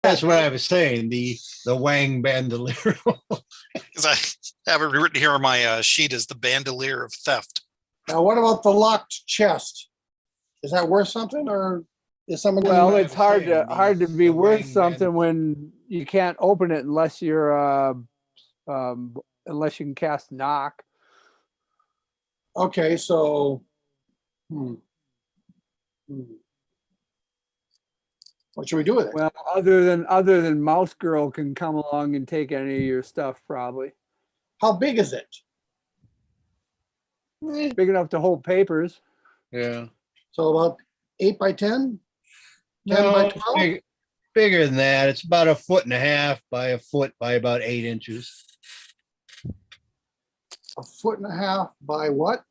That's what I was saying. The Wang bandolier. Because I have it written here on my sheet as the bandolier of theft. Now, what about the locked chest? Is that worth something, or is someone? Well, I it's was hard saying, to be the worth Wang something when you can't open it unless you're unless you can cast knock. Okay, so. What should we do with it? Well, other than Mouse Girl can come along and take any of your stuff, probably. How big is it? Big enough to hold papers. Yeah. So about 8 by 10? 10 No, by it's 12? bigger than that. It's about 1.5 by a foot by about 8 inches. 1.5 by what?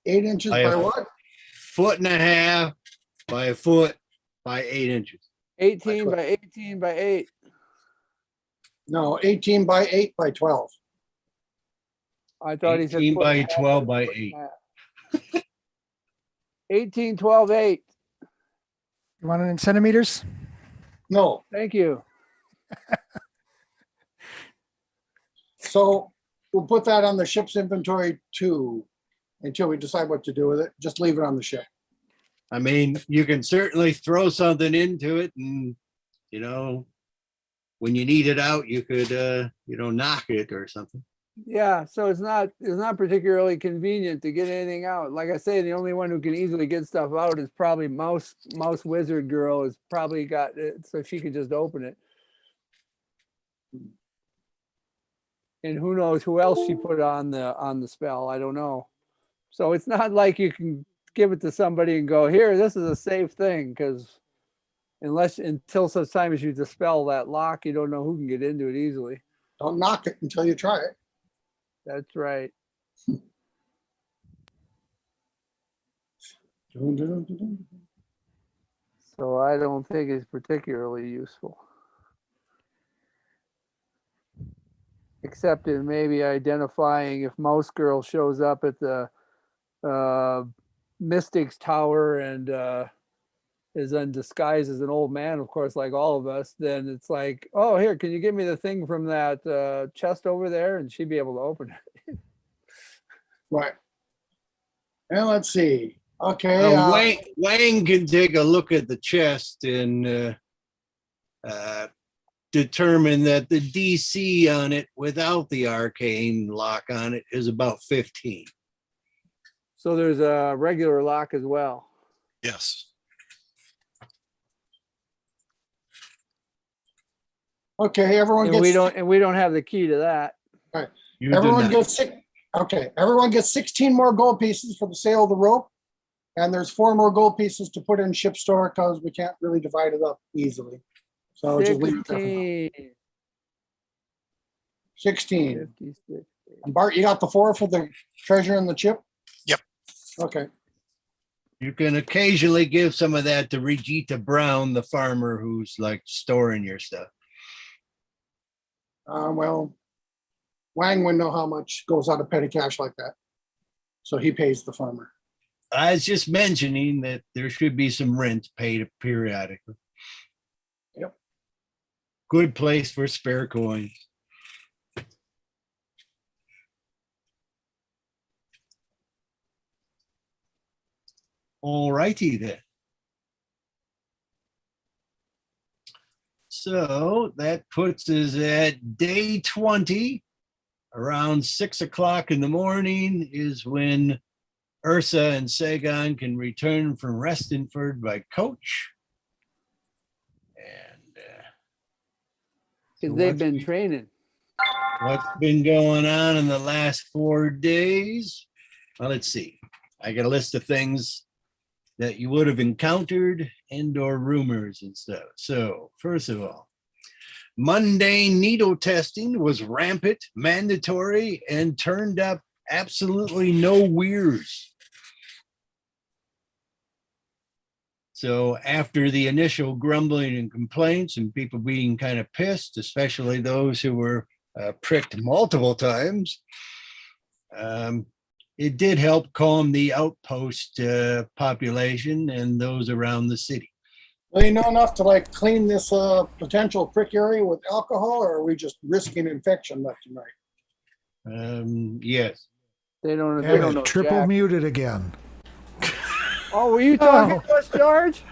8 inches By by a- what? 1.5 by a foot by 8 inches. 18 by 18 by 8. No, 18 by 8 by 12. I thought he said 18 foot by and a half 12 by by foot and 8. a half. 18, 12, 8. You want it in centimeters? No. Thank you. So we'll put that on the ship's inventory too, until we decide what to do with it. Just leave it on the ship. I mean, you can certainly throw something into it and, when you need it out, you could, knock it or something. Yeah, so it's not particularly convenient to get anything out. Like I say, the only one who can easily get stuff out is probably Mouse Wizard Girl has probably got it, so she could just open it. And who knows who else she put on the spell? I don't know. So it's not like you can give it to somebody and go, here, this is a safe thing, because until such time as you dispel that lock, you don't know who can get into it easily. Don't knock it until you try it. That's right. So I don't think it's particularly useful. Except in maybe identifying if Mouse Girl shows up at the Mystics Tower and is in disguise as an old man, of course, like all of us, then it's like, oh, here, can you give me the thing from that chest over there? And she'd be able to open it. Right. And let's see. Okay. Wang can take a look at the chest and determine that the DC on it without the arcane lock on it is about 15. So there's a regular lock as well. Yes. Okay, everyone gets. We don't have the key to that. Right. You do Everyone not. gets six. Okay, everyone gets 16 more gold pieces for the sale of the rope, and there's 4 more gold pieces to put in ship store because we can't really divide it up easily. So just leave it there for now. 16. 56. And Bart, you got the 4 for the treasure and the chip? Yep. Okay. You can occasionally give some of that to Regita Brown, the farmer who's like storing your stuff. Well, Wang wouldn't know how much goes out of petty cash like that. So he pays the farmer. I was just mentioning that there should be some rent paid periodically. Yep. Good place for spare coins. All righty then. So that puts us at day 20. Around 6 o'clock in the morning is when Ursa and Sagan can return from Restonford by coach. And Because so they've been training. what's been going on in the last 4 days? Well, let's see. I got a list of things that you would have encountered and/or rumors and stuff. So, first of all, mundane needle testing was rampant, mandatory, and turned up absolutely no weirs. So after the initial grumbling and complaints and people being kind of pissed, especially those who were pricked multiple times, it did help calm the outpost population and those around the city. Do you know enough to like clean this potential prick area with alcohol, or are we just risking infection left and right? Yes. They don't Damn know it, triple jack. muted again. Oh, were you talking to us, George?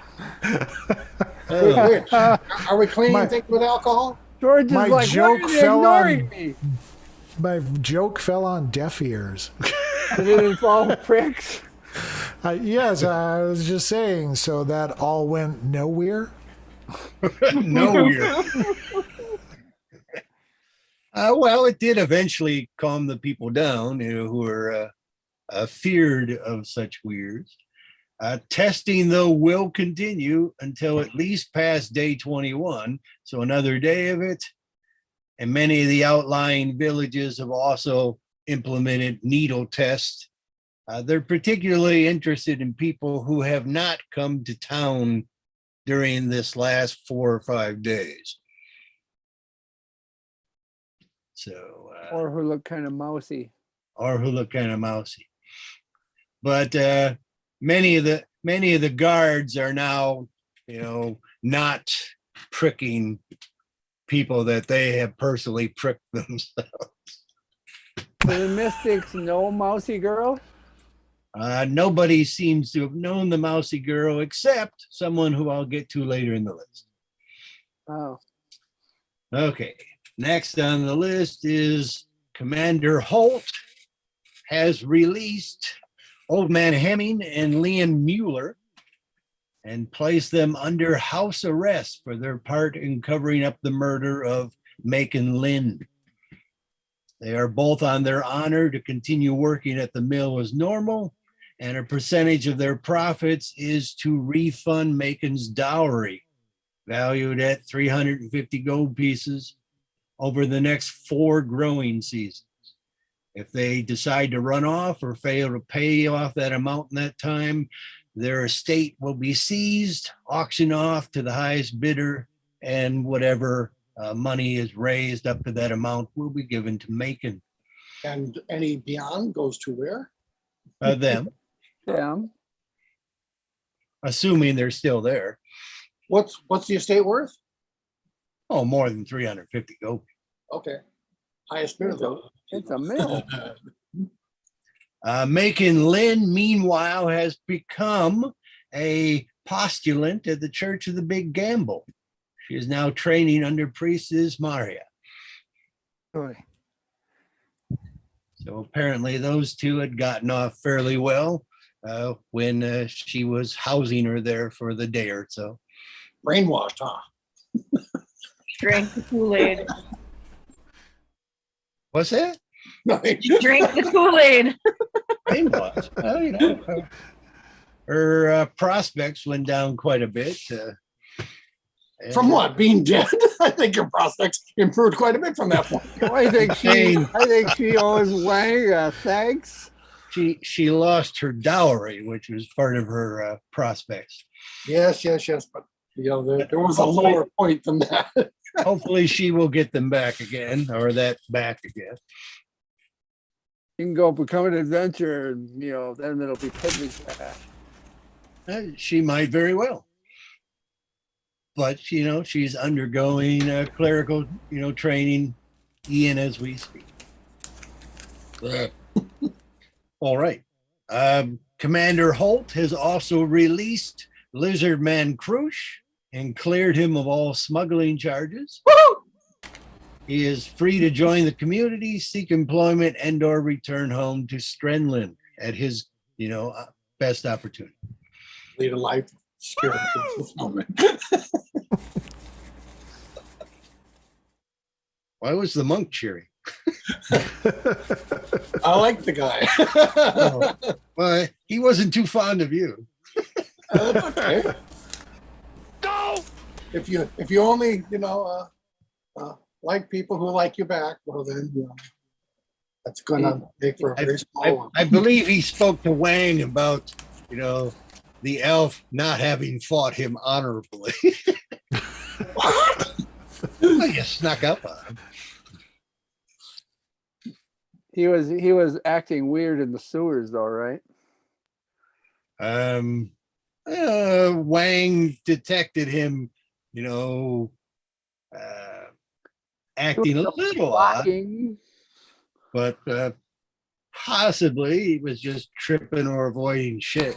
Wait, are we cleaning My- things with alcohol? George is My like, joke why are they fell ignoring on- me? My joke fell on deaf ears. Did it involve pricks? Yes, I was just saying, so that all went nowhere. Nowhere. Well, it did eventually calm the people down, who were feared of such weirs. Testing, though, will continue until at least past day 21, so another day of it. And many of the outlying villages have also implemented needle tests. They're particularly interested in people who have not come to town during this last 4 or 5 days. So, Or who look kind of mousy. or who look kind of mousy. But many of the guards are now, not pricking people that they have personally pricked themselves. Do the mystics know mousy girl? Nobody seems to have known the mousy girl except someone who I'll get to later in the list. Oh, Okay, next on the list is Commander Holt has released Old Man Hemming and Leon Mueller and placed them under house arrest for their part in covering up the murder of Macon Lynn. They are both on their honor to continue working at the mill as normal, and a percentage of their profits is to refund Macon's dowry, valued at 350 gold pieces, over the next 4 growing seasons. If they decide to run off or fail to pay off that amount in that time, their estate will be seized, auctioned off to the highest bidder, and whatever money is raised up to that amount will be given to Macon. And any beyond goes to where? Them, damn. assuming they're still there. What's the estate worth? Oh, more than 350 gold. Okay. Highest bidder though. It's a mill. Macon Lynn, meanwhile, has become a postulant at the Church of the Big Gamble. She is now training under Priestess Maria. Boy. So apparently those two had gotten off fairly well when she was housing her there for the day or so. Brainwashed, huh? Drank the Kool-Aid. What's that? You drank the Kool-Aid. Brainwash. Well, her prospects went down quite a bit. From what? Being dead? I think your prospects improved quite a bit from that point. I think she owes Wang a thanks. She lost her dowry, which was part of her prospects. Yes. But there was a lower point than that. Hopefully she will get them back again, or that back again. You can go become an adventurer, and then it'll be Pidgey's back. She might very well. But, she's undergoing clerical, training, Ian, as we speak. All right. Commander Holt has also released Lizard Man Crush and cleared him of all smuggling charges. He is free to join the community, seek employment, and/or return home to Strenlin at his, best opportunity. Lead a life spirit at this moment. Why was the monk cheering? I like the guy. Well, he wasn't too fond of you. That's okay. No! If you only like people who like you back, well then that's gonna make for a very small one. I believe he spoke to Wang about, the elf not having fought him honorably. Well, you snuck up on him. He was acting weird in the sewers, though, right? Wang detected him, you know, acting a little odd, Walking. but possibly he was just tripping or avoiding shit,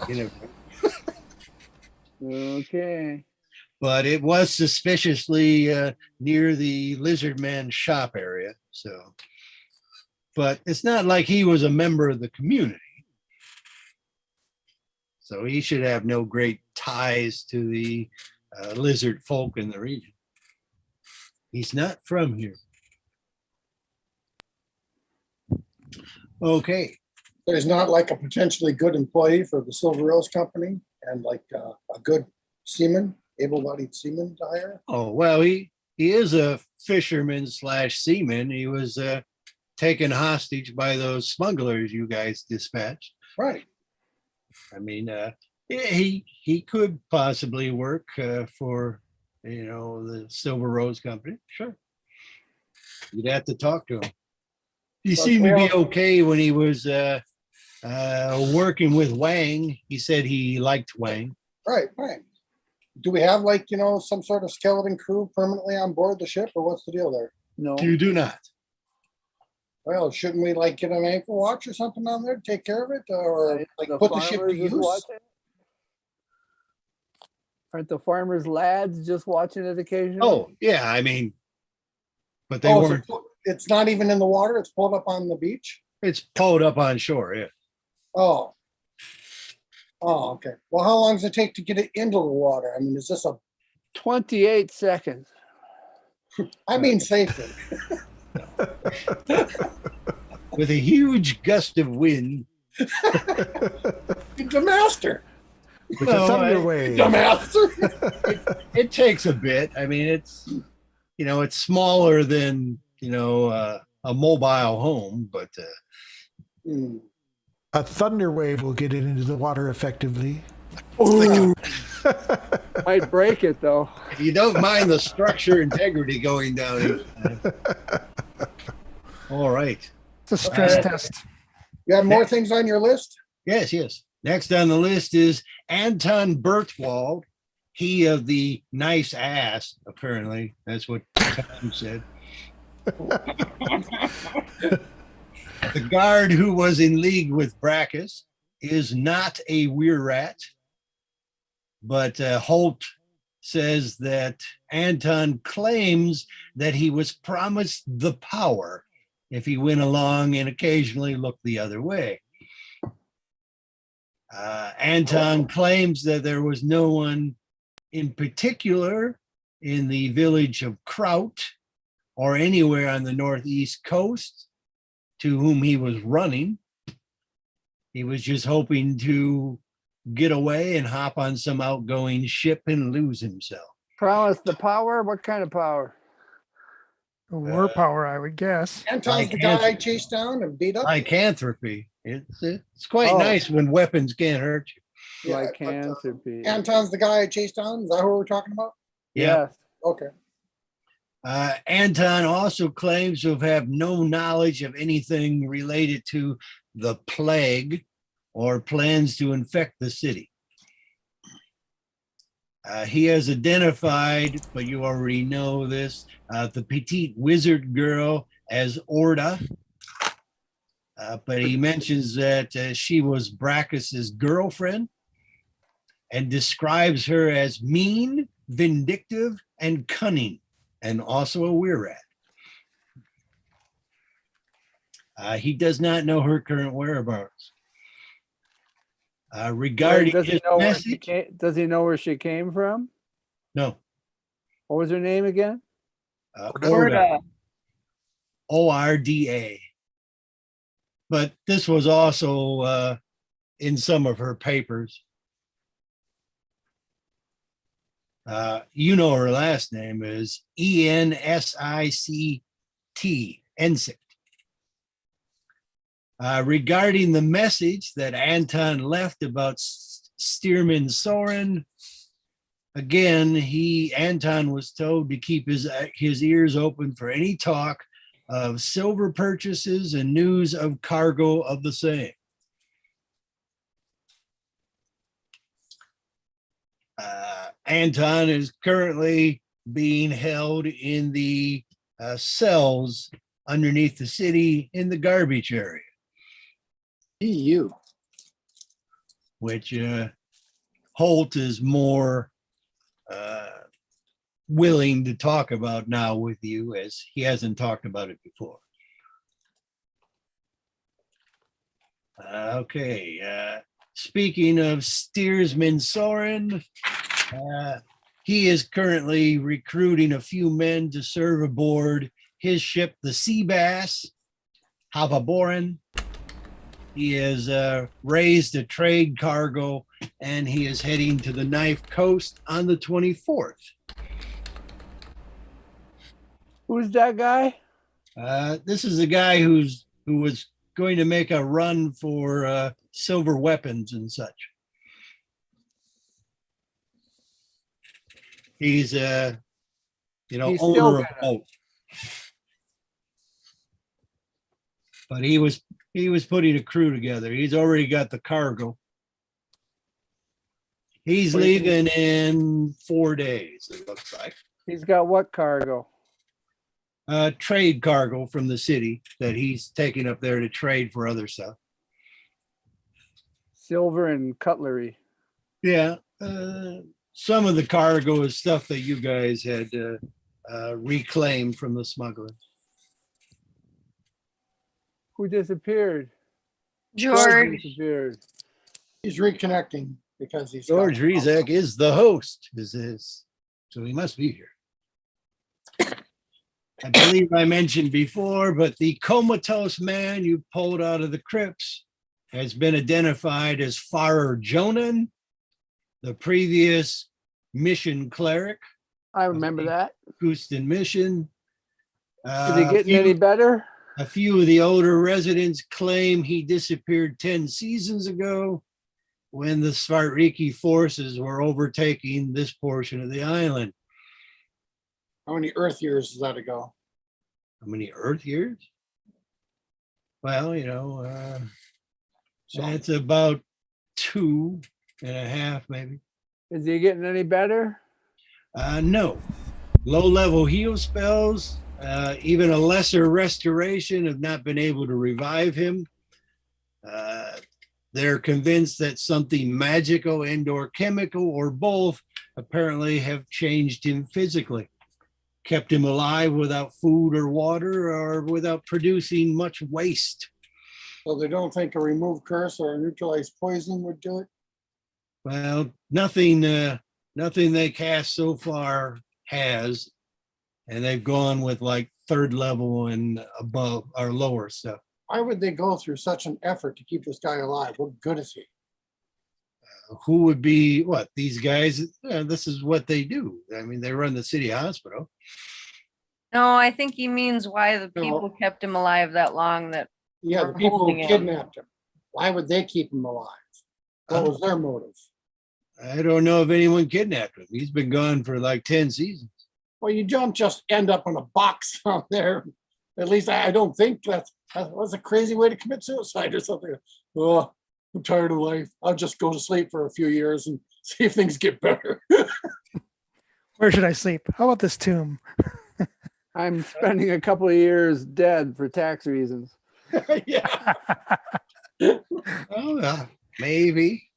Okay. But it was suspiciously near the Lizard Man shop area. So, but it's not like he was a member of the community. So he should have no great ties to the lizard folk in the region. He's not from here. Okay. There's not like a potentially good employee for the Silver Rose Company and like a good seaman, able-bodied seaman to hire. Oh, well, he is a fisherman slash seaman. He was taken hostage by those smugglers you guys dispatched. Right. I mean, he could possibly work for, the Silver Rose Company. Sure. You'd have to talk to him. He But seemed to be well- okay when he was working with Wang. He said he liked Wang. Right, right. Do we have like, some sort of skeleton crew permanently on board the ship or what's the deal there? No. You do not. Well, shouldn't we like get an anchor watch or something on there to take care of it or like The put the ship to farmers is use? watching? Aren't the farmers lads just watching it occasionally? Oh, yeah. I mean, but they Oh, so weren't. it's not even in the water. It's pulled up on the beach. It's pulled up on shore. Yeah. Oh. Oh, okay. Well, how long does it take to get it into the water? I mean, is this 28 seconds. I mean safely. With a huge gust of wind. The master. With No, a thunder I- wave. The master. It takes a bit. I mean, it's smaller than, a mobile home, but Hmm. A thunder wave will get it into the water effectively. Might break it though. you don't mind the structure integrity going down. each time. All right. It's a stress Uh, test. You have more things on your list? Yes, yes. Next on the list is Anton Bertwald. He of the nice ass, apparently. That's what Tom said. The guard who was in league with Brackus is not a weir rat, but Holt says that Anton claims that he was promised the power if he went along and occasionally looked the other way. Anton claims that there was no one in particular in the village of Kraut or anywhere on the northeast coast to whom he was running. He was just hoping to get away and hop on some outgoing ship and lose himself. Promise the power? What kind of power? War power, I would guess. Anton's the guy I chased down and beat up. Lycanthropy. It's quite Oh. nice when weapons can't hurt you. Yeah, Like but, lycanthropy. Anton's the guy I chased down. Is that who we're talking about? Yeah. Yes. Okay. Anton also claims to have no knowledge of anything related to the plague or plans to infect the city. He has identified, but you already know this, the petite wizard girl as Orda. But he mentions that she was Brackus's girlfriend and describes her as mean, vindictive, and cunning, and also a weir rat. He does not know her current whereabouts. Regarding does he his know where she message, came, does he know where she came from? no. What was her name again? Orda, Orda. But this was also in some of her papers. You know her last name is Ensict, Ensict. Regarding the message that Anton left about Stearman Soren, again, Anton was told to keep his ears open for any talk of silver purchases and news of cargo of the same. Anton is currently being held in the cells underneath the city in the garbage area, EU. which Holt is more willing to talk about now with you, as he hasn't talked about it before. Okay. Speaking of steersman Soren, he is currently recruiting a few men to serve aboard his ship, the Sea Bass, Havaboren. He has raised a trade cargo, and he is heading to the Knife Coast on the 24th. Who's that guy? This is a guy who was going to make a run for silver weapons and such. He's He's still owner of a gonna- boat. But he was putting a crew together. He's already got the cargo. He's leaving in 4 days, it looks like. He's got what cargo? Trade cargo from the city that he's taking up there to trade for other stuff. Silver and cutlery. Yeah. Some of the cargo is stuff that you guys had reclaimed from the smugglers. Who disappeared? George. disappeared. He's reconnecting because he's. George Rezak is the host, so he must be here. I believe I mentioned before, but the comatose man you pulled out of the crypts has been identified as Farer Jonan, the previous mission cleric, I remember that. Houston mission. Is he getting any better? A few of the older residents claim he disappeared 10 seasons ago when the Svarta forces were overtaking this portion of the island. How many Earth years is that ago? How many Earth years? Well, So that's about 2.5, maybe. Is he getting any better? No. Low-level heal spells, even a lesser restoration have not been able to revive him. They're convinced that something magical and or chemical or both apparently have changed him physically, kept him alive without food or water or without producing much waste. So they don't think a remove curse or a neutralized poison would do it? Well, nothing they cast so far has, and they've gone with like 3rd level and above or lower stuff. Why would they go through such an effort to keep this guy alive? What good is he? Who would be what? These guys, this is what they do. I mean, they run the city hospital. No, I think he means why the No. people kept him alive that long. That Yeah, the We're people who holding him. kidnapped him. Why would they keep him alive? What was their motive? I don't know if anyone kidnapped him. He's been gone for like 10 seasons. Well, you don't just end up in a box down there. At least I don't think that's a crazy way to commit suicide or something. Oh, I'm tired of life. I'll just go to sleep for a few years and see if things get better. Where should I sleep? How about this tomb? I'm spending a couple of years dead for tax reasons. Yeah. Oh, maybe.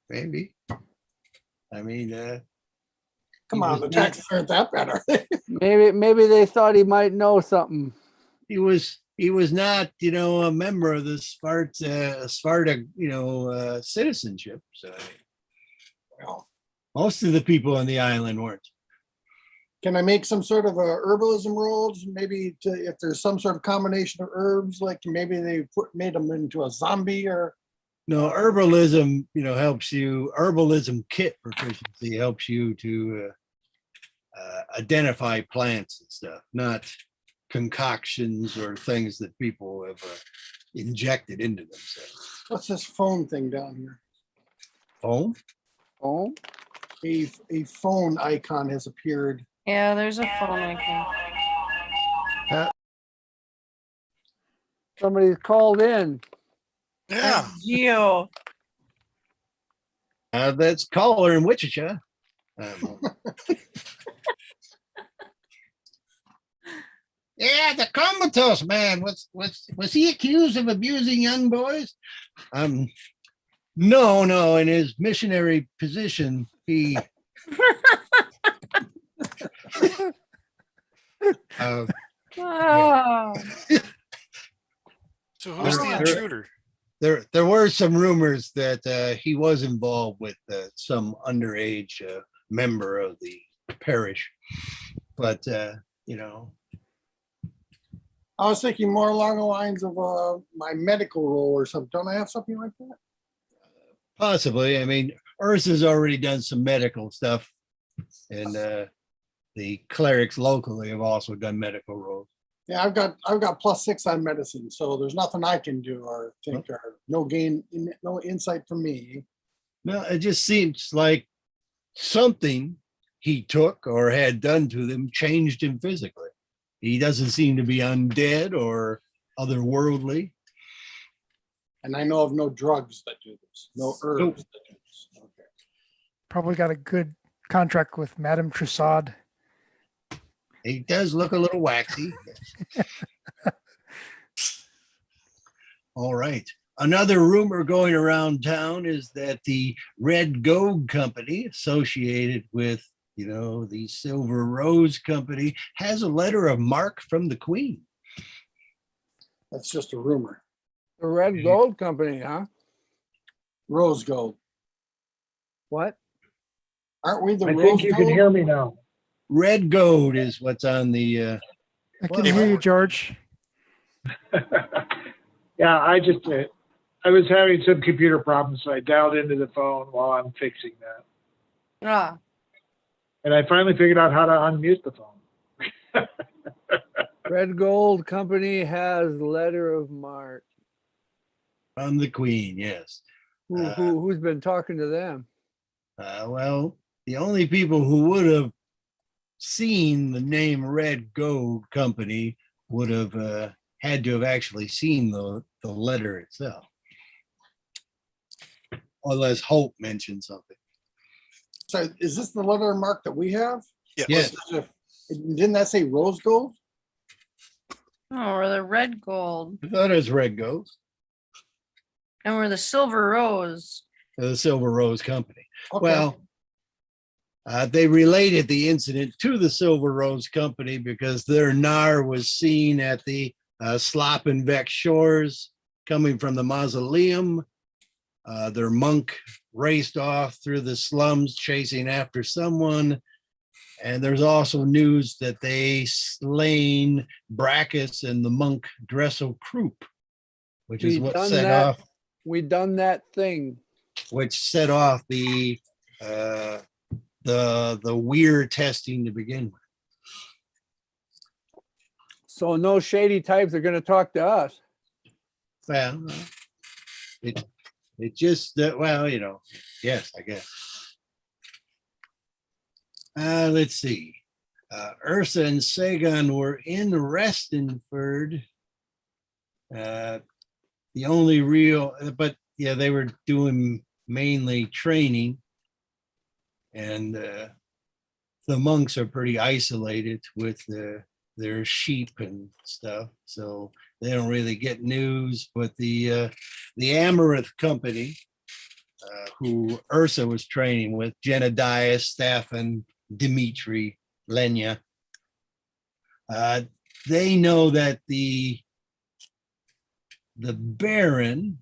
I mean, Come on, the taxes aren't that bad, are they? Maybe they thought he might know something. he was not, a member of the Svarta, citizenship. So Well, most of the people on the island weren't. can I make some sort of a herbalism rolls? Maybe if there's some sort of combination of herbs, like maybe they made them into a zombie or. No, herbalism, helps you. Herbalism kit proficiency helps you to identify plants and stuff, not concoctions or things that people have injected into themselves. What's this phone thing down here? Oh, Oh, A phone icon has appeared. yeah, there's a phone icon. somebody's called in. Yeah. Geo. that's caller in Wichita. Um, yeah, the comatose man was he accused of abusing young boys? No. In his missionary position, he. uh, Oh, So who's the There- intruder? there were some rumors that he was involved with some underage member of the parish, but you know, I was thinking more along the lines of my medical role or something. Don't I have something like that? possibly. I mean, Ursa's already done some medical stuff, and the clerics locally have also done medical roles. Yeah, I've got +6 on medicine, so there's nothing I can do or think or no insight from me. No, it just seems like something he took or had done to them changed him physically. He doesn't seem to be undead or otherworldly. And I know of no drugs that do this, no herbs that do this. Okay. Probably got a good contract with Madame Trussard. He does look a little waxy. All right. Another rumor going around town is that the Red Gold Company, associated with, the Silver Rose Company, has a letter of marque from the Queen. That's just a rumor. The Red Gold Company, huh? Rose gold. What? Aren't we the I rose think you can gold? hear me now. Red Gold is what's on the. I can Well, hear you, George. Yeah, I was having some computer problems, so I dialed into the phone while I'm fixing that. ah, And I finally figured out how to unmute the phone. Red Gold Company has letter of marque. From the Queen, yes. Who's been talking to them? Well, the only people who would have seen the name Red Gold Company would have had to have actually seen the letter itself. Unless Hope mentioned something. So is this the letter mark that we have? Yes. Didn't that say rose gold? oh, we're the red gold I thought it was Red Gold, and we're the silver rose. the Silver Rose Company. Okay. Well, they related the incident to the Silver Rose Company because their nar was seen at the Sloppenbeck shores coming from the mausoleum. Their monk raced off through the slums chasing after someone. And there's also news that they slain Brachus and the monk Dressel Croup, which is We what done set that. off We done that thing. the weir testing to begin with. So no shady types are gonna talk to us. Well, it just yes, I guess. Let's see. Ursa and Sagan were in Restonford. The only real, but yeah, they were doing mainly training, and the monks are pretty isolated with their sheep and stuff, so they don't really get news. But the Amaranth Company, who Ursa was training with, Genadias, Staffan, Dimitri, Lenya, they know that the Baron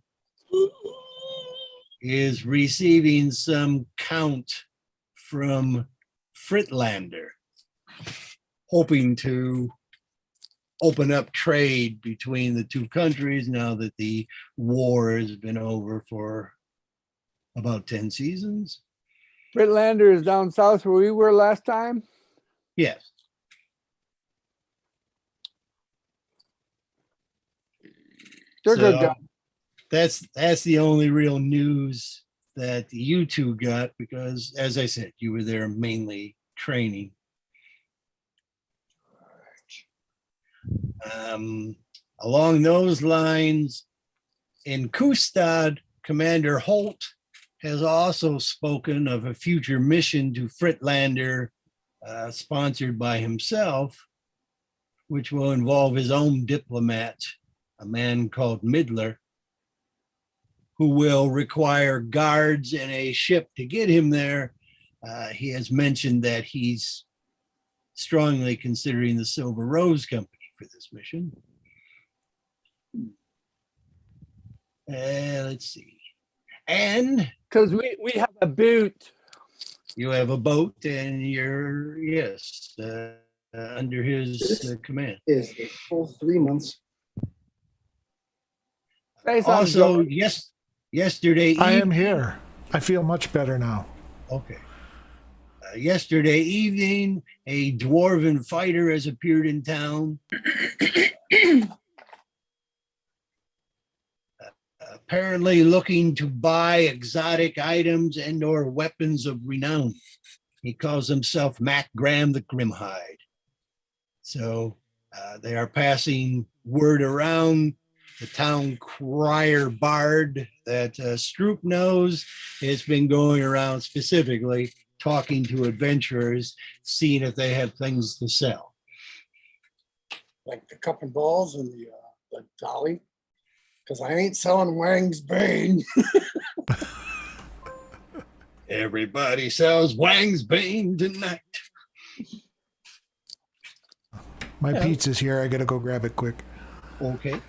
is receiving some count from Fritlander, hoping to open up trade between the two countries now that the war has been over for about 10 seasons. Fritlander is down south where we were last time. Yes. They're good So guys. that's the only real news that you two got, because as I said, you were there mainly training. Along those lines, in Kustad, Commander Holt has also spoken of a future mission to Fritlander, sponsored by himself, which will involve his own diplomat, a man called Midler, who will require guards and a ship to get him there. He has mentioned that he's strongly considering the Silver Rose Company for this mission. Let's see. And Because we have a boot. you have a boat and you're, yes, under his command. Is a full 3 months. Say something, Also, George. yesterday I am evening- here. I feel much better now. Okay. Yesterday evening, a dwarven fighter has appeared in town. Apparently looking to buy exotic items and or weapons of renown. He calls himself Mac Graham the Grimhide. So they are passing word around the town crier bard that Stroop knows has been going around specifically talking to adventurers, seeing if they have things to sell. Like the cup and balls and the dolly. Because I ain't selling Wang's Bane. Everybody sells Wang's Bane tonight. My Yeah. pizza's here. I gotta go grab it quick. Okay.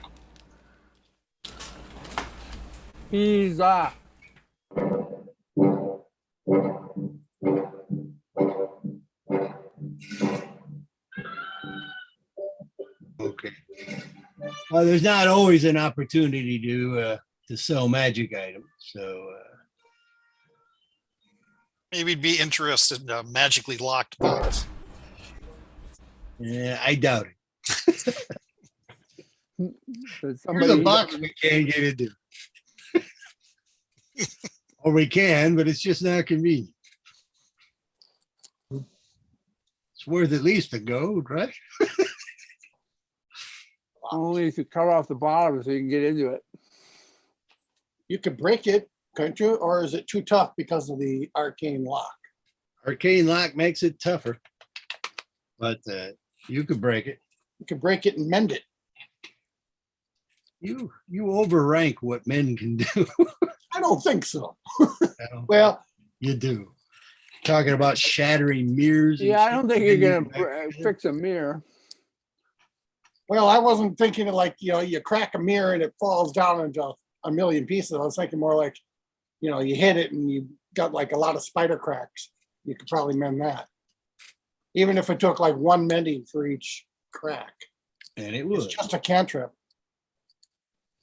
Pizza. Okay. Well, there's not always an opportunity to sell magic items. So Maybe he'd be interested in a magically locked box. yeah, I doubt it. But There's somebody a box we can't get into. Or we can, but it's just not convenient. It's worth at least a gold, right? only to cut off the bottom so you can get into it. You could break it, couldn't you? Or is it too tough because of the arcane lock? Arcane lock makes it tougher, but you could break it. You could break it and mend it. You overrank what men can do. I don't think so. Well, Well, you do. Talking about shattering mirrors. and Yeah, I shit, don't think you're then gonna fix a mirror. well, I wasn't thinking of like, you crack a mirror and it falls down into a million pieces. I was thinking more like, you hit it and you got like a lot of spider cracks. You could probably mend that. Even if it took like one mending for each crack. And it It's would. just a cantrip.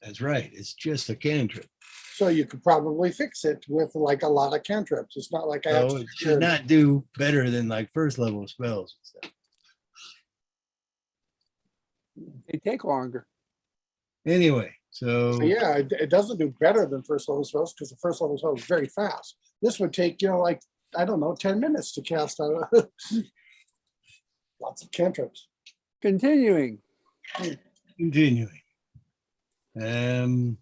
That's right. It's just a cantrip. So you could probably fix it with like a lot of cantrips. It's not like I have So to it should not do better than like first level spells and stuff. They take longer. Anyway, so Yeah, it doesn't do better than first level spells because the first level spell is very fast. This would take, like, I don't know, 10 minutes to cast out. Lots of cantrips. Continuing. continuing. And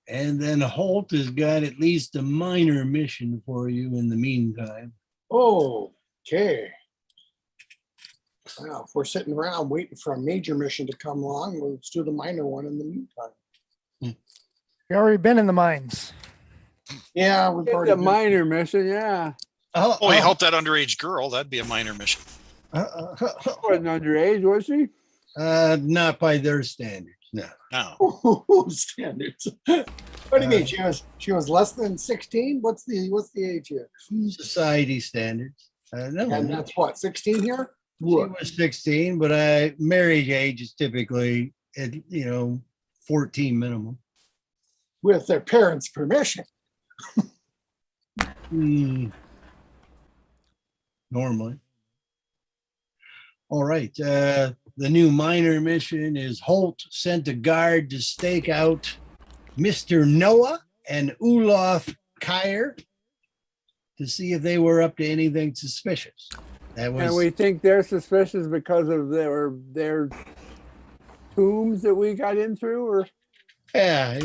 then Holt has got at least a minor mission for you in the meantime. Okay. Well, if we're sitting around waiting for a major mission to come along, let's do the minor one in the meantime. We already been in the mines. Yeah, we've It's already a done- minor mission, yeah. Oh, we helped that underage girl. That'd be a minor mission. Wasn't underage, was she? Not by their standards, no. No. standards. What do you mean? She was less than 16? What's the age here? Society standards. No, And that's what, 16 here? she was 16, but marriage age is typically at 14 minimum. With their parents' permission. Normally. All right. The new minor mission is Holt sent a guard to stake out Mr. Noah and Olaf Kyer to see if they were up to anything suspicious. That was And we think they're suspicious because of their tombs that we got in through, or yeah.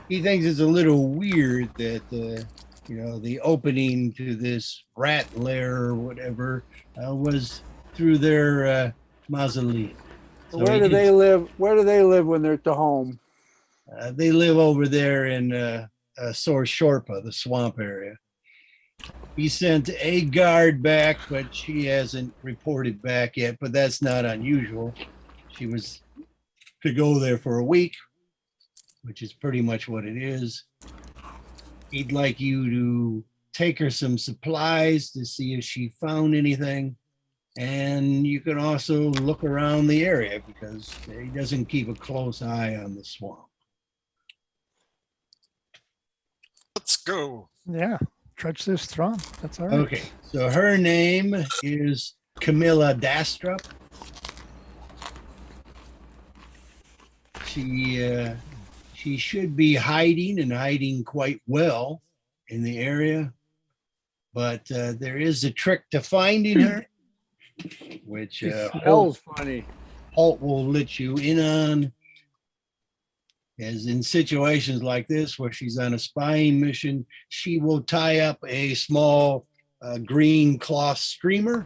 He thinks it's a little weird that the opening to this rat lair or whatever was through their mausoleum. So Where he do did- they live? Where do they live when they're at the home? They live over there in Shorpa, the swamp area. He sent a guard back, but she hasn't reported back yet, but that's not unusual. She was to go there for a week, which is pretty much what it is. He'd like you to take her some supplies to see if she found anything. And you can also look around the area because he doesn't keep a close eye on the swamp. Let's go. Yeah. Trudge this thrum. That's all right. Okay, so her name is Camilla Dastrup. She should be hiding quite well in the area, but there is a trick to finding her, which She Holt, smells funny. Holt will let you in on. As in situations like this, where she's on a spying mission, she will tie up a small green cloth streamer,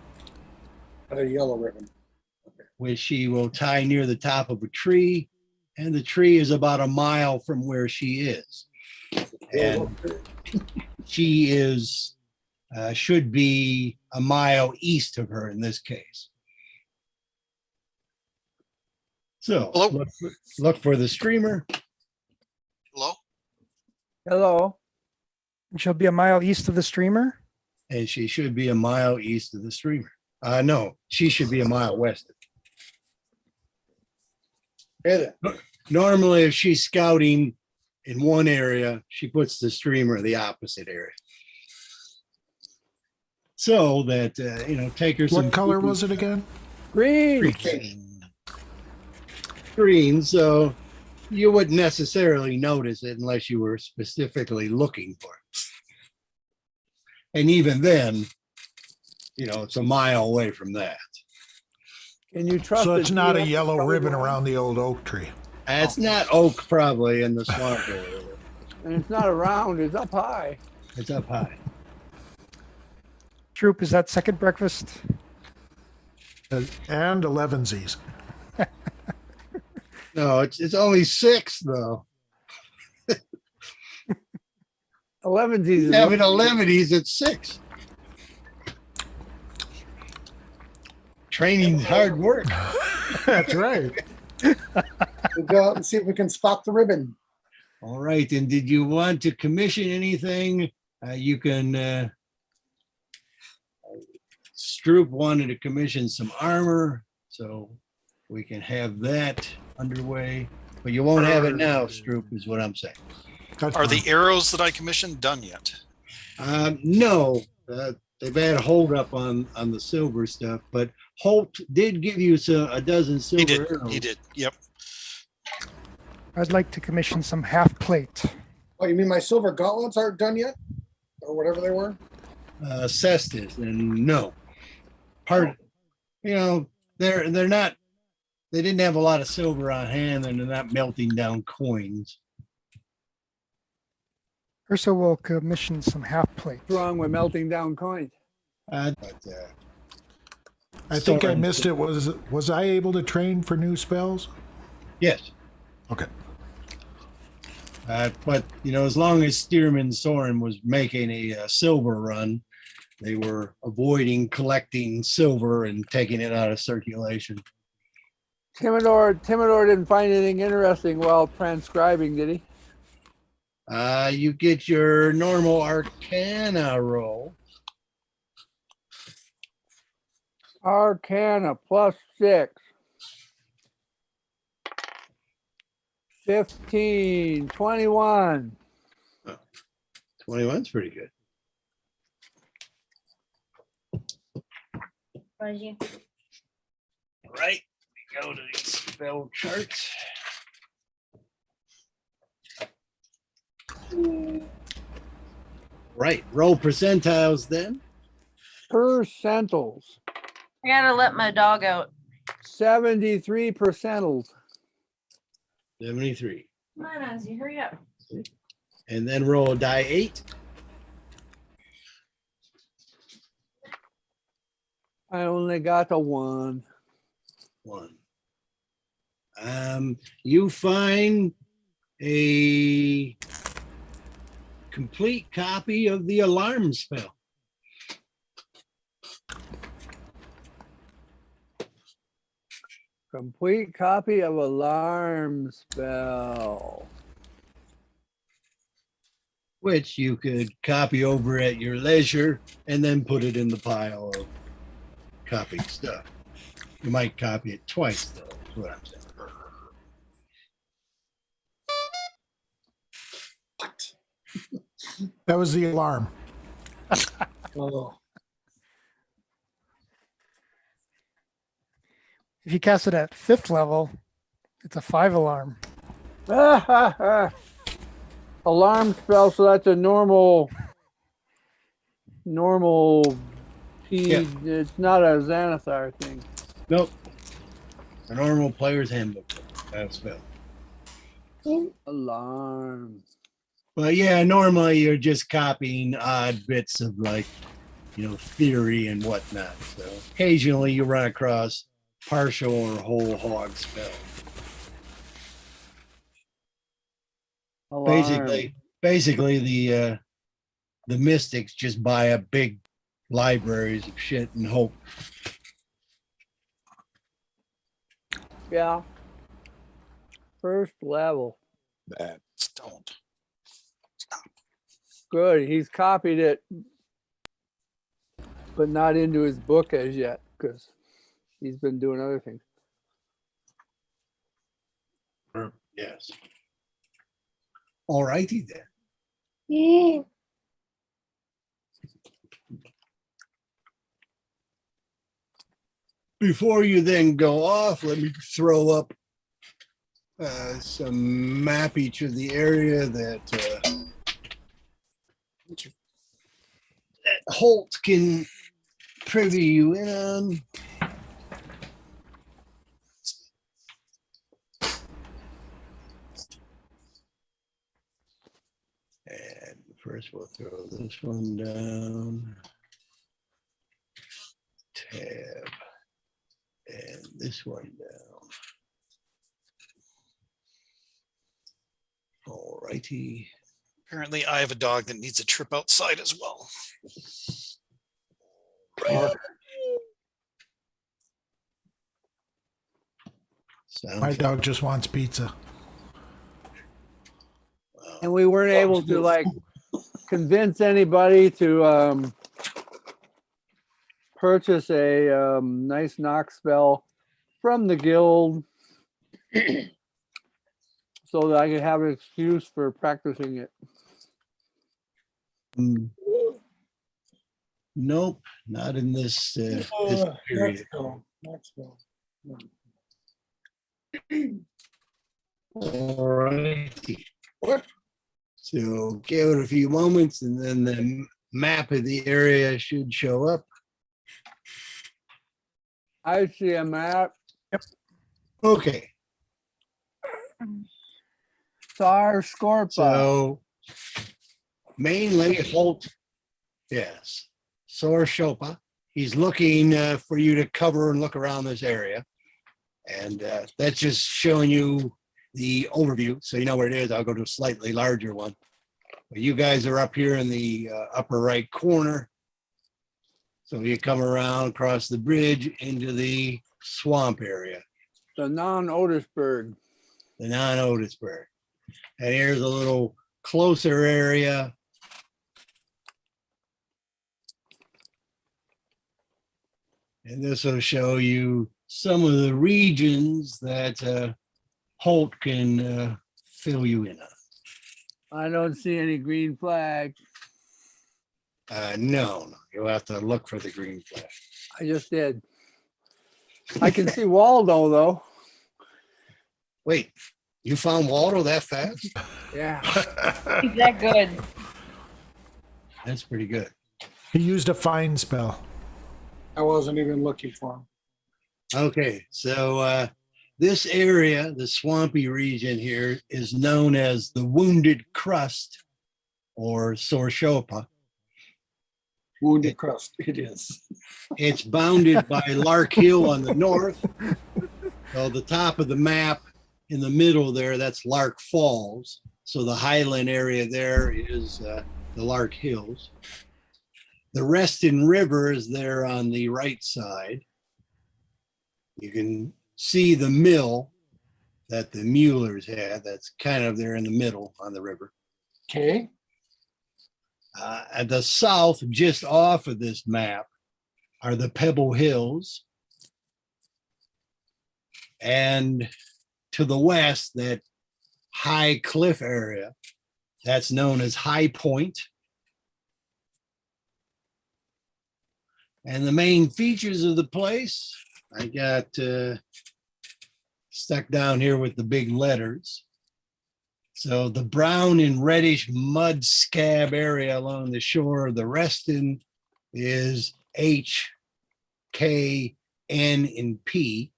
A yellow ribbon. which she will tie near the top of a tree. And the tree is about a mile from where she is. And she is, should be a mile east of her in this case. So Hello? look for the streamer. Hello? Hello. She'll be a mile east of the streamer. And she should be a mile east of the streamer. No, she should be a mile west. Hey there. Normally, if she's scouting in one area, she puts the streamer the opposite area. So that, take her some. What color was it again? Green. Green, so you wouldn't necessarily notice it unless you were specifically looking for it. And even then, it's a mile away from that. Can you trust So the it's not a GM to yellow tell you ribbon when? around the old oak tree. It's not oak probably in the swamp area. And it's not around, it's up high. It's up high. Troop, is that second breakfast? And 11sies. No, it's only 6 though. 11 is Having 11s at 6. Training's hard work. That's right. We'll go out and see if we can spot the ribbon. All right, and did you want to commission anything? You can. Stroop wanted to commission some armor, so we can have that underway. But you won't have it now, Stroop, is what I'm saying. That's Are fine. the arrows that I commissioned done yet? No, they've had a hold up on the silver stuff, but Holt did give you a dozen He silver did. arrows. He did. Yep. I'd like to commission some half plate. Oh, you mean my silver gauntlets aren't done yet? Or whatever they were? Cestus, and no. They're not, they didn't have a lot of silver on hand and they're not melting down coins. Ursa will commission some half plate. What's wrong with melting down coins? But, I think I Soren- missed it. Was I able to train for new spells? Yes, Okay. but as long as Stearman Soren was making a silver run, they were avoiding collecting silver and taking it out of circulation. Timidor didn't find anything interesting while transcribing, did he? You get your normal Arcana roll. Arcana +6. 15, 21. 21's pretty good. Fuzzy. All right, we go to these spell charts. Right, roll percentiles then. Percentiles. I gotta let my dog out. 73 percentiles. 73. Come on, Ozzy, hurry up. And then roll a die 8. I only got a 1. One. You find a complete copy of the alarm spell. Complete copy of alarm spell. Which you could copy over at your leisure and then put it in the pile of copied stuff. You might copy it twice, though, is what I'm saying. That was the alarm. Oh, If you cast it at 5th level, it's a 5 alarm. Alarm spell, so that's a normal Yeah. It's not a Xanathar thing. Nope. A normal player's handbook. That spell. Alarm. But yeah, normally you're just copying odd bits of like, theory and whatnot. So occasionally you run across partial or whole hog spell. Alarm. Basically the mystics just buy up big libraries of shit and hope. Yeah. First level. Don't. Good. He's copied it, but not into his book as yet because he's been doing other things. Yes. All righty then. Before you then go off, let me throw up some mappage of the area that Holt can privy you in on. And first we'll throw this one down. Tab. And this one down. All righty. Apparently, I have a dog that needs a trip outside as well. My Sounds dog just wants pizza. And we weren't able to like convince anybody to purchase a nice knock spell from the guild so that I could have an excuse for practicing it. Nope, not in this period. Let's go. All righty. So give it a few moments and then the map of the area should show up. I see a map. Okay, Scorpa. so mainly Holt, yes, Shopa. He's looking for you to cover and look around this area. And that's just showing you the overview. So you know where it is. I'll go to a slightly larger one. But you guys are up here in the upper right corner. So you come around across the bridge into the swamp area, The non-Otisburg. the non-Otisburg. And here's a little closer area. And this will show you some of the regions that Holt can fill you in on. I don't see any green flag. No, you'll have to look for the green flag. I just did. I can see Waldo though. Wait, you found Waldo that fast? Yeah. He's that good. That's pretty good. He used a find spell. I wasn't even looking for him. Okay, so this area, the swampy region here, is known as the Wounded Crust or Sorshopa. Wounded crust, it is. It's bounded by Lark Hill on the north. So the top of the map in the middle there, that's Lark Falls. So the highland area there is the Lark Hills. The Reston River is there on the right side. You can see the mill that the Muellers had. That's kind of there in the middle on the river. Okay, At the south, just off of this map, are the Pebble Hills. And to the west, that high cliff area, that's known as High Point. And the main features of the place, I got stuck down here with the big letters. So the brown and reddish mud scab area along the shore of the Reston is H, K, N, and P.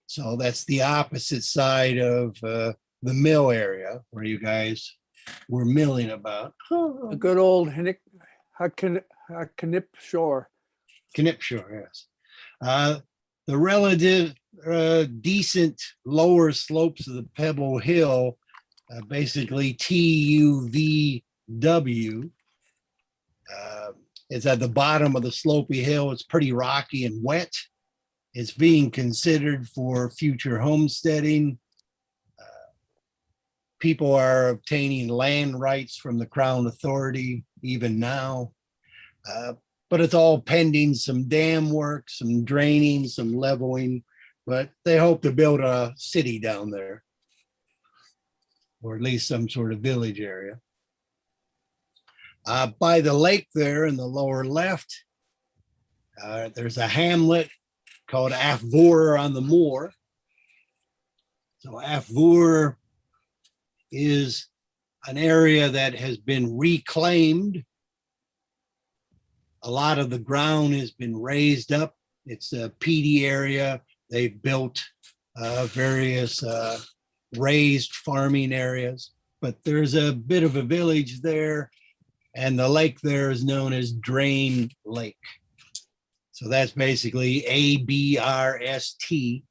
So that's the opposite side of the mill area where you guys were milling about. A good old Knip shore. Knipshore, yes. The relative decent lower slopes of the Pebble Hill, basically TUVW, it's at the bottom of the slopey hill. It's pretty rocky and wet. It's being considered for future homesteading. People are obtaining land rights from the Crown Authority even now. But it's all pending some dam work, some draining, some leveling, but they hope to build a city down there, or at least some sort of village area. By the lake there in the lower left, there's a hamlet called Afvoer on the Moor. So Afvoer is an area that has been reclaimed. A lot of the ground has been raised up. It's a peaty area. They've built various raised farming areas, but there's a bit of a village there, and the lake there is known as Drain Lake. So that's basically ABRST.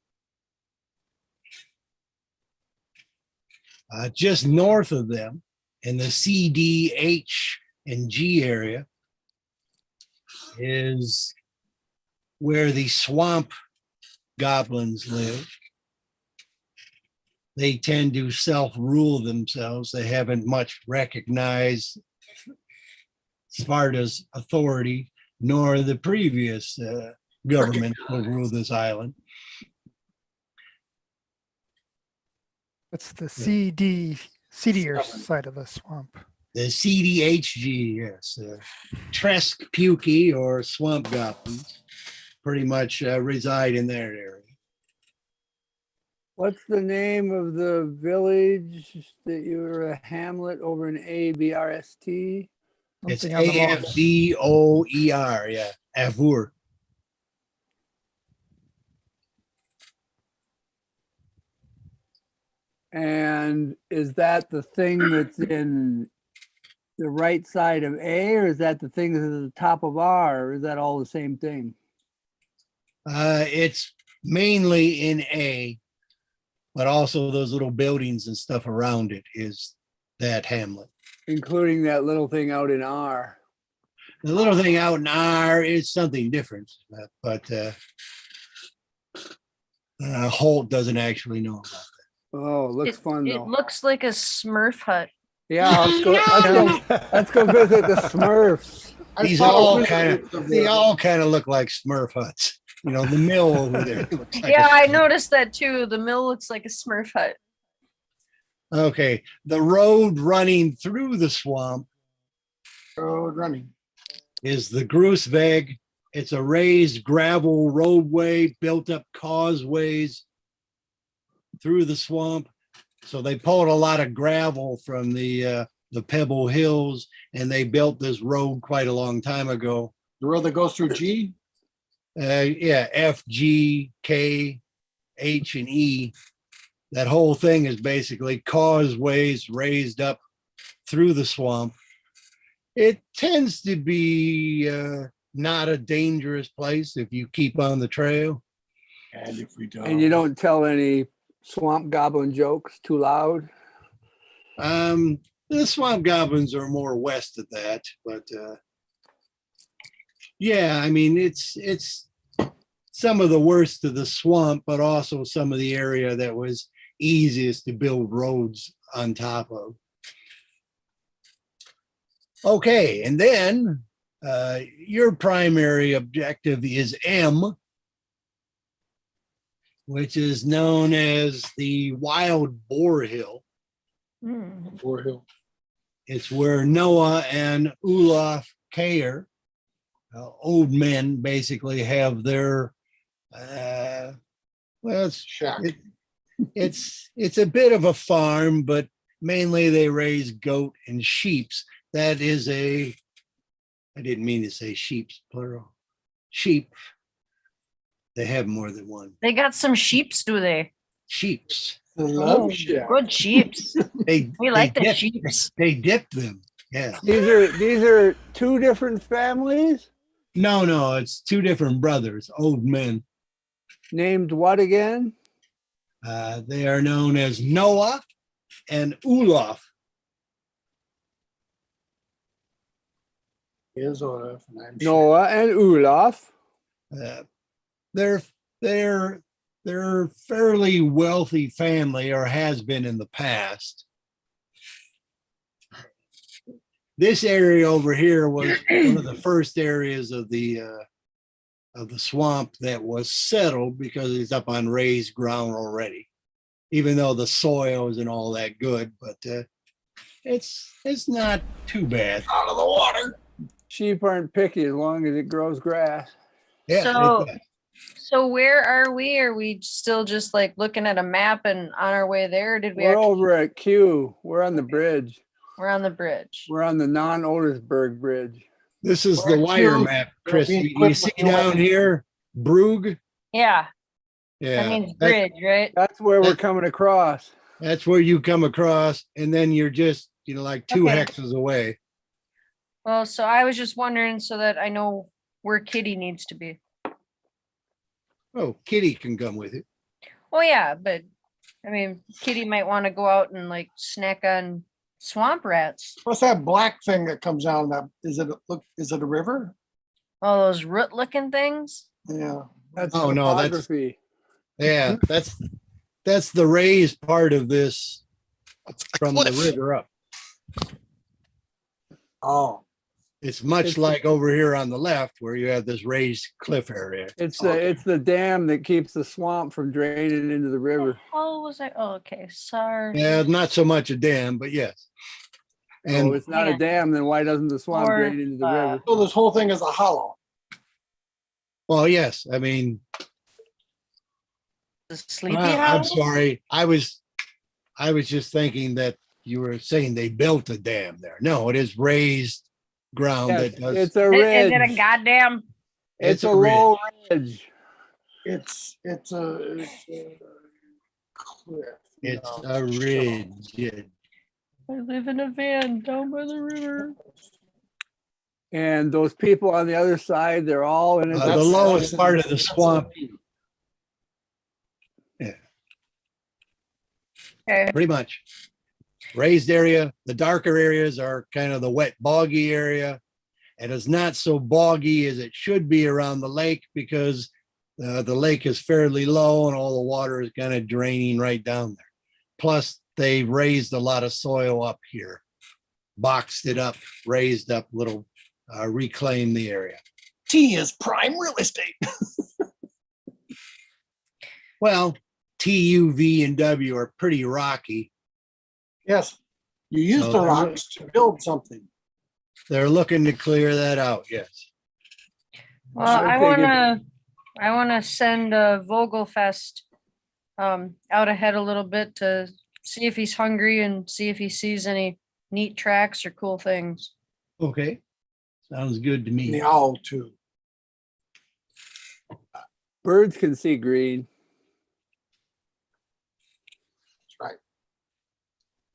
Just north of them in the CDH and G area is where the swamp goblins live. They tend to self-rule themselves. They haven't much recognized Svarta's authority, nor the previous government who ruled this island. That's the seedier side of the swamp. The CDHG, yes, Tresk Pukey or swamp goblins pretty much reside in that area. What's the name of the village that you were a hamlet over in ABRST? It's Something on the bottom. AFVOER, yeah, Avur. And is that the thing that's in the right side of A, or is that the thing that's at the top of R, or is that all the same thing? It's mainly in A, but also those little buildings and stuff around it is that hamlet. Including that little thing out in R. The little thing out in R is something different, but Holt doesn't actually know about that. Oh, looks fun It though. looks like a Smurf hut. Yeah, let's go visit the Smurfs. They all kind of look like Smurf huts. You know, the mill over there. looks like Yeah, a- I noticed that too. The mill looks like a Smurf hut. Okay, the road running through the swamp road running. is the Groesweg. It's a raised gravel roadway, built up causeways through the swamp. So they pulled a lot of gravel from the Pebble Hills, and they built this road quite a long time ago. The road that goes through G? Yeah, F, G, K, H, and E. That whole thing is basically causeways raised up through the swamp. It tends to be not a dangerous place if you keep on the trail. And if we don't. And you don't tell any swamp goblin jokes too loud. The swamp goblins are more west of that, but yeah, I mean it's some of the worst of the swamp, but also some of the area that was easiest to build roads on top of. Okay, and then your primary objective is M, which is known as the Wild Boar Hill. Hmm. Boar Hill. It's where Noah and Olaf Kayer, old men, basically have their well, Shack. it's a bit of a farm, but mainly they raise goat and sheeps. That is I didn't mean to say sheeps, plural. Sheep. They have more than one. They got some sheeps, do they? Sheeps. The love Oh, shack. good sheeps. They We like the dip, sheeps. They dip them. Yeah. These are two different families No, it's two different brothers, old men. named what again? They are known as Noah and Olaf. Is Olaf, and I'm Shack. Noah and Olaf. Uh, they're they're a fairly wealthy family, or has been in the past. This area over here was one of the first areas of the swamp that was settled because it's up on raised ground already, even though the soil isn't all that good, but it's not too bad. Out of the water. Sheep aren't picky as long as it grows grass. Yeah, So- So where are we? Are we still just like looking at a map and on our way there? Did we We're actually, over at Q. We're on the bridge. we're on the bridge? We're on the non-Otisburg Bridge. this is Where the wire to? map, Chris. Be You quick see with your down weapon. here, Brug? Yeah, Yeah, that means that's- bridge, right? That's where we're That- coming across. that's where you come across, and then you're just, like 2 Okay. hexes away. Well, so I was just wondering so that I know where Kitty needs to be. Oh, Kitty can come with you. Oh yeah, but I mean, Kitty might want to go out and like snack on swamp rats. What's that black thing that comes down? That is it? Is it a river? All those root looking things. Yeah. That's Oh, no, that's- topography. Yeah, that's the raised part of this It's a from the cliff. river up. Oh, It's much It's- like over here on the left where you have this raised cliff area. It's the dam that keeps the swamp from draining into the river. Oh, was I? Oh, okay. Sorry. Yeah, not so much a dam, but yes. And And if it's not Yeah. a dam, then why doesn't the swamp Or, drain into the river? so this whole thing is a hollow. well, yes, I mean, The sleepy I'm house. sorry. I was just thinking that you were saying they built a dam there. No, it is raised ground Yes, that does. it's a Is ridge. it a goddamn? It's a ridge. low ridge. It's a cliff. It's No, a ridge. Yeah. I live in a van down by the river. And those people on the other side, they're all in it. The That's- lowest that's- part of the that's- swamp, Okay. pretty much. Raised area. The darker areas are kind of the wet, boggy area. And it's not so boggy as it should be around the lake because the lake is fairly low and all the water is kind of draining right down there. Plus, they raised a lot of soil up here, boxed it up, raised up little, reclaim the area. T is prime real estate. Well, T, U, V, and W are pretty rocky. Yes. You use So the they're- rocks to build something. They're looking to clear that out, yes. Well, I think I wanna send Vogelfest out ahead a little bit to see if he's hungry and see if he sees any neat tracks or cool things. Okay, sounds good to And me. the owl too. Birds can see green. That's right.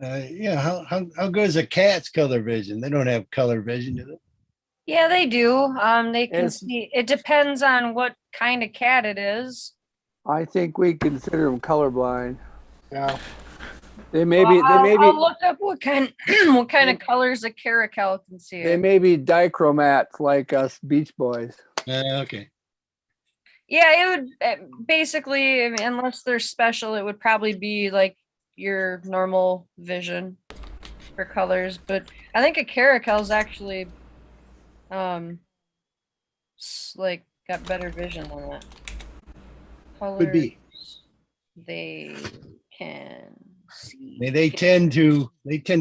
Yeah, how good is a cat's color vision? They don't have color vision, do they? Yeah, they do. They can It's- see. It depends on what kind of cat it is. I think we consider them colorblind. Yeah. They may Well, be, they may I'll be, look up what kind what kind of colors a caracal can see. they may be dichromats like us Beach Boys. Okay. Yeah, it would basically, unless they're special, it would probably be like your normal vision for colors. But I think a caracal is actually, like got better vision than that. Could be. Colors they can see. I mean, they tend to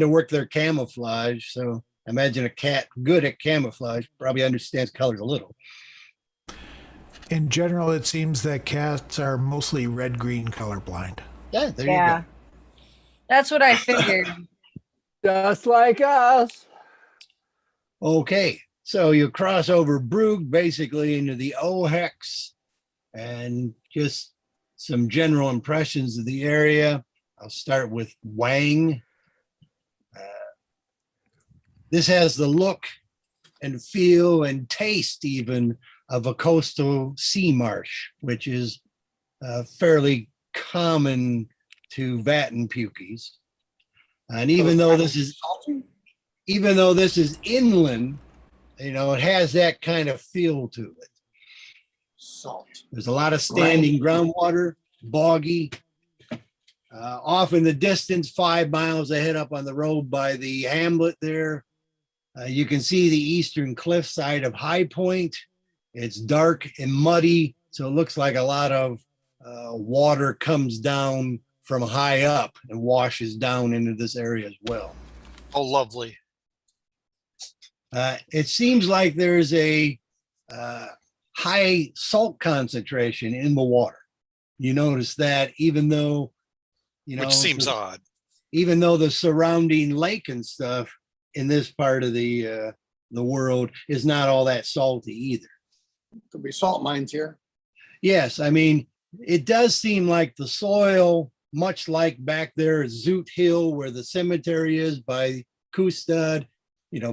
work their camouflage. So imagine a cat good at camouflage probably understands colors a little. In general, it seems that cats are mostly red-green colorblind. Yeah, there Yeah, you that's what I figured. Just like us. go. Okay, so you cross over Brugg basically into the Ohex and just some general impressions of the area. I'll start with Wang. This has the look and feel and taste even of a coastal sea marsh, which is fairly common to Vattenpukies. And even though this is inland, it has that kind of feel to it. Salt. There's a lot of standing groundwater, boggy. Off in the distance, 5 miles ahead up on the road by the hamlet there, you can see the eastern cliffside of High Point. It's dark and muddy, so it looks like a lot of water comes down from high up and washes down into this area as well. Oh, lovely. It seems like there's a high salt concentration in the water. You notice that even though, Which seems odd. even though the surrounding lake and stuff in this part of the world is not all that salty either. Could be salt mines here. Yes, I mean, it does seem like the soil, much like back there at Zoot Hill where the cemetery is by Kustad,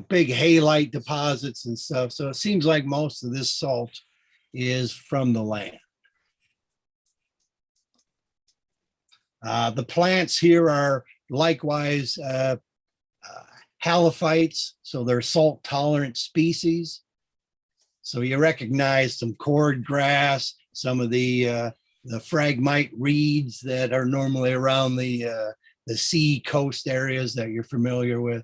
big halite deposits and stuff. So it seems like most of this salt is from the land. The plants here are likewise halophytes, so they're salt tolerant species. So you recognize some cord grass, some of the phragmite reeds that are normally around the sea coast areas that you're familiar with.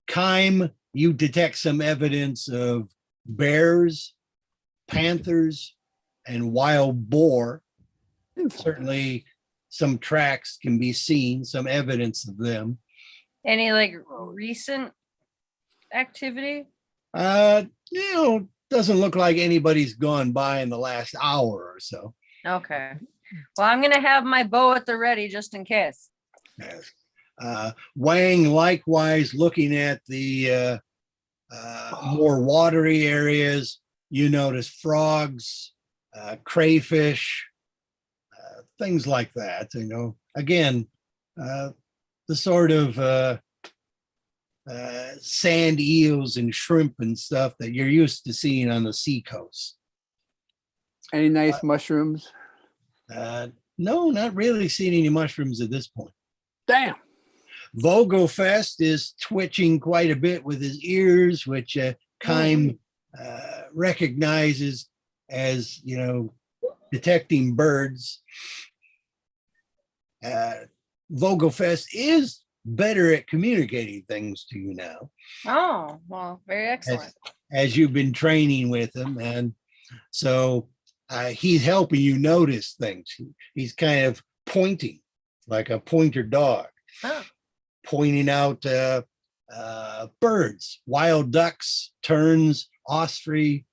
Chyme, you detect some evidence of bears, panthers, and wild boar. Certainly some tracks can be seen, some evidence of them. Any like recent activity? Doesn't look like anybody's gone by in the last hour or so. Okay. Well, I'm gonna have my bow at the ready just in case. Wang likewise looking at the more watery areas. You notice frogs, crayfish, things like that. Again, the sort of sand eels and shrimp and stuff that you're used to seeing on the seacoast. Any nice mushrooms? No, not really seeing any mushrooms at this point. Damn. Vogelfest is twitching quite a bit with his ears, which Chyme recognizes as, detecting birds. Vogelfest is better at communicating things to you now, Oh, well, very excellent. as you've been training with him. And so he's helping you notice things. He's kind of pointing like a pointer dog, Oh, pointing out birds, wild ducks, terns, osprey,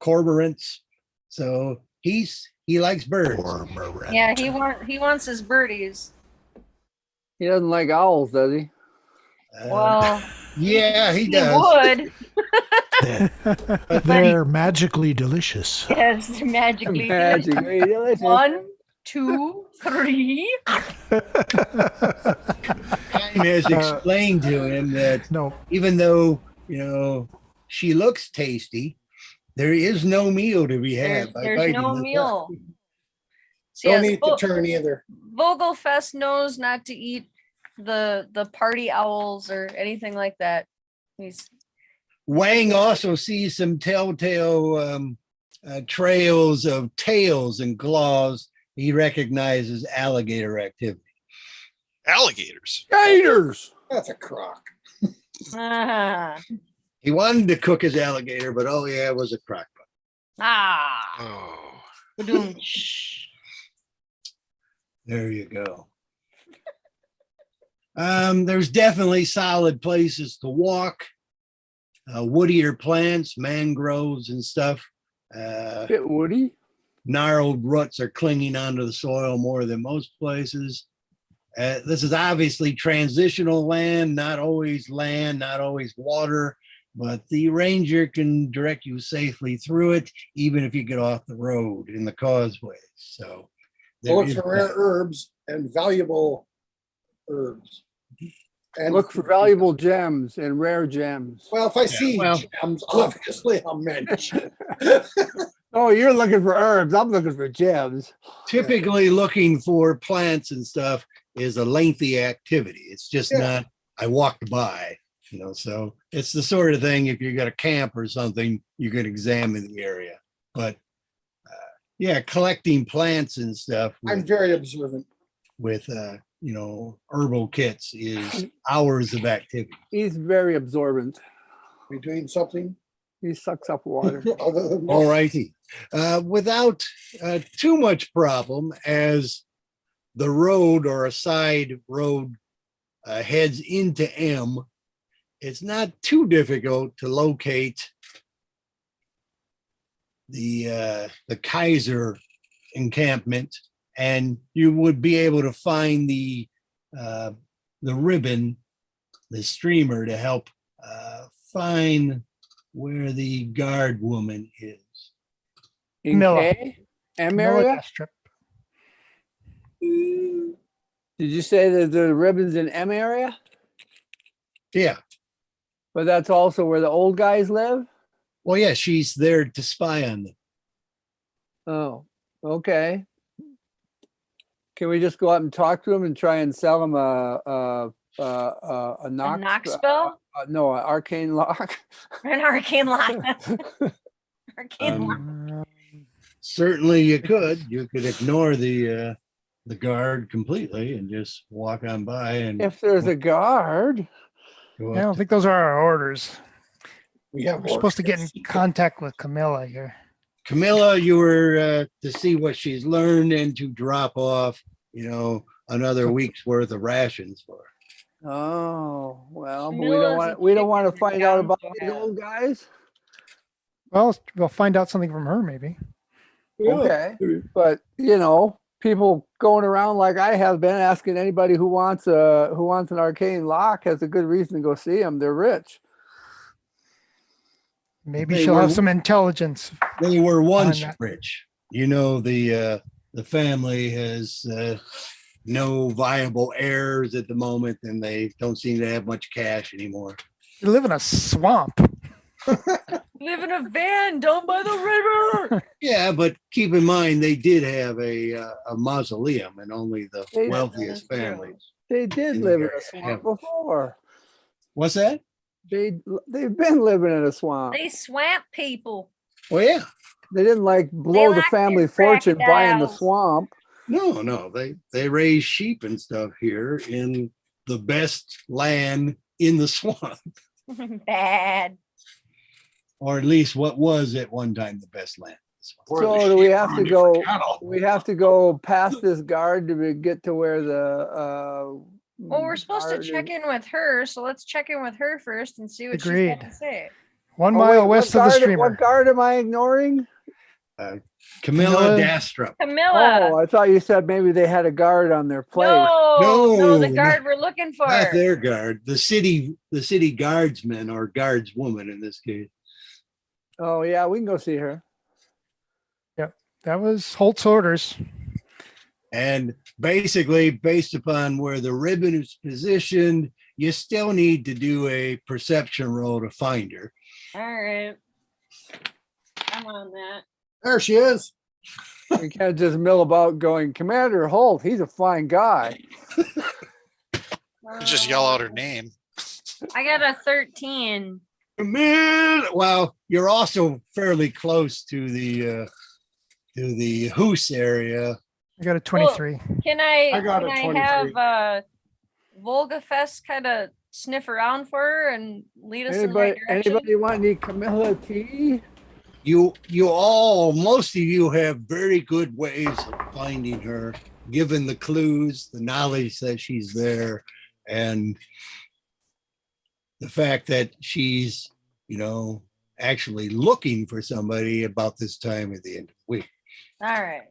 cormorants. So he likes birds. Cormorant. yeah, he wants his birdies. He doesn't like owls, does he? Well, Yeah, he he does. would. They're magically delicious. Yes, magically. Magically delicious. One 2, 3. Has explained to him that No, even though, she looks tasty, there is no meal to be There's, had by there's biting no the meal. tongue. So Don't yes, eat the turn either. Vogelfest knows not to eat the party owls or anything like that. He's Wang also sees some telltale trails of tails and claws. He recognizes alligator activity. Alligators. Gators. That's a crock. ah, He wanted to cook his alligator, but all he had was a crock pot. Oh. ba-doom. There you go. There's definitely solid places to walk. Woodier plants, mangroves and stuff. Bit woody. Gnarled roots are clinging onto the soil more than most places. This is obviously transitional land, not always water, but the ranger can direct you safely through it, even if you get off the road in the causeways. So there Look is for rare that. herbs and valuable herbs. And Look for valuable gems and rare gems. Well, if I see well- gems, obviously I'll mention. Oh, you're looking for herbs. I'm looking for gems. Typically looking for plants and stuff is a lengthy activity. It's just Yeah. not, I walked by, so it's the sort of thing, if you got a camp or something, you could examine the area. But yeah, collecting plants and stuff I'm very observant. with herbal kits is hours of activity. He's very absorbent. We doing something He sucks up water. other than All righty. Without too much problem, as the road or a side road heads into M, it's not too difficult to locate the Kaiser encampment, and you would be able to find the ribbon, the streamer, to help find where the guard woman is. In Miller. K? M Camilla area? Gas Strip. Did you say that the ribbons in M area? Yeah. But that's also where the old guys live? Well, yeah, she's there to spy on them. Oh, okay. Can we just go out and talk to him and try and sell him a A knock? knock spell? No, an arcane lock. An arcane lock. Arcane lock. Certainly you could. You could ignore the guard completely and just walk on by and If there's a guard. go I up don't to- think those are our orders. we have. We're supposed to get in contact with Camilla here. Camilla, you were to see what she's learned and to drop off, another week's worth of rations for her. Oh, well, but Camilla's we a don't want to chicken find out about down these bad. old guys. Well, we'll find out something from her, maybe. Okay, but people going around like I have been asking anybody who wants an arcane lock has a good reason to go see them. They're rich. Maybe They she'll were- have some intelligence. They were once that. rich. The family has no viable heirs at the moment, and they don't seem to have much cash anymore. You live in a swamp. Live in a van down by the river. Yeah, but keep in mind they did have a mausoleum, and only the They- wealthiest That's true. families. They did In live in there, a swamp have- before. What's that? They've been living in a swamp. They swamp people. Well, yeah. They didn't like blow the like their family fortune buying the crocodiles. swamp. No. They raise sheep and stuff here in the best land in the swamp, Bad. or at least what was at one time the best land. So do we have to go? We have to go past this guard to get to where the. Well, we're supposed to guard check is. in with her, so let's check in with her first and see what she's Agreed. got to say. 1 Oh, mile wait, what west of the guard- streamer. What guard am I ignoring? Camilla Camilla- Dastrup. Camilla. Oh, I thought you said maybe they had a guard on their place. No, the No, guard we're looking for. Not their guard. The city guardsman or guardswoman in this case. Oh yeah, we can go see her. That was Holt's orders. And basically, based upon where the ribbon is positioned, you still need to do a perception roll to find her. All right. I'm on that. There she is. We can't just mill about going, Commander Holt, he's a fine guy. Just yell out her name. I got a 13. Man, well, you're also fairly close to the Hoos area. I got a 23. Can I, I got can a I 23. have Volga Fest kind of sniff around for her and lead us in the right direction? Anybody want any Camilla tea? You most of you have very good ways of finding her, given the clues, the knowledge that she's there, and the fact that she's, actually looking for somebody about this time at the end of the week. All right.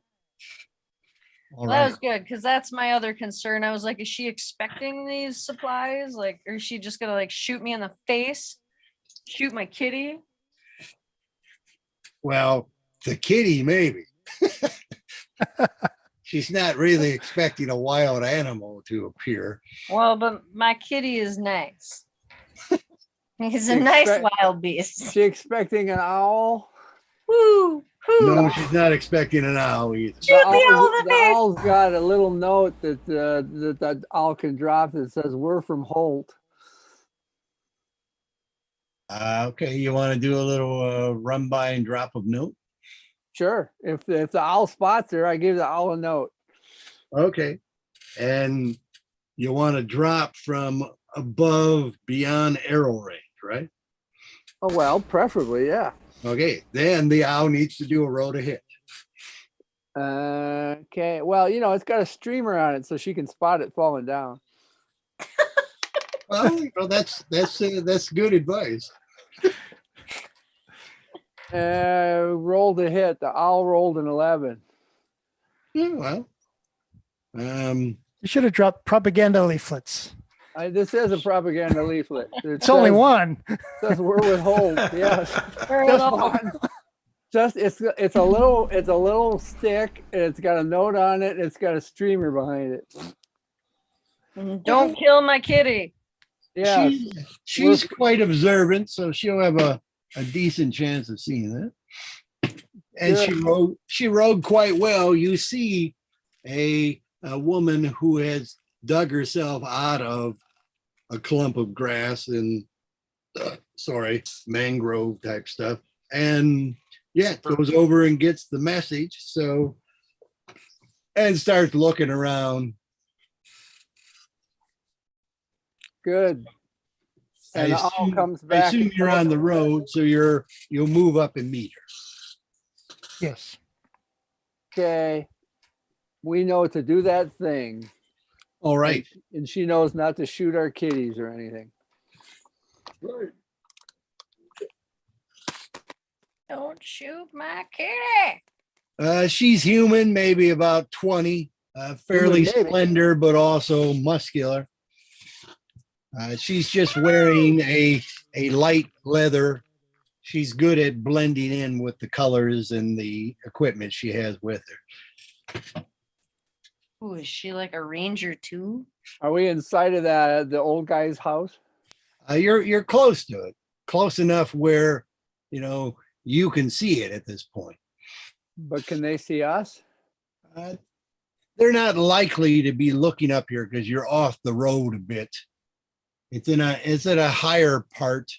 All That right. was good because that's my other concern. I was like, is she expecting these supplies? Like, or is she just gonna like shoot me in the face? Shoot my kitty? Well, the kitty, maybe. She's not really expecting a wild animal to appear. Well, but my kitty is nice. He's a You nice expect- wild beast. She expecting an owl? Woo! Woo! No, she's not expecting an owl either. Shoot the owl in the The face! owl's got a little note that owl can drop that says, "We're from Holt." Okay, you want to do a little run by and drop of note? Sure. If the owl spots her, I give the owl a note. Okay. And you want to drop from above beyond arrow range, right? Oh, well, preferably, yeah. Okay, then the owl needs to do a roll to hit. Okay. Well, it's got a streamer on it so she can spot it falling down. Well, that's good advice. Roll to hit. The owl rolled an 11. Yeah, well, You should have dropped propaganda leaflets. This is a propaganda leaflet. It's only one. Says we're with Holt. Yes. Very Just well. one. Just it's a little stick and it's got a note on it and it's got a streamer behind it. Don't kill my kitty. Yeah. she's quite observant, so she'll have a decent chance of seeing that. And she rode quite well. You see a woman who has dug herself out of a clump of grass and mangrove type stuff, and goes over and gets the message, and starts looking around. Good. And the owl comes I back. assume you're on the road, so you'll move up and meet her. Yes. Okay. We know to do that thing. All right. And she knows not to shoot our kitties or anything. Don't shoot my kitty. She's human, maybe about 20, fairly Human baby. slender, but also muscular. She's just wearing a light leather. She's good at blending in with the colors and the equipment she has with her. Ooh, is she like a ranger too? Are we inside of the old guy's house? You're close to it, close enough where you can see it at this point. But can they see us? They're not likely to be looking up here because you're off the road a bit. It's in a higher part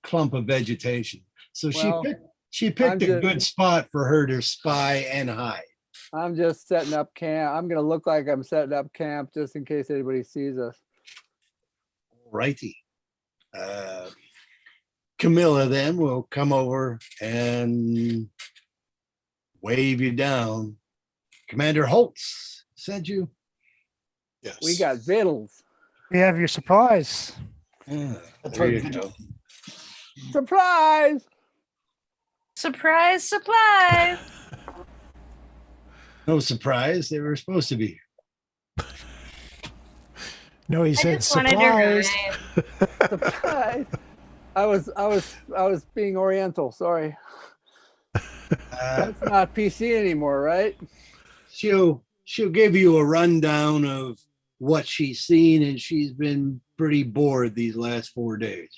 clump of vegetation. So Well, she picked I'm a good spot for her to spy and hide. I'm just setting up camp. I'm going to look like I'm setting up camp just in case anybody sees us. Righty. Camilla then will come over and wave you down. Commander Holtz sent you. Yes. We got vittles. We have your supplies. There you go. Surprise! Surprise, surprise. No surprise, they were supposed to be. No, he I said just wanted to supplies. rhyme. Surprise! I was being Oriental. Sorry. Uh, That's not PC anymore, right? she'll she'll give you a rundown of what she's seen, and she's been pretty bored these last 4 days.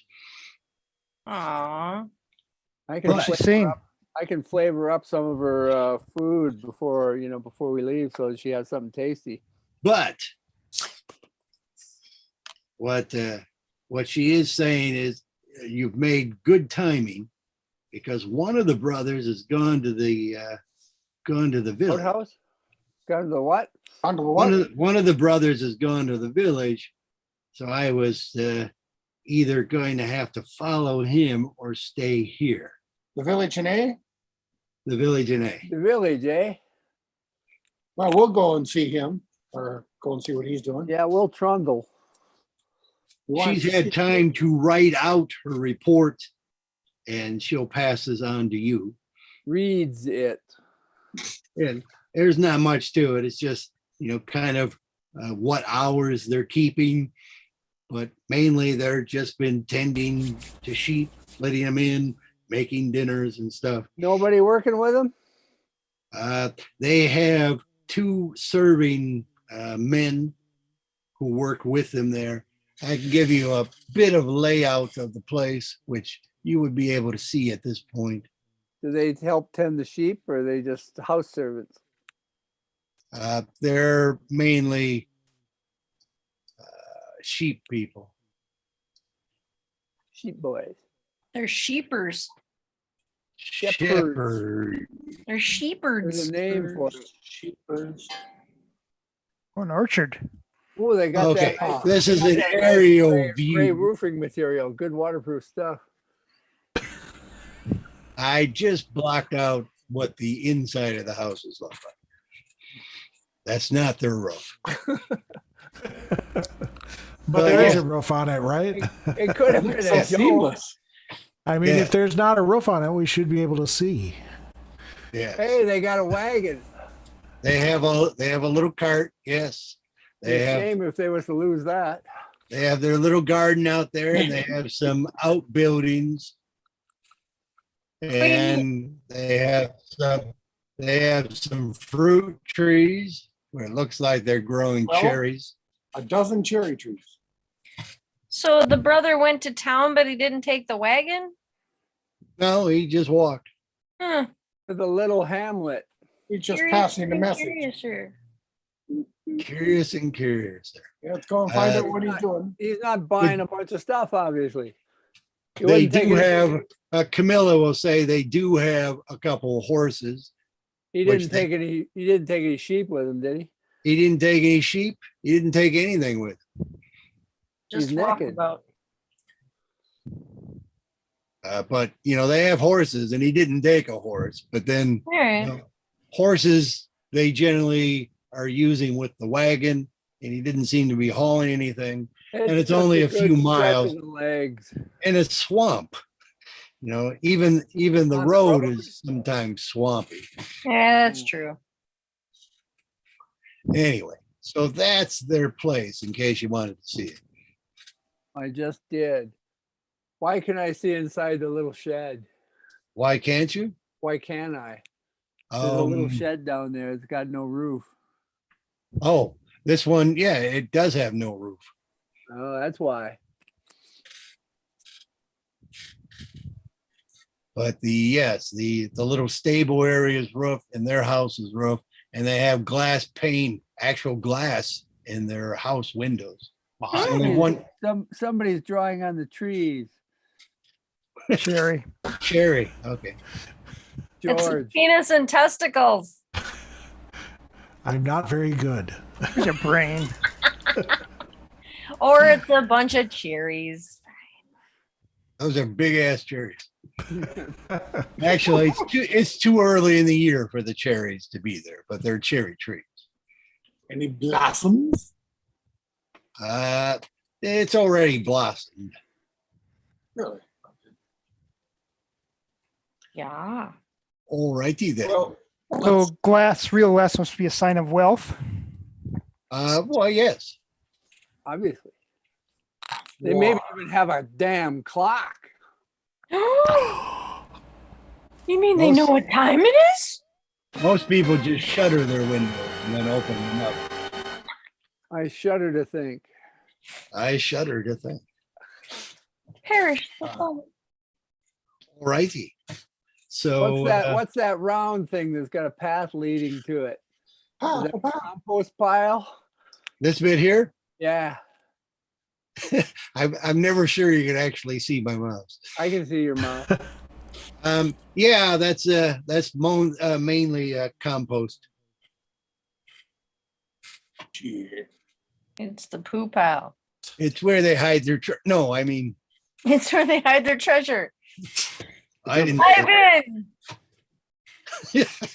Aw. I can What's she flavor seen? up, I can flavor up some of her food before, before we leave, so that she has something tasty. But what she is saying is you've made good timing, because one of the brothers has gone to the village. Roadhouse? Gone to the what? Onto the what? One of the brothers has gone to the village, so I was either going to have to follow him or stay here. The village in A? The village in A. The village, eh? Well, we'll go and see him or go and see what he's doing. Yeah, we'll trundle. You want She's to had see- time to write out her report, and she'll pass this on to you. Reads it. And there's not much to it. It's just, kind of what hours they're keeping, but mainly they're just been tending to sheep, letting them in, making dinners and stuff. Nobody working with them? They have 2 serving men who work with them there. I can give you a bit of layout of the place, which you would be able to see at this point. Do they help tend the sheep, or are they just house servants? They're mainly sheep people. Sheep boys. They're sheepers. Shepherd. They're There's sheepards. a name for it. Sheepers. Or an orchard. Oh, they got Okay, that. this is an that aerial gray view. roofing material, good waterproof stuff. I just blocked out what the inside of the house is like. That's not their roof. But there is yeah. a roof on it, right? It could have been It's so a joke. seamless. I mean, Yeah. if there's not a roof on it, we should be able to see. Yeah. Hey, they got a wagon. They have a little cart. Yes. They It's a have shame if they was to lose that. they have their little garden out there, and they have some outbuildings. And they have some fruit trees where it looks like they're growing Well, cherries. A dozen cherry trees. So the brother went to town, but he didn't take the wagon? No, he just walked. Huh. To the little hamlet. He's just Curious passing the and message. curious here. Curious and curious there. Yeah, let's go and find Uh, out what he's doing. He's not buying a bunch of stuff, obviously. He They wasn't do taking- have Camilla will say they do have a couple of horses. He which didn't they- take any. He didn't take any sheep with him, did he? He didn't take any sheep. He didn't take anything with him. Just He's walk naked. about. But they have horses, and he didn't take a horse. But then All right. horses they generally are using with the wagon, and he didn't seem to be hauling anything. And it's just only a good few stretch of miles. the legs. And it's swamp. Even the On the road road? is sometimes swampy. Yeah, that's true. Anyway, so that's their place in case you wanted to see it. I just did. Why can I see inside the little shed? Why can't you? Why can't I? There's a little Um, shed down there. It's got no roof. oh, this one, yeah, it does have no roof. Oh, that's why. But the little stable area is roof, and their house is roof, and they have glass pane, actual glass in their house windows. Only one Somebody's drawing on the trees. Cherry. cherry. Okay. It's George. penis and testicles. I'm not very good. Here's your brain. Or it's a bunch of cherries. Those are big ass cherries. Actually, it's too early in the year for the cherries to be there, but they're cherry trees. Any blossoms? It's already blossomed. Really? Yeah. All righty then. Well, So glass, real glass must be a sign of wealth. Well, yes. Obviously. They maybe even have a damn clock. You mean they know what time it is? Most people just shutter their windows. and then open them up. I shudder to think. I shudder to think. Perish the Uh, thought. Righty. So What's that round thing that's got a path leading to it? Is that a Ah, compost pile? this bit here, Yeah, I'm never sure you can actually see my mouse. I can see your mouth. Yeah, that's mainly compost. shit. It's the poo pile. It's where they hide their no, I mean, It's where they hide their treasure. I didn't. Ivan!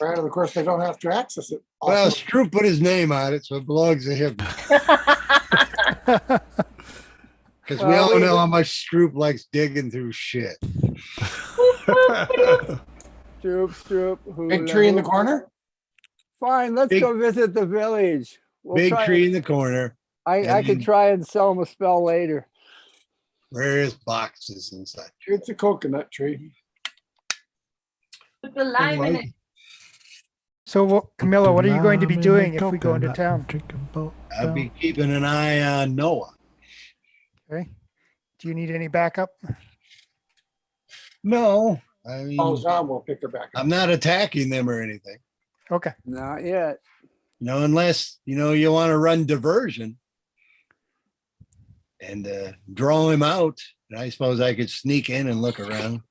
Right, and of course, they don't have to access it. Well, Stroop put his name on it, so it belongs to him. Because we Well, all know how much Stroop likes digging through shit. Stroop. Big tree in the corner? Fine, let's Big- go visit the village. Big tree in the corner. I and could then- try and sell him a spell later. Various boxes and such. It's a coconut tree. Put the lime in it. So, Camilla, what are you going to be doing if we go into town? I'll be keeping an eye on Noah. Okay. Do you need any backup? No, I mean, Oh, John will pick her back up. I'm not attacking them or anything. Okay. Not yet. Unless you want to run diversion and draw him out. And I suppose I could sneak in and look around,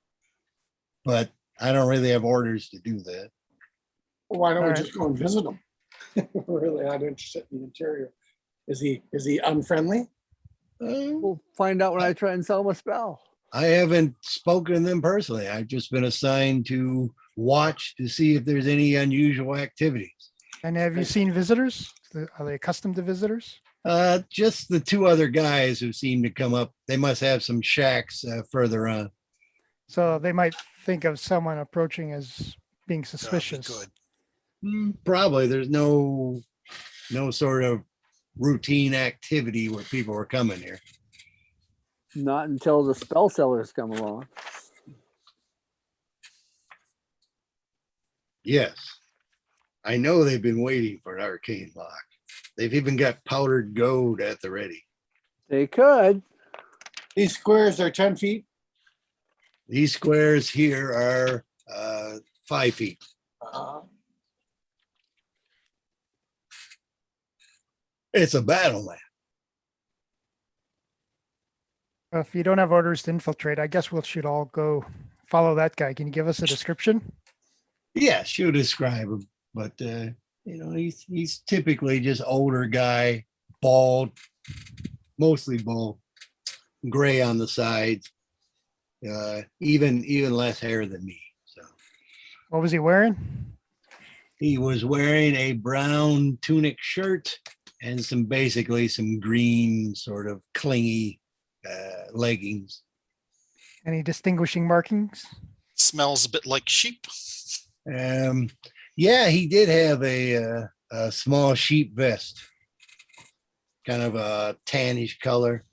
but I don't really have orders to do that. Why don't we Alright. just go and visit him? We're really not interested in the interior. Is he unfriendly? We'll find out when I try and sell him a spell. I haven't spoken to them personally. I've just been assigned to watch to see if there's any unusual activities. And have you seen visitors? Are they accustomed to visitors? Just the two other guys who seem to come up. They must have some shacks further on. So they might think of someone approaching as being That'd be suspicious. good. Probably there's no sort of routine activity where people are coming here. Not until the spell sellers come along. Yes. I know they've been waiting for an arcane lock. They've even got powdered gold at the ready. They could. These squares are 10 feet. These squares here are 5 feet. It's a battle map. If you don't have orders to infiltrate, I guess we should all go follow that guy. Can you give us a description? Yeah, she'll describe him, but he's typically just older guy, bald, mostly bald, gray on the sides, even less hair than me. So What was he wearing? he was wearing a brown tunic shirt and some green sort of clingy leggings. Any distinguishing markings? Smells a bit like sheep. Yeah, he did have a small sheep vest, kind of a tannish color.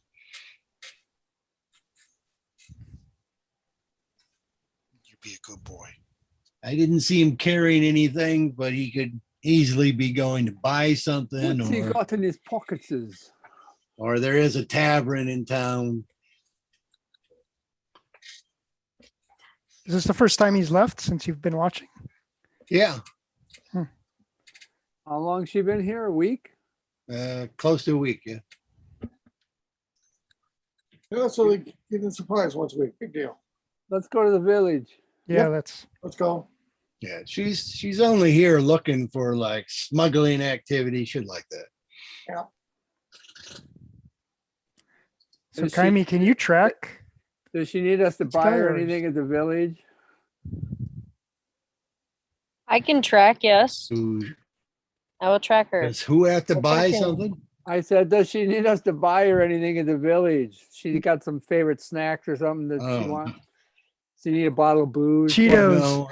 You be a good boy. I didn't see him carrying anything, but he could easily be going to buy something, What's he got in his pockets? or there is a tavern in town. Is this the first time he's left since you've been watching? Yeah, How long she been here? A week? close to a week. Yeah. Yeah, so they get a surprise once a week. Big deal. Let's go to the village. Yeah, Yep. that's Let's go. Yeah, she's only here looking for like smuggling activity, shit like that. so. Is she- Kaimi, can you track? Does she need us to buy her Spellers. anything at the village? I can track, yes. Who I will track her. does who have to buy Okay. something? I said, does she need us to buy her anything at the village? She got some favorite snacks or something that she Oh. wants. She need a bottle of booze. Cheetos. No.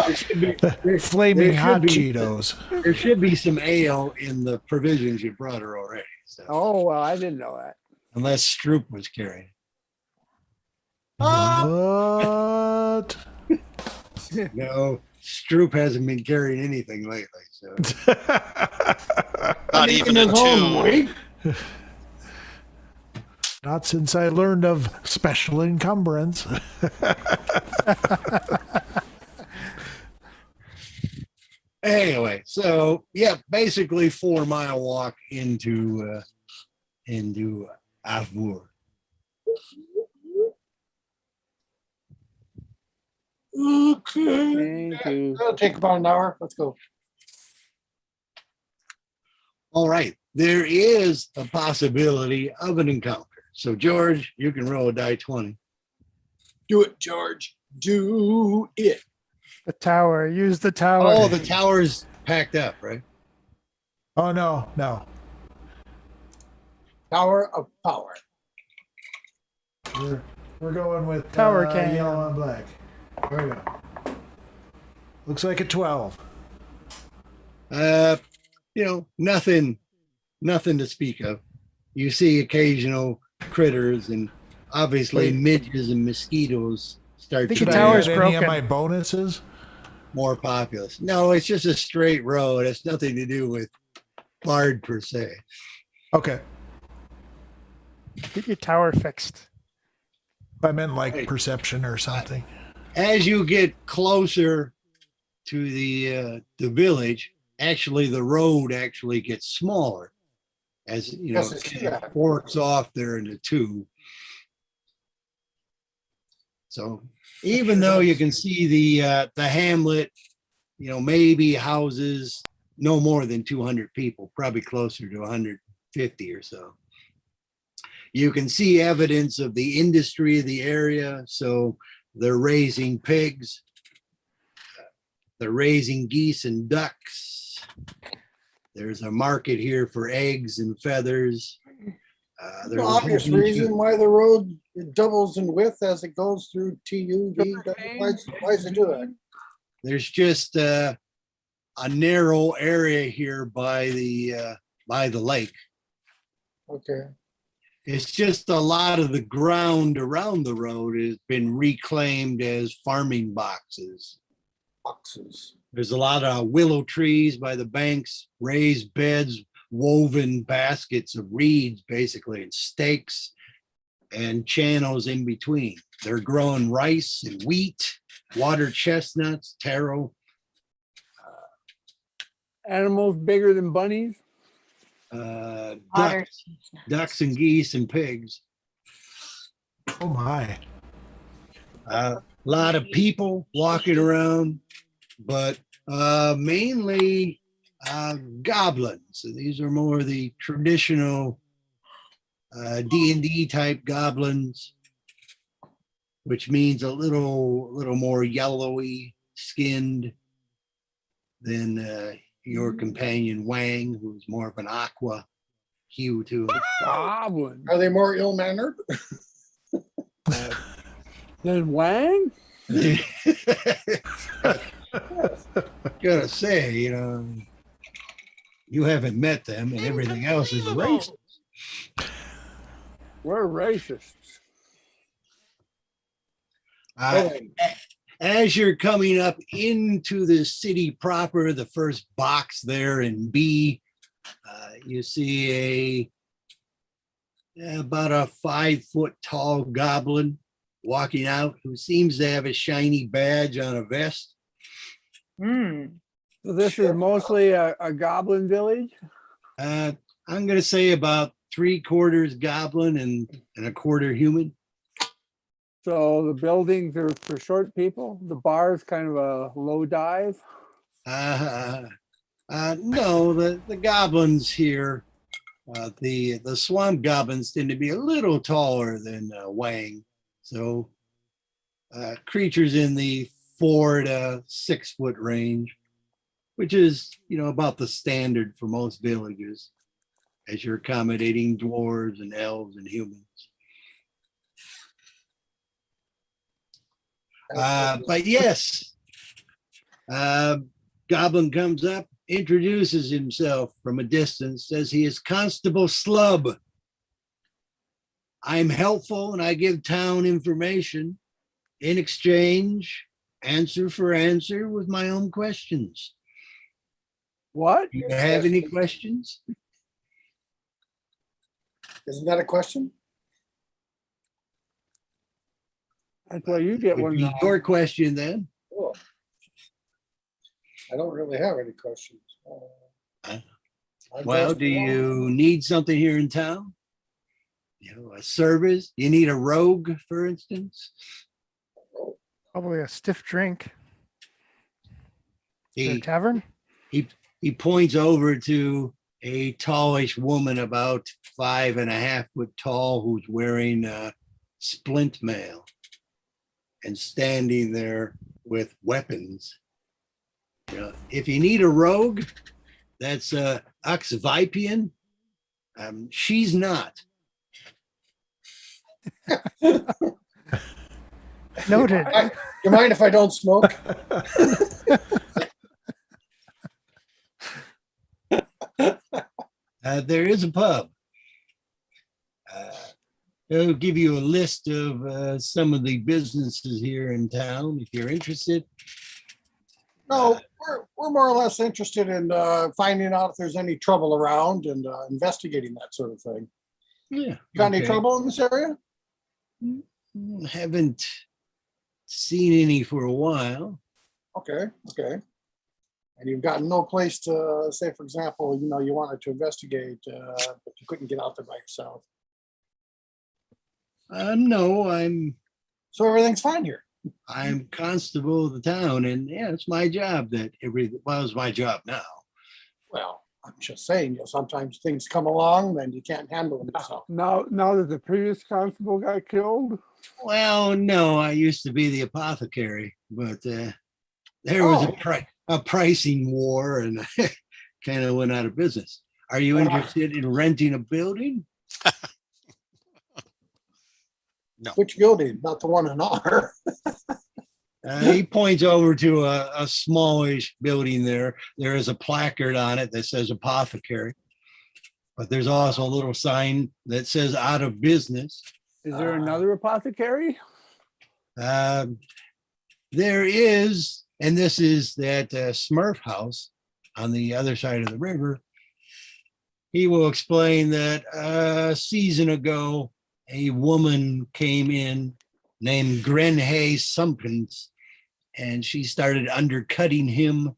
There should be- Flaming there hot should be- Cheetos. There should be some ale in the provisions you brought her already. So, Oh, well, I didn't know that. unless Stroop was carrying. What? No, Stroop hasn't been carrying anything lately, so. Not even a his own two. weight. Not since I learned of special encumbrance. Anyway, so yeah, basically 4 mile walk into Avur. Okay. Thank you. That'll take about an hour. Let's go. All right, there is a possibility of an encounter. So George, you can roll a die 20. Do it, George. Do it. The tower, use the tower. Oh, the tower's packed up, right? Oh, no, no. Tower of power. We're going with Tower cam. yellow and black. There we go. Looks like a 12. Nothing to speak of. You see occasional critters and obviously Wait. midges and mosquitoes start think to the Should be I tower's add any of broken. my bonuses? more populous. No, it's just a straight road. It's nothing to do with Bard per se. Okay. Get your tower fixed. I meant like Hey. perception or something. As you get closer to the village, actually the road actually gets smaller as you know Yes, I see that. it forks off there into two. So even though you can see the hamlet, maybe houses no more than 200 people, probably closer to 150 or so. You can see evidence of the industry of the area. So they're raising pigs, they're raising geese and ducks. There's a market here for eggs and feathers. The There's a whole obvious bunch of- reason why the road doubles in width as it goes through TUD. Why does it do that? There's just a narrow area here by the lake. Okay. It's just a lot of the ground around the road has been reclaimed as farming boxes. Boxes. There's a lot of willow trees by the banks, raised beds, woven baskets of reeds, basically, and stakes and channels in between. They're growing rice and wheat, water chestnuts, taro, Animals bigger than bunnies? Otter. ducks and geese and pigs. Oh my. A lot of people walking around, but mainly goblins. So these are more the traditional D&D type goblins, which means a little more yellowy skinned than your companion Wang, who's more of an aqua hue to it. Goblin. Are they more ill-mannered? Then Wang? Gotta say, you haven't met them and everything else is racist. We're racists. As you're coming up into the city proper, the first box there in B, you see about a 5 foot tall goblin walking out who seems to have a shiny badge on a vest. Hmm. So this is mostly a goblin village? I'm going to say about 3/4 goblin and a quarter human. So the buildings are for short people? The bar is kind of a low dive? No, the goblins here, the swamp goblins tend to be a little taller than Wang. So creatures in the 4 to 6 foot range, which is, about the standard for most villages as you're accommodating dwarves and elves and humans. But yes, Goblin comes up, introduces himself from a distance, says he is Constable Slub. I'm helpful and I give town information. In exchange, answer for answer with my own questions. What? Do you have any questions? Isn't that a question? That's why you get Would one be wrong. your question then. Oh. I don't really have any questions. Huh? I've Well, asked do them all. you need something here in town? You know, a service? You need a rogue, for instance? Probably a stiff drink. Is there a He tavern? he points over to a tallish woman about 5.5 foot tall who's wearing a splint mail and standing there with weapons. You know, if you need a rogue, that's Oxvipian. She's not. Noted. You mind if I don't smoke? There is a pub. It'll give you a list of some of the businesses here in town if you're interested. No, we're more or less interested in finding out if there's any trouble around and investigating that sort of thing. Yeah. Got any okay. trouble in this area? Haven't seen any for a while. Okay, okay. And you've got no place to say, for example, you wanted to investigate, but you couldn't get out there by yourself. No, So everything's fine here. I'm constable of the town, and yeah, it's my job well, it's my job now. Well, I'm just saying, sometimes things come along and you can't handle them yourself. Now that the previous constable got killed, Well, no, I used to be the apothecary, but there was a pricing war and kind of went out of business. Are you interested in renting a building? Which building? Not the one in R. He points over to a smallish building there. There is a placard on it that says apothecary, but there's also a little sign that says out of business. is there another apothecary? There is, and this is that Smurf house on the other side of the river. He will explain that a season ago, a woman came in named Grenhay Sumpkins, and she started undercutting him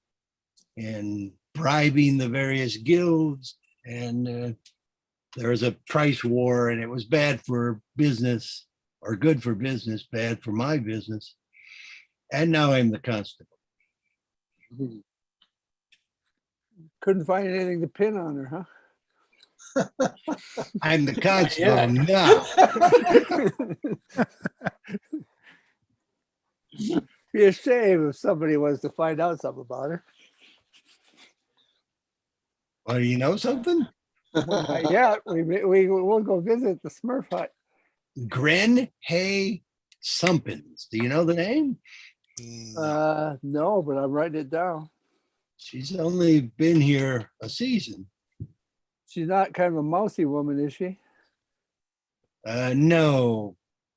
and bribing the various guilds. And there was a price war, and it was bad for business, or good for business, bad for my business. And now I'm the constable. Couldn't find anything to pin on her, huh? I'm the constable Yeah. now. Be a shame if somebody was to find out something about her. Well, you know something? Yeah, we'll go visit the Smurf hut. Grenhay Sumpkins. Do you know the name? No, but I'm writing it down. She's only been here a season. She's not kind of a mousy woman, is she? No,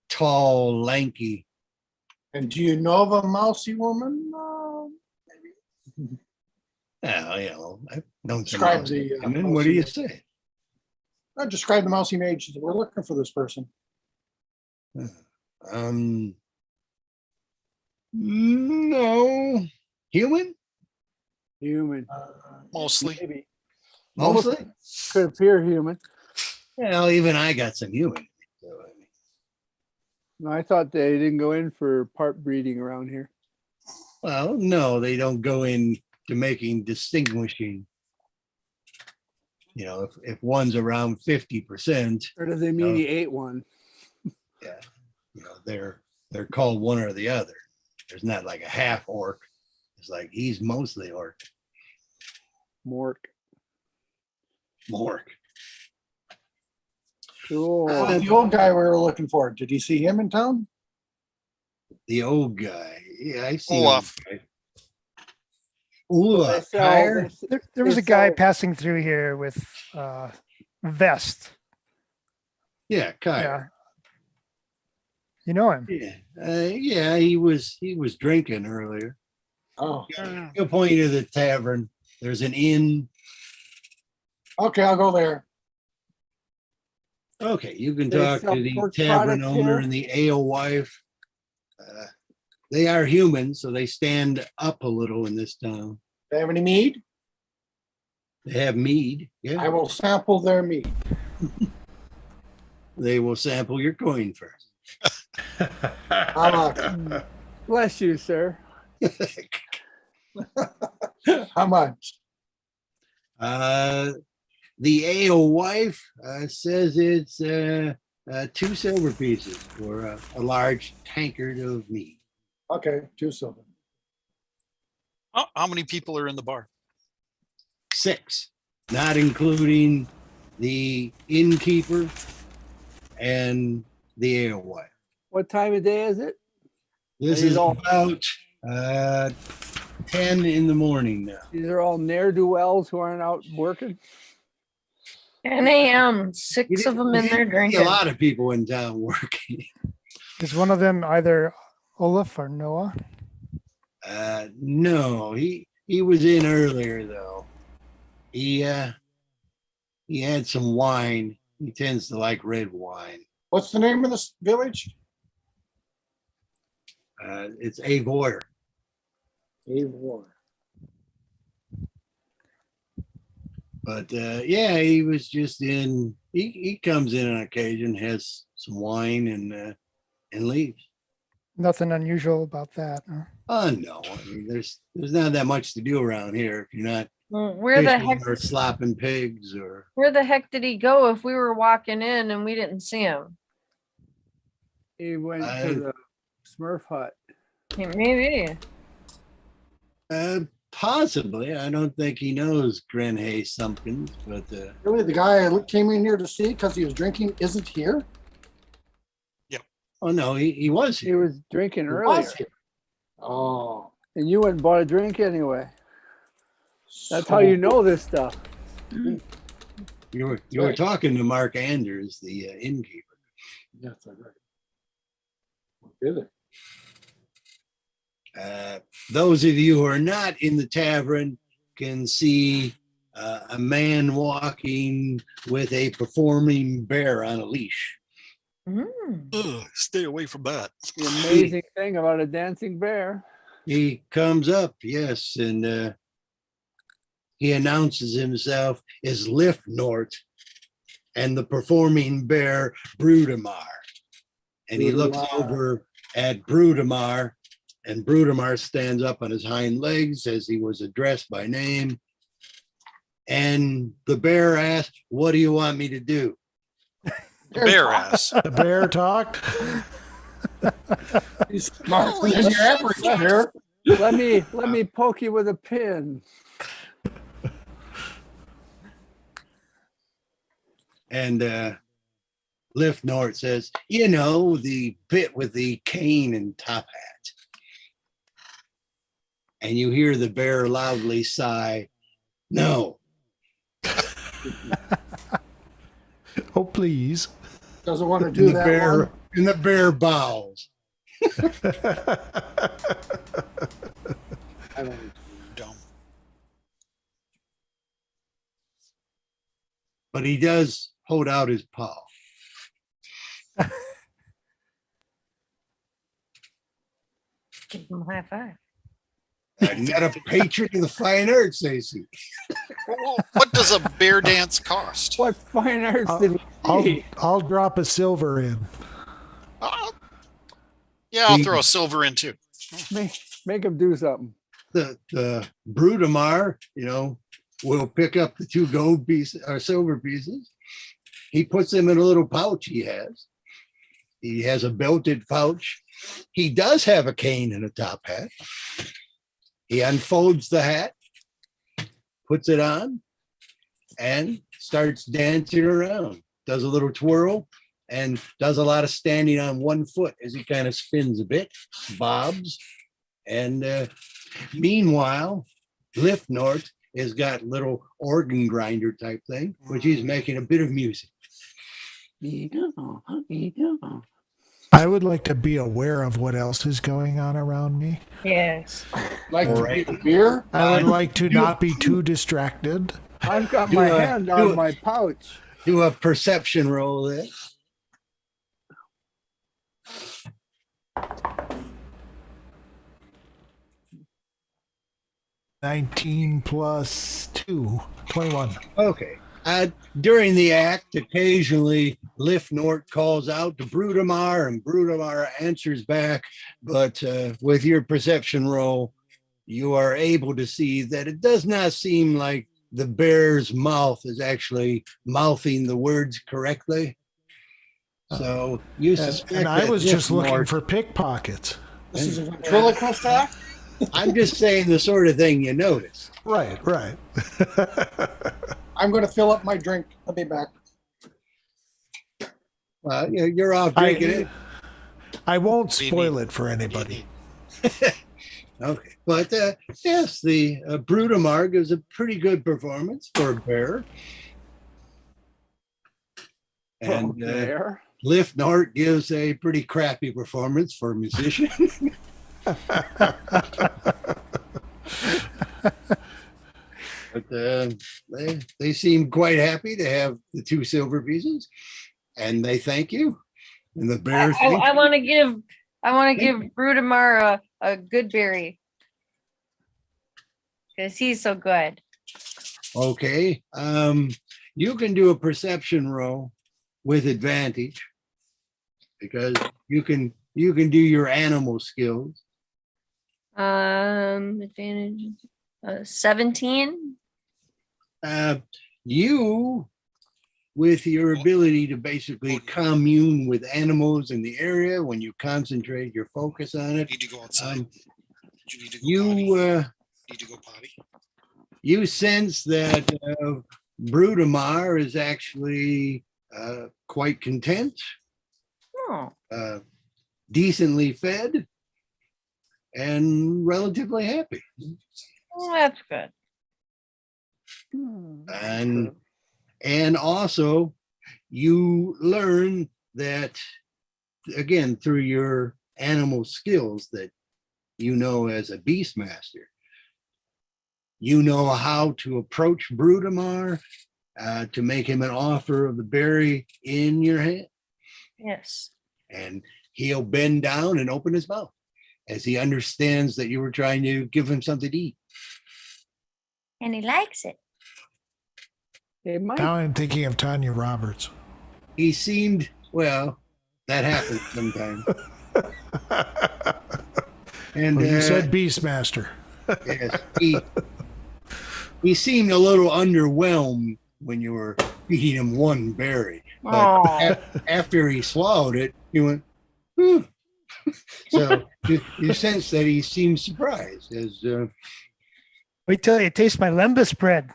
tall, lanky. And do you know of a mousy woman? Maybe. Well, you know, I've known some Describe mousy the, women. What do you mousy- say? Describe the mousy maid. She said, we're looking for this person. No, human, Human. Mostly. Maybe. mostly. Could appear human. Well, even I got some human. So, I mean, No, I thought they didn't go in for part breeding around here. well, no, they don't go into making distinguishing. You know, if one's around 50%, Or does it mean No. he ate one? yeah, you know, they're called one or the other. There's not like a half orc. It's like he's mostly orc. Mork. Mork. Cool. The old guy we were looking for, did you see him in town? The old guy. Yeah, I see. Olaf. Olaf. Hire? There was They a guy sell- passing through here with vest. Yeah, Kyle. Yeah. You know him. Yeah, yeah, he was drinking earlier. Oh, He'll point you to the tavern. There's an inn. okay, I'll go there. Okay, you can They talk sell to the pork tavern products owner here? and the alewife. They are human, so they stand up a little in this town. They have any mead? They have mead. I Yeah, will sample their mead. they will sample your coin first. How much? Bless you, sir. How much? The alewife says it's 2 silver pieces for a large tankard of mead. Okay, 2 silver. How many people are in the bar? 6, not including the innkeeper and the alewife. What time of day is it? This These is all- about 10 in the morning now. These are all ne'er-do-wells who aren't out working. 10 a.m. 6 of them in there See a drinking. lot of people in town working. Is one of them either Olaf or Noah? No, he was in earlier though. He had some wine. He tends to like red wine. What's the name of this village? It's Avor. Avor. But yeah, he was just in. He comes in on occasion, has some wine, and leaves. Nothing unusual about that. Huh? Oh no, I mean, there's not that much to do around here if you're not Well, where the fishing heck? or slopping pigs or. Where the heck did he go if we were walking in and we didn't see him? He went I- to the Smurf hut. Maybe. Possibly. I don't think he knows Grenhay Sumpkins, but Really, the guy I came in here to see because he was drinking isn't here? oh no, he was He here. was drinking He earlier, was here. Oh. and you went and bought a drink anyway. That's how you know this stuff. You were talking to Mark Anders, the innkeeper. Yes, I read. What is it? Those of you who are not in the tavern can see a man walking with a performing bear on a leash. Mm. Ugh, stay away from that. The amazing thing about a dancing bear. He comes up, yes, and he announces himself as Liftnort and the performing bear Brudamar. And he looks Brudamar. over at Brudamar, and Brudamar stands up on his hind legs as he was addressed by name. And the bear asks, "What do you want me to do?" Bear ass. The bear talk. He's smarter than your average bear. Let me poke you with a pin. And Liftnort says, "You know, the bit with the cane and top hat." And you hear the bear loudly sigh, "No." Oh, please. Doesn't want to And do the that bear one. and the bear bows. I don't- Dumb. But he does hold out his paw. Give him a high five. Not a patron of the fine arts, AC. What does a bear dance cost? What fine arts did we I'll see? I'll drop a silver in. Yeah, I'll throw a silver in too. Make him do something. The Brudamar, will pick up the 2 gold pieces or silver pieces. He puts them in a little pouch he has. He has a belted pouch. He does have a cane and a top hat. He unfolds the hat, puts it on, and starts dancing around. Does a little twirl and does a lot of standing on one foot as he kind of spins a bit, bobs. And meanwhile, Liftnort has got little organ grinder type thing, which he's making a bit of music. I would like to be aware of what else is going on around me. Yes. Like to Alright. drink beer? I would like to not be too distracted. I've got Do my a- hand do on a- my pouch. Do a perception roll there. 19 plus 2, 21. Okay. During the act, occasionally Nort calls out to Brudamar, and Brudamar answers back. But with your perception roll, you are able to see that it does not seem like the bear's mouth is actually mouthing the words correctly. So you suspect And I that was just looking Nort- for pickpockets. This is a ventriloquist act? I'm just saying the sort of thing you notice. Right. I'm going to fill up my drink. I'll be back. You're off drinking it. I won't spoil it for anybody. Okay, but yes, the Brudamar gives a pretty good performance for a bear, and There. Nort gives a pretty crappy performance for a musician. But they seem quite happy to have the 2 silver pieces, and they thank you. And the bear thanks I you. want to give Brudamar a good berry because he's so good. Okay, you can do a perception roll with advantage because you can do your animal skills. Advantage 17. You, with your ability to basically commune with animals in the area, when you concentrate your focus on it, Need to go outside. You need to go you potty. Need to go potty. you sense that Brudamar is actually quite content, Oh, decently fed, and relatively happy. well, that's good. And also you learn that, again, through your animal skills that you know as a beastmaster, you know how to approach Brudamar to make him an offer of the berry in your hand, Yes. and he'll bend down and open his mouth as he understands that you were trying to give him something to eat. And he likes it. It might. Now I'm thinking of Tanya Roberts. He seemed, well, that happens sometimes. And Well, you said Beastmaster. yes, he seemed a little underwhelmed when you were feeding him one berry. But Oh, after he swallowed it, he went, "Hmm." So you sense that he seemed surprised as Wait till you taste my lembas bread.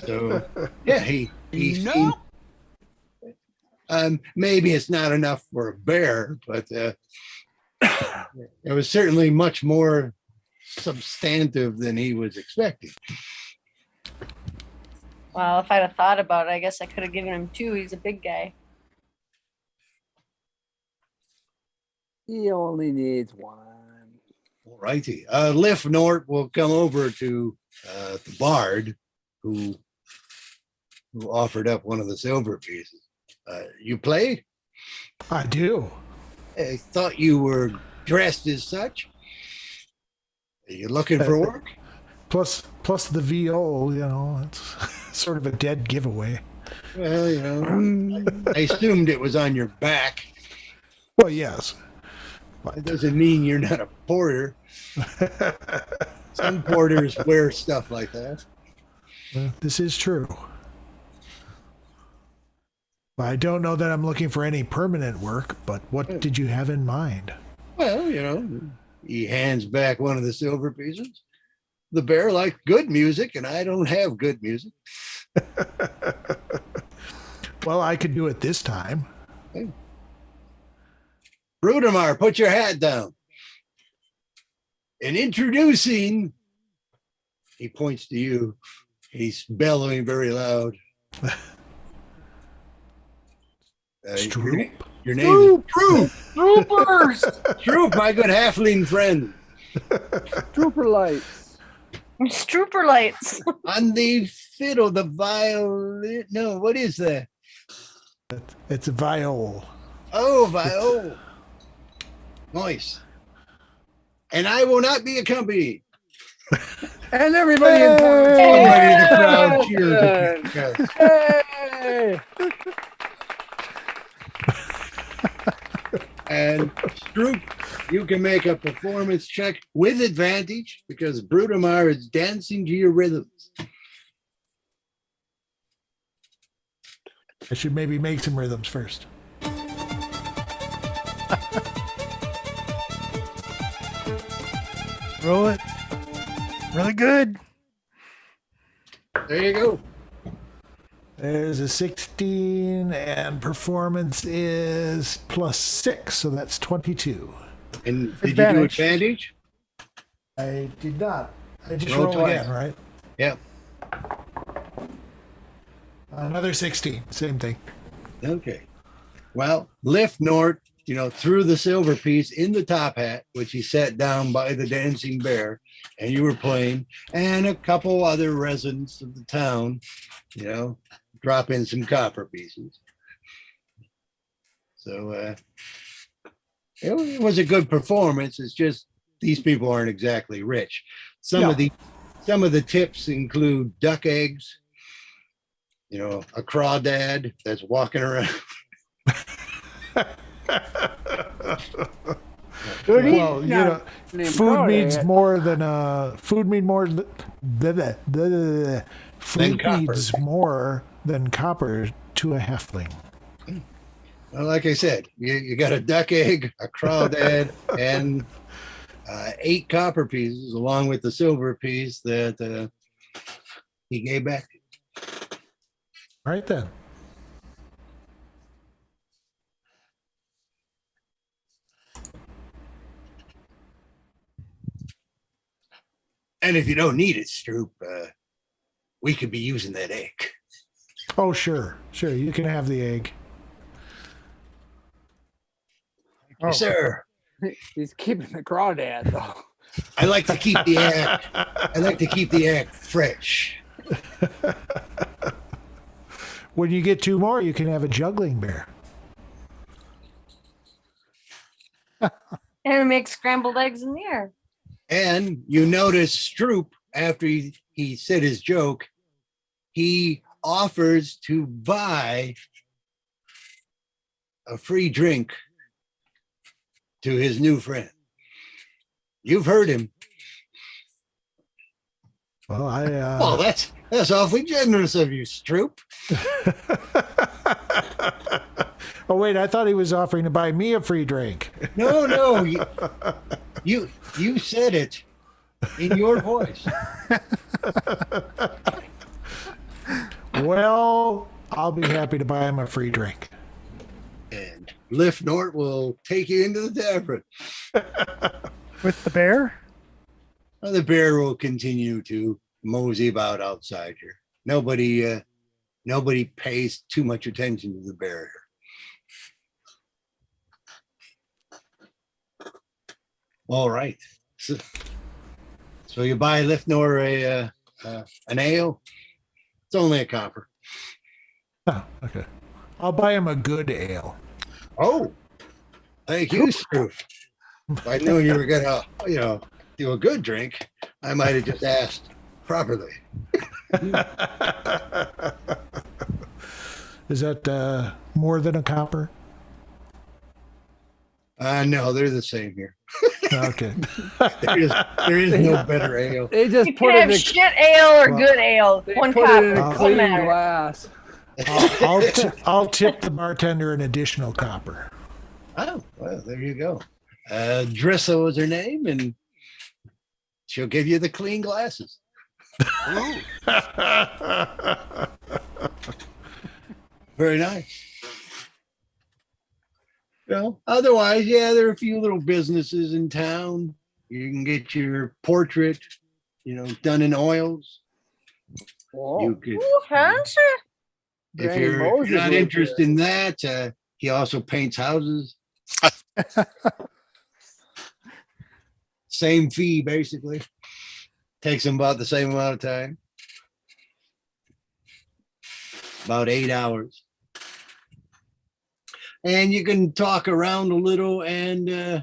so yeah, he No. seemed, maybe it's not enough for a bear, but it was certainly much more substantive than he was expecting. well, if I'd have thought about it, I guess I could have given him 2. He's a big guy. He only needs 1. All righty. Nort will come over to the bard who offered up one of the silver pieces. You play? I do. I thought you were dressed as such. Are you looking for work? Plus the VO, it's sort of a dead giveaway. Well, I assumed it was on your back. Well, yes. It doesn't mean you're not a porter. Some porters wear stuff like that. This is true. I don't know that I'm looking for any permanent work, but what did you have in mind? Well, he hands back one of the silver pieces. The bear likes good music, and I don't have good music. Well, I could do it this time. Brudamar, put your hat down. And introducing, he points to you. He's bellowing very loud. Stroop? Your name is Stroop. Troopers. Stroop, my good halfling friend. Trooper lights. Trooper lights. On the fiddle, the violin. No, what is that? It's a viol. Oh, viol. Nice. And I will not be accompanied. And everybody in Everybody in the crowd cheered. because- Hey! And Stroop, you can make a performance check with advantage because Brutamar is dancing to your rhythms. I should maybe make some rhythms first. Roll it. Really good. There you go. There's a 16, and performance is +6, so that's 22. And did Advantage. you do advantage? I did not. I just Roll roll twice. again, right? Yeah. Another 16, same thing. Okay. Well, Lift Nort, threw the silver piece in the top hat, which he sat down by the dancing bear, and you were playing, and a couple other residents of the town, drop in some copper pieces. So it was a good performance. It's just these people aren't exactly rich. Some of the tips include duck eggs, a crawdad that's walking around. Good Well, eating. Named food Cody. means more than food means more than food copper. needs more than copper to a halfling. Well, like I said, you got a duck egg, a crawdad, and 8 copper pieces, along with the silver piece that he gave back. All right then. And if you don't need it, Stroop, we could be using that egg. Oh, sure. You can have the egg. Oh. Sir, He's keeping the crawdad though. I like to keep the egg. I like to keep the egg fresh. When you get 2 more, you can have a juggling bear. And make scrambled eggs in the air. And you notice Stroop, after he said his joke, he offers to buy a free drink to his new friend. You've heard him. Well, Well, that's awfully generous of you, Stroop. Oh wait, I thought he was offering to buy me a free drink. No, you said it in your voice. Well, I'll be happy to buy him a free drink. And Lift Nort will take you into the tavern. With the bear? Well, the bear will continue to mosey about outside here. Nobody pays too much attention to the bear here. All right. So you buy Lift Nort an ale. It's only a copper. Oh, okay. I'll buy him a good ale. Oh, thank you, Stu. If I knew you were gonna, do a good drink, I might have just asked properly. Is that more than a copper? No, they're the same here. Okay. There is no better ale. They just You put can it have in shit ale or Well, good ale. they One put it in copper. a Doesn't clean matter. glass. I'll tip the bartender an additional copper. Oh, well, there you go. Drissa was her name, and she'll give you the clean glasses. Very nice. Well, otherwise, yeah, there are a few little businesses in town. You can get your portrait, done in oils. Whoa. You could, Ooh, fancy. if Granny you're Moses not lives interested in that, He also paints houses. Same fee, basically. Takes him about the same amount of time. About 8 hours. And you can talk around a little, and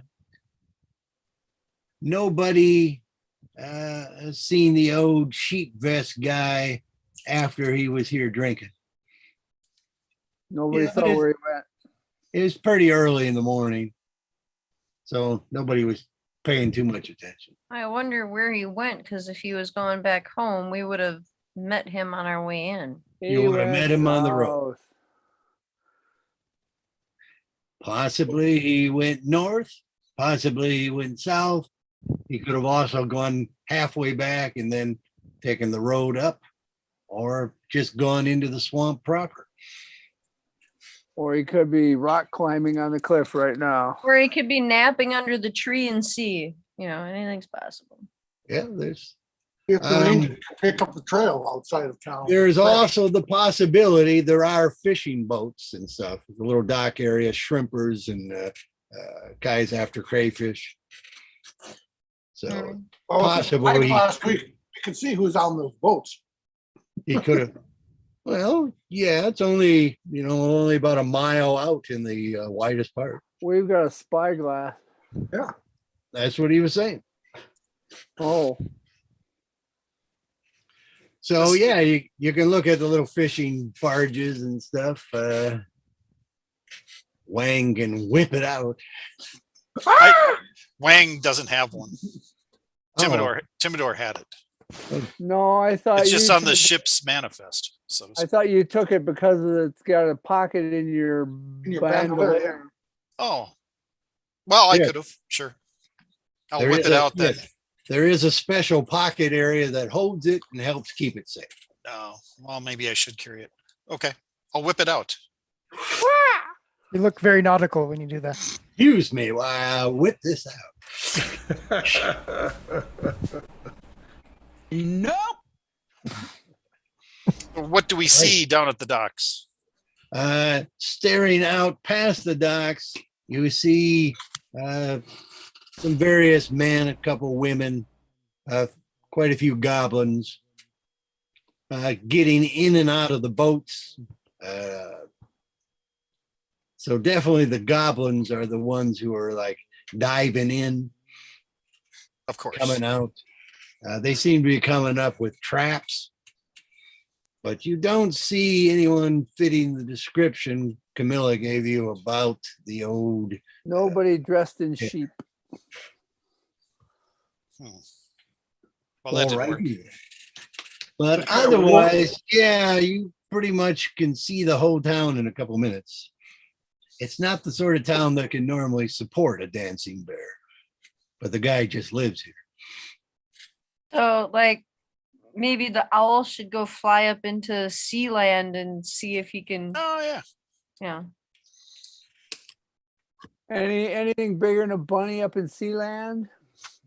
nobody has seen the old sheep vest guy after he was here drinking. Nobody Yeah, saw but where he went. It was pretty early in the morning, so nobody was paying too much attention. I wonder where he went, because if he was going back home, we would have met him on our way in. You He would have went met him on the road. south. Possibly he went north, possibly he went south. He could have also gone halfway back and then taken the road up, or just gone into the swamp proper. Or he could be rock climbing on the cliff right now. Or he could be napping under the tree and see. You know, anything's possible. Yeah, there's If the ranger can pick up the trail outside of town. There's also the possibility there are fishing boats and stuff, the little dock area, shrimpers and guys after crayfish. So Mm. Well, possibly last week, you can see who's on those boats. he could have. Well, yeah, it's only only about a mile out in the widest part. We've got a spyglass. That's what he was saying. Oh, So yeah, you can look at the little fishing barges and stuff. Wang can whip it out. Wang doesn't have one. Oh. Timidor had it. no, I thought It's just on the took- ship's manifest. So to I speak. thought you took it because it's got a pocket in your, your bandolier. bandolier. Oh, well, I Yeah. could have. Sure. I'll There whip is it a- out then. yes, there is a special pocket area that holds it and helps keep it safe. Oh, well, maybe I should carry it. Okay. I'll whip it out. You look very nautical when you do that. Excuse me while I whip this out. What do we see down at the docks? Staring out past the docks, you see some various men, a couple women, quite a few goblins getting in and out of the boats. So definitely the goblins are the ones who are like diving in, Of course. coming out. They seem to be coming up with traps, but you don't see anyone fitting the description Camilla gave you about the old. Nobody dressed in sheep. Well, that didn't Alright. work. But otherwise, yeah, you pretty much can see the whole town in a couple minutes. It's not the sort of town that can normally support a dancing bear, but the guy just lives here. So, like, maybe the owl should go fly up into Sealand and see if he can, Oh, yeah. yeah. Anything bigger than a bunny up in Sealand?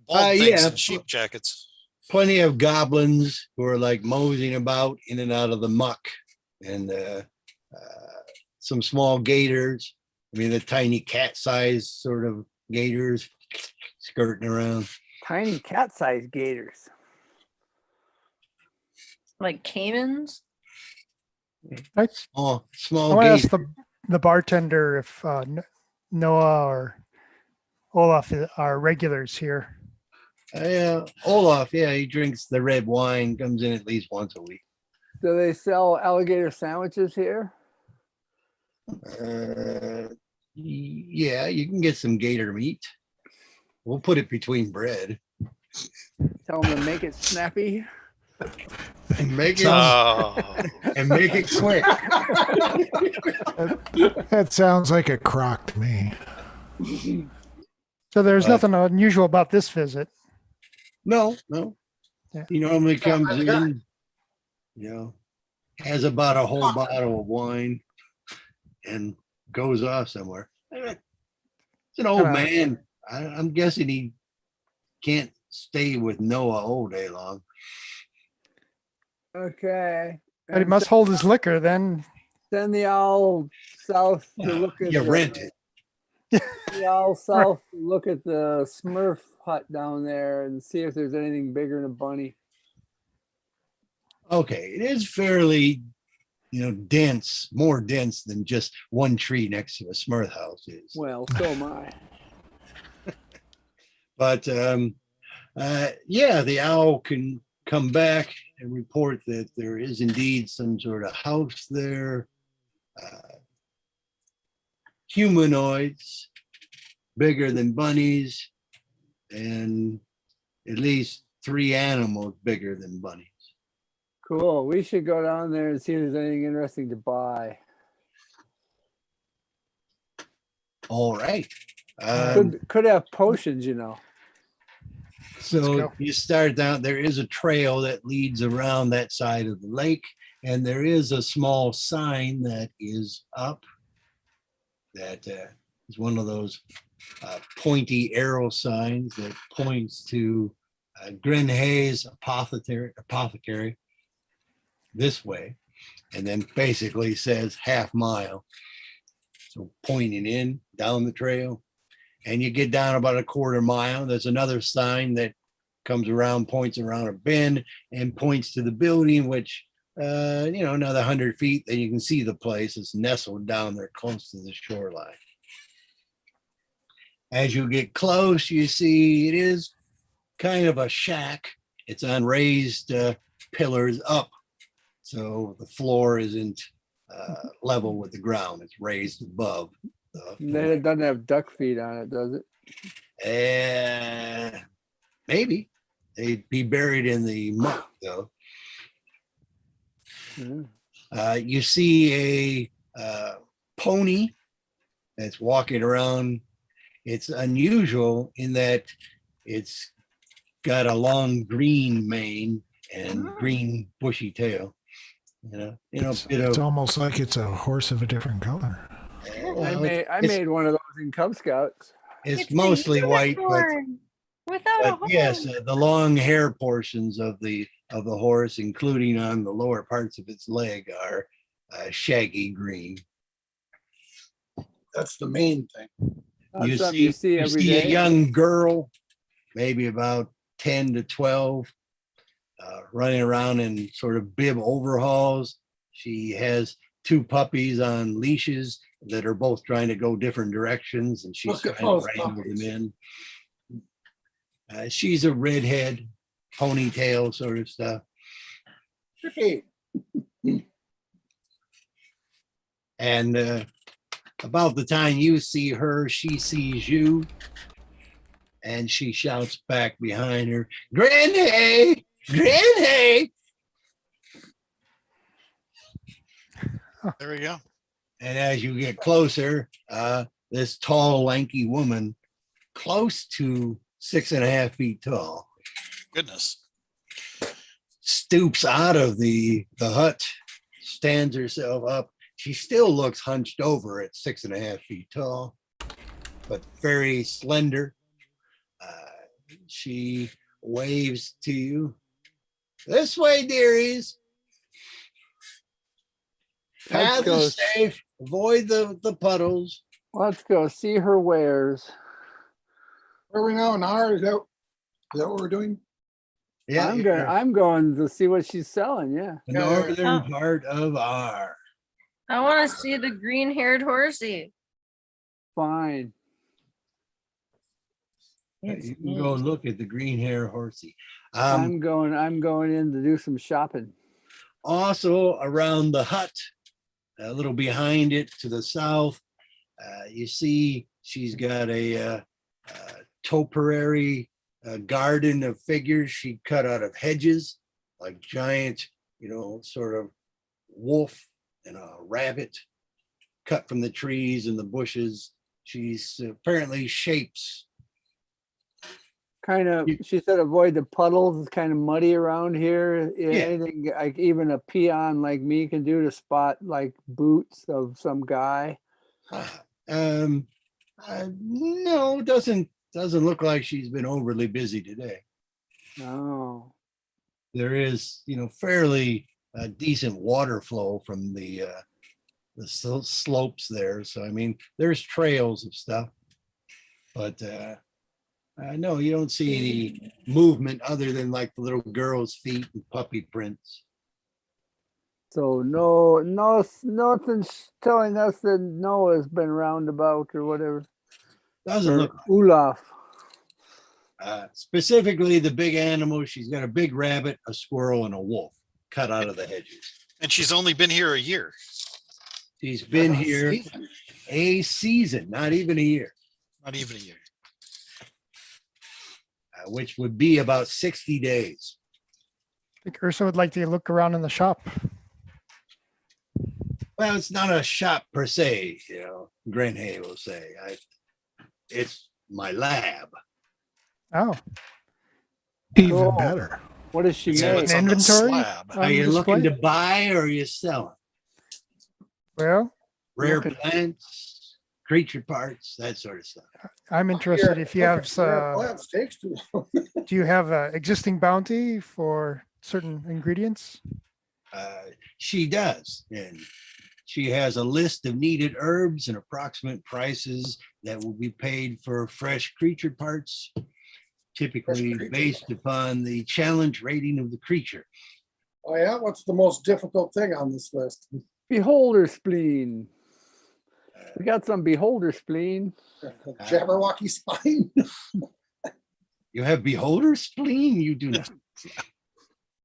Bald things yeah. and sheep jackets. Plenty of goblins who are like moseying about in and out of the muck, and some small gators. I mean, the tiny cat-sized sort of gators skirting around. Tiny cat-sized gators. Like caimans. Small I want to gators. ask the bartender if Noah or Olaf are regulars here. Olaf, yeah, he drinks the red wine, comes in at least once a week. Do they sell alligator sandwiches here? Yeah, you can get some gator meat. We'll put it between bread Tell them to make it snappy. and make it Oh, quick. That sounds like a crock to me. So there's nothing unusual about this visit. No. Yeah. He normally comes in, has about a whole bottle of wine and goes off somewhere. It's an old man. I'm guessing he can't stay with Noah all day long. Okay. But he must hold his liquor then. Send the owl south to look at You the, rent it. the owl south to look at the Smurf hut down there and see if there's anything bigger than a bunny. Okay, it is fairly, dense, more dense than just one tree next to a Smurf house is. Well, so am I. But yeah, the owl can come back and report that there is indeed some sort of house there. Humanoids, bigger than bunnies, and at least 3 animals bigger than bunnies. Cool. We should go down there and see if there's anything interesting to buy. All right. Could have potions, you know. So go. you start down, there is a trail that leads around that side of the lake, and there is a small sign that is up that is one of those pointy arrow signs that points to Grenhay's apothecary this way, and then basically says half mile. So pointing in down the trail, and you get down about a quarter mile. There's another sign that comes around, points around a bend, and points to the building, which another 100 feet, then you can see the place. It's nestled down there close to the shoreline. As you get close, you see it is kind of a shack. It's on raised pillars up, so the floor isn't level with the ground. It's raised above. It doesn't have duck feet on it, does it? Maybe they'd be buried in the muck, though. Yeah. You see a pony that's walking around. It's unusual in that it's got a long green mane and green bushy tail. It's almost like it's a horse of a different color. I made one of those in Cub Scouts. It's mostly white, but without a horn. yes, the long hair portions of the horse, including on the lower parts of its leg, are shaggy green. That's the main thing. That's You something see, you see you every see a day. young girl, maybe about 10 to 12, running around in sort of bib overhauls. She has 2 puppies on leashes that are both trying to go different directions, and she's Look at trying to those wrangle them puppies. in. She's a redhead, ponytail sort of stuff. Hey, And about the time you see her, she sees you, and she shouts back behind her, "Granny, Granny!" There we go. And as you get closer, this tall, lanky woman, close to 6.5 feet tall, Goodness. stoops out of the hut, stands herself up. She still looks hunched over at 6.5 feet tall, but very slender. She waves to you. "This way, dearies. Let's Path go. is safe. Avoid the puddles." Let's go see her wares. where are we now? An hour? Is that what we're doing? Yeah, I'm going to see what she's selling. Yeah. the northern part of R. I want to see the green-haired horsey. Fine. You can go look at the green hair horsey. I'm going in to do some shopping. Also around the hut, a little behind it to the south, you see she's got a topiary garden of figures she cut out of hedges, like giant, sort of wolf and a rabbit cut from the trees and the bushes. She's apparently shapes. Kind of, she said avoid the puddles. It's kind of muddy around here. Yeah. Anything like even a peon like me can do to spot like boots of some guy. No, it doesn't look like she's been overly busy today. Oh, There is, fairly decent water flow from the slopes there. So, I mean, there's trails of stuff. But no, you don't see any movement other than like the little girl's feet and puppy prints. So nothing's telling us that Noah's been roundabout or whatever. Doesn't Or look Olaf. specifically the big animals. She's got a big rabbit, a squirrel, and a wolf cut out of the hedges. And she's only been here a year. She's been here a season, not even a year, Not even a year. which would be about 60 days. I think Ursa would like to look around in the shop. Well, it's not a shop per se, you know, Grenhay will say. It's my lab. Oh, Even Cool. better. What does she It's Yeah, make? what's an on the inventory? slab. Are on you looking display? to buy or are you selling? Well, Rare Looking- plants, creature parts, that sort of stuff. I'm interested if you have, Plants takes too long. do you have existing bounty for certain ingredients? She does. And she has a list of needed herbs and approximate prices that will be paid for fresh creature parts, typically creature based upon the challenge rating of the creature. Oh yeah, what's the most difficult thing on this list? Beholder spleen. We got some beholder spleen. Jabberwocky spine? You have beholder spleen? You do not.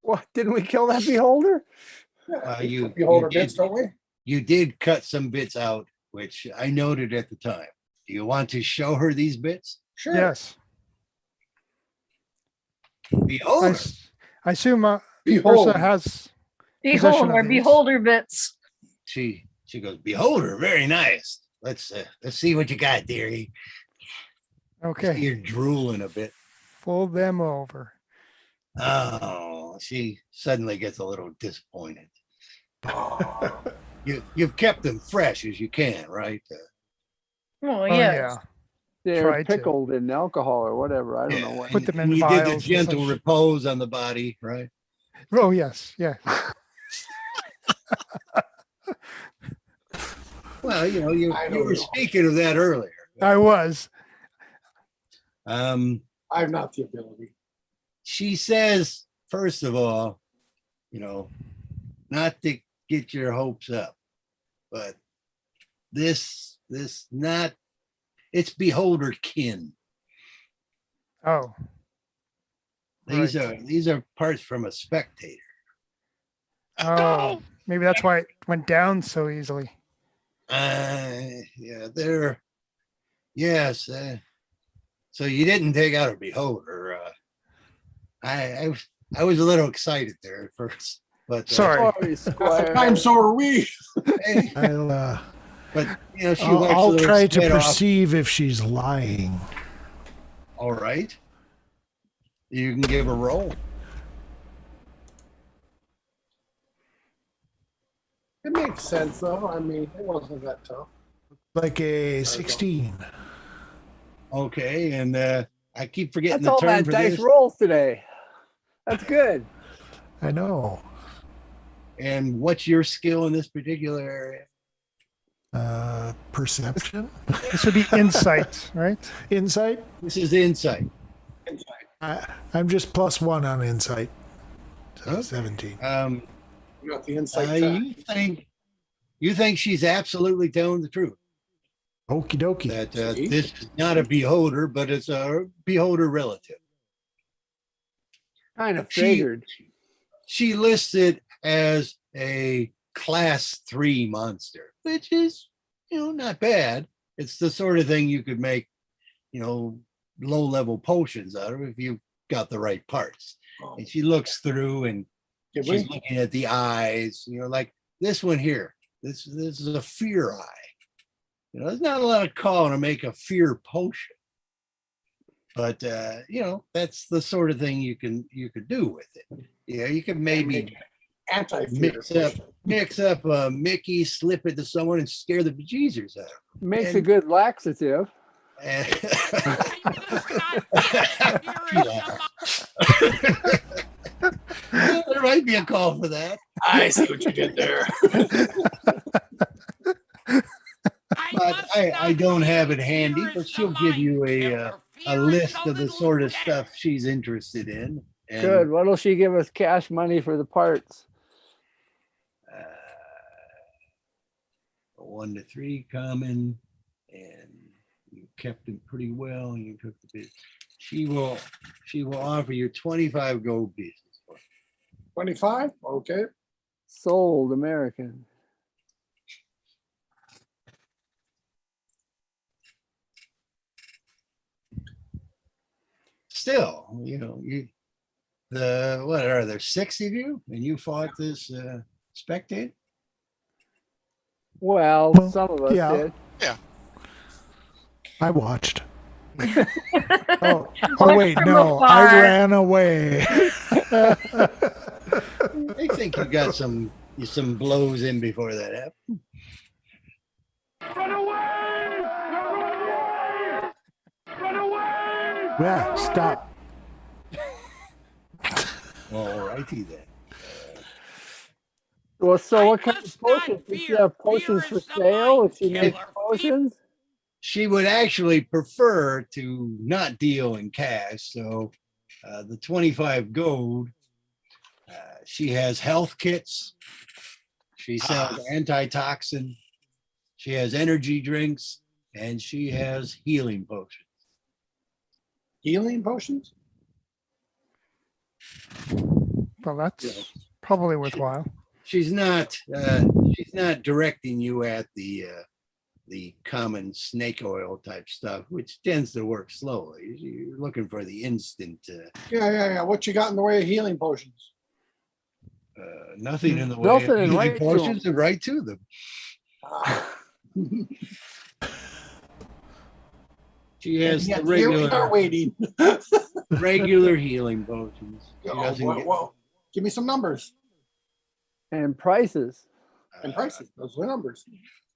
What? Didn't we kill that beholder? You Beholder did. bits, don't we? You did cut some bits out, which I noted at the time. Do you want to show her these bits? Sure. Yes. Beholder. I assume Behold. Ursa has, Possession Beholder, of these. beholder bits. She goes, beholder, very nice. Let's see what you got, dearie. okay, You're drooling a bit. fold them over. Oh, she suddenly gets a little disappointed. You've kept them fresh as you can, right? Oh, Oh, yes. yeah. They're Tried to. pickled in alcohol or whatever. I don't know what. Put them and in you did the vials and gentle such. repose on the body, right? Oh, yes, yeah. Well, you know, you I were don't know. speaking of that earlier. I was. I have not the ability. She says, first of all, you know, not to get your hopes up, but this not, it's beholder kin. Oh, These Right. these are parts from a spectator. oh, maybe that's why it went down so easily. Yeah, they're yes. So you didn't take out a beholder. I was a little excited there at first, but Sorry. Sorry, Squire. I'm so are we. hey, I'll, but you know, she I'll, wipes a I'll little try to sweat off. perceive if she's lying. All right, you can give a roll. It makes sense though. I mean, it wasn't that tough. Like a 16. Okay, and I keep forgetting That's all the term that for dice this. rolls today. That's good. I know. And what's your skill in this particular area? Perception? This would be insight, right? Insight? This is insight. I'm just +1 on insight. So Okay. 17. You got the insight. You think she's absolutely telling the truth, Okie dokie. that See? this is not a beholder, but it's a beholder relative. Kind of She- figured. She lists it as a class 3 monster, which is, you know, not bad. It's the sort of thing you could make, you know, low level potions out of if you got the right parts. Oh, And she looks through and did she's we? looking at the eyes, you know, like this one here. This is a fear eye. You know, there's not a lot of call to make a fear potion. But you know, that's the sort of thing you could do with it. Yeah, you could maybe Anti-fear. mix up a Mickey, slip it to someone, and scare the bejesus out of Makes a and- good laxative. them. There might be a call for that. I see what you did there. I don't have it handy, but she'll give you a list of the sort of stuff she's interested in. And, Good. What'll she give us cash money for the parts? 1 to 3 common, and you kept them pretty well. And you took the bid. She will offer you 25 gold pieces. 25? Okay. Sold American. Still, what are there, 6 of you, and you fought this spectator? Well, Well, some of us yeah. did. I watched. Oh Watch wait, from no, afar. I ran away. I think you got some blows in before that happened. Yeah, stop. All righty then. Well, so what kind of potions? Does she have potions for sale? If she makes potions? She would actually prefer to not deal in cash. So the 25 gold, she has health kits. She sells antitoxin. She has energy drinks, and she has healing potions. Healing potions? Well, that's probably worthwhile. She's not directing you at the common snake oil type stuff, which tends to work slowly. You're looking for the instant. Yeah. What you got in the way of healing potions? Nothing in the way Nothing of and healing right to potions and right to them. She has And the yet here we are waiting. regular healing potions. She Oh, doesn't get- well, give me some numbers And prices. and prices. Those are numbers.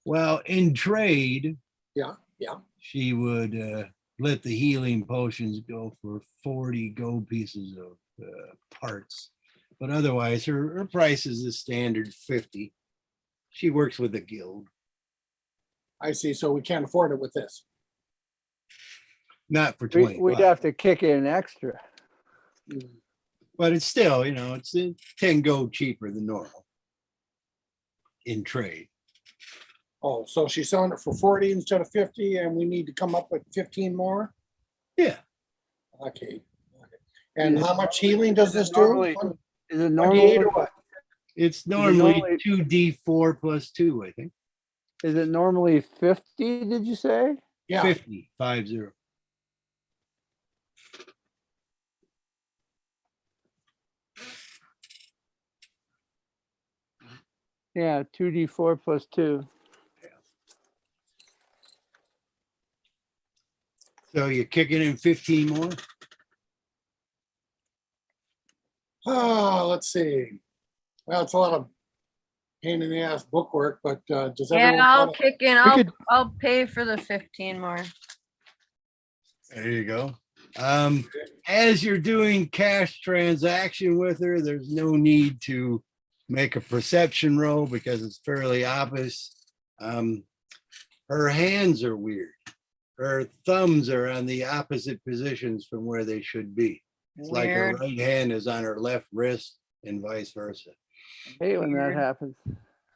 Well, in trade, Yeah. she would let the healing potions go for 40 gold pieces of parts. But otherwise, her price is the standard 50. She works with the guild. I see. So we can't afford it with this. Not for 25. We'd have to kick in extra. But it's still, it's 10 gold cheaper than normal in trade. Oh, so she's selling it for 40 instead of 50, and we need to come up with 15 more? Yeah. Okay. And how much healing does this Normally- do? Is it 28 normally or what? It's normally normally- 2d4 plus 2, I think. Is it normally 50? Did you say? Yeah. 50, 50. Yeah, 2d4 plus 2. So you're kicking in 15 more? Oh, let's see. Well, it's a lot of pain in the ass bookwork, but does Yeah, everyone? I'll wanna- kick in. I'll pay for the 15 more. There you go. As you're doing cash transaction with her, there's no need to make a perception roll because it's fairly obvious. Her hands are weird. Her thumbs are on the opposite positions from where they should be. It's like her Weird. right hand is on her left wrist and vice versa. I hate when that Weird. happens.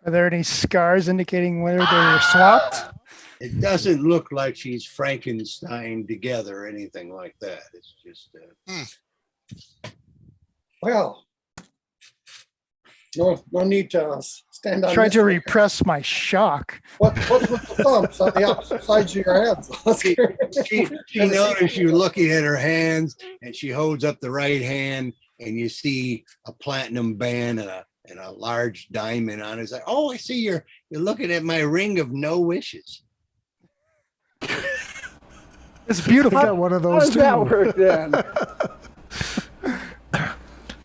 Are there any scars indicating whether they were swapped? It doesn't look like she's Frankenstein together or anything like that. It's just Well, no need to stand on. Tried this. to repress my shock. What's with the thumbs on the opposite sides of your heads? she noticed you looking at her hands, and she holds up the right hand, and you see a platinum band and a large diamond on it. It's like, oh, I see you're looking at my ring of no wishes. It's I beautiful. got one of How those does that too. work then?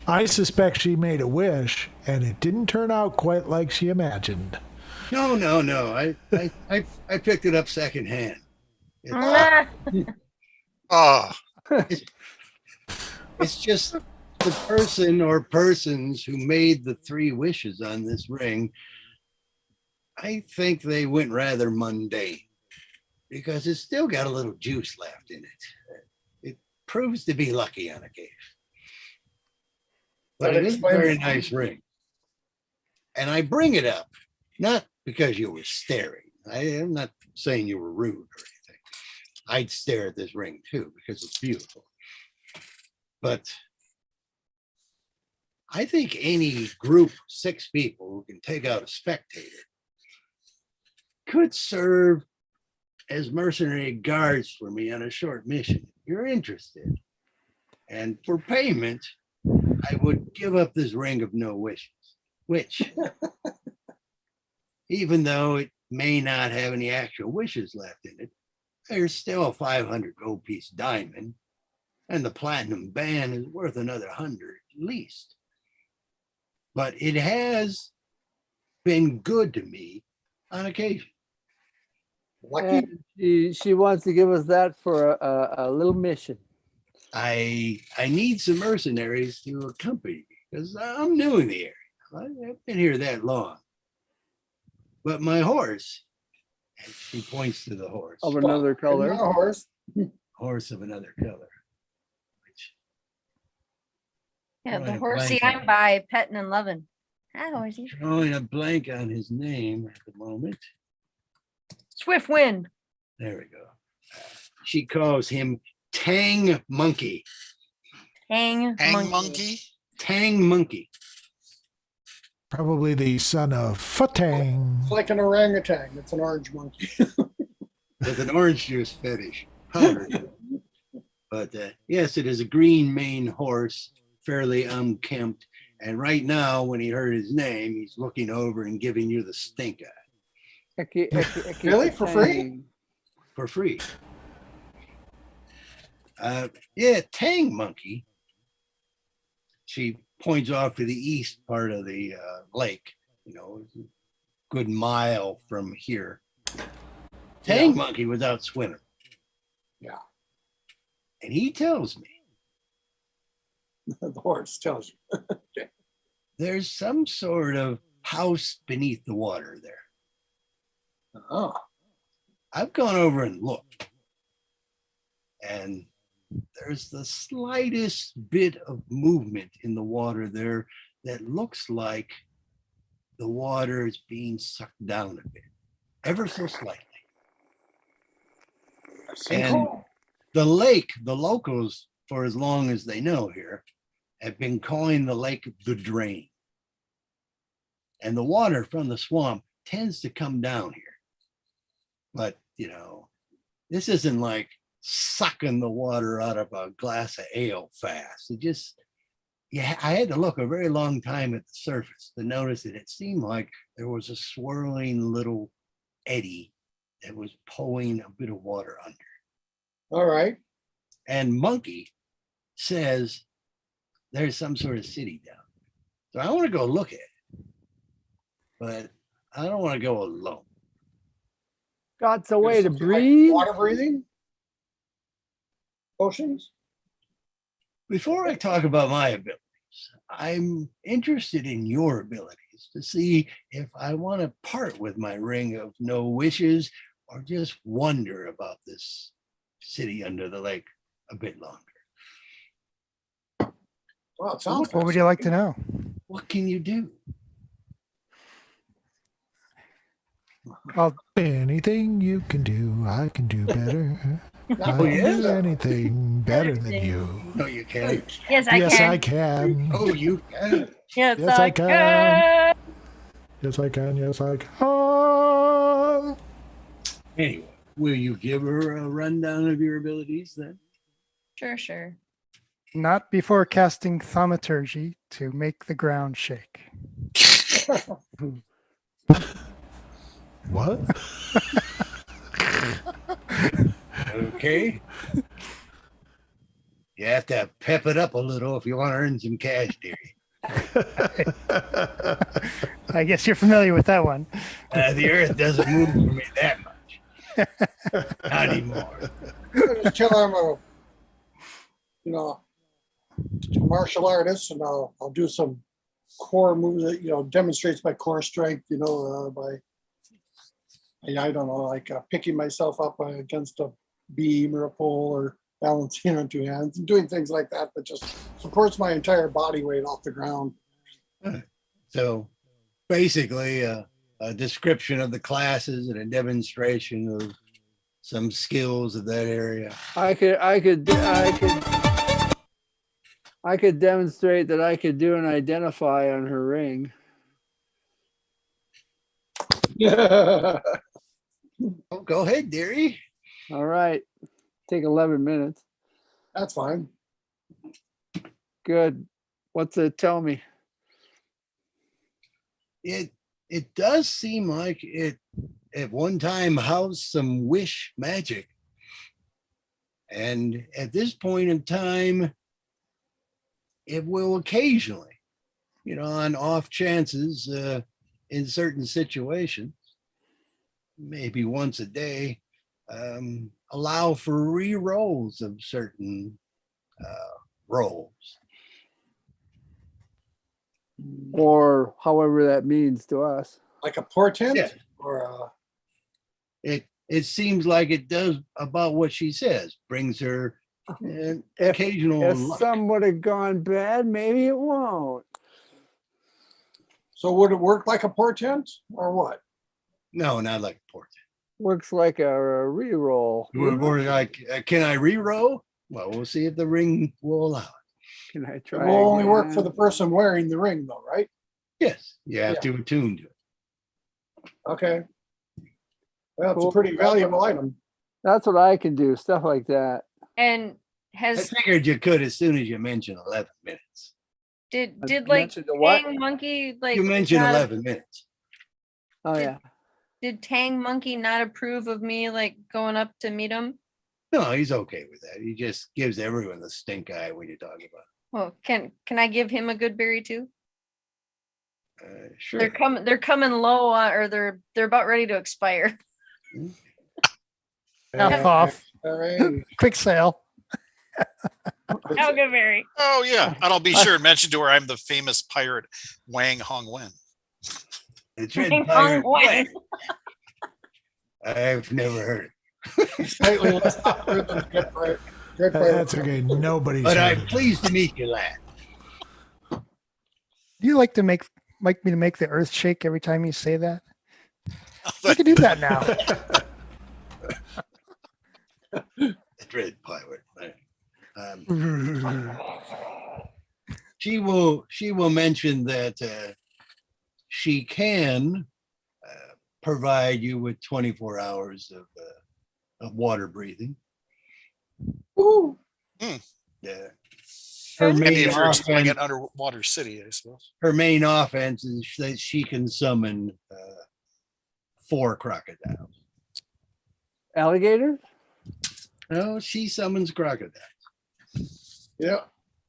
I suspect she made a wish, and it didn't turn out quite like she imagined. No. I picked it up secondhand. Nah. Oh, It's just the person or persons who made the 3 wishes on this ring. I think they went rather mundane. because it's still got a little juice left in it. It proves to be lucky on occasion. But That it is a explains very it. nice ring. And I bring it up, not because you were staring. I am not saying you were rude or anything. I'd stare at this ring too, because it's beautiful. But I think any group, 6 people who can take out a spectator could serve as mercenary guards for me on a short mission. If you're interested. And for payment, I would give up this ring of no wishes, which, even though it may not have any actual wishes left in it, there's still a 500 gold piece diamond, and the platinum band is worth another 100 at least. But it has been good to me on occasion. Lucky. And she wants to give us that for a little mission. I need some mercenaries to accompany me because I'm new in the area. I've been here that long. But my horse, and she points to the horse, Of another color. Not a horse. horse of another color. Which, Yeah, Drawing the a horsey blank I'm by, petting and loving. Hi, horsey. drawing a blank on his name at the moment. Swift wind. There we go. She calls him Tang Monkey. Hang Hang monkey. Tang Monkey. Probably the son of Futang. It's like an orangutan. It's an orange monkey. With an orange juice fetish. Powdered. But yes, it is a green mane horse, fairly unkempt. And right now, when he heard his name, he's looking over and giving you the stink eye Really? For free? for free. Yeah, Tang Monkey. She points off to the east part of the lake. You know, it's a good mile from here. Tang Monkey was out swimming. Yeah. And he tells me The horse tells you. there's some sort of house beneath the water there. Oh, I've gone over and looked, and there's the slightest bit of movement in the water there that looks like the water is being sucked down a bit, ever so slightly. And the lake, the locals, for as long as they know here, have been calling the lake the drain. And the water from the swamp tends to come down here. But, you know, this isn't like sucking the water out of a glass of ale fast. It just, yeah, I had to look a very long time at the surface to notice that it seemed like there was a swirling little eddy that was pulling a bit of water under. all right. And Monkey says there's some sort of city down there. So I want to go look at it, but I don't want to go alone. God's a way to Like breathe. water breathing? Potions? Before I talk about my abilities, I'm interested in your abilities to see if I want to part with my ring of no wishes or just wonder about this city under the lake a bit longer. Well, it sounds What would you like to know? What can you do? Anything you can do, I can do better. I Oh, can do yes. anything better than you. No, you can't. Yes, I Yes, can. I can. Oh, you can. Yes, Yes, I I can. can. Yes, I can. Yes, I can. Anyway, will you give her a rundown of your abilities then? Sure, sure. Not before casting thaumaturgy to make the ground shake. What? Okay. You have to pep it up a little if you want to earn some cash, dearie. I guess you're familiar with that one. The earth doesn't move for me that much. Not anymore. just tell I'm a, you know, martial artist, and I'll do some core moves that, you know, demonstrates my core strength, you know, by I don't know, like picking myself up against a beam or a pole or balancing on two hands and doing things like that that just supports my entire body weight off the ground. So basically, a description of the classes and a demonstration of some skills of that area. I could demonstrate that I could do an identify on her ring. Yeah. Oh, go ahead, dearie. All right. Take 11 minutes. That's fine. Good. What's it tell me? It does seem like it at one time housed some wish magic. And at this point in time, it will occasionally, on off chances, in certain situations, maybe once a day, allow for re-rolls of certain roles. Or however that means to us. Like a portent Yeah. or It seems like it does about what she says, brings her an If- occasional If luck. some would have gone bad, maybe it won't. so would it work like a portent or what? No, not like a portent. Works like a re-roll. We're like, can I re-roll? Well, we'll see if the ring will allow it. Can I It try? will only work for again? the person wearing the ring though, right? Yes, you have Yeah. to attune to it. Okay. Well, it's Cool. a pretty valuable item. That's what I can do. Stuff like that. And I has figured you could as soon as you mentioned 11 minutes. did I did like mentioned the what? Tang Monkey like You mentioned not- 11 minutes. Oh Did- yeah. Did Tang Monkey not approve of me like going up to meet him? No, he's okay with that. He just gives everyone the stink eye when you talk about Well, can I give him a good berry too? it. Sure. They're coming low on, or they're about ready to expire. Half off. All right. Quick sale. Have a good berry. Oh yeah, and I'll be sure and mention to her I'm the famous pirate Wang Hong Wen. It's Red Hong Pirate Kong. Way. I've never heard it. Slightly less popular than Good Pirate. Good Pirate. That's okay. Nobody's But heard I'm it. pleased to meet you, lad. Do you like me to make the earth shake every time you say that? We can do that now. It's Red Pirate. She will mention that she can provide you with 24 hours of water breathing. Ooh. Yeah. Her Maybe main, if you're exploring offense, an underwater city, I suppose. her main offense is that she can summon 4 crocodiles. Alligator? No, she summons crocodiles. Yeah.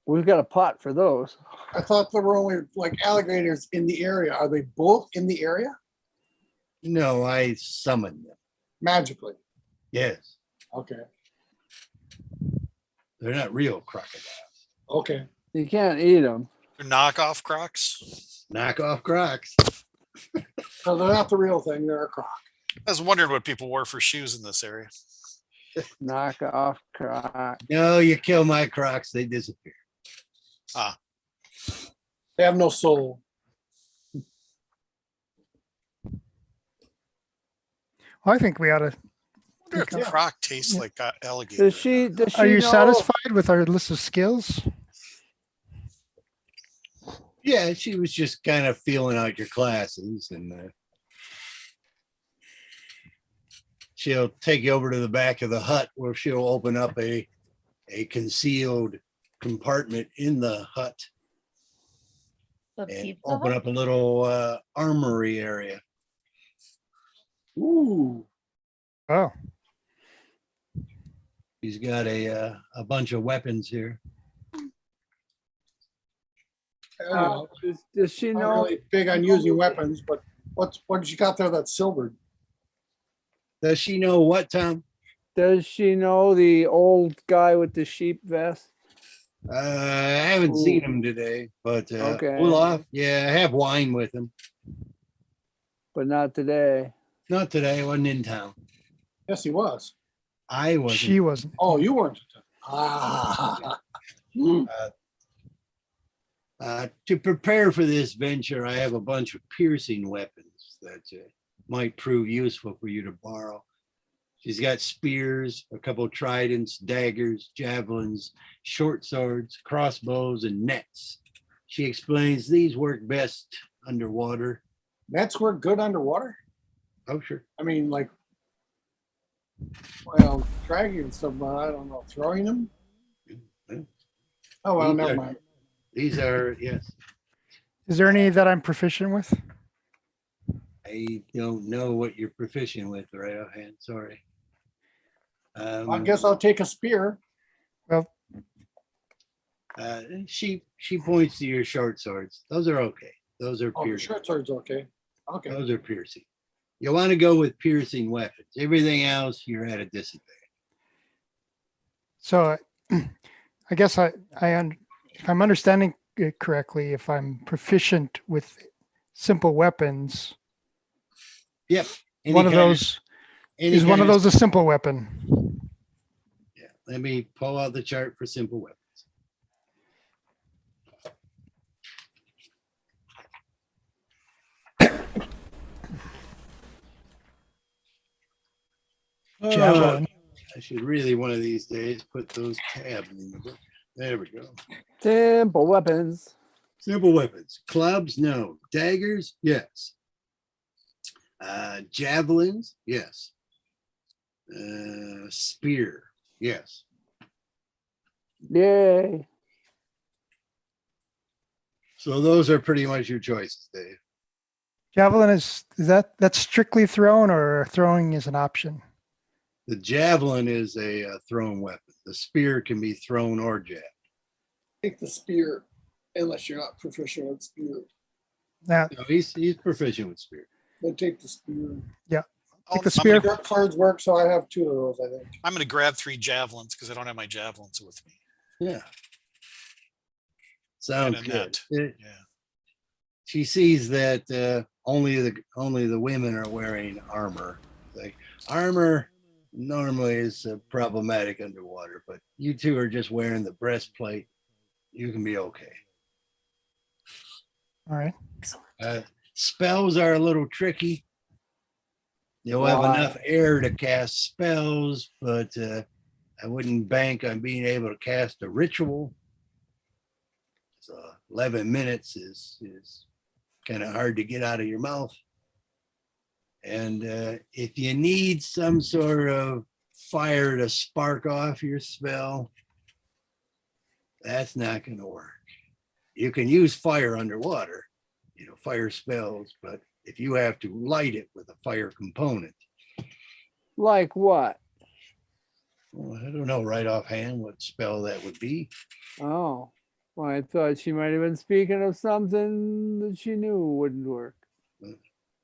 We've got a pot for those. I thought there were only like alligators in the area. Are they both in the area? No, I summon them. Magically. Yes, Okay. they're not real crocodiles. Okay. You can't eat them. Knockoff Crocs. Knockoff crocs. So they're not the real thing. They're a croc. I was wondering what people wore for shoes in this area. Knock off croc. No, you kill my crocs, they disappear. They have no soul. I think we ought to. I wonder if the Yeah. croc tastes like alligator. Does she Are you know- satisfied with our list of skills? Yeah, she was just kind of feeling out your classes, and she'll take you over to the back of the hut where she'll open up a concealed compartment in the hut The and pizza open Hut? up a little armory area. Ooh. Oh, She's got a bunch of weapons here. I don't know. Does she I'm not know? really big on using weapons, but what you got there that's silvered? Does she know what, Tom? Does she know the old guy with the sheep vest? I haven't seen Ooh. him today, but Okay. Olaf, yeah, I have wine with him. But not today. Not today. I wasn't in town. Yes, he was. I wasn't. She wasn't. Oh, you weren't. Ah. Hmm. To prepare for this venture, I have a bunch of piercing weapons that might prove useful for you to borrow. She's got spears, a couple of tridents, daggers, javelins, short swords, crossbows, and nets. She explains these work best underwater. Nets work good underwater? Oh, sure. I mean, like, well, dragging some, I don't know, throwing them? Yeah. Oh, well, These never are- mind. These are, yes. Is there any that I'm proficient with? I don't know what you're proficient with right offhand. Sorry. I guess I'll take a spear. She points to your short swords. Those are okay. Those are Oh, the piercing. short sword's okay. Okay. Those are piercing. You want to go with piercing weapons. Everything else, you're at a disadvantage. So I guess if I'm understanding it correctly, if I'm proficient with simple weapons, Yep. one of those is one of those a simple weapon. Yeah. Let me pull out the chart for simple weapons. Javelin. I should really one of these days put those tabs in the book. There we go. Simple weapons. Simple weapons. Clubs, no. Daggers, yes. Javelins, yes. Spear, yes. Yay. So those are pretty much your choices, Dave. Javelin that's strictly thrown, or throwing is an option? The javelin is a thrown weapon. The spear can be thrown or jabbed. Take the spear, unless you're not proficient with spear. Now, No, he's proficient with spear. But take the spear. take the I'm spear. gonna- Short swords work, so I have two of those, I think. I'm going to grab 3 javelins because I don't have my javelins with me. Yeah. Sounds And a good. net. Yeah. She sees that only the women are wearing armor. Like armor normally is problematic underwater, but you two are just wearing the breastplate. You can be okay. All right. Spells are a little tricky. You'll have Why? enough air to cast spells, but I wouldn't bank on being able to cast a ritual. So 11 minutes is kind of hard to get out of your mouth. And if you need some sort of fire to spark off your spell, that's not going to work. You can use fire underwater, fire spells, but if you have to light it with a fire component, Like what? well, I don't know right offhand what spell that would be. Oh, well, I thought she might have been speaking of something that she knew wouldn't work.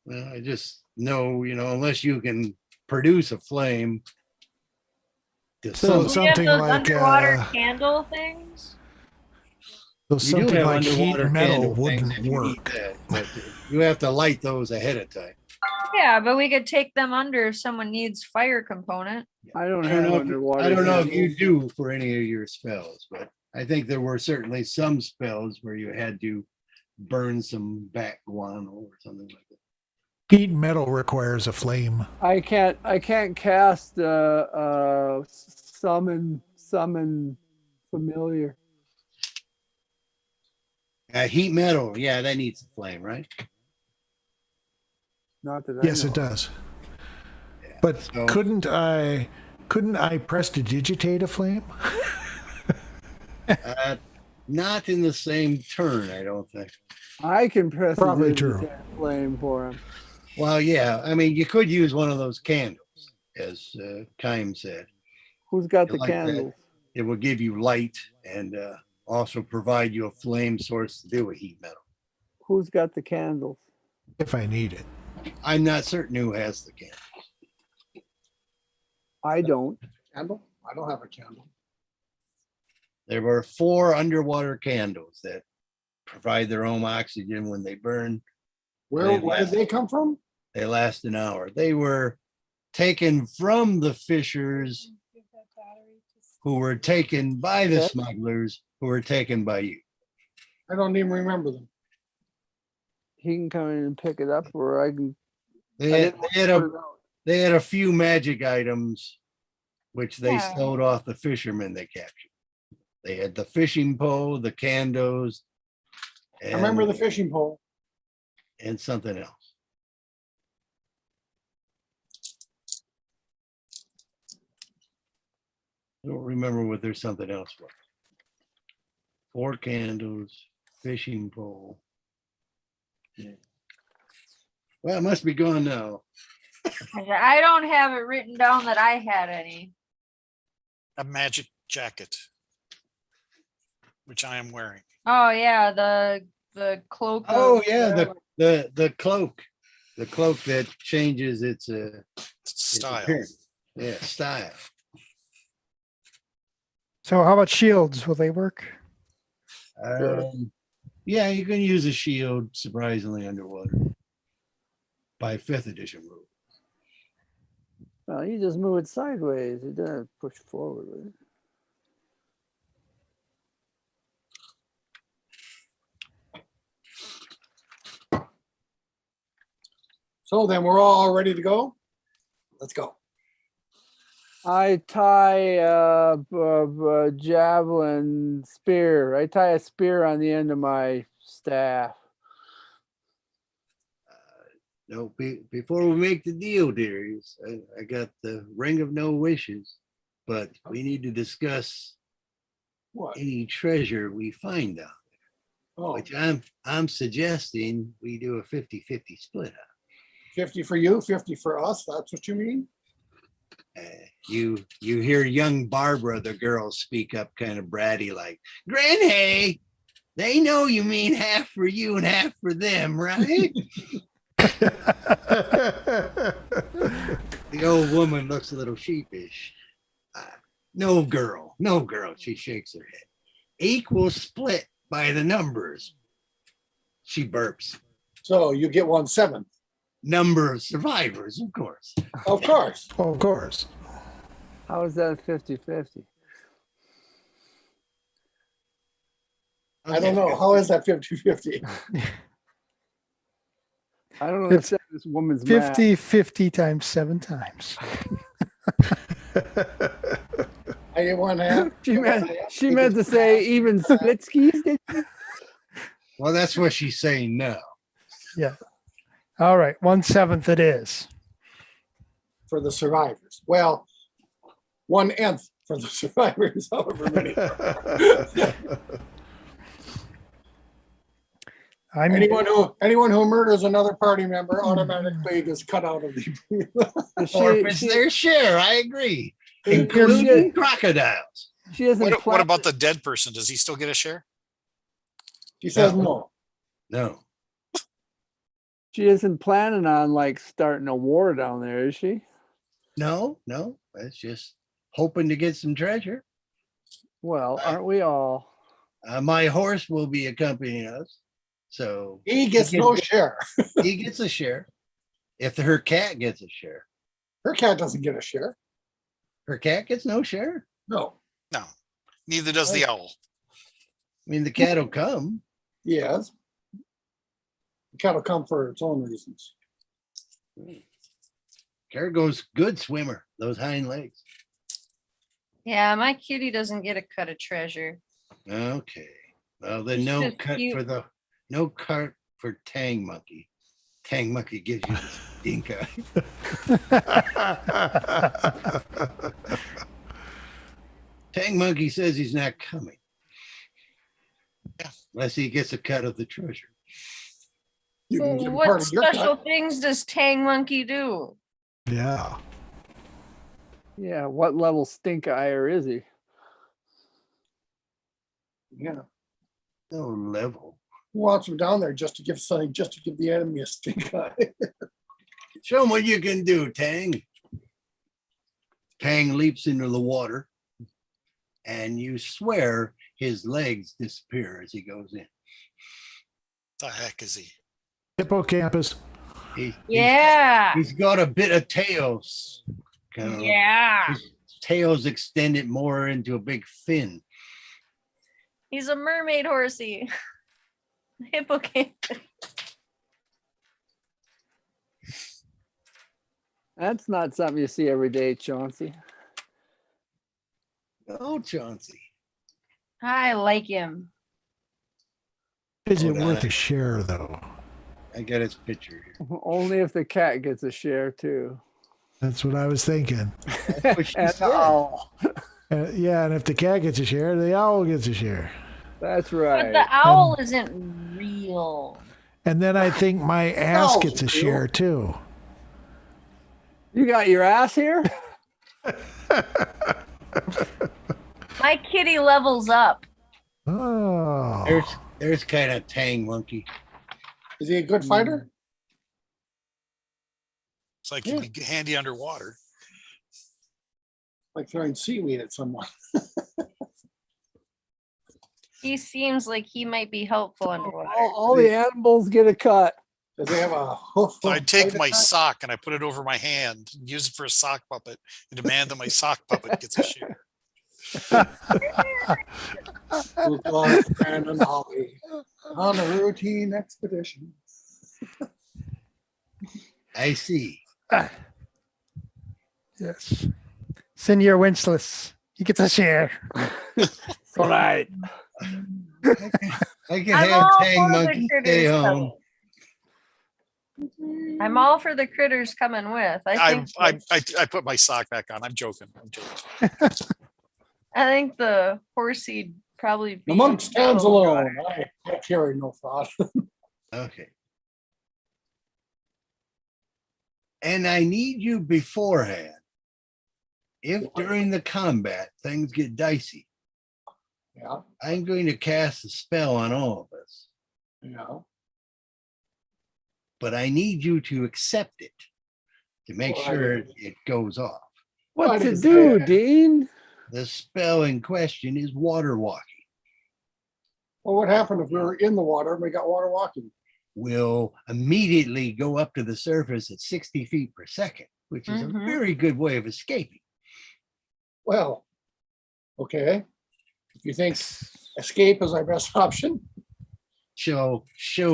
Well, I just know, unless you can produce a flame. to So some- Do you have something those like, underwater candle things? So You do something have like heat underwater metal candle things wouldn't if you need work. that, but you have to light those ahead of time. Yeah, but we could take them under if someone needs fire component. I don't I have don't know underwater. I don't know if you candles. do for any of your spells, but I think there were certainly some spells where you had to burn some back guano or something like that. Heat metal requires a flame. I can't cast summon familiar. Heat metal, yeah, that needs a flame, right? Not that Yes, I it know. does. But So- couldn't I prestidigitate a flame? Not in the same turn, I don't think. I can press Probably a true. flame for him. Well, yeah, I mean, you could use one of those candles, as Kime said. Who's got You the like that? candles? It will give you light and also provide you a flame source to do a heat metal. Who's got the candles? If I need it. I'm not certain who has the candle. I don't. Candle? I don't have a candle. There were 4 underwater candles that provide their own oxygen when they burn. Where did they come from? They last an hour. They were taken from the fishers who were taken by the Okay. smugglers who were taken by you. I don't even remember them. He can come in and pick it up, or I can. They I had, didn't they had put a it out. they had a few magic items which they Yeah. sold off the fishermen they captured. They had the fishing pole, the candos, I remember and, the fishing pole. and something else. I don't remember what there's something else was. 4 candles, fishing pole. Yeah. Well, it must be gone now. I don't have it written down that I had any. A magic jacket, which I am wearing. Oh yeah, the cloak. Oh of yeah, the- the cloak that changes its Style. appearance. Yeah, style. So how about shields? Will they work? Yeah, you can use a shield surprisingly underwater by 5th edition rule. Well, you just move it sideways. You don't have to push forward with it. So then we're all ready to go? Let's go. I tie a javelin spear. I tie a spear on the end of my staff. No, before we make the deal, dearies, I got the ring of no wishes, but we need to discuss What? any treasure we find out, Oh, which I'm suggesting we do a 50-50 split up. 50 for you, 50 for us. That's what you mean? You hear young Barbara, the girl, speak up kind of bratty like, Granny, they know you mean half for you and half for them, right? The old woman looks a little sheepish. No, girl, she shakes her head. Equal split by the numbers. She burps. So you get 1/7. Number of survivors, of course. Of course. Oh, of course. How is that 50-50? I don't know. How is that 50-50? I don't understand this woman's math. 50 times 7 times. I get 1/2. She meant to say even split skis. Did she? Well, that's what she's saying now. Yeah. All right. 1/7 it is. For the survivors. Well, 1/nth for the survivors, however many. Anyone who murders another party member automatically gets cut out of the. Or if it's their share, I agree. she, Including crocodiles. she isn't What plan- about the dead person? Does he still get a share? She says no. No. She isn't planning on like starting a war down there, is she? No. It's just hoping to get some treasure. Well, aren't we all? My horse will be accompanying us. So He gets no share. he gets a share. If her cat gets a share, Her cat doesn't get a share. her cat gets no share. No. No. Neither does the owl. I mean, the cat will come. Yes. The cat will come for its own reasons. Cargo's good swimmer, those hind legs. Yeah, my kitty doesn't get a cut of treasure. Okay. Well, then It's no just cut cute. for Tang Monkey. Tang Monkey gives you the stink eye. Tang Monkey says he's not coming. Yeah. Unless he gets a cut of the treasure. You can So give what part of your special cut. things does Tang Monkey do? Yeah. Yeah. What level stink ire is he? Yeah. No level. Who wants him down there just to give something, just to give the enemy a stink eye? Show him what you can do, Tang. Tang leaps into the water, and you swear his legs disappear as he goes in. The heck is he? Hippocampus. Yeah. He's got a bit of tails. Kind of, Yeah. his tails extended more into a big fin. He's a mermaid horsey. Hippocampus. That's not something you see every day, Chauncey. Oh, Chauncey. I like him. Is it Hold on. worth a share, though? I got his picture here. Only if the cat gets a share too. That's what I was thinking. what she And the said. owl. Yeah, and if the cat gets a share, the owl gets a share. That's But right. the owl isn't real. And then I think my ass No, gets a you. share too. You got your ass here? My kitty levels up. Oh, There's kind of Tang Monkey. Is he a good fighter? It's like he'd be handy underwater. Like throwing seaweed at someone. He seems like he might be helpful underwater. All the animals get a cut. Does he have a hoof? So I take my fighter? sock and I put it over my hand, and use it for a sock puppet, and demand that my sock puppet gets a share. Who lost Brandon Holly on a routine expedition. I see. Yes. Senior Winchless. He gets a share. All right. I can I'm have all Tang for the Monkey stay critters home. coming. I'm all for the critters coming with. I I put my sock back on. I'm joking. I think the horsey probably. The be monk stands helpful alone. underwater. I carry no thought. Okay. And I need you beforehand. If during the combat things get dicey, Yeah, I'm going to cast a spell on all of us, yeah. but I need you to accept it to make Well, sure it goes off. What Why to does do, that- Dean? The spell in question is water walking. Well, what happened if we were in the water and we got water walking? Will immediately go up to the surface at 60 feet per second, which is Mhm. a very good way of escaping. Well, okay. If you think escape is our best option, Show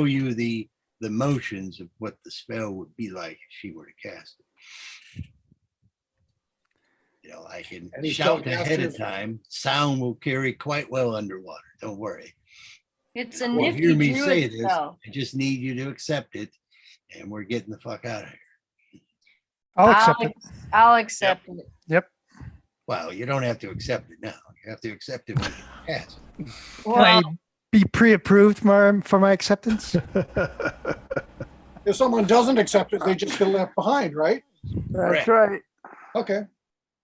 you the motions of what the spell would be like if she were to cast it. You know, I can And he shout still ahead of casts it. time. Sound will carry quite well underwater. Don't worry. It's a You won't nifty hear me say druid this. spell. I just need you to accept it, and we're getting the fuck out of here. I'll accept it. I'll accept it. Yep. Well, you don't have to accept it now. You have to accept it when you cast it. Can I Well, be pre-approved for my acceptance? if someone doesn't accept it, they just get left behind, right? That's right. Okay.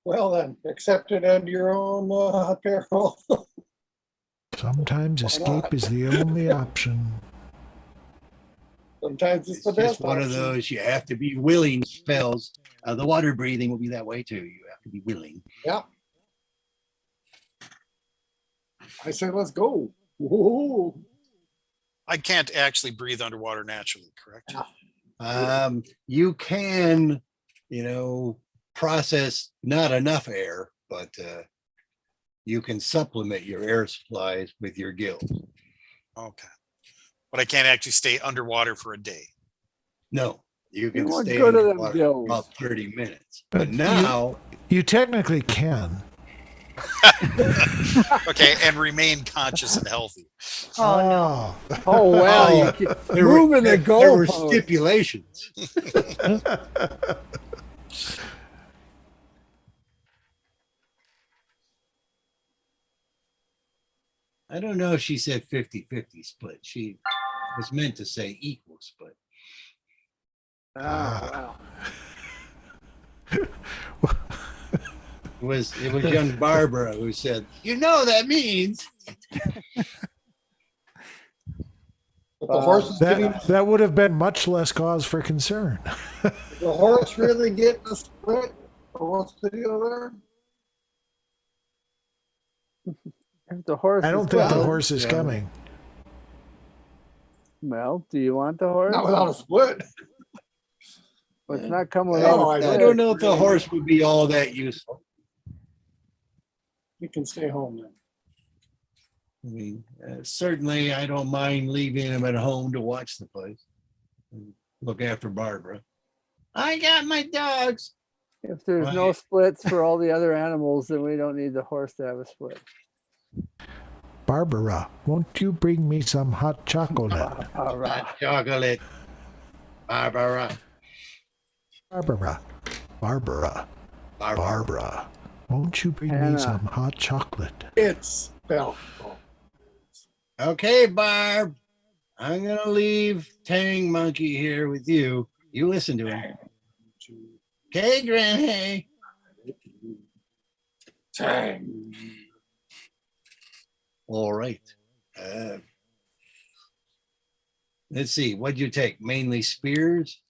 Well then, accept it at your own peril. sometimes Why not? escape is the only option. Sometimes it's It's the just best one of option. those you have to be willing spells. The water breathing will be that way too. You have to be willing. Yeah. I say, let's go. Whoa. I can't actually breathe underwater naturally, correct? You can, process not enough air, but you can supplement your air supplies with your gills. Okay. But I can't actually stay underwater for a day. No, you can want stay good of them underwater for gills. about 30 minutes. But But now, You technically can. Okay, and remain conscious and healthy. oh no. Oh well, Oh, you keep there were, moving the there were goalpost. stipulations. I don't know if she said 50-50 split. She was meant to say equal split. Oh, wow. It was young Barbara who said, that means. But the horse is getting, That would have been much less cause for concern. the horse really getting a split? Or what's the deal there? If the horse I don't is think the coming- horse is Yeah. coming. Well, do you want the horse? Not without a split. But it's not coming I without Oh, a I I stick. don't know if the horse would be all that useful. You can stay home then. I mean, certainly I don't mind leaving him at home to watch the place and look after Barbara. I got my dogs. If there's Right. no splits for all the other animals, then we don't need the horse to have a split. Barbara, won't you bring me some hot chocolate? All right. Hot chocolate. Barbara. Barbara, Barbara, Barbara, won't you bring Hannah. me some hot chocolate? It's spelled. Okay, Barb. I'm gonna leave Tang Monkey here with you. You listen to him. Okay, Granny. Tang. All right. Let's see. What'd you take? Mainly spears?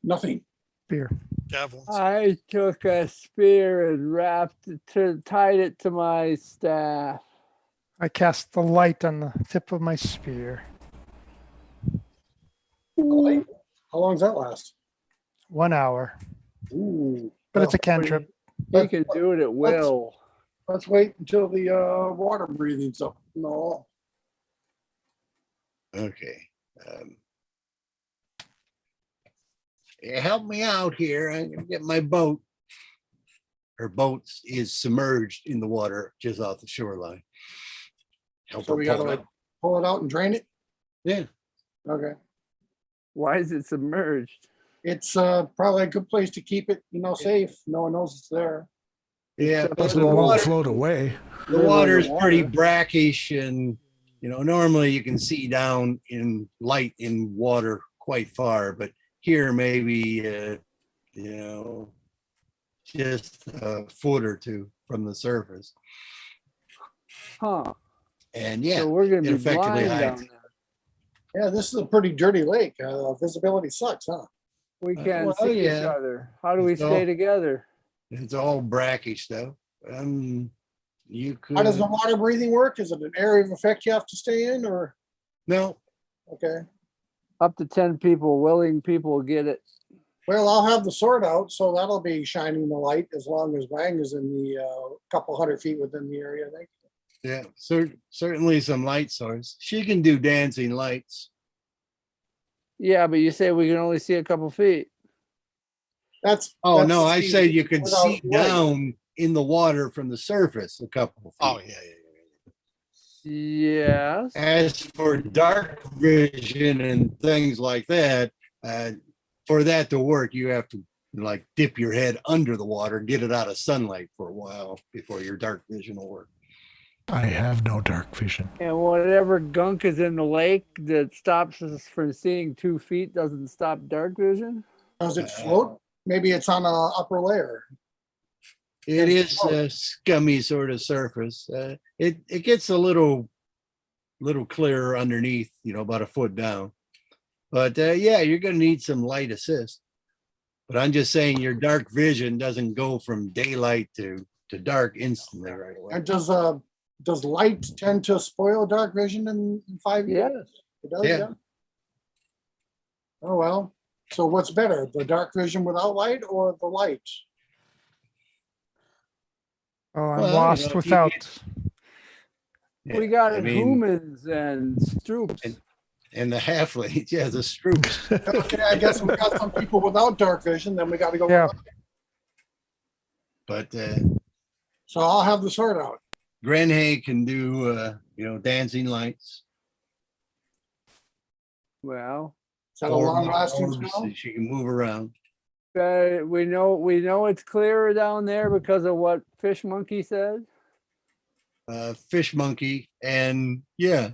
Nothing. Beer. Javelins. I took a spear and tied it to my staff. I cast the light on the tip of my spear. How long does that last? 1 hour, Ooh. but it's a Well, cantrip. He can do it at will. Let's wait until the water breathing's up. No. Okay. Yeah, help me out here. I'm gonna get my boat. Her boat is submerged in the water just off the shoreline. Help So her we gotta pull it like up. pull it out and drain it? Yeah. Okay. Why is it submerged? It's probably a good place to keep it, safe. No one knows it's there. Yeah. Except Plus So the it won't water, float away. the Live water is pretty underwater. brackish, and normally you can see down in light in water quite far, but here maybe just a foot or two from the surface. Huh. And yeah, So we're gonna it be effectively blind hides. down there. Yeah, this is a pretty dirty lake. Visibility sucks, huh? We can't well, see each yeah. other. How do we It's stay all- together? It's all brackish though. You could How does the water breathing work? Is it an area of effect you have to stay in or? no. Okay. Up to 10 people, willing people get it. Well, I'll have the sword out, so that'll be shining the light as long as Wang is in the couple 100 feet within the area, I think. Yeah, certainly some light source. She can do dancing lights. Yeah, but you say we can only see a couple feet. That's. Oh that's no, the I speed said you could without see light. down in the water from the surface a couple of feet. Oh, yeah. Yes. As for dark vision and things like that, for that to work, you have to like dip your head under the water, get it out of sunlight for a while before your dark vision will work. I have no dark vision. And whatever gunk is in the lake that stops us from seeing 2 feet doesn't stop dark vision. Does it float? Maybe it's on a upper layer. It is a scummy sort of surface. It gets a little clearer underneath, about a foot down. But yeah, you're going to need some light assist. But I'm just saying your dark vision doesn't go from daylight to dark instantly right away. And does light tend to spoil dark vision in 5 years? Yes. It does, Yeah. yeah. Oh, well. So what's better, the dark vision without light or the light? Oh, I'm Well, lost if you without. We Yeah, got I it mean, humans and stroops. and the halflings, yeah, the stroops. Okay, I guess we got some people without dark vision, then we got to go. Yeah. But So I'll have the sword out. Grenhay can do, dancing lights. Well, Is that a Or long lasting orbs spell? that she can move around. we know it's clearer down there because of what Fish Monkey said. Fish monkey, and yeah,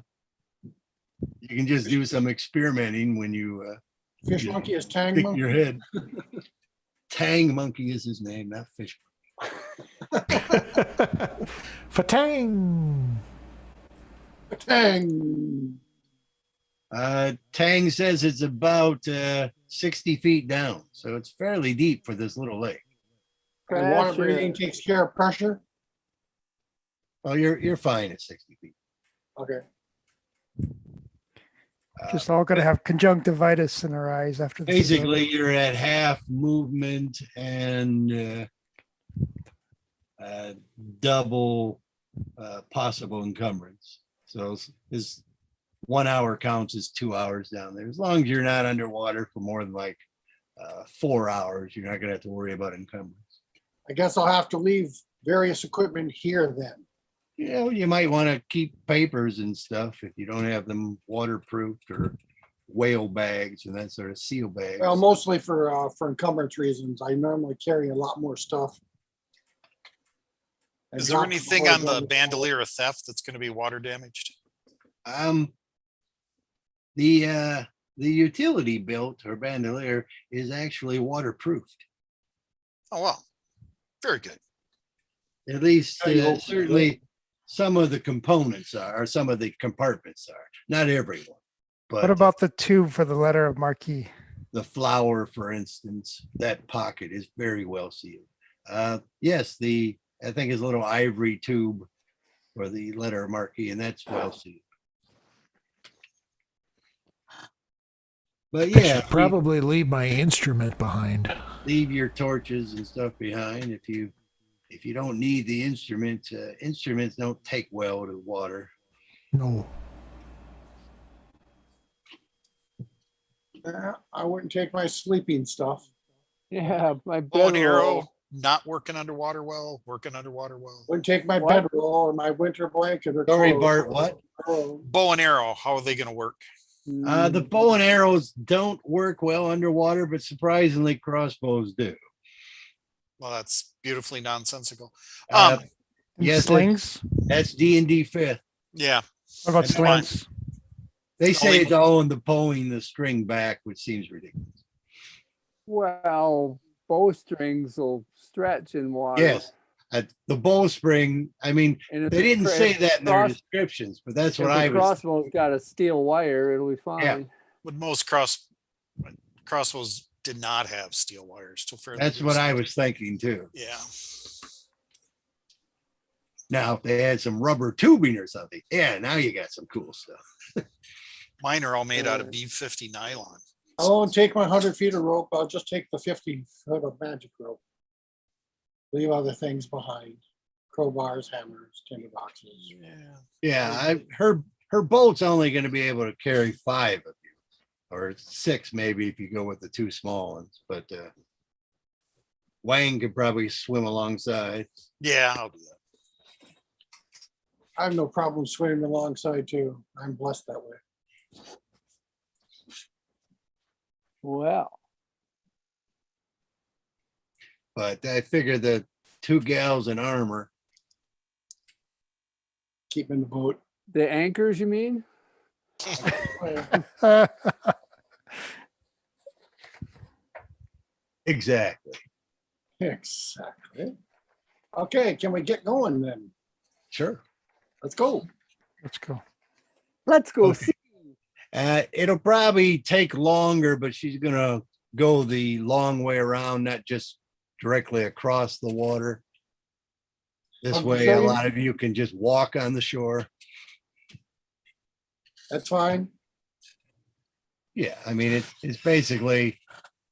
you can just do some experimenting when you Fish monkey is Tang stick monkey. your head. Tang monkey is his name, not fish. Fatang! Tang. Tang says it's about 60 feet down, so it's fairly deep for this little lake. And water Pressure. breathing takes care of pressure. Oh, you're fine at 60 feet. Okay. Just all gonna have conjunctivitis in our eyes after this. is over. Basically, you're at half movement and double possible encumbrance. So this 1 hour counts as 2 hours down there. As long as you're not underwater for more than like 4 hours, you're not gonna have to worry about encumbrance. I guess I'll have to leave various equipment here then. Yeah, well, you might want to keep papers and stuff if you don't have them waterproofed or whale bags and that sort of seal bags. Well, mostly for encumbrance reasons. I normally carry a lot more stuff. And Is there drop anything before on the going to- bandolier of theft that's going to be water damaged? The utility belt or bandolier is actually waterproofed. Oh, well, very good. At least Yeah, you hope so. certainly some of the components are, or some of the compartments are, not everyone. But What about the tube for the letter of marquee? the flower, for instance, that pocket is very well sealed. Yes, I think it's a little ivory tube for the letter marquee, and that's well sealed. But I yeah, should probably leave my instrument behind. leave your torches and stuff behind if you don't need the instrument. Instruments don't take well to water. No. I wouldn't take my sleeping stuff. Yeah, my Bow and bedroll. arrow, not working underwater well, working underwater well. Wouldn't take my What? bedroll or my winter blanket or. Sorry, clothes. Bart, what? Oh, Bow and arrow, how are they going to work? The bow and arrows don't work well underwater, but surprisingly crossbows do. Well, that's beautifully nonsensical. Uh, Um, And Yes, slings? That's D&D 5th. Yeah, What about that's fine. slings? They say Only- it's all in the pulling the string back, which seems ridiculous. Well, bowstrings will stretch in water. Yes, the bowstring, I mean, And if they the didn't cra- say if that in their cross- descriptions, but that's if what the I was. crossbow's got a steel wire, it'll be fine. but most crossbows did not have steel wires till fairly. That's what I recently. was thinking too. Yeah, Now, if they had some rubber tubing or something, yeah, now you got some cool stuff. mine are all made out of B50 nylon. I won't take my 100 feet of rope. I'll just take the 50 foot of magic rope. Leave other things behind. Crowbars, hammers, tinder boxes. Yeah, Yeah, her boat's only going to be able to carry 5 of you, or 6 maybe if you go with the 2 small ones. But Wang could probably swim alongside. yeah, I'll do that. I have no problem swimming alongside too. I'm blessed that way. Well, But I figure the 2 gals in armor. Keep in the boat. the anchors, you mean? Exactly. Exactly. Okay, can we get going then? Sure. Let's go. Let's go. Let's go Okay. see. It'll probably take longer, but she's gonna go the long way around, not just directly across the water. This Okay. way, a lot of you can just walk on the shore. That's fine. Yeah, I mean, it's basically,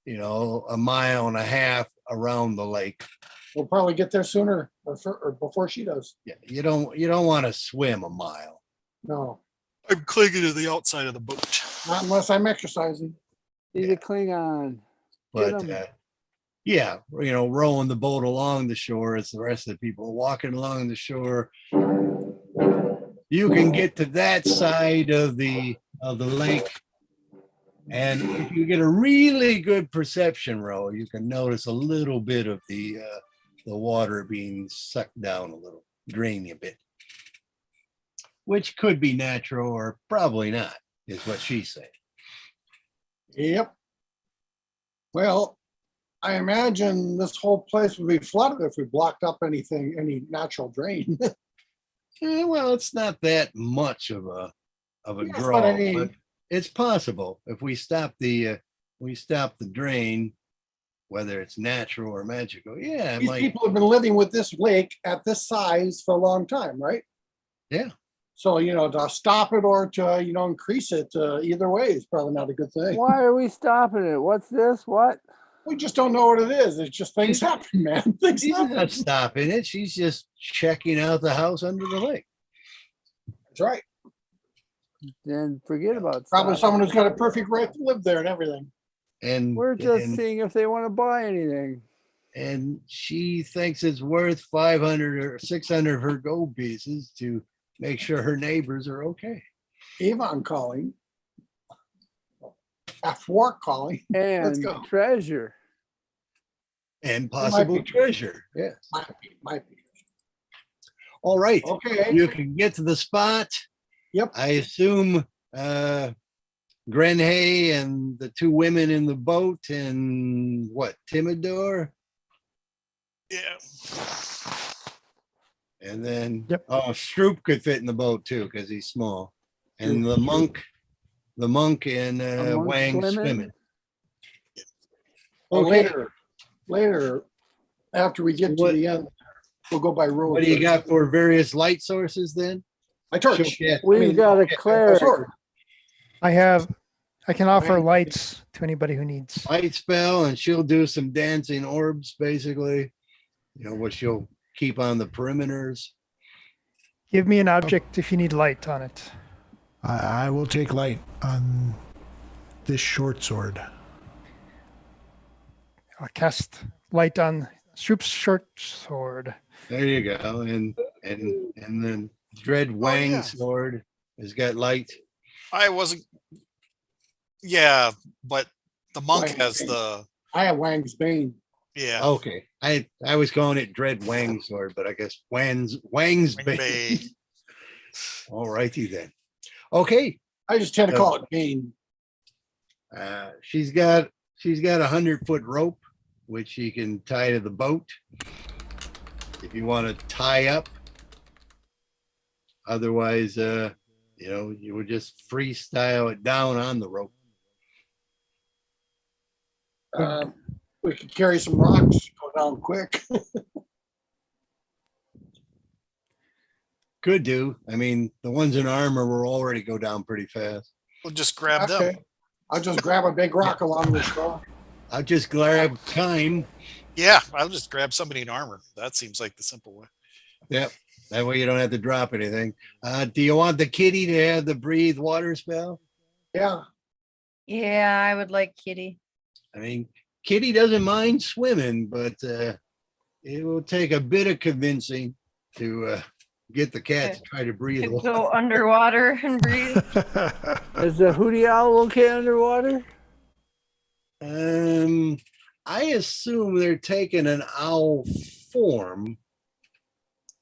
a mile and a half around the lake. We'll probably get there sooner or before she does. Yeah, you don't want to swim a mile. No, I'm clinging to the outside of the boat. not unless I'm exercising. He's a Klingon. But Get 'em. yeah, rowing the boat along the shore as the rest of the people walking along the shore. You can get to that side of the lake. And if you get a really good perception row, you can notice a little bit of the water being sucked down a little, draining a bit. Which could be natural or probably not, is what she's saying. Yep. Well, I imagine this whole place would be flooded if we blocked up any natural drain. Yeah, well, it's not that much of a Yes, draw, but I mean- but it's possible if we stop the drain, whether it's natural or magical. Yeah, it These might. people have been living with this lake at this size for a long time, right? Yeah. So, to stop it or to, increase it, either way is probably not a good thing. Why are we stopping it? What's this? What? We just don't know what it is. It's just things happen, man. Things She's happen. not stopping it. She's just checking out the house under the lake. That's right. Then forget about Probably stopping someone it. who's got a perfect right to live there and everything. And We're just and, seeing if they want to buy anything. and she thinks it's worth 500 or 600 of her gold pieces to make sure her neighbors are okay. Avon calling. After work calling. Let's And go. treasure. And possible be. treasure. Yes. Might be. All right. Okay. You can get to the spot. Yep. I assume Grenhay and the two women in the boat and what, Timidor? Yeah. And then Yep. Stroop could fit in the boat too because he's small. And Stroop. the monk and A monk Wang swimming? swimming. Well, Okay. later, after we get to What- the end, we'll go by rules. What do you got for various light sources then? My torch. Yeah. We've got a cleric. Sword. I can offer Right. lights to anybody who needs. Light spell, and she'll do some dancing orbs, basically. What she'll keep on the perimeters. Give me an object if you need light on it. I will take light on this short sword. I'll cast light on Stroop's short sword. There you go. And then Dread Wang's yeah. sword has got light. I wasn't. Yeah, but the monk Wang. has the. I have Wang's Bane. Yeah. Okay. I was calling it Dread Wang's sword, but I guess Wang's Wang bane. Bay. All righty then. Okay. I just tend to call it Bane. She's got 100-foot rope, which she can tie to the boat. If you want to tie up. Otherwise, you would just freestyle it down on the rope. We could carry some rocks, go down quick. Could do. I mean, the ones in armor will already go down pretty fast. We'll just grab them. Okay. I'll just grab a big rock along the shore. I'll just grab time. Yeah, I'll just grab somebody in armor. That seems like the simple way. Yep. That way you don't have to drop anything. Do you want the kitty to have the breathe water spell? Yeah. Yeah, I would like Kitty. I mean, Kitty doesn't mind swimming, but it will take a bit of convincing to get the cat to try to breathe. To a lot. go underwater and breathe. Is the hootie owl okay underwater? I assume they're taking an owl form.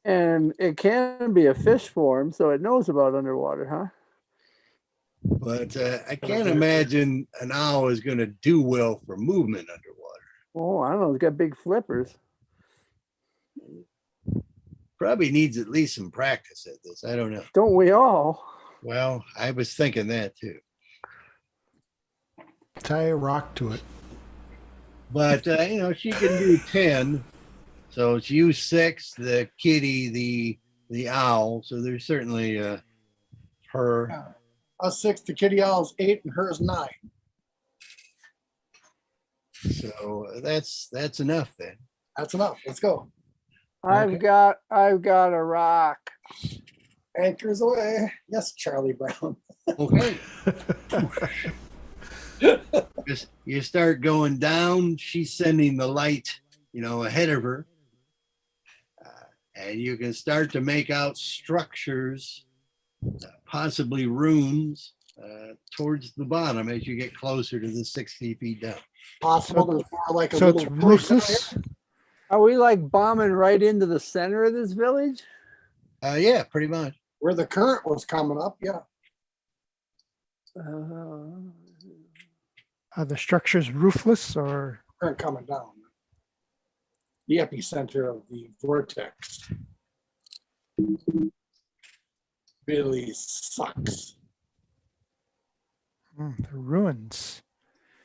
And it can be a fish form, so it knows about underwater, huh? But I can't imagine an owl is going to do well for movement underwater. Oh, I don't know. It's got big flippers. Probably needs at least some practice at this. I don't know. Don't we all? Well, I was thinking that too. Tie a rock to it. But, she can do 10. So it's you 6, the kitty, the owl. So there's certainly her. Us 6, the kitty owl's 8, and hers 9. So that's enough then. That's enough. Let's go. I've got a rock. Anchors away. Yes, Charlie Brown. Okay. You start going down. She's sending the light, ahead of her. And you can start to make out structures, possibly runes, towards the bottom as you get closer to the 60 feet down. Possible. There's more like a So it's little bush down roofless. Are we like bombing right into the center of this village? Yeah, pretty much. where the current was coming up. Yeah. The structure's roofless or Current coming down. The epicenter of the vortex really sucks. the ruins.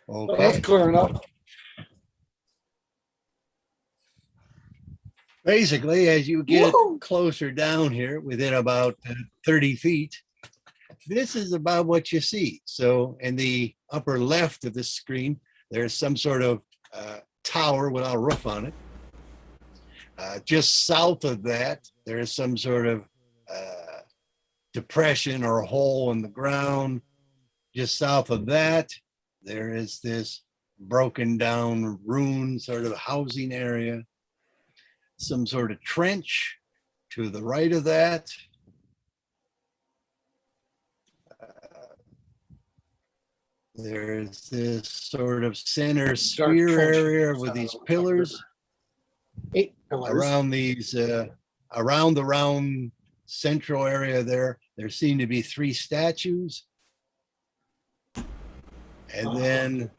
Well, that's Okay. clearing up. Basically, as you get Woo! closer down here, within about 30 feet, this is about what you see. So in the upper left of the screen, there's some sort of tower without a roof on it. Just south of that, there is some sort of depression or hole in the ground. Just south of that, there is this broken down ruin sort of housing area. Some sort of trench to the right of that. There's this sort of center sphere trench area in the with center these of the pillars 8 pillars. around these, around the round central area there. There seem to be 3 statues. And then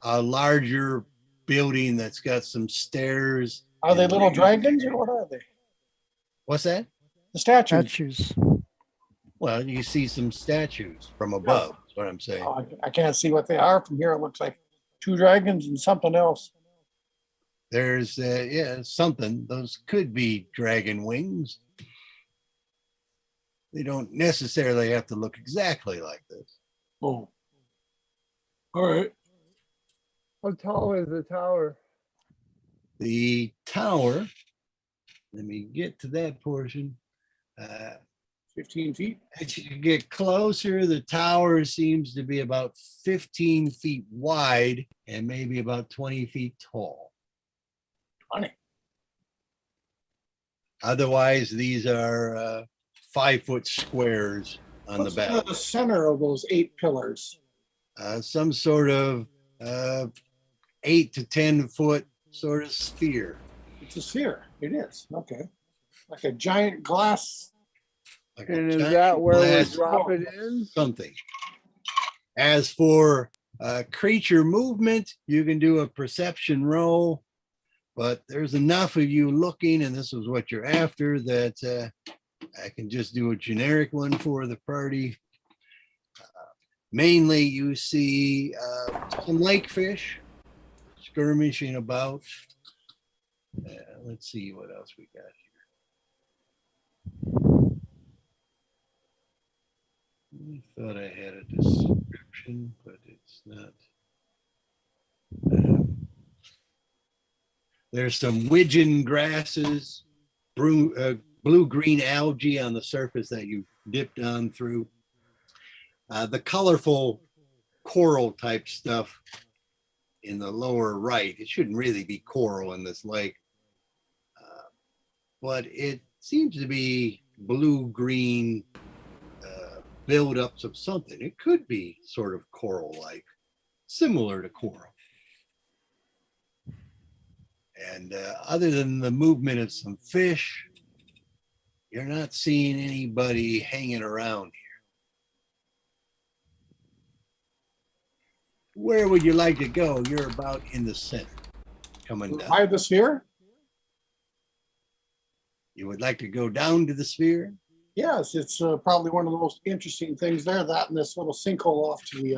a larger building that's got some stairs. Are they and little rings. dragons or what are they? What's that? The statues. Statues. Well, you see some statues from above, is what I'm saying. Oh, I can't see what they are from here. It looks like 2 dragons and something else. There's, yeah, something. Those could be dragon wings. They don't necessarily have to look exactly like this. Oh. All right. How tall is the tower? The tower, let me get to that portion. 15 feet. As you get closer, the tower seems to be about 15 feet wide and maybe about 20 feet tall. 20. Otherwise, these are 5-foot squares on What's the back. the center of those 8 pillars? Some sort of 8 to 10 foot sort of sphere. It's a sphere. It is. Okay. Like a giant glass. Like a And is giant that where we glass drop it in? something. As for creature movement, you can do a perception roll, but there's enough of you looking, and this is what you're after, that I can just do a generic one for the party. Mainly, you see some lake fish skirmishing about. Let's see what else we got here. I thought I had a description, but it's not. There's some widgeon grasses, blue-green algae on the surface that you dipped on through. The colorful coral type stuff in the lower right, it shouldn't really be coral in this lake, but it seems to be blue-green buildups of something. It could be sort of coral-like, similar to coral. And other than the movement of some fish, you're not seeing anybody hanging around here. Where would you like to go? You're about in the center, coming down. By the sphere? You would like to go down to the sphere? Yes, it's probably one of the most interesting things there. That and this little sinkhole off to the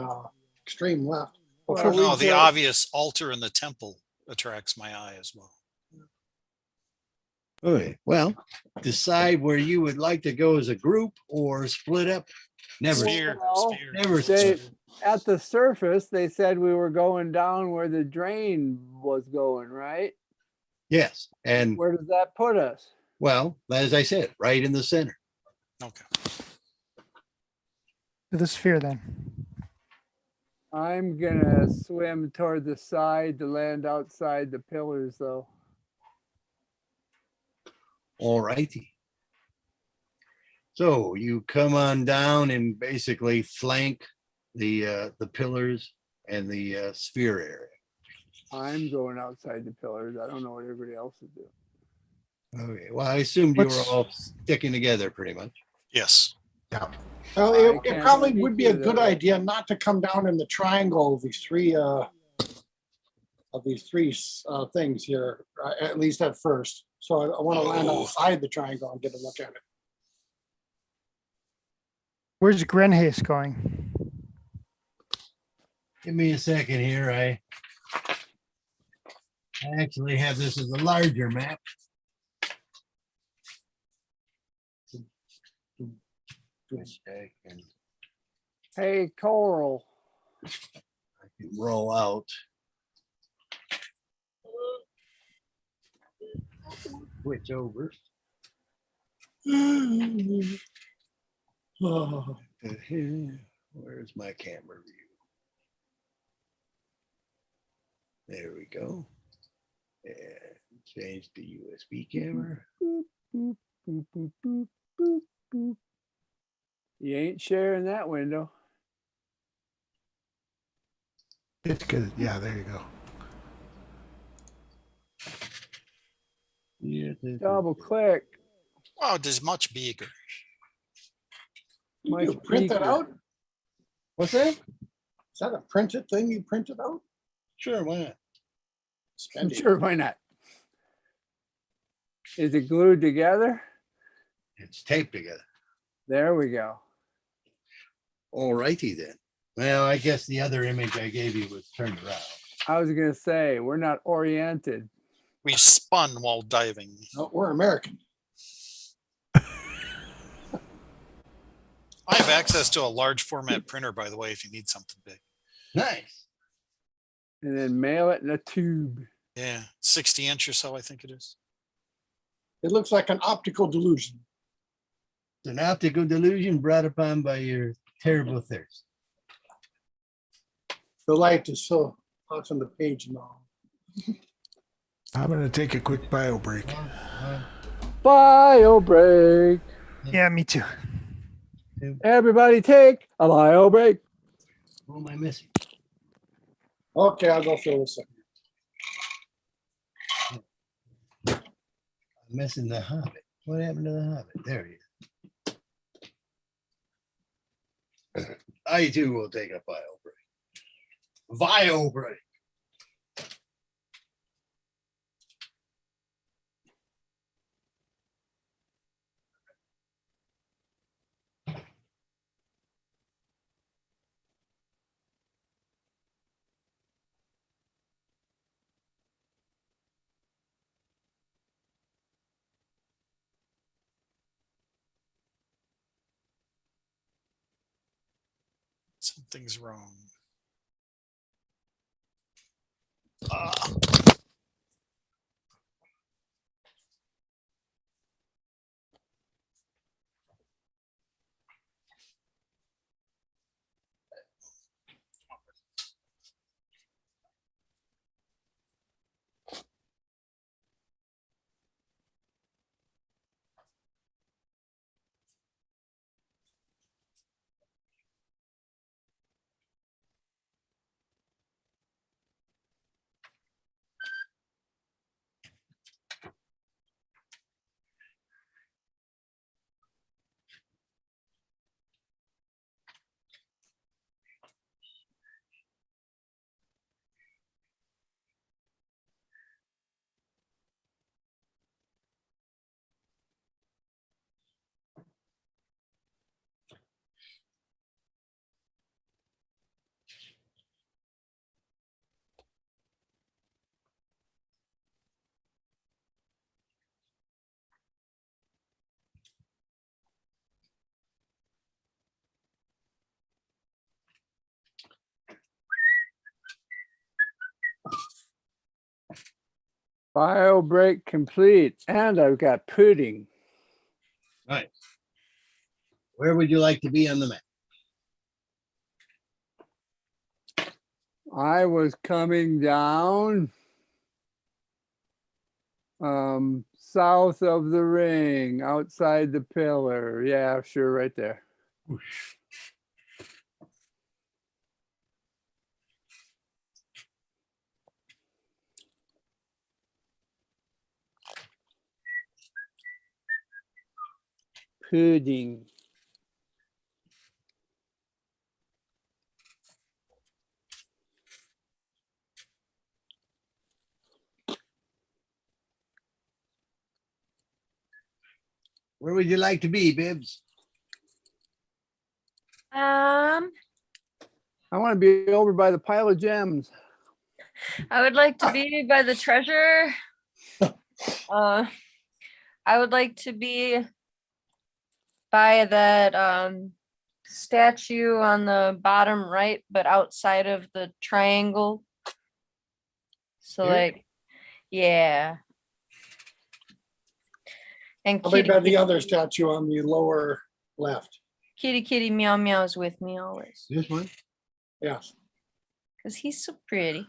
extreme left. Well, Well, first, No, the obvious altar in the temple attracts my eye as well. Okay, well, decide where you would like to go as a group or split up. Never, Sphere, Well, sphere. never. They, at the surface, they said we were going down where the drain was going, right? Yes, and Where does that put us? well, as I said, right in the center. Okay. To the sphere then. I'm gonna swim toward the side to land outside the pillars, though. All righty. So you come on down and basically flank the pillars and the sphere area. I'm going outside the pillars. I don't know what everybody else is doing. Okay, well, I assumed you were What's- all sticking together pretty much. Yes. well, I it can't probably speak would be to a good that. idea not to come down in the triangle of these three things here, at least at first. So I want to land Oh. outside the triangle and get a look at it. Where's Grenhace going? Give me a second here. I actually have this as a larger map. Wish I can Hey, Coral. roll out. Switch over. Oh, where's my camera view? There we go. And change the USB camera. Boop, boop, boop, boop, boop, boop, boop. You ain't sharing that window. It's good. Yeah, there you go. Yeah, Double click. Wow, it is much bigger. You Much print that bigger. out? What's that? Is that a printed thing you printed out? Sure, why not? Spend it. Sure, why not? Is it glued together? It's taped together. There we go. All righty then. Well, I guess the other image I gave you was turned around. I was gonna say, we're not oriented. We spun while diving. No, we're American. I have access to a large format printer, by the way, if you need something big. Nice. And then mail it in a tube. Yeah, 60-inch or so, I think it is. It looks like an optical delusion. It's an optical delusion brought upon by your terrible thirst. The light is so hot on the page now. I'm going to take a quick bio break. Bio break. Yeah, me too. Everybody take a bio break. What am I missing? Okay, I'll go fill this up. I'm missing the Hobbit. What happened to the Hobbit? There he is. I too will take a bio break. Bio break. Something's wrong. Ah. Bio break complete. And I've got pudding. Nice. Where would you like to be on the map? I was coming down south of the ring, outside the pillar. Yeah, sure, right there. Pudding. Where would you like to be, Bibbs? I I want to be over by the pile of gems. would like to be by the treasure. I would like to be by that statue on the bottom right, but outside of the triangle. So Here? like, yeah. And How about kitty, the other statue on the lower left? kitty meow meows with me always. This one? Yes. Cause he's so pretty.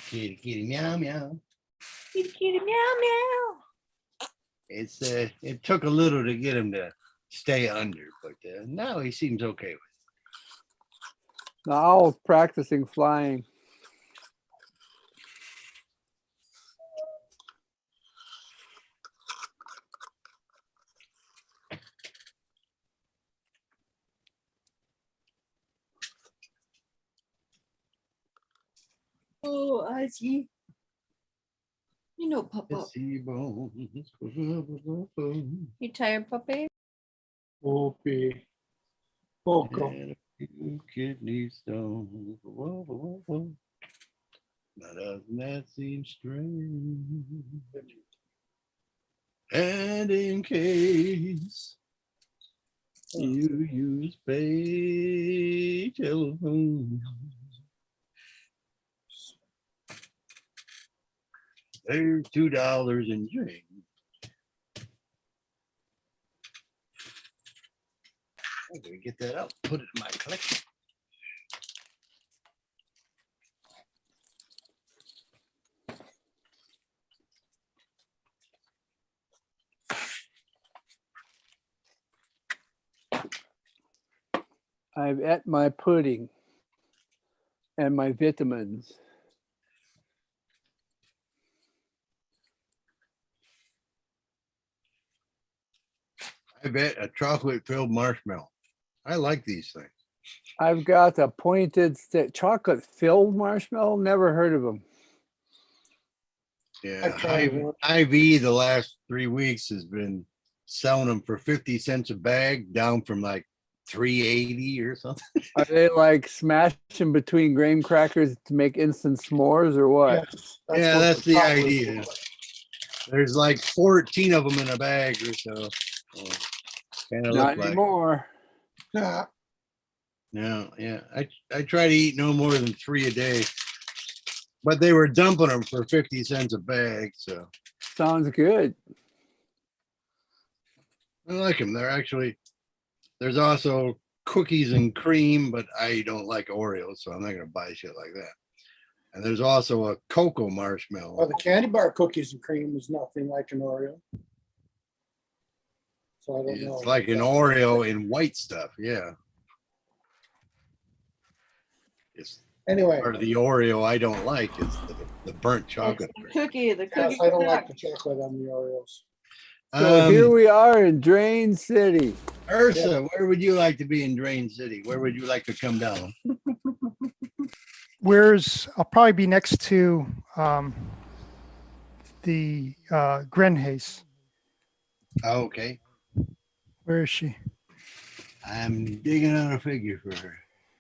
Kitty, meow, meow. Kitty meow meow. It took a little to get him to stay under, but now he seems okay with The owl's practicing flying. Oh, Ozzy. You know, it. Papa. Bones. You tired, puppy? Opie. Poco. And a few kidney stones. Whoa, whoa, whoa. Now doesn't that seem strange? And in case you use pay telephone, there's $2 in change. I'm gonna get that out, put it in my collection. I've ate my pudding and my vitamins. I bet a chocolate filled marshmallow. I like these things. I've got a pointed stick, chocolate filled marshmallow. Never heard of them. Yeah, I've tried one. IV the last 3 weeks has been selling them for 50 cents a bag, down from like 380 or something. Are they like smashing between graham crackers to make instant s'mores or what? Yes. Yeah, what that's the chocolate idea. is. There's like 14 of them in a bag or so. Kind of Not look like. anymore. Yeah. No, yeah. I try to eat no more than 3 a day. But they were dumping them for 50 cents a bag, so Sounds good. I like them. They're actually, there's also cookies and cream, but I don't like Oreos, so I'm not gonna buy shit like that. And there's also a cocoa marshmallow. Well, the candy bar cookies and cream is nothing like an Oreo. So I don't know. It's like an Oreo in white stuff, yeah. It's Anyway, part of the Oreo I don't like is the burnt chocolate. The cookie. yes, I don't like the chocolate on the Oreos. So here we are in Drain City. Ursa, where would you like to be in Drain City? Where would you like to come down? I'll probably be next to the Grenhaze. Oh, okay. Where is she? I'm digging out a figure for her.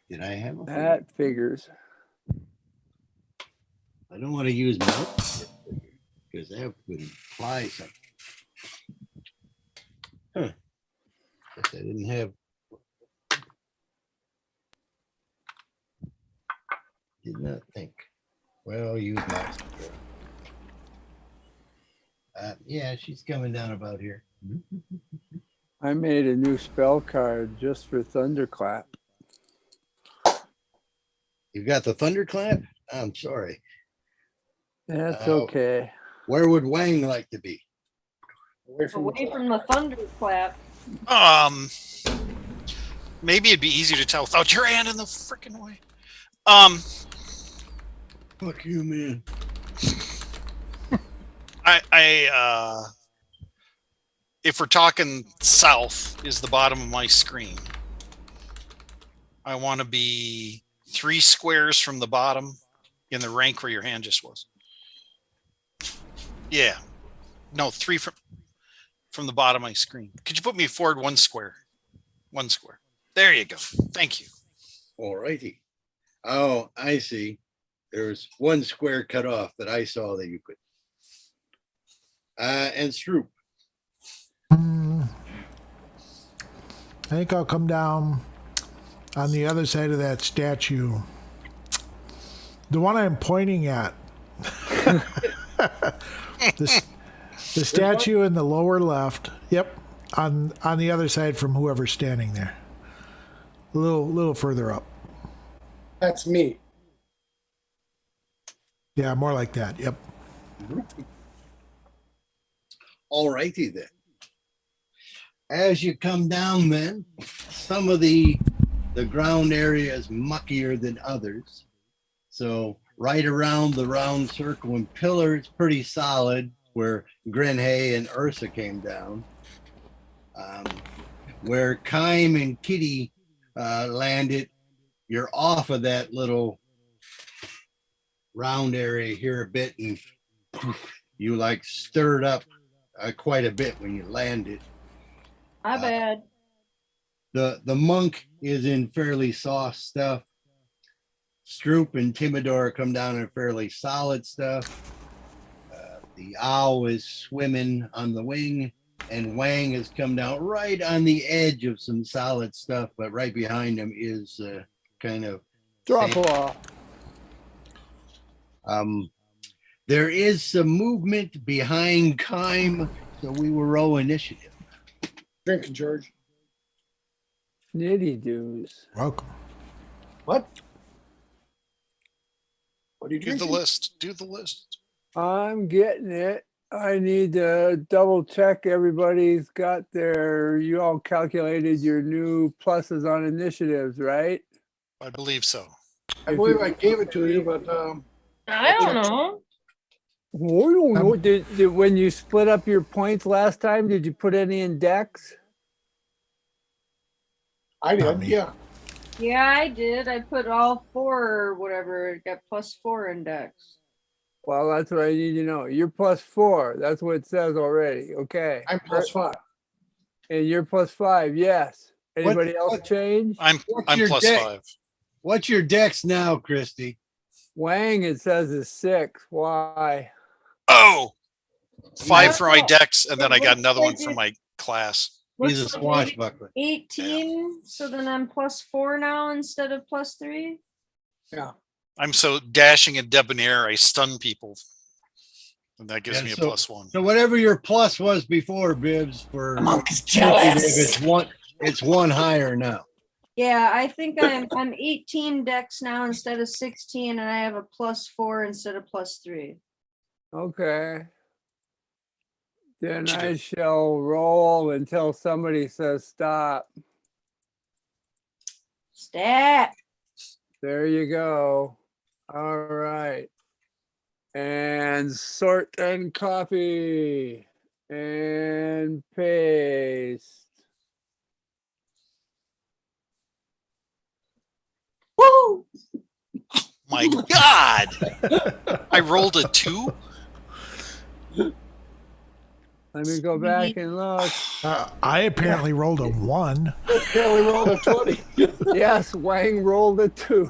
Did I have a figure? That figures. I don't want to use milk because that would imply something. Huh. Guess I didn't have. Did not think. Well, use mouse. Yeah, she's coming down about here. I made a new spell card just for Thunderclap. You've got the thunderclap? I'm sorry. That's Oh. okay. Where would Wang like to be? Away from Away from the thunderclap. Maybe it'd be easier to tell without your hand in the freaking way. Fuck you, man. If we're talking south is the bottom of my screen. I want to be 3 squares from the bottom in the rank where your hand just was. Yeah. No, 3 from the bottom of my screen. Could you put me forward 1 square? 1 square. There you go. Thank you. All righty. Oh, I see. There's 1 square cut off that I saw that you could. And Stroop. I think I'll come down on the other side of that statue. The one I'm pointing at. the statue in the lower left. Yep. On the other side from whoever's standing there. A little further up. That's me. Yeah, more like that. Yep. All righty then. As you come down then, some of the ground area is muckier than others. So right around the round circle and pillar, it's pretty solid where Grenhay and Ursa came down. Where Kime and Kitty landed, you're off of that little round area here a bit, and you like stirred up quite a bit when you landed. My bad. The monk is in fairly soft stuff. Stroop and Timidor come down in fairly solid stuff. The owl is swimming on the wing, and Wang has come down right on the edge of some solid stuff, but right behind him is kind of Drop sand. off. There is some movement behind Kime, so we will roll initiative. Drinking, George. Nitty doos. Welcome. What? What are you Do the drinking? list. Do the list. I'm getting it. I need to double check everybody's got you all calculated your new pluses on initiatives, right? I believe so. I believe I gave it to you, but I don't know. I don't know. Did when you split up your points last time, did you put any in decks? I Not did. me. Yeah. Yeah, I did. I put all 4 or whatever. It got +4 index. Well, that's what I need to know. You're +4. That's what it says already. Okay. I'm +5. And you're +5. Yes. Anybody else what- change? I'm What's your deck? +5. What's your dex now, Christy? Wang, it says is 6. Why? Oh, 5 for my Oh, decks, and then I got looks another one like for it- my class. He's a Looks like swashbuckler. 18. So then I'm +4 now instead of +3. Yeah. I'm so dashing and debonair, I stun people. And that gives Yeah, me a so- +1. So whatever your plus was before, Bibbs, for Monk is initiative, it's one higher now. Yeah, I think I'm 18 decks now instead of 16, and I have a +4 instead of +3. Okay. Then What you I do? shall roll until somebody says stop. Stat. There you go. All right. And sort and copy and paste. Woo! My God! I rolled a 2. Let me go back and look. I apparently rolled a 1. Kelly rolled a 20. Yes, Wang rolled a 2.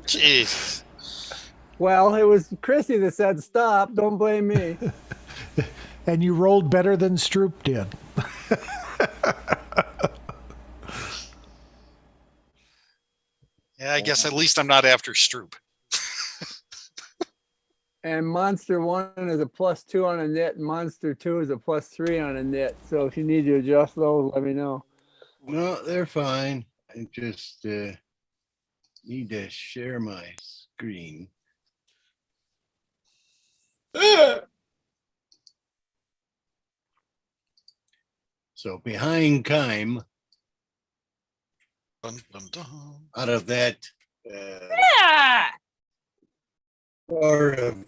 Jeez. Well, it was Chrissy that said stop. Don't blame me. And you rolled better than Stroop did. Yeah, I guess at least I'm not after Stroop. And Monster 1 is a +2 on a knit, and Monster 2 is a +3 on a knit. So if you need to adjust those, let me know. No, they're fine. I just need to share my screen. So behind Kime, Dun, dun, dun. out of that Yeah. sort of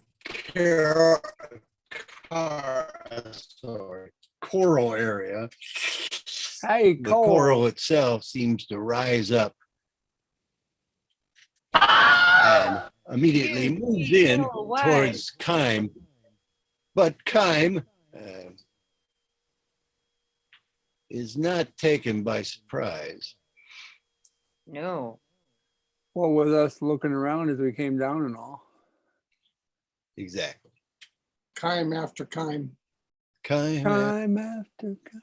coral area, Hey, the Cole. coral itself seems to rise up and immediately Dude, moves he's in still alive. towards Kime. But Kime is not taken by surprise. No. Well, with us looking around as we came down and all. Exactly. Kime after Kime. Kime, Time after time.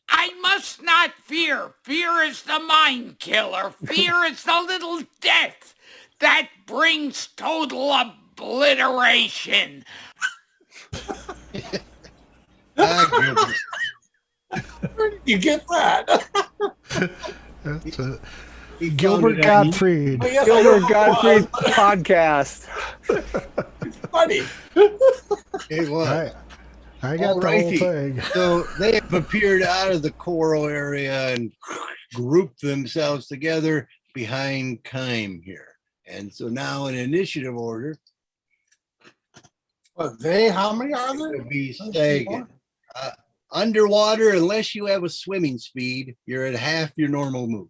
I must not fear. Fear is the mind killer. Fear is the little death that brings total obliteration. Gilbert. Where did you get that? That's it. He found Gilbert it on Gottfried. Yes, I Gilbert know. Gottfried podcast. Funny. It was. I got the whole Alrighty. thing. So they have appeared out of the coral area and grouped themselves together behind Kime here. And so now in initiative order, But they, how many are it there? would be Sagan. Underwater, unless you have a swimming speed, you're at half your normal movement.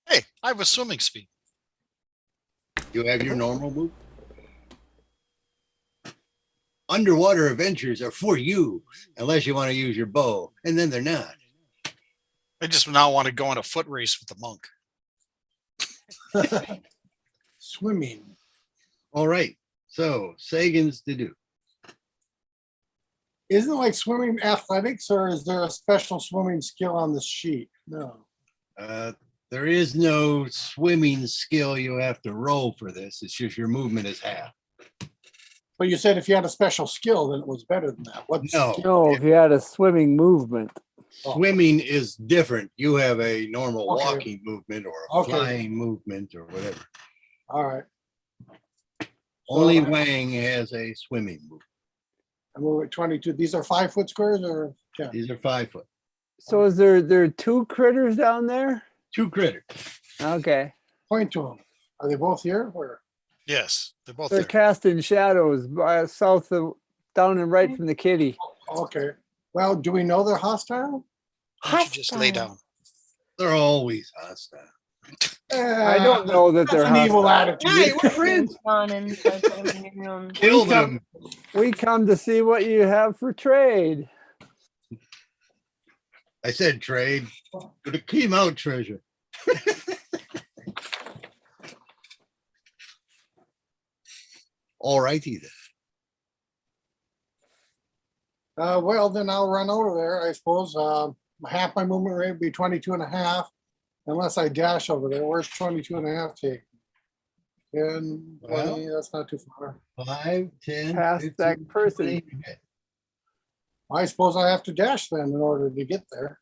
Hey, I have a swimming speed. You have your normal move. Underwater adventures are for you, unless you want to use your bow, and then they're not. I just now want to go on a foot race with the monk. Swimming. All right. So Sagan's to do. Isn't it like swimming athletics, or is there a special swimming skill on the sheet? No. There is no swimming skill you have to roll for this. It's just your movement is half. But you said if you had a special skill, then it was better than that. What? No. No, if you had a swimming movement. Swimming is different. You have a normal Okay. walking movement or a Okay. flying movement or whatever. All right. Only So- Wang has a swimming movement. And we're at 22. These are 5-foot squares or 10? These are 5 foot. So is there are two critters down there? 2 critters. Okay. Point to them. Are they both here? Where? Yes, they're both They're there. casting shadows by south of down and right from the kitty. Okay. Well, do we know they're hostile? Why don't you just lay down? They're always hostile. I don't know that they're That's an evil hostile. attitude. Hey, we're friends. On inside the living room. Kill them. We come to see what you have for trade. I said trade for the came out treasure. All righty then. Well, then I'll run over there, I suppose. Half my movement rate would be 22 and a half, unless I dash over there. Where's 22 and a half take? 10, 20, that's not too far. 5, 10. Past 15, that person. 20. I suppose I have to dash then in order to get there.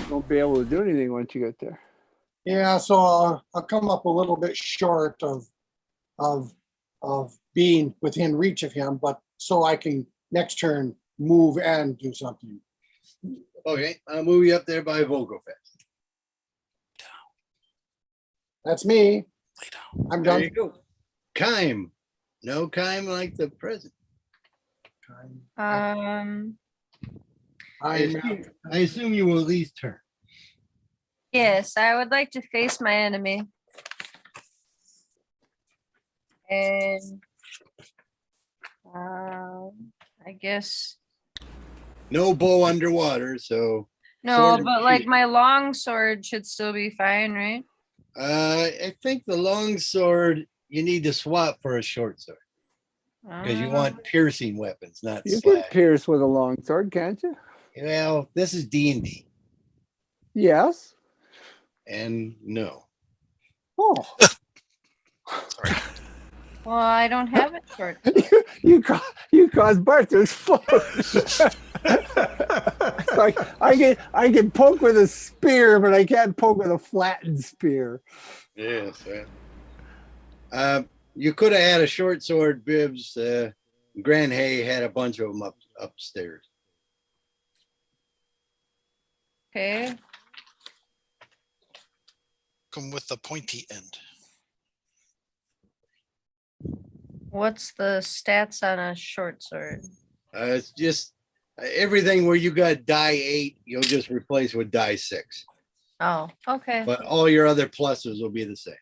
Won't be able to do anything once you get there. Yeah, so I'll come up a little bit short of being within reach of him, but so I can next turn move and do something. Okay, I'll move you up there by Vogelfest. That's me. Lay down. I'm There done. you go. Kime. No Kime like the present. Um, I'm I assume you will at least turn. yes, I would like to face my enemy. And I guess No bow underwater, so no, Sword or but like shield? my long sword should still be fine, right? I think the long sword you need to swap for a short sword because you want piercing weapons, not You can slash. pierce with a long sword, can't you? Well, this is D&D, Yes. and no. Oh, Sorry. Well, I don't have it short. you caused Bart to explode. It's like I can poke with a spear, but I can't poke with a flattened spear. Yes. You could have had a short sword, Bibbs. Grand Hay had a bunch of them upstairs. Okay. Come with the pointy end. What's the stats on a short sword? It's just everything where you got die 8, you'll just replace with die 6. Oh, okay. But all your other pluses will be the same.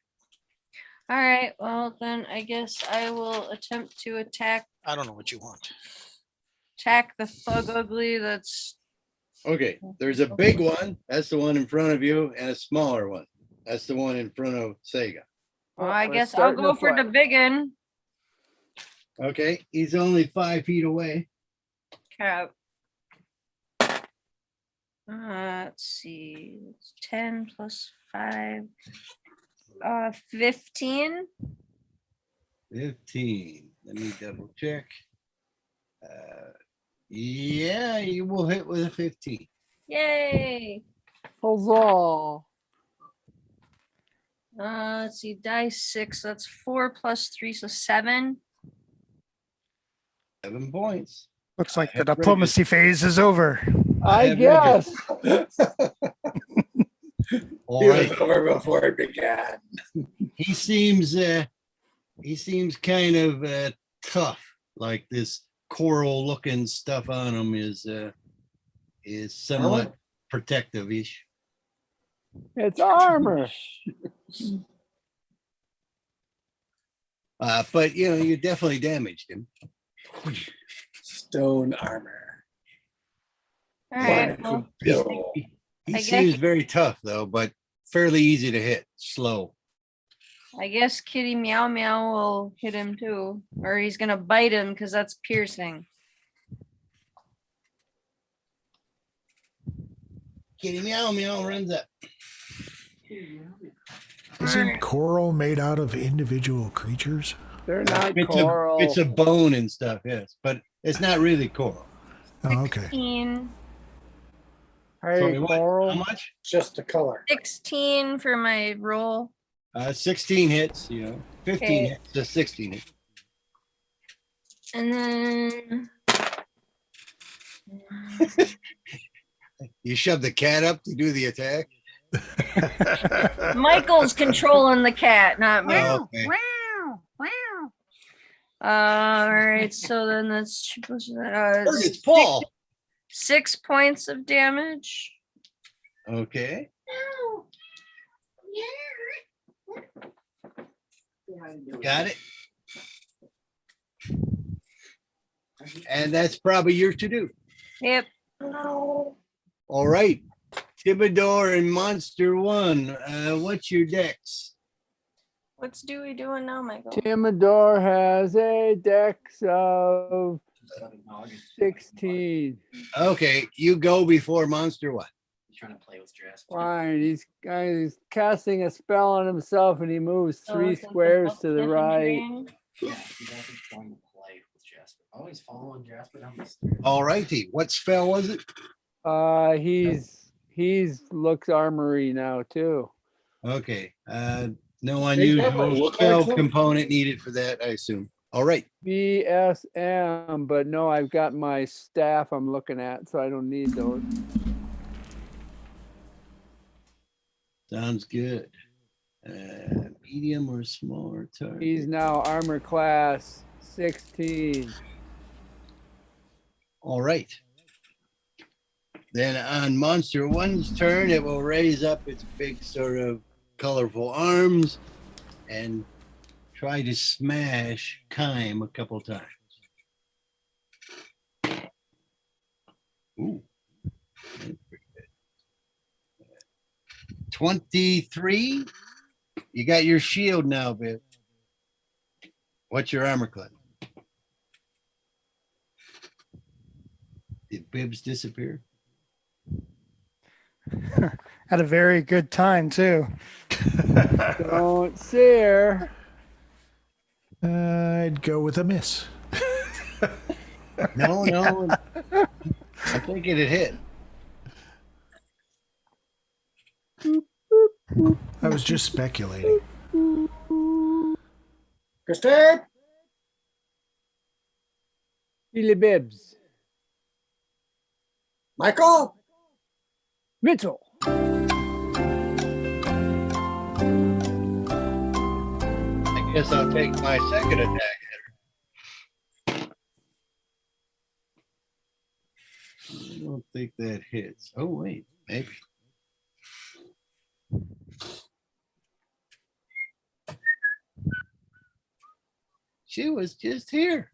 All right. Well, then I guess I will attempt to attack I don't know what you want. the thug ugly that's Okay, there's a big one. That's the one in front of you, and a smaller one. That's the one in front of Sega. well, I We're guess I'll starting go to for the fight. big one. Okay, he's only 5 feet away. cap. Let's see. It's 10 plus 5. 15. 15. Let me double check. Yeah, you will hit with a 15. Yay. Huzzah. Let's see. Dice 6. That's 4 plus 3, so 7. 7 points. Looks like I the have read diplomacy phase is over. I have read guess. All right. over before it began. He seems kind of tough. Like this coral looking stuff on him is somewhat protective-ish. It's armor. But you definitely damaged him. Stone armor. All right. Well, He I guess- seems very tough though, but fairly easy to hit. Slow. I guess Kitty Meow Meow will hit him too, or he's gonna bite him because that's piercing. Kitty Meow Meow runs up. Isn't coral made out of individual creatures? They're not It's coral. it's a bone and stuff, yes, but it's not really coral. Oh, okay. 16. Hey, Sorry, what? coral. How much? Just the color. 16 for my roll. 16 hits, 15 Okay. hits, just 16 hits. And then You shove the cat up to do the attack? Michael's controlling the cat, not me. Oh, okay. All right, so then that's It's Paul. 6 points of damage. Okay. Got it. And that's probably your to-do. Yep. All right. Tibidor and Monster One. What's your dex? What's Dewey doing now, Michael? Timidor has a dex of 16. Okay, you go before Monster One. Trying to play with Jasper. Fine. He's casting a spell on himself and he moves So 3 it's like squares to the different right. thing. Yeah, he's actually trying to play with Jasper. Always following Jasper down the stairs. All righty. What spell was it? He's looks armory now too. Okay. No unusual spell component needed for that, I assume. All right. BSM, but no, I've got my staff I'm looking at, so I don't need those. Sounds good. Medium or smaller target. He's now armor class 16. All right. Then on Monster One's turn, it will raise up its big sort of colorful arms and try to smash Kime a couple times. Ooh. That's pretty good. 23. You got your shield now, Bib. What's your armor class? Did Bibs disappear? Had a very good time too. Don't sear. I'd go with a miss. No. I think it had hit. I was just speculating. Christine? Billy Bibbs. Michael? Mitchell. I guess I'll take my second attack at her. I don't think that hits. Oh, wait, maybe. She was just here.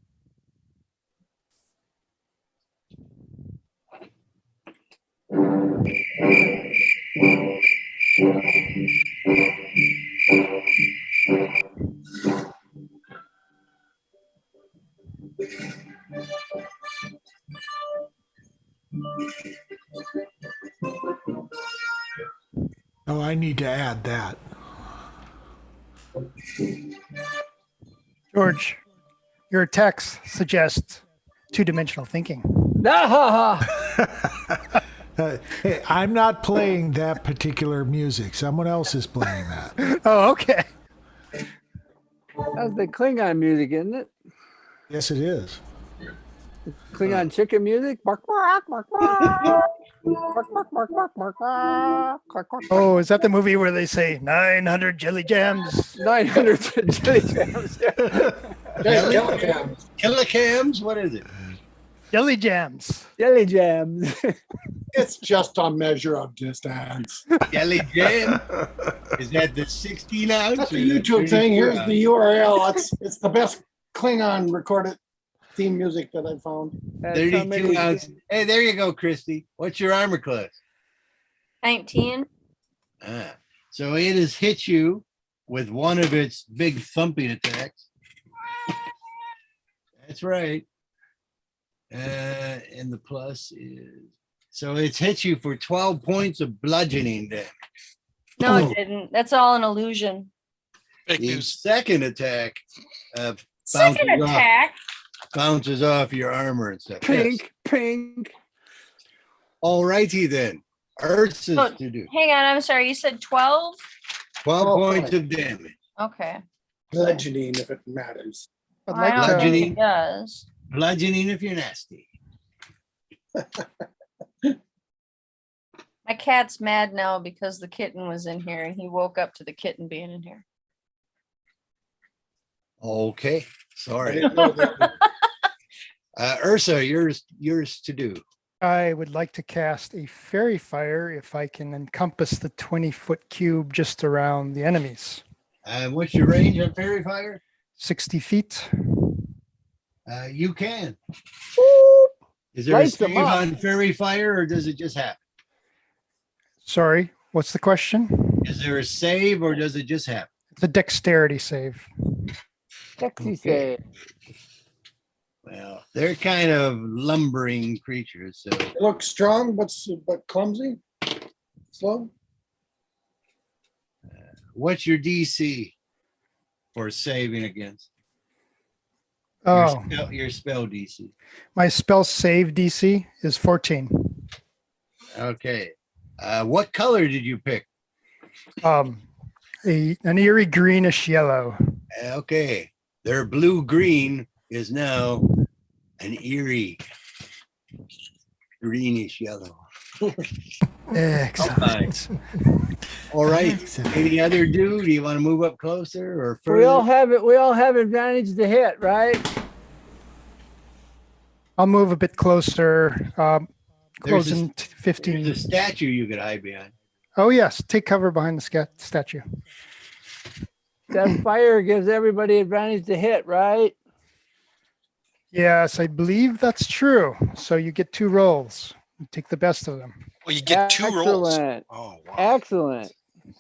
Oh, I need to add that. George, your text suggests two-dimensional thinking. Hey, I'm not playing that particular music. Someone else is playing that. Oh, okay. That's the Klingon music, isn't it? Yes, it is. Klingon chicken music. Bark, bark, bark, bark. Bark, bark, bark, bark, bark, bark. Bark, bark, Oh, bark. is that the movie where they say 900 jelly jams? 900 jelly jams. Killicams, what is it? Jelly jams. Jelly jams. It's just a measure of distance. Jelly Jam? Is that the 16 ounce? That's a or the YouTube thing. 32 Here's ounce? the URL. It's the best Klingon recorded theme music that I found. That's how 32 many- ounce. Hey, there you go, Christy. What's your armor class? 19. So it has hit you with one of its big thumping attacks. That's right. And the plus is, so it's hit you for 12 points of bludgeoning damage. No, Oh. it didn't. That's all an illusion. Fake The news. second attack Second bounces off- attack. bounces off your armor and stuff. Yes. Pink, pink. All righty then. Ursa's Oh, to do. Hang on, I'm sorry. You said 12? 12 Oh, points of damage. Okay. Bludgeoning, if it matters. I'd I like don't think Bludgeoning. it does. Bludgeoning if you're nasty. My cat's mad now because the kitten was in here and he woke up to the kitten being in here. Okay. I Sorry. didn't know that. Ursa, yours to do. I would like to cast a fairy fire if I can encompass the 20-foot cube just around the enemies. What's your range on fairy fire? 60 feet. You can. Is there Lights a them save up. on fairy fire or does it just happen? Sorry, what's the question? Is there a save or does it just happen? It's a dexterity save. Sexy Okay. say. Well, they're kind of lumbering creatures, so It looks strong, but clumsy. Slow. what's your DC for saving against? Oh, Your spell DC. my spell save DC is 14. Okay. What color did you pick? An eerie greenish yellow. Okay. Their blue-green is now an eerie greenish yellow. Excellent. All right. Excellent. Any other do? Do you want to move up closer or We all further? have it. We all have advantage to hit, right? I'll move a bit closer. There's Closing There's 15. a statue you could hide behind. Oh, yes. Take cover behind the statue. That fire gives everybody advantage to hit, right? Yes, I believe that's true. So you get 2 rolls. You take the best of them. Well, you get 2 rolls. Excellent. Oh, wow. Excellent.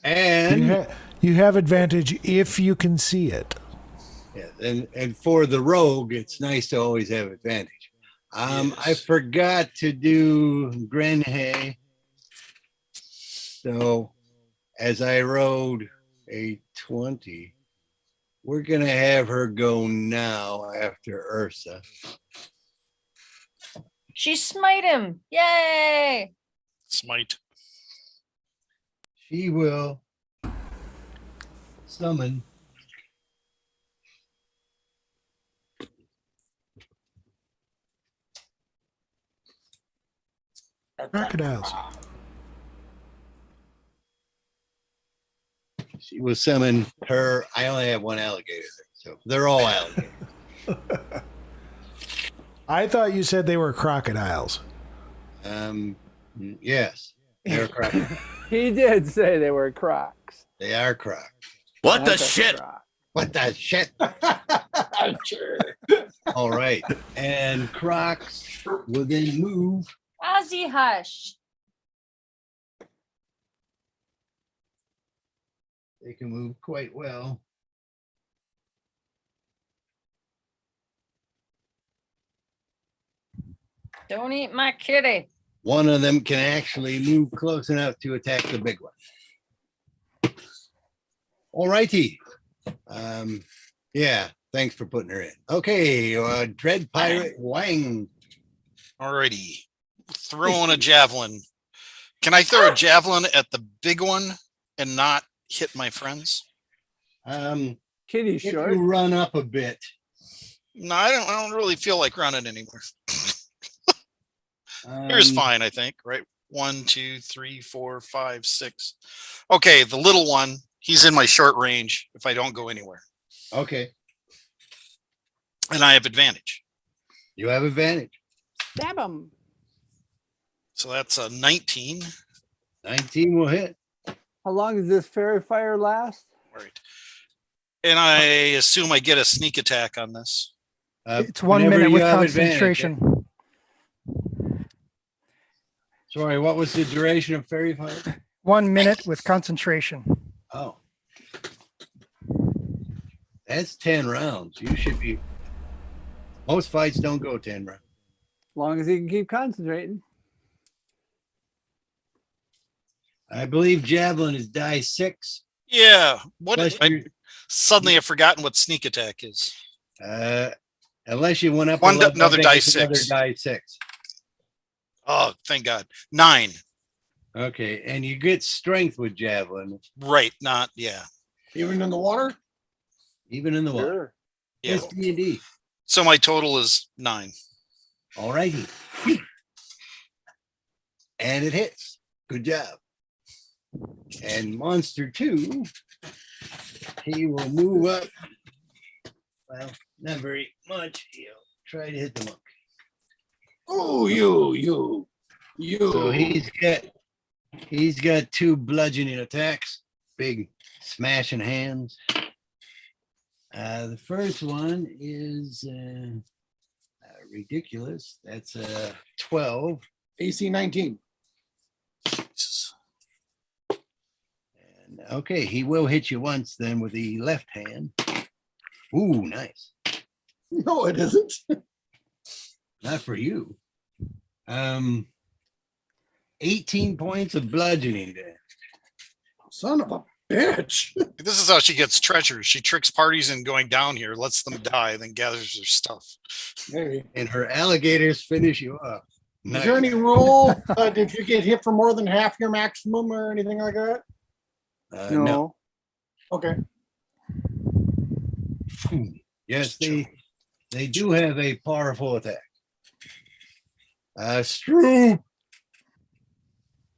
And You have advantage if you can see it. yeah, and for the rogue, it's nice to always have advantage. I Yes. forgot to do Grenhay. So as I rode a 20, we're gonna have her go now after Ursa. She smite him. Yay. Smite. She will summon Crocodiles. she will summon her. I only have one alligator, so they're all alligators. I thought you said they were crocodiles. Yes, they're crocodiles. He did say they were crocs. They are crocs. What the That's a shit? croc. What the shit? Sure. All right. And Crocs will then move. Ozzy hush. They can move quite well. Don't eat my kitty. One of them can actually move close enough to attack the big one. All righty. Yeah, thanks for putting her in. Okay, Dread Pirate Wang. Alrighty. Throwing a javelin. Can I throw a javelin at the big one and not hit my friends? Kitty If short. you run up a bit. No, I don't really feel like running anymore. Here's fine, I think, right? 1, 2, 3, 4, 5, 6. Okay, the little one, he's in my short range if I don't go anywhere. Okay, And I have advantage. you have advantage. Stab him. So that's a 19. 19 will hit. How long does this fairy fire last? Right. And I assume I get a sneak attack on this. It's 1 whenever minute you with have advantage, concentration. Sorry, what was the duration of fairy fire? 1 minute with concentration. Oh. That's 10 rounds. You should be. Most fights don't go 10 rounds. As long as he can keep concentrating. I believe javelin is die 6. Yeah. What? Plus Suddenly I've forgotten what sneak attack is. Unless you went up One- a level, another I think die it's another 6. die 6. Oh, thank God. 9. Okay, and you get strength with javelin, Right. Not, yeah. Even in the water? even in the water. Sure. Yeah. Yes, D&D. So my total is 9. All righty. And it hits. Good job. And monster 2, he will move up. Well, not very much. He'll try to hit the monk. Oh, you. So he's got 2 bludgeoning attacks, big smashing hands. The first one is ridiculous. That's 12. AC 19. And okay, he will hit you once then with the left hand. Ooh, nice. No, it isn't. Not for you. 18 points of bludgeoning damage. Son of a bitch. This is how she gets treasures. She tricks parties in going down here, lets them die, then gathers their stuff. Maybe. And her alligators finish you off. Is there any rule if you get hit for more than half your maximum or anything like that? No. No. Okay. Yes, they do have a powerful attack. Stroop,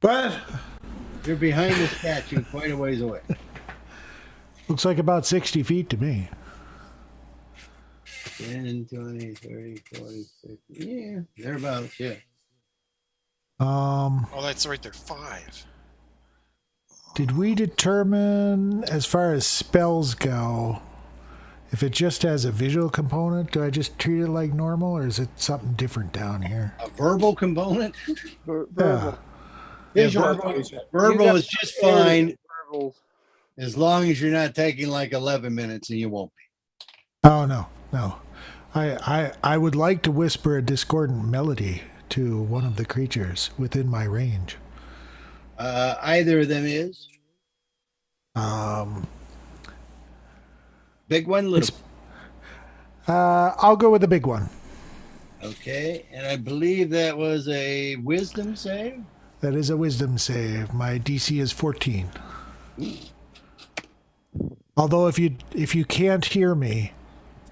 But you're behind the statue quite a ways away. looks like about 60 feet to me. 10, 20, 30, 40, 50. Yeah, thereabouts, yeah. Oh, that's right there. 5. Did we determine, as far as spells go, if it just has a visual component, do I just treat it like normal, or is it something different down here? A verbal component? Yeah. Yeah, Visual, verbal, you said. verbal got is just fine Verbals. as long as you're not taking like 11 minutes, and you won't be. Oh, no. I would like to whisper a discordant melody to one of the creatures within my range. Either of them is big one, little. I'll go with the big one. Okay, and I believe that was a wisdom save. That is a wisdom save. My DC is 14. Although if you can't hear me,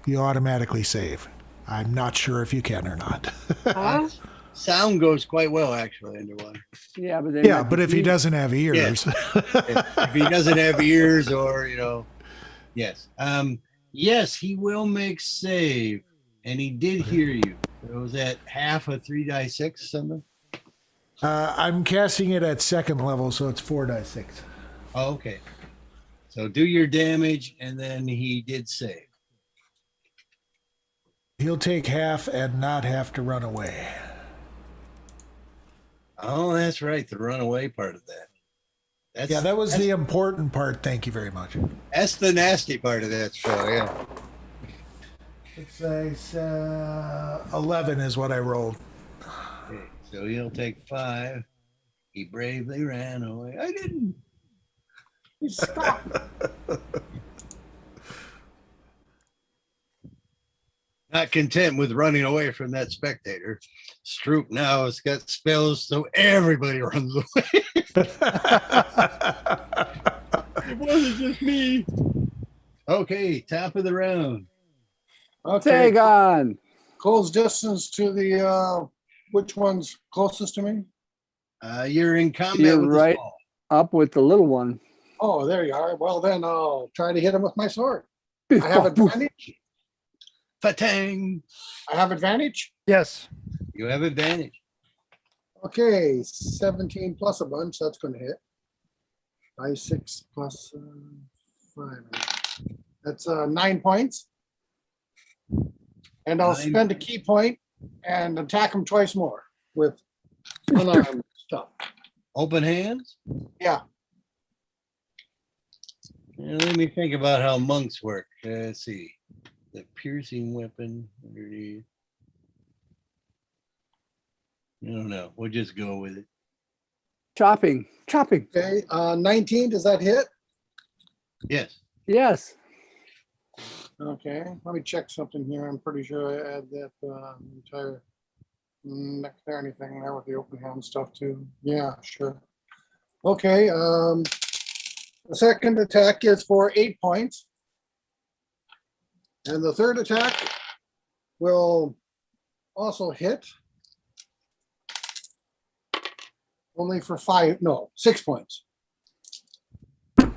you automatically save. I'm not sure if you can or not. Huh? Sound goes quite well actually underwater. Yeah, but Yeah, but if he doesn't have ears, If he doesn't have ears, or yes. Yes, he will make save, and he did hear you. So was that half a 3 die 6 something? I'm casting it at second level, so it's 4 die 6. Oh, okay. So do your damage, and then he did save. He'll take half and not have to run away. Oh, that's right. The runaway part of that. Yeah, that was the important part. Thank you very much. That's the nasty part of that show, yeah. It's 11 is what I rolled. Okay, so he'll take 5. He bravely ran away. I didn't. Stop. Not content with running away from that spectator, Stroop now has got spells so everybody runs away. It wasn't just me. Okay, top of the round. Okay, Tag on. close distance to the, which one's closest to me? You're in combat You're with right. the small. Up with the little one. Oh, there you are. Well, then I'll try to hit him with my sword. I have advantage. Fatang. I have advantage. Yes. You have advantage. Okay, 17 plus a bunch. That's going to hit. I6 plus 5. That's 9 points. And I'll 9. spend a key point and attack him twice more with unarmed stuff. Open hands? Yeah. Let me think about how monks work. Let's see. The piercing weapon underneath. I don't know. We'll just go with it. Chopping. Okay, 19. Does that hit? Yes. Yes. Okay, let me check something here. I'm pretty sure I add that entire dexterity thing there with the open hand stuff too. Yeah, sure. Okay, the second attack is for 8 points. And the third attack will also hit. Only for 6 points. All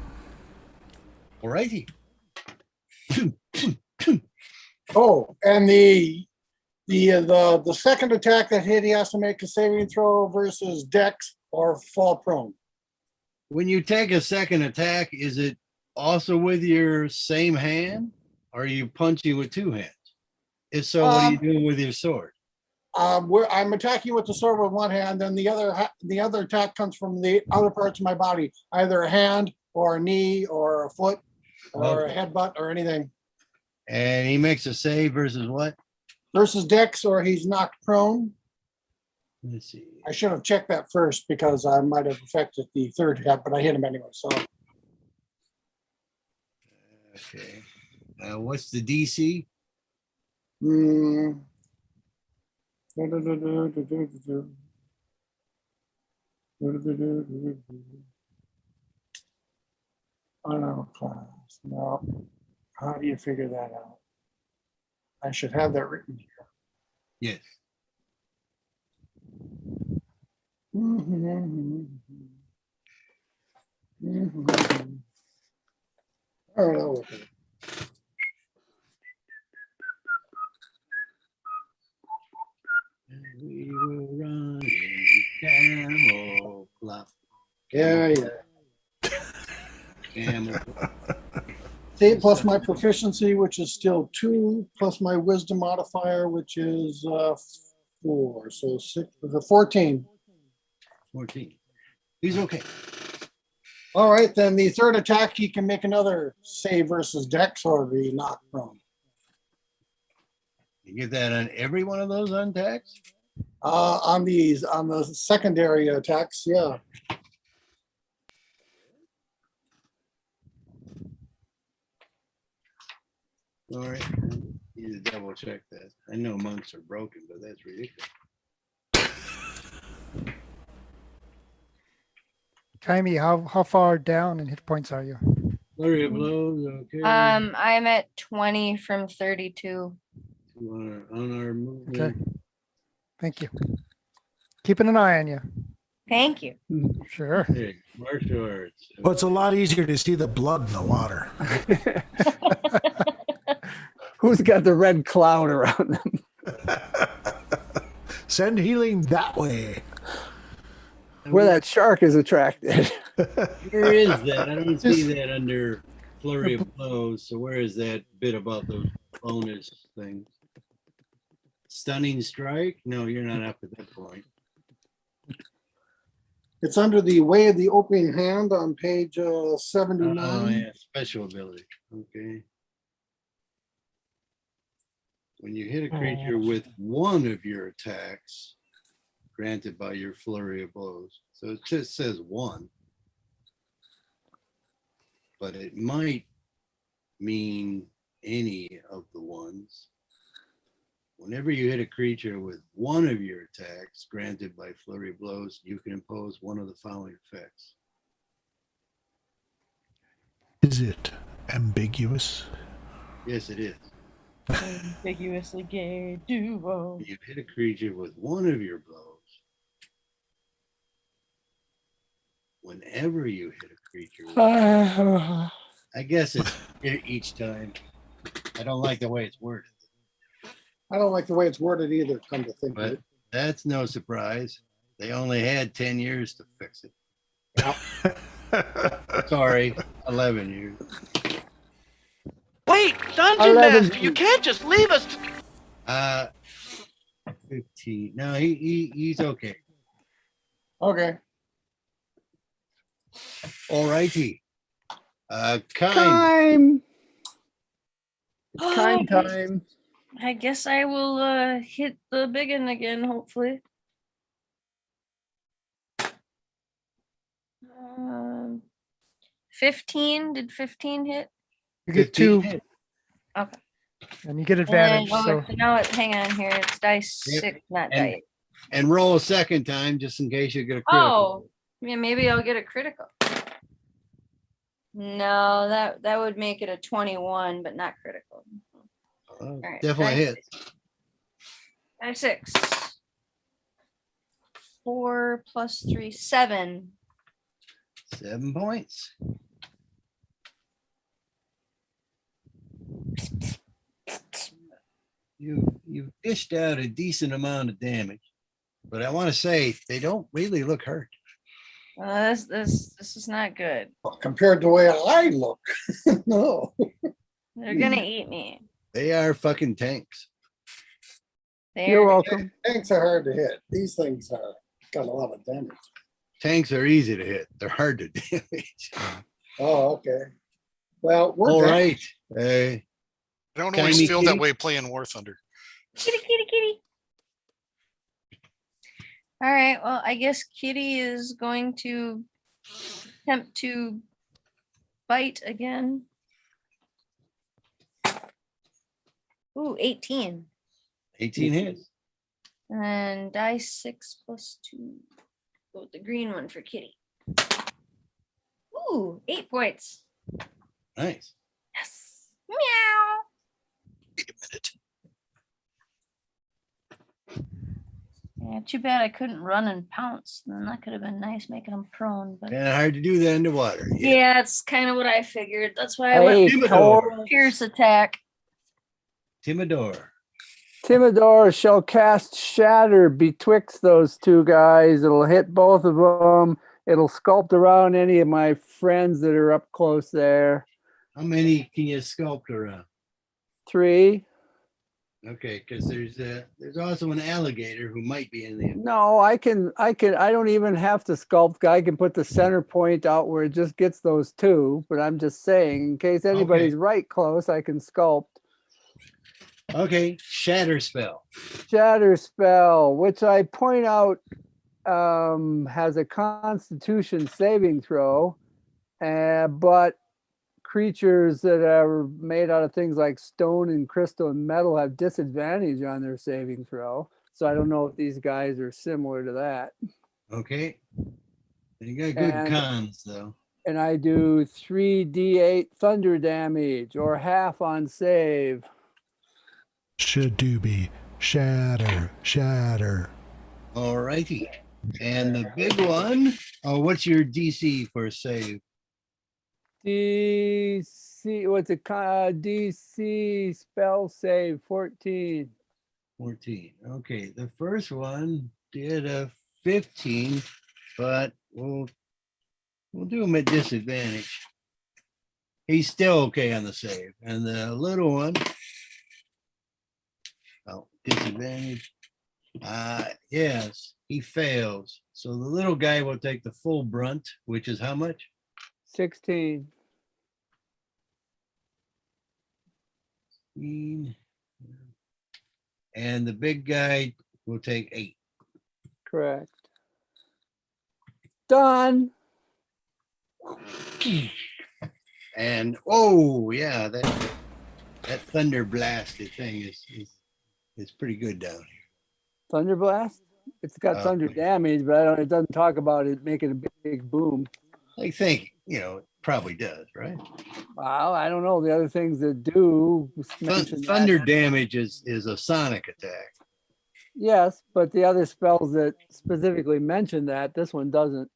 righty. Oh, and the second attack that hit, he has to make a saving throw versus Dex or fall prone. When you take a second attack, is it also with your same hand? Or are you punching with two hands? If so, what are you doing with your sword? I'm attacking with the sword with one hand, then the other attack comes from the other parts of my body, either a hand or a knee or a foot or a headbutt or anything. And he makes a save versus what? Versus Dex, or he's knocked prone. Let's see. I should have checked that first because I might have affected the third attack, but I hit him anyway. So Okay. What's the DC? Honor class. No. How do you figure that out? I should have that written here. Yes. All right, I'll look at it. We will run in camouflage. Yeah. Camouflage. 8 plus my proficiency, which is still 2, plus my wisdom modifier, which is 4. So 6, 14. 14. He's okay. All right, then the third attack, he can make another save versus Dex or be knocked prone. You get that on every one of those attacks? On the secondary attacks, yeah. All right. Need to double check that. I know monks are broken, but that's ridiculous. Jaime, how far down in hit points are you? Flurry of blows, okay. I'm at 20 from 32. On our movement. Okay. Thank you. Keeping an eye on you. Thank you. Sure. Hey, martial arts. Well, it's a lot easier to see the blood in the water. Who's got the red cloud around them? Send healing that way. Where that shark is attracted. Where is that? I don't see that under flurry of blows. So where is that bit about those bonus things? Stunning strike? No, you're not up at that point. It's under the way of the opening hand on page 79. Oh, yeah, special ability. Okay. When you hit a creature with one of your attacks granted by your flurry of blows. So it just says one. but it might mean any of the ones. Whenever you hit a creature with one of your attacks granted by flurry blows, you can impose one of the following effects. Is it ambiguous? Yes, it is. Ambiguously gay duo. You hit a creature with one of your blows. Whenever you hit a creature, I guess it's each time. I don't like the way it's worded, I don't like the way it's worded either, come to think of but it. that's no surprise. They only had 10 years to fix it. Sorry, 11 years. Wait, Dungeon 11 Master, you can't just leave us. 15. No, he's okay. Okay. All righty. Kind. Time. Time. I guess I will hit the big one again, hopefully. 15. Did 15 hit? You get 15 two, hit. Okay. and you get And advantage. then, So now hang on here. It's dice Yep. 6, not And- dice. And roll a second time just in case you get a critical. Oh, yeah, maybe I'll get a critical. No, that would make it a 21, but not critical. right, Definitely dice hit. Dice 6. 4 plus 3, 7. 7 points. You've dished out a decent amount of damage, but I want to say they don't really look hurt. This is not good. Well, compared to the way I look, no. They're gonna eat me. They are fucking tanks. You're welcome. Tanks are hard to hit. These things are got a lot of damage. Tanks are easy to hit. They're hard to damage. Oh, okay. Well, we're All down. right. I don't Tiny always feel that kitty. way playing War Thunder. Kitty, kitty, kitty. All right. Well, I guess Kitty is going to attempt to bite again. Ooh, 18. 18 hits. And dice 6 plus 2. Go with the green one for Kitty. Ooh, 8 points. Nice. Yes. Meow. Wait a minute. Yeah, too bad I couldn't run and pounce. Then that could have been nice, making them prone. But Kind of hard to do that underwater. yeah, it's kind of what I figured. That's why I Hey, went Timidor. Pierce attack. Timidor. Timidor shall cast Shatter betwixt those two guys. It'll hit both of them. It'll sculpt around any of my friends that are up close there. How many can you sculpt around? 3. Okay, because there's also an alligator who might be in the. No, I don't even have to sculpt. I can put the center point out where it just gets those two, but I'm just saying, in case anybody's right close, I can sculpt. Okay, shatter spell. Shatter spell, which I point out has a Constitution saving throw, but creatures that are made out of things like stone and crystal and metal have disadvantage on their saving throw. So I don't know if these guys are similar to that. Okay. You got good And- cons though. And I do 3d8 thunder damage or half on save. Shadooby. Shatter. Shatter. All righty. And the big one. Oh, what's your DC for save? DC, what's it? DC spell save 14. 14. Okay, the first one did a 15, but we'll do him at disadvantage. He's still okay on the save. And the little one, oh, disadvantage. Yes, he fails. So the little guy will take the full brunt, which is how much? 16. 15. And the big guy will take 8. Correct. Done. And oh yeah, that thunder blasted thing is pretty good down here. Thunder blast? It's got thunder damage, but it doesn't talk about it making a big boom. I think, it probably does, right? Well, I don't know. The other things that do mention that. Thunder damage is a sonic attack. Yes, but the other spells that specifically mention that, this one doesn't.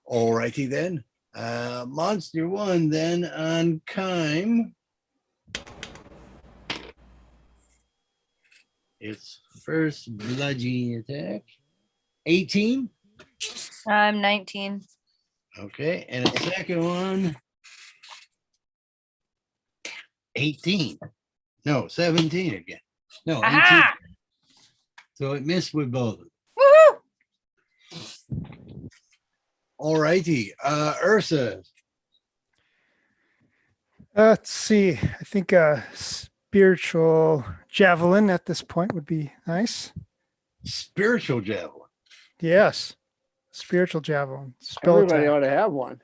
All righty then. Monster 1 then on Kime. Its first bludgeoning attack. 18. I'm 19. Okay. And its second one. 18. No, 17 again. No, 18. Aha! So it missed with both. Woohoo! All righty. Ursa. Let's see. I think a spiritual javelin at this point would be nice. Spiritual javelin. Yes. Spiritual javelin. Spell Everybody attack. ought to have one.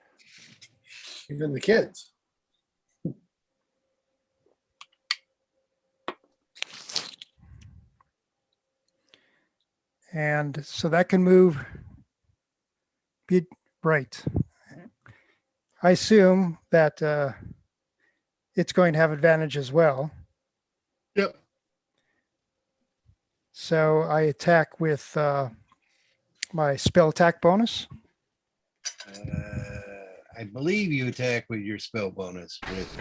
Even the kids. And so that can move. Be right. I assume that it's going to have advantage as well. Yep. So I attack with my spell attack bonus. I believe you attack with your spell bonus with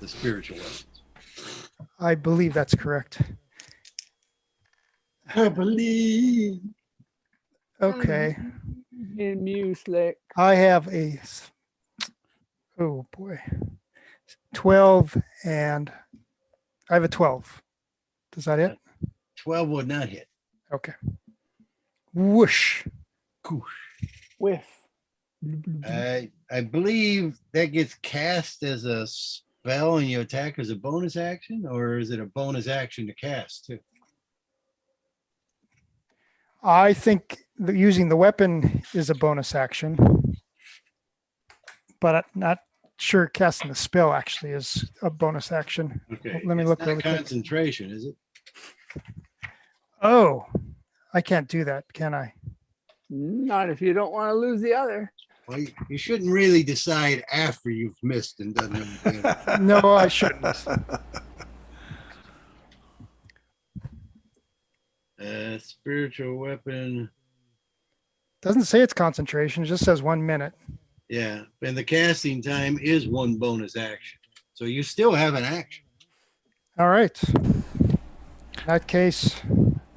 the spiritual weapons. I believe that's correct. I believe. Okay. In Muslick. I have oh boy, 12 and I have a 12. Does that hit? 12 would not hit. Okay. Whoosh. Whiff. I believe that gets cast as a spell and you attack as a bonus action, or is it a bonus action to cast too? I think that using the weapon is a bonus action, but I'm not sure casting the spell actually is a bonus action. Okay. Let me It's look not really quick. concentration, is it? Oh, I can't do that, can I? Not if you don't want to lose the other. Well, you shouldn't really decide after you've missed and done everything. No, I shouldn't. Spiritual weapon. Doesn't say it's concentration. It just says 1 minute. Yeah, and the casting time is one bonus action. So you still have an action. All right. In that case,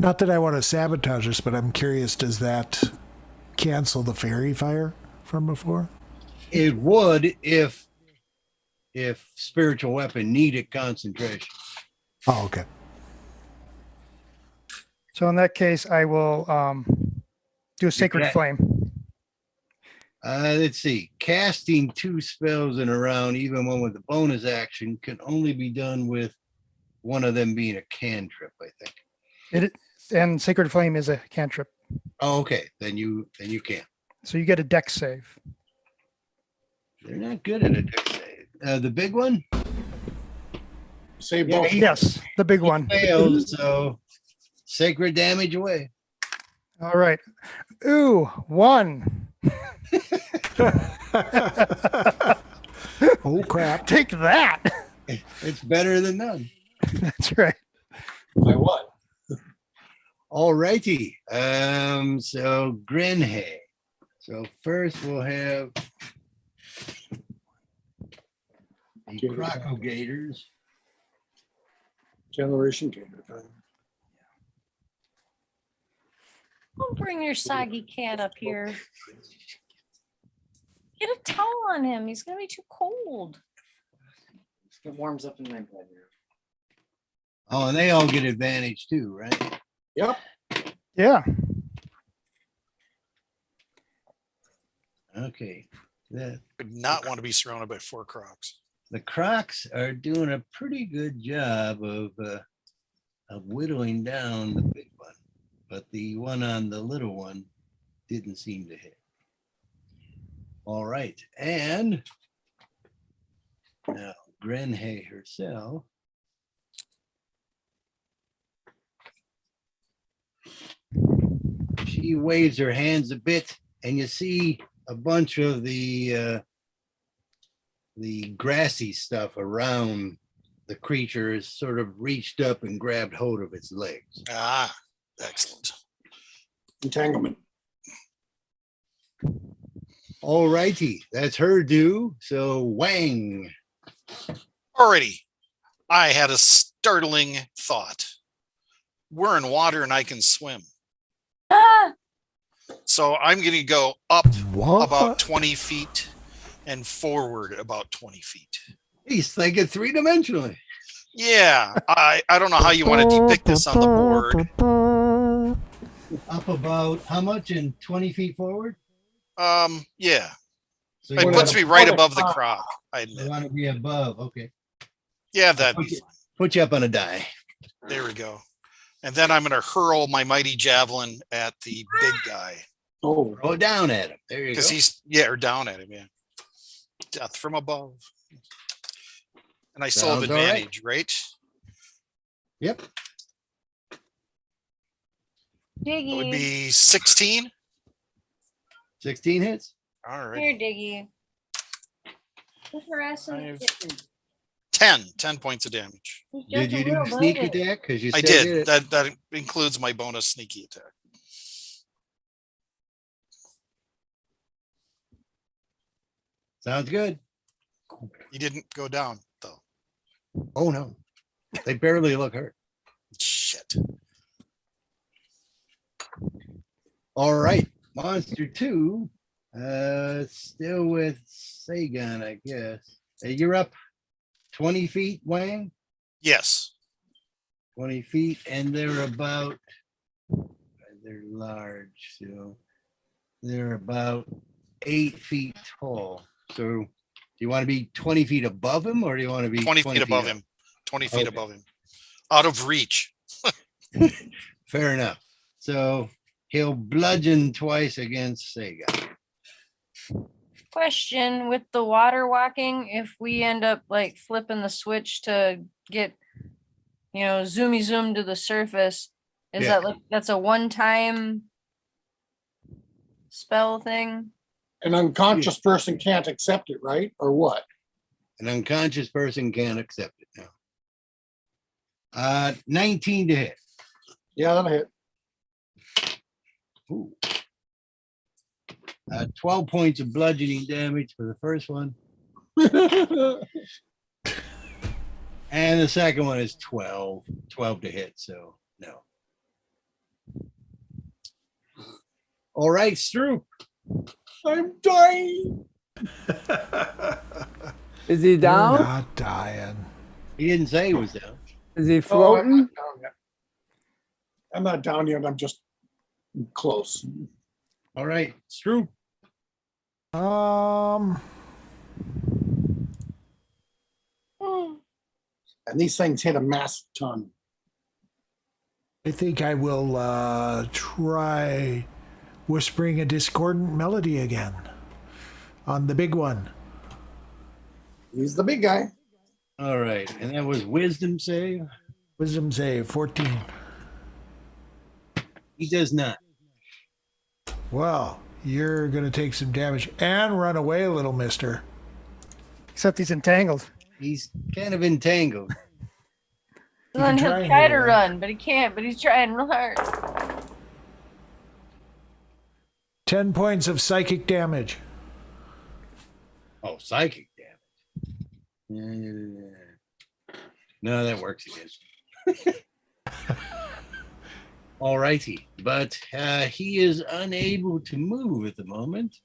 Not that I want to sabotage this, but I'm curious, does that cancel the fairy fire from before? It would if spiritual weapon needed concentration. Oh, okay. so in that case, I will do a sacred Okay. flame. Let's see. Casting 2 spells in a round, even one with a bonus action, can only be done with one of them being a cantrip, I think. And sacred flame is a cantrip. Oh, okay. Then you can. So you get a dex save. They're not good at a dex save. The big one Save Yeah, both. Yes, the big one. failed, so sacred damage away. All right. Ooh, 1. Oh, crap. Take that. It's better than none. That's right. By what? All righty. So Grenhay. So first we'll have the Crocogators. Generation gator time. Don't bring your soggy cat up here. Get a towel on him. He's gonna be too cold. It warms up in my bedroom. Oh, and they all get advantage too, right? Yep. Yeah. Okay. Would not want to be surrounded by 4 crocs. The Crocs are doing a pretty good job of whittling down the big one, but the one on the little one didn't seem to hit. All right, and now Grenhay herself. She waves her hands a bit, and you see a bunch of the grassy stuff around the creature is sort of reached up and grabbed hold of its legs. Ah, excellent. Entanglement. All righty, that's her due. So Wang. Alrighty. I had a startling thought. We're in water and I can swim. Ah, So I'm going to go up What? about 20 feet and forward about 20 feet. He's thinking three-dimensionally. Yeah, I don't know how you want to depict this on the board. Up about how much in 20 feet forward? Yeah, So it you puts want me right above the crop. I you admit. want to be above. Okay. Yeah, that'd be fine. Put you up on a die. There we go. And then I'm going to hurl my mighty javelin at the big guy Oh, Throw it down at him. There you go. because he's or down at him. Yeah, death from above. And I still have Sounds all right. advantage, right? Yep. It would Diggy. be 16. 16 hits. All right. Here, Diggy. Just harassing. I have 10 points of damage. He's Did just a you do little sneak baby. attack? Because you I still did. it. That includes my bonus sneaky attack. Sounds good. He didn't go down though. Oh no. They barely look hurt. Shit. All right. Monster 2. Still with Sagan, I guess. You're up 20 feet, Wang. Yes. 20 feet, and they're about, they're large, so they're about 8 feet tall. So do you want to be 20 feet above him, or do you want to be 20 feet above up? him. 20 feet Okay. above him. Out of reach. Fair enough. So he'll bludgeon twice against Sagan. Question with the water walking, if we end up like flipping the switch to get, zoomy zoom to the surface, is Yeah. that like that's a one-time spell thing? an unconscious person can't accept it, right? Or what? An unconscious person can't accept it now. 19 to hit. Yeah, that'll hit. Ooh. 12 points of bludgeoning damage for the first one. And the second one is 12 to hit. So no. All right, Stroop. I'm dying. Is he You're down? not dying. He didn't say he was down. Is he Oh, I'm floating? not down yet. I'm not down yet. I'm just close. All right, Stroop. And these things hit a massive ton. I think I will try whispering a discordant melody again on the big one. He's the big guy. All right, and that was wisdom save. Wisdom save 14. He does not. Well, you're going to take some damage and run away, little mister. Except he's entangled. He's kind of entangled. Then can he'll try try to anyway. run, but he can't, but he's trying real hard. 10 points of psychic damage. Oh, psychic damage. No, that works against me. All righty, but he is unable to move at the moment,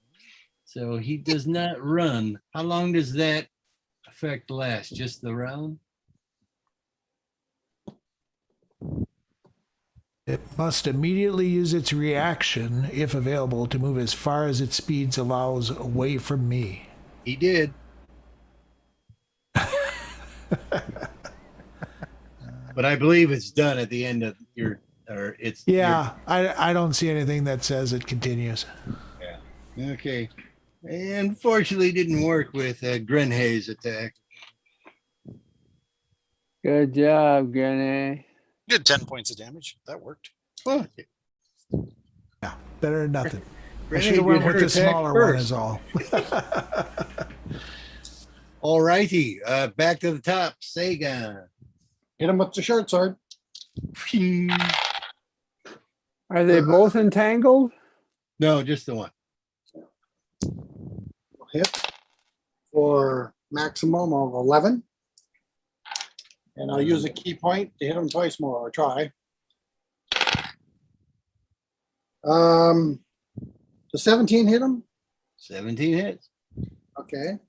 so he does not run. How long does that effect last? Just the round? It must immediately use its reaction, if available, to move as far as its speeds allows away from me. He did. But I believe it's done at the end of your, or it's. Yeah, I don't see anything that says it continues. Okay. Unfortunately, didn't work with Grenhay's attack. Good job, Granny. Did 10 points of damage. That worked. Oh, Yeah, better than nothing. I Grenay should have went did with her the attack smaller one first. is all. All righty, back to the top. Sagan. Hit him with the short sword. Are they both entangled? No, just the one. Hit for maximum of 11. And I'll use a key point to hit him twice more, or try. The 17 hit him? 17 hits. Okay.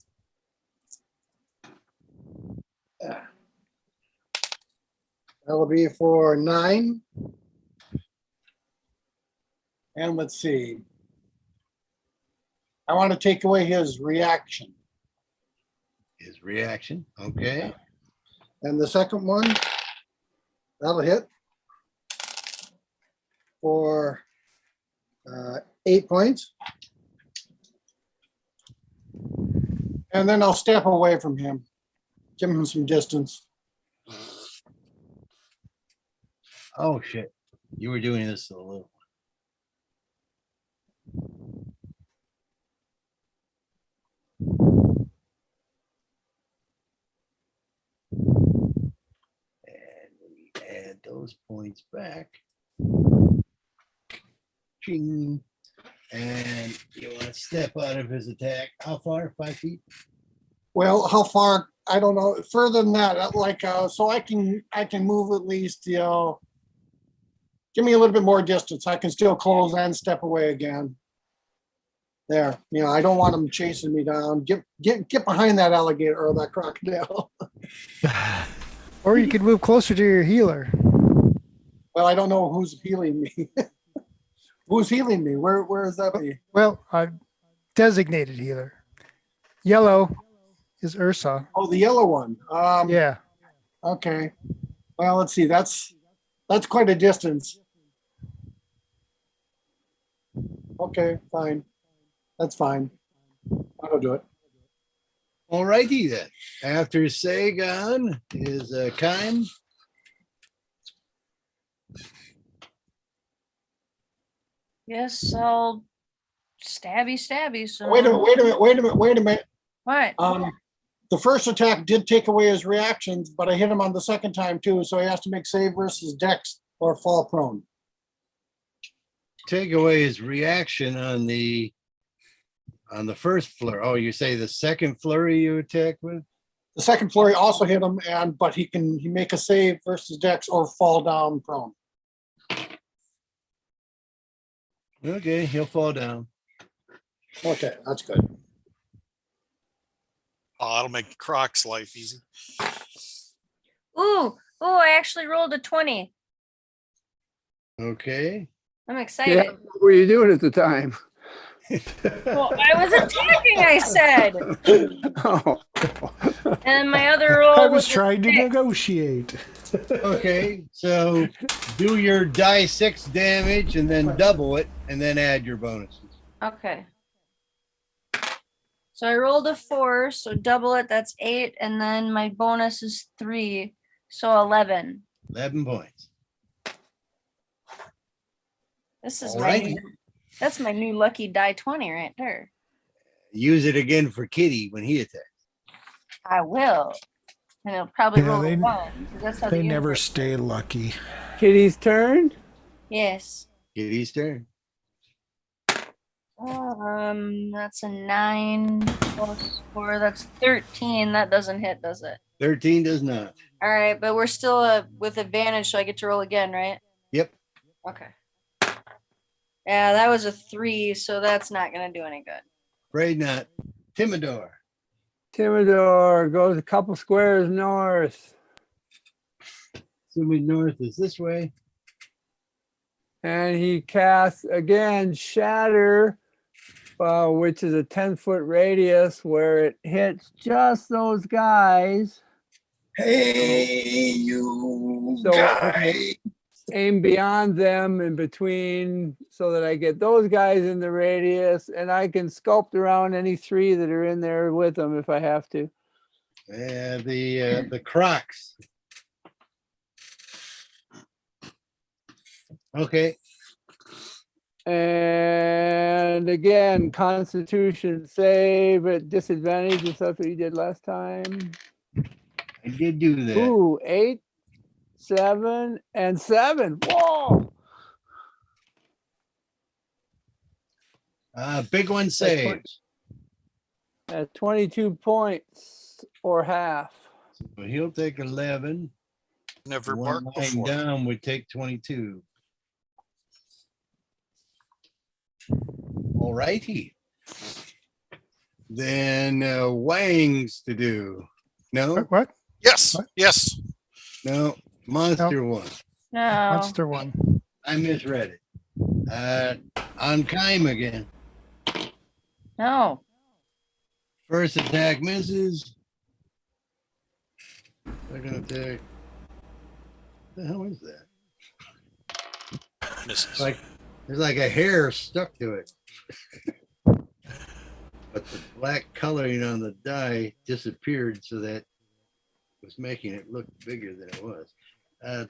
Yeah. That'll be for 9. And let's see. I want to take away his reaction. His reaction. Okay. And the second one, that'll hit for 8 points. And then I'll step away from him, give him some distance. Oh, shit. You were doing this to the little one. And we add those points back. Ching. And you want to step out of his attack. How far? 5 feet? Well, how far? I don't know. Further than that, like so I can move at least, you know. Give me a little bit more distance. I can still close and step away again. There, you know, I don't want him chasing me down. Get behind that alligator or that crocodile. Or you could move closer to your healer. Well, I don't know who's healing me. Who's healing me? Where is that be? Well, I've designated healer. Yellow is Ursa. Oh, the yellow one. Yeah. Okay. Well, let's see. That's quite a distance. Okay, fine. That's fine. I'll do it. All righty then. After Sagan is Kaim. Yes, I'll stabby. So Wait a minute. what? The first attack did take away his reactions, but I hit him on the second time too, so he has to make save versus dex or fall prone. Take away his reaction on the first flurry. Oh, you say the second flurry you attack with? The second flurry also hit him, but he make a save versus dex or fall down prone. Okay, he'll fall down. Okay, that's good. Oh, that'll make Croc's life easy. Ooh, I actually rolled a 20. Okay. I'm Yeah, excited. what were you doing at the time? Well, I was attacking, I said. Oh, And my other roll I was a trying to 6. negotiate. Okay, so do your die 6 damage and then double it and then add your bonuses. Okay. So I rolled a 4, so double it, that's 8, and then my bonus is 3, so 11. 11 points. This is All my righty. that's my new lucky die 20 right there. Use it again for Kitty when he attacks. I will. And it'll probably Yeah, roll they- a 1. 'Cause that's how They the never universe stay works. lucky. Kitty's turn. Yes. Kitty's turn. That's a 9 plus 4. That's 13. That doesn't hit, does it? 13 does not. All right, but we're still with advantage, so I get to roll again, right? Yep. Okay. Yeah, that was a 3, so that's not gonna do any good. Afraid not. Timidor. Timidor goes a couple squares north, Assuming north is this way. and he casts again Shatter, which is a 10-foot radius where it hits just those guys. Hey, you So- guy. aim beyond them in between so that I get those guys in the radius and I can sculpt around any 3 that are in there with them if I have to. The Crocs. Okay. And again, Constitution save at disadvantage. Is that what you did last time? I did do that. Ooh, 8, 7, and 7. Whoa! Big one saves. At 22 points or half. So he'll take 11. Never One barked line before. down would take 22. All righty. Then Wang's to do. No, What? Yes, What? yes. no, monster one. No. Monster one. I misread it. On Kime again. No. First attack misses. Second attack. What the hell is that? Misses. It's like there's like a hair stuck to it. But the black coloring on the die disappeared, so that was making it look bigger than it was.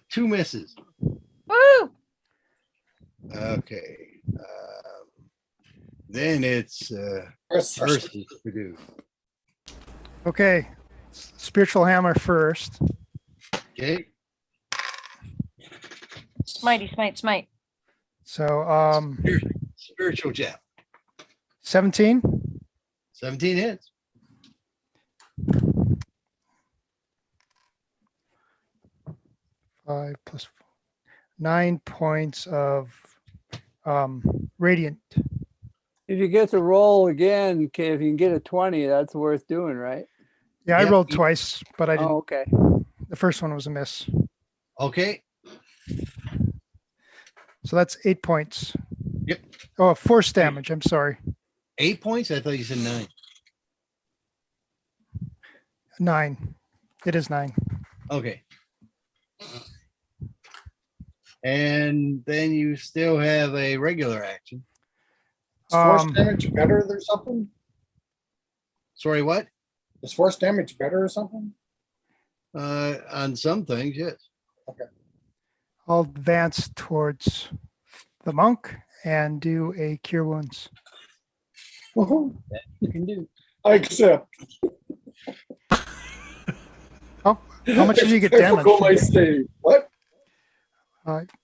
2 misses. Woo! Okay. Then it's Ursus to do. Okay. Spiritual hammer first. Okay. Smitey, smite. So Spiritual jab. 17. 17 hits. Five plus 9 points of radiant. If you get to roll again, if you can get a 20, that's worth doing, right? Yeah, I Yep. rolled twice, but I didn't. Oh, okay. The first one was a miss. Okay. So that's 8 points. Yep. Oh, force damage. I'm sorry. 8 points? I thought you said 9. 9. It is 9. Okay. And then you still have a regular action. Is force Um, damage better or something? Sorry, what? Is force damage better or something? On some things, yes. I'll advance towards the monk and do a cure wounds. Woohoo. You can do. I accept. How much did you get I damaged? forgo my save. What?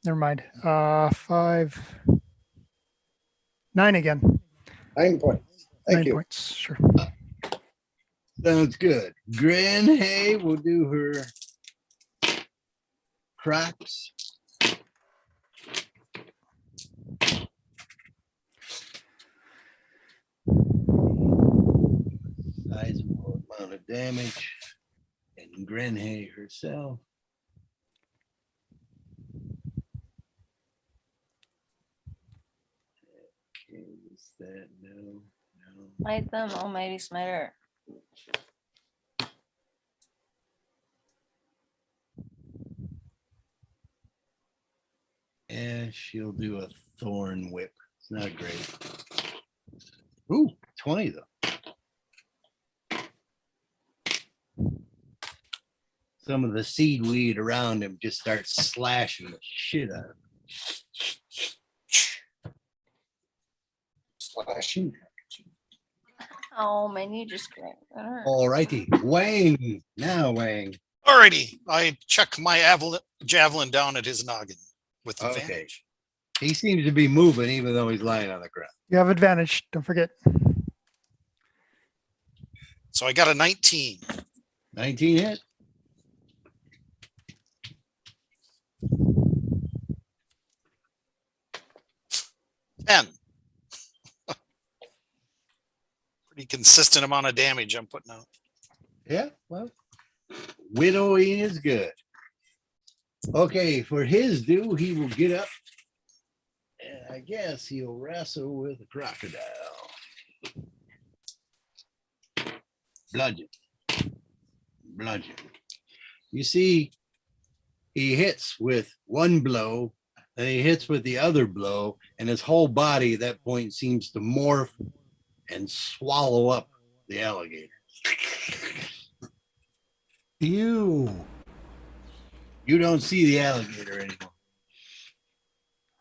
Never mind. 5, 9 again. 9 points. Thank 9 you. points. Sure. Sounds good. Granhay will do her Crocs. Sizable amount of damage. And Granhay herself. Okay, is that no? No. Smite them, almighty smiter. And she'll do a thorn whip. It's not great. Ooh, 20 though. Some of the seaweed around him just starts slashing the shit out of him. Slashing. Oh, my knee just cracked. That hurt. All righty. Wang. Now Wang. Alrighty, I chuck my javelin down at his noggin with Okay. advantage. He seems to be moving even though he's lying on the ground. You have advantage. Don't forget. So I got a 19. 19 hit. Ten. Pretty consistent amount of damage I'm putting out. Yeah, well, widowing is good. Okay, for his due, he will get up. And I guess he'll wrestle with a crocodile. Bludgeon. You see, he hits with one blow, and he hits with the other blow, and his whole body at that point seems to morph and swallow up the alligator. Ew. You don't see the alligator anymore.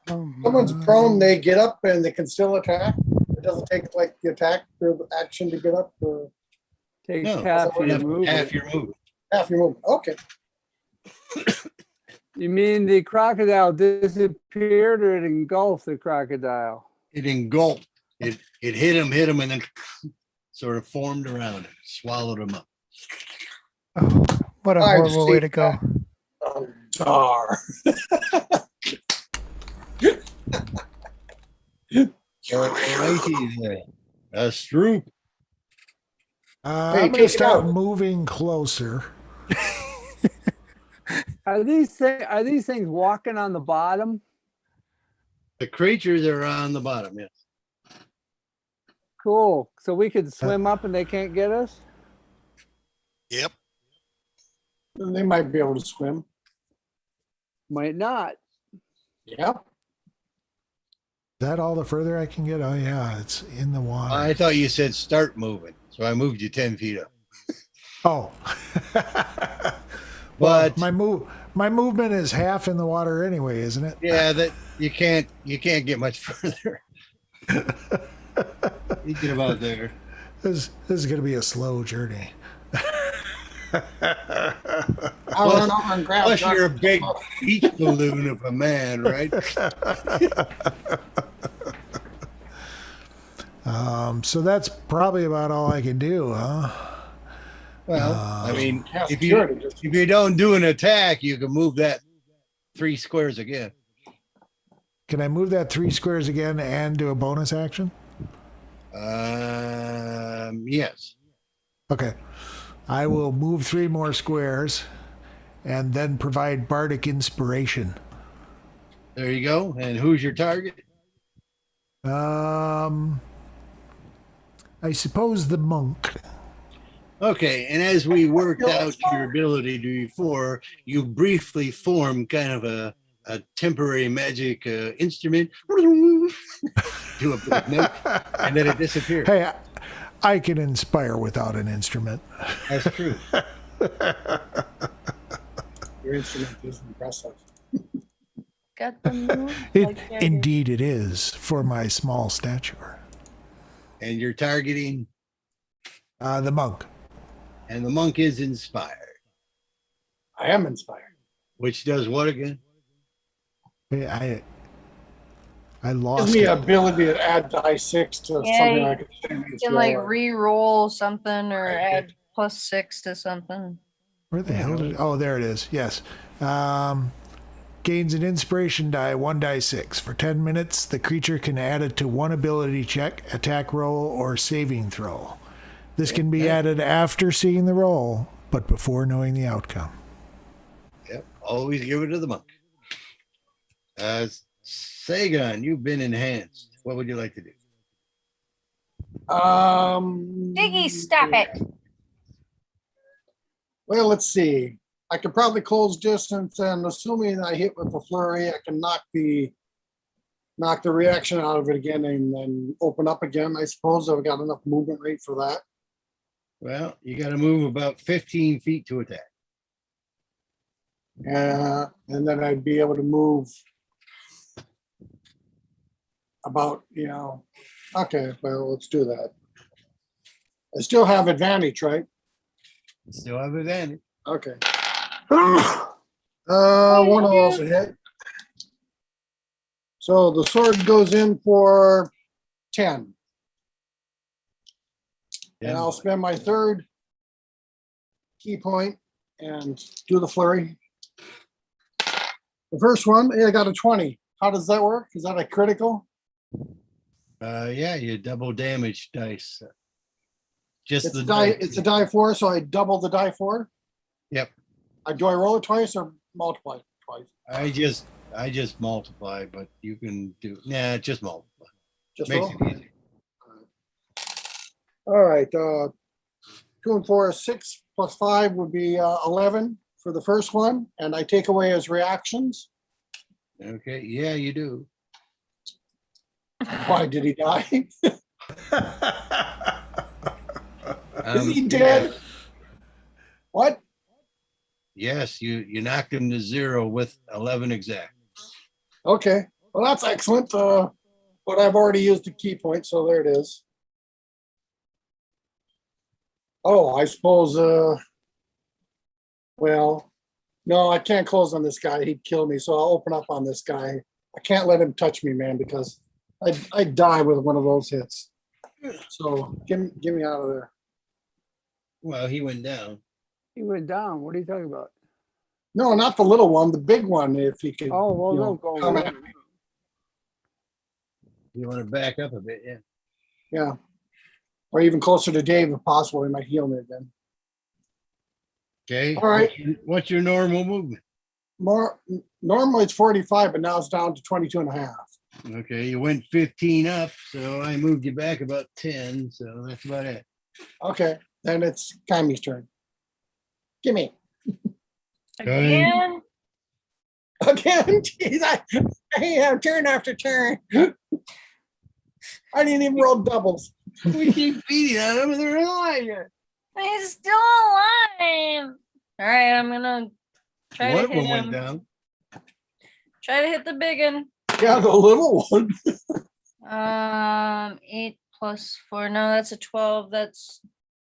Oh Someone's my. prone, they get up and they can still attack. It doesn't take like the attack or the action to get up or Take No, half you your Half, movement. half your movement. half your movement. Okay. You mean the crocodile disappeared or it engulfed the crocodile? It engulfed. It hit him, and then sort of formed around him, swallowed him up. Oh, what a I've horrible way seen to go. Dar. Alrighty there. A Stroop. Hey, I'm take gonna it start out. moving closer. Are these things walking on the bottom? The creatures are on the bottom, yes. Cool. So we could swim up and they can't get us? Yep. They might be able to swim. Might not. Yeah. Is that all the further I can get? Oh yeah, it's in the water. I thought you said start moving, so I moved you 10 feet up. Oh. But my movement is half in the water anyway, isn't it? yeah, that you can't get much further. You get about there. This is going to be a slow journey. I'll run over and grab Plus, Doc. you're a big beach balloon of a man, right? So that's probably about all I can do, huh? Well, I mean, Yeah, if security, you just- if you don't do an attack, you can move that 3 squares again. Can I move that 3 squares again and do a bonus action? Yes. Okay. I will move 3 more squares and then provide bardic inspiration. There you go. And who's your target? I suppose the monk. Okay, and as we worked out your ability before, you briefly form kind of a temporary magic instrument to a big note, and then it disappeared. Hey, I can inspire without an instrument. That's true. Your instrument is impressive. Got the move. It, indeed, it is for my small stature. And you're targeting, The monk. and the monk is inspired, I am inspired. which does what again? I Gives lost me it. ability to add die 6 to Yeah, something you I can say You can like re-roll something or add +6 to something. Where the hell did? Oh, there it is. Yes. Gains an inspiration die, 1 die 6. For 10 minutes, the creature can add it to one ability check, attack roll, or saving throw. This can be added after seeing the roll, but before knowing the outcome. Yep, always give it to the monk. Sagan, you've been enhanced. What would you like to do? Diggy, stop it. Well, let's see. I could probably close distance, and assuming I hit with the flurry, I can knock the reaction out of it again and then open up again. I suppose I've got enough movement rate for that. Well, you got to move about 15 feet to attack. And then I'd be able to move about, okay, well, let's do that. I still have advantage, right? Still have advantage. Okay. One of those will hit. So the sword goes in for 10. And I'll spend my third key point and do the flurry. The first one, I got a 20. How does that work? Is that a critical? Yeah, you double damage dice. Just It's the a die. It's a die 4, so I double the die 4. Yep. Do I roll it twice or multiply it twice? I just multiply, but you can do just multiply. Just Makes roll? it easy. All right. 2 and 4 is 6 plus 5 would be 11 for the first one, and I take away his reactions. Okay, yeah, you do. Why did he die? Is he Yeah. dead? What? Yes, you knocked him to 0 with 11 exact. Okay, well, that's excellent. But I've already used the key point, so there it is. Oh, I suppose, well, no, I can't close on this guy. He'd kill me, so I'll open up on this guy. I can't let him touch me, man, because I'd die with one of those hits. So get me out of there. Well, he went down. He went down. What are you talking about? No, not the little one, the big one, if he could. Oh, well, you know, don't go come with at him. me. You want to back up a bit, yeah. Yeah. Or even closer to Dave if possible. He might heal me again. Okay. All right. What's your normal movement? Normally it's 45, but now it's down to 22 and a half. Okay, you went 15 up, so I moved you back about 10, so that's about it. Okay, then it's Kami's turn. Gimme. Again? Again? Jeez, I have turn after turn. I didn't even roll doubles. We keep beating on him and they're alive. He's still alive. All right, I'm gonna try One to of hit them went him. down. Try to hit the big one. Yeah, the little one. 8 plus 4. No, that's a 12. That's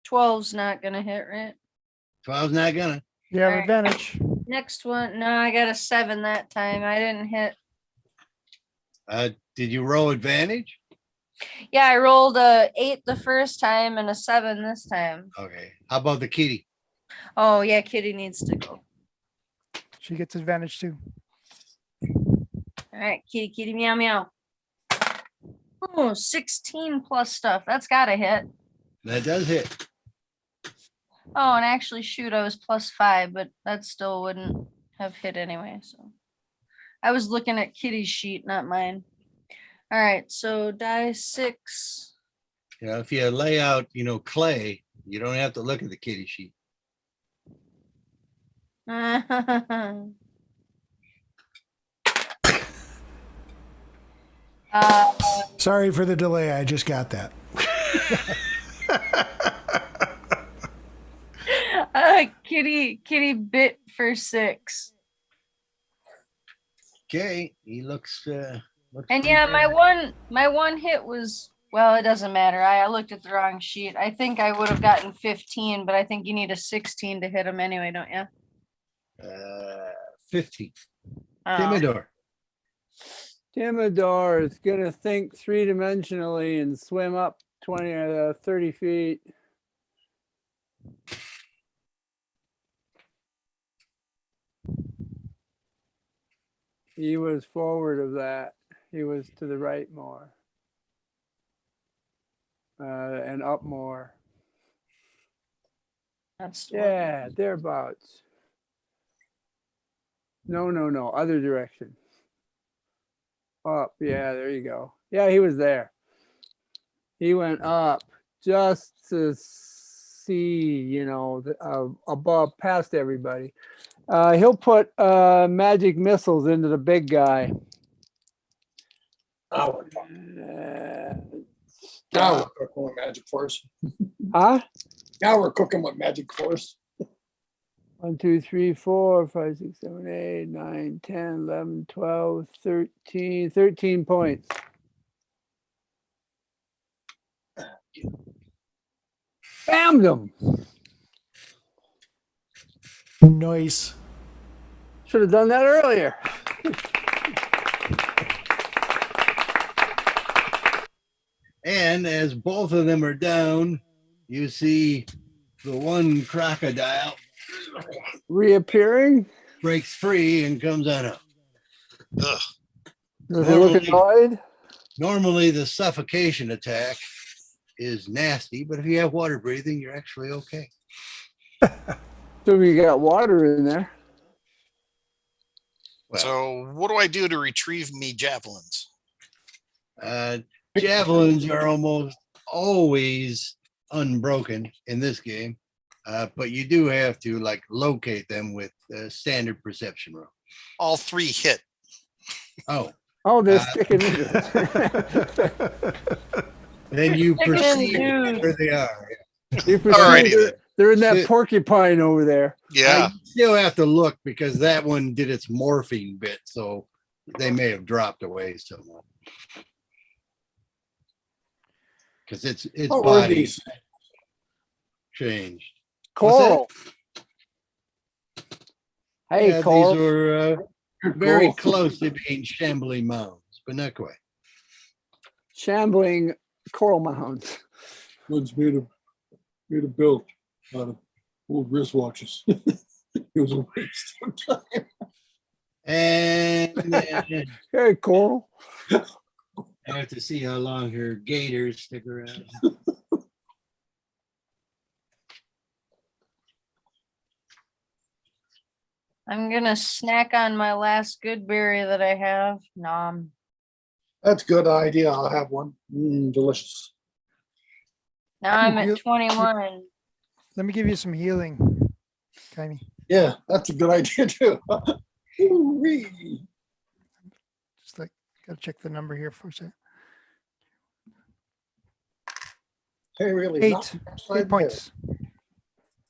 12's not gonna hit, right? 12's not gonna. You have Alright. advantage. Next one. No, I got a 7 that time. I didn't hit. Did you roll advantage? Yeah, I rolled a 8 the first time and a 7 this time. Okay. How about the kitty? Oh yeah, Kitty needs to go. She gets advantage too. All right, kitty, meow, meow. Oh, 16 plus stuff. That's gotta hit. That does hit. Oh, and actually, shoot, I was plus 5, but that still wouldn't have hit anyway. So I was looking at Kitty's sheet, not mine. All right, so die 6. You know, if you lay out, clay, you don't have to look at the kitty sheet. Sorry for the delay. I just got that. Kitty bit for 6. Okay, he looks. And pretty yeah, bad. my one hit was, well, it doesn't matter. I looked at the wrong sheet. I think I would have gotten 15, but I think you need a 16 to hit him anyway, don't you? 15. Oh. Timidor. Timidor is gonna think 3-dimensionally and swim up 30 feet. He was forward of that. He was to the right more. And up more. That's Yeah, thereabouts. No, other direction. Up, yeah, there you go. Yeah, he was there. He went up just to see, above, past everybody. He'll put magic missiles into the big guy. Now we're cooking with Magic Force. Huh? Now we're cooking with Magic Force. 1, 2, 3, 4, 5, 6, 7, 8, 9, 10, 11, 12, 13, 13 points. Bammed him. Nice. Should have done that earlier. And as both of them are down, you see the one crocodile Reappearing. breaks free and comes on up. Ugh. Does he look annoyed? Normally, the suffocation attack is nasty, but if you have water breathing, you're actually okay. So we got water in there. Well, So what do I do to retrieve me javelins? javelins are almost always unbroken in this game. But you do have to like locate them with standard perception roll. All 3 hit. Oh, Oh, they're Uh, sticking into it. then you Chicken and perceive dude. where they are. You perceive Alrighty they're in that Shit. porcupine over there. Yeah. You still have to look because that one did its morphine bit, so they may have dropped away somewhat. Because its What were body these? changed. Coral. Hey, Yeah, Coral. these were very Cool. close to being shambling mounds, but not quite. Shambling coral mounds. One's made of bilk out of old wristwatches. It was a waste of time. And Hey, Coral. I have to see how long her gators stick around. I'm gonna snack on my last good berry that I have. Nom. That's a good idea. I'll have one. Delicious. Now I'm You- at 21. Let me give you some healing, Kaimi. Yeah, that's a good idea too. Ooh-wee. Just like, gotta check the number here for a second. Hey, really? 8, not 8 points.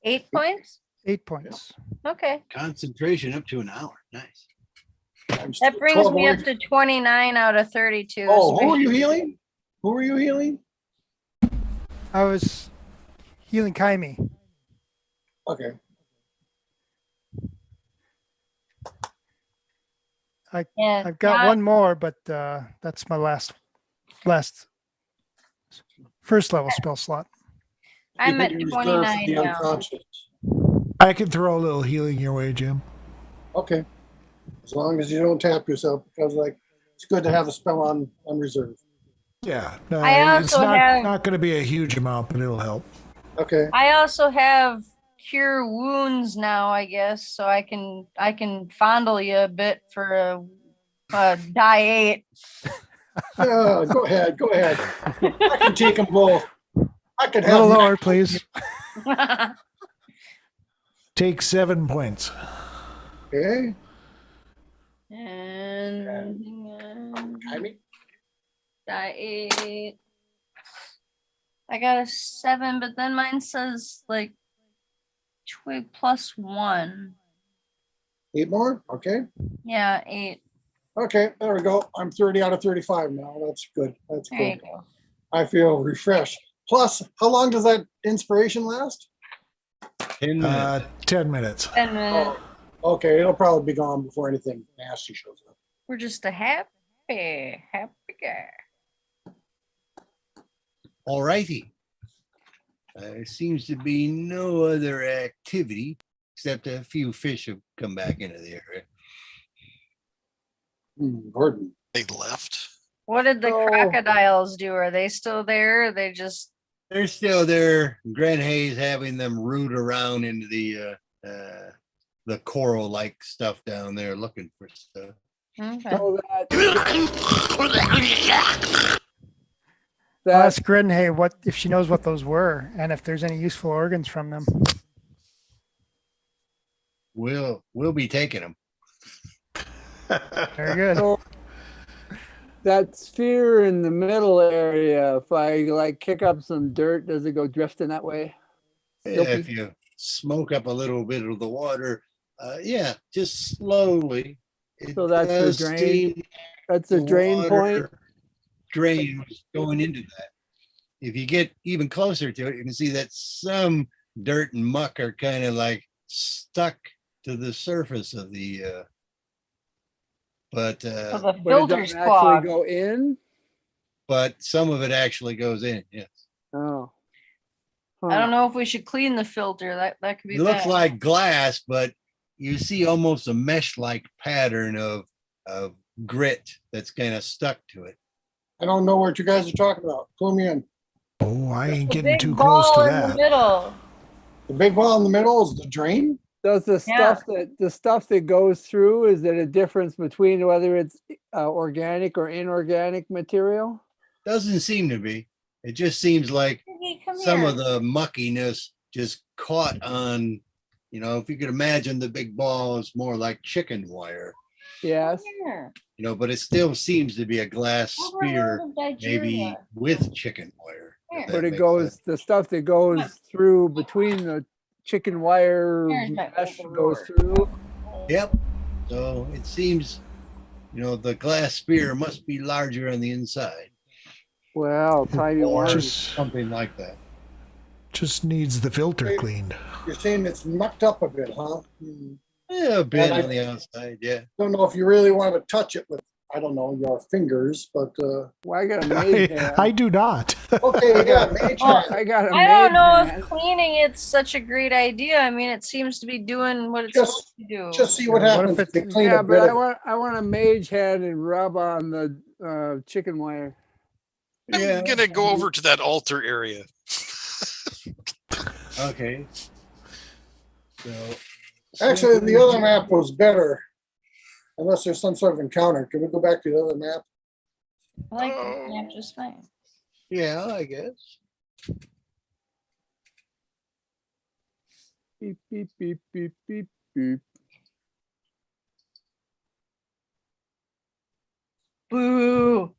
8 points? 8 points. Okay. Concentration up to an hour. Nice. That brings me up to 29 out of 32. Oh, who are you healing? Who are you healing? I was healing Kaimi. Okay. Yeah. I've got not- one more, but that's my last first level spell slot. I'm You at can reserve 29 the now. unconscious. I can throw a little healing your way, Jim. Okay. As long as you don't tap yourself, because like it's good to have a spell on reserve. Yeah. No, I it's also have- not going to be a huge amount, but it'll help. Okay. I also have cure wounds now, I guess, so I can fondle you a bit for a die 8. Yeah, go ahead. Go ahead. I can take them both. I could A little have. lower, please. Take 7 points. Okay. And Kaimi? die 8. I got a 7, but then mine says like twig plus 1. 8 more? Okay. Yeah, 8. Okay, there we go. I'm 30 out of 35 now. That's good. That's There you good. go. I feel refreshed. Plus, how long does that inspiration last? 10 minutes. 10 minutes. 10 minutes. Oh, okay, it'll probably be gone before anything nasty shows up. We're just a happy guy. All righty. There seems to be no other activity except a few fish have come back into the area. Gordon. They left. What did the Oh. crocodiles do? Are they still there? Or they just They're still there. Grant Hayes having them root around into the coral-like stuff down there, looking for stuff. okay. So I'll that's ask Grin, hey, what if she knows what those were and if there's any useful organs from them. We'll be taking them. Very good. so that sphere in the middle area. If I like kick up some dirt, does it go drifting that way? If you smoke up a little bit of the water, yeah, just slowly. It So that's the does drain. seem That's a the drain point. water Drain was going into that. If you get even closer to it, you can see that some dirt and muck are kind of like stuck to the surface of the. But So the But it filter's doesn't clogged. actually go in. some of it actually goes in. Yes, Oh. I don't know if we should clean the filter. That could be it looks bad. like glass, but you see almost a mesh-like pattern of grit that's kind of stuck to it. I don't know what you guys are talking about. Clue me in. Oh, I ain't The getting big too close ball to in the that. middle. The big ball in the middle is the drain. Does the Yeah. stuff that goes through, is there a difference between whether it's organic or inorganic material? Doesn't seem to be. It just seems like Piggy, come some here. of the muckiness just caught on, if you could imagine the big ball is more like chicken wire, Yes. but it still seems to be a glass sphere, Overload of maybe Nigeria. with chicken wire. if that But it makes goes, sense. the stuff that goes through between the chicken wire There's my mesh goes overlord. through. Yep. So it seems, the glass sphere must be larger on the inside Well, tiny or wires. something like that. Just needs the filter cleaned. You're saying it's mucked up a bit, huh? Yeah, a bit And I- on the outside. Yeah. Don't know if you really want to touch it with, I don't know, your fingers, but, Well, I got a mage I, hand. I do not. okay, yeah, mage Oh, hand. I got a I don't mage know hand. if cleaning it's such a great idea. I mean, it seems to be doing what it's Just- supposed to do. Just see what Yeah, what if happens if you it's- clean Yeah, a but bit I of want a mage hand and rub on the chicken wire. Yeah. I'm gonna go over to that altar area. Okay. So Actually, the other map was better. Unless there's some sort of encounter. Can we go back to the other map? I like this map just fine. yeah, I guess. Beep, beep, beep, beep, beep, beep. Boo.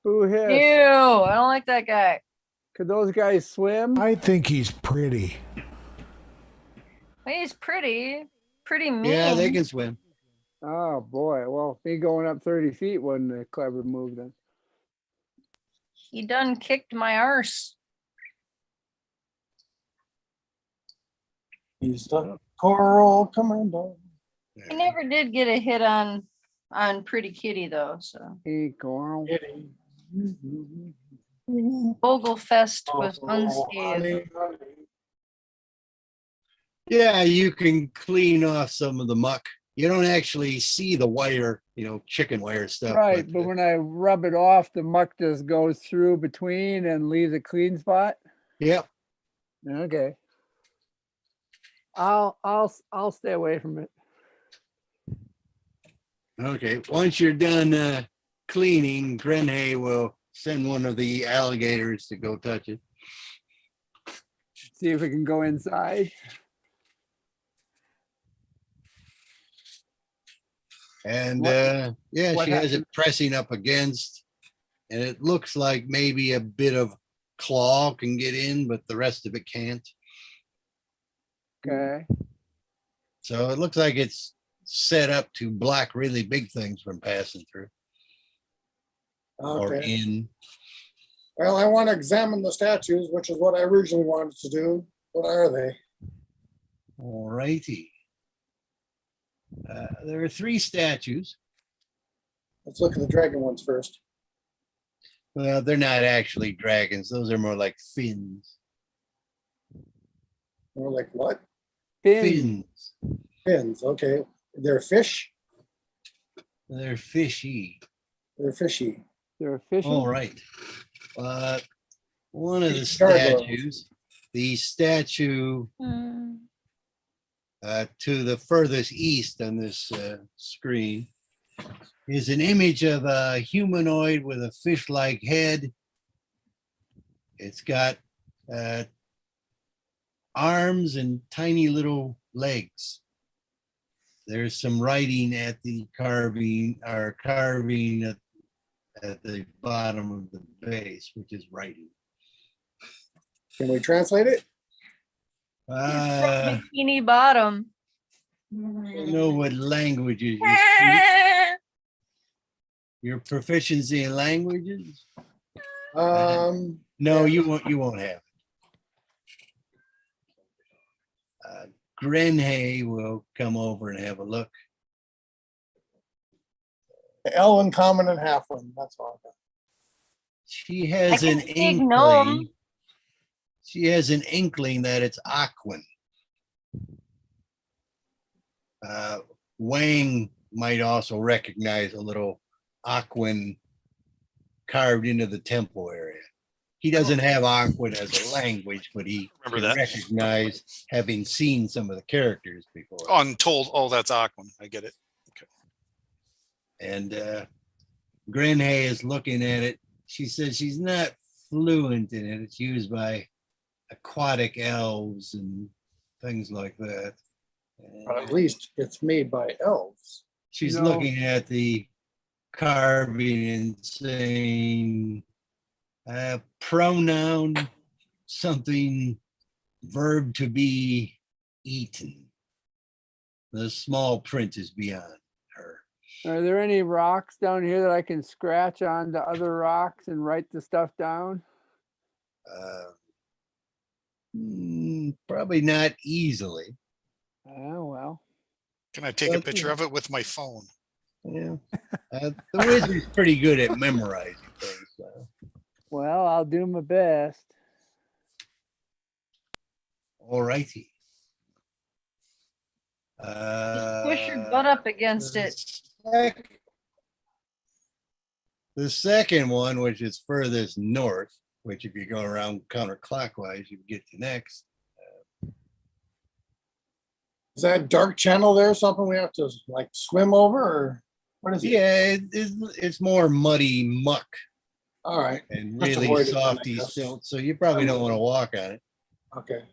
Who Ew. hiss? I don't like that guy. Could those guys swim? I think he's pretty. He's pretty. Pretty mean. Yeah, they can swim. Oh boy. Well, me going up 30 feet wasn't a clever move then. He done kicked my arse. He's the Coral Commando. He never did get a hit on Pretty Kitty though, so Hey, Coral. Vogelfest Oh, was unscathed. Yeah, you can clean off some of the muck. You don't actually see the wire, chicken wire stuff. Right, but when I rub it off, the muck just goes through between and leaves a clean spot. Yep. Okay. I'll stay away from it. Okay. Once you're done cleaning, Grenhay will send one of the alligators to go touch it. See if it can go inside. And What- yeah, what she has happened? it pressing up against, and it looks like maybe a bit of claw can get in, but the rest of it can't. Okay. So it looks like it's set up to block really big things from passing through or Okay. in. Well, I want to examine the statues, which is what I originally wanted to do. What are they? All righty. There are 3 statues. Let's look at the dragon ones first. Well, they're not actually dragons. Those are more like fins. We're like, what? Fin. Fins. Fins. Okay. They're fish. They're fishy. They're fishy. They're fishing. All right. One of the Gargoyles. statues, the statue Hmm. to the furthest east on this screen is an image of a humanoid with a fish-like head. It's got arms and tiny little legs. There's some writing at the carving at the bottom of the base, which is writing. Can we translate it? Bikini Bottom. I don't know what languages you speak. Your proficiency in languages? No, you won't have it. Grenhay will come over and have a look. Elven, common, and halfling. That's all. She has can an speak gnome. inkling. She has an inkling that it's Aquan. Wang might also recognize a little Aquan carved into the temple area. He doesn't have Aquan as a language, but he Remember can that. recognize having seen some of the characters before. Untold. Oh, that's Aquan. I get it. And Grenhay is looking at it. She says she's not fluent in it. It's used by aquatic elves and things like that. But at least it's made by elves. She's No. looking at the carving and saying pronoun, something, verb to be eaten. The small print is beyond her. Are there any rocks down here that I can scratch onto other rocks and write the stuff down? Probably not easily. Oh, well. Can I take a But, picture of it with my phone? Yeah. The wizard's pretty good at memorizing things. So. Well, I'll do my best. All righty. Push your butt up against it. The second one, which is furthest north, which if you go around counterclockwise, you get to next. Is that dark channel there something we have to like swim over, or what is it? Yeah, it's more muddy muck All right. and Just really avoid it then, I softy guess. silt, so you probably don't want to walk on it. Okay.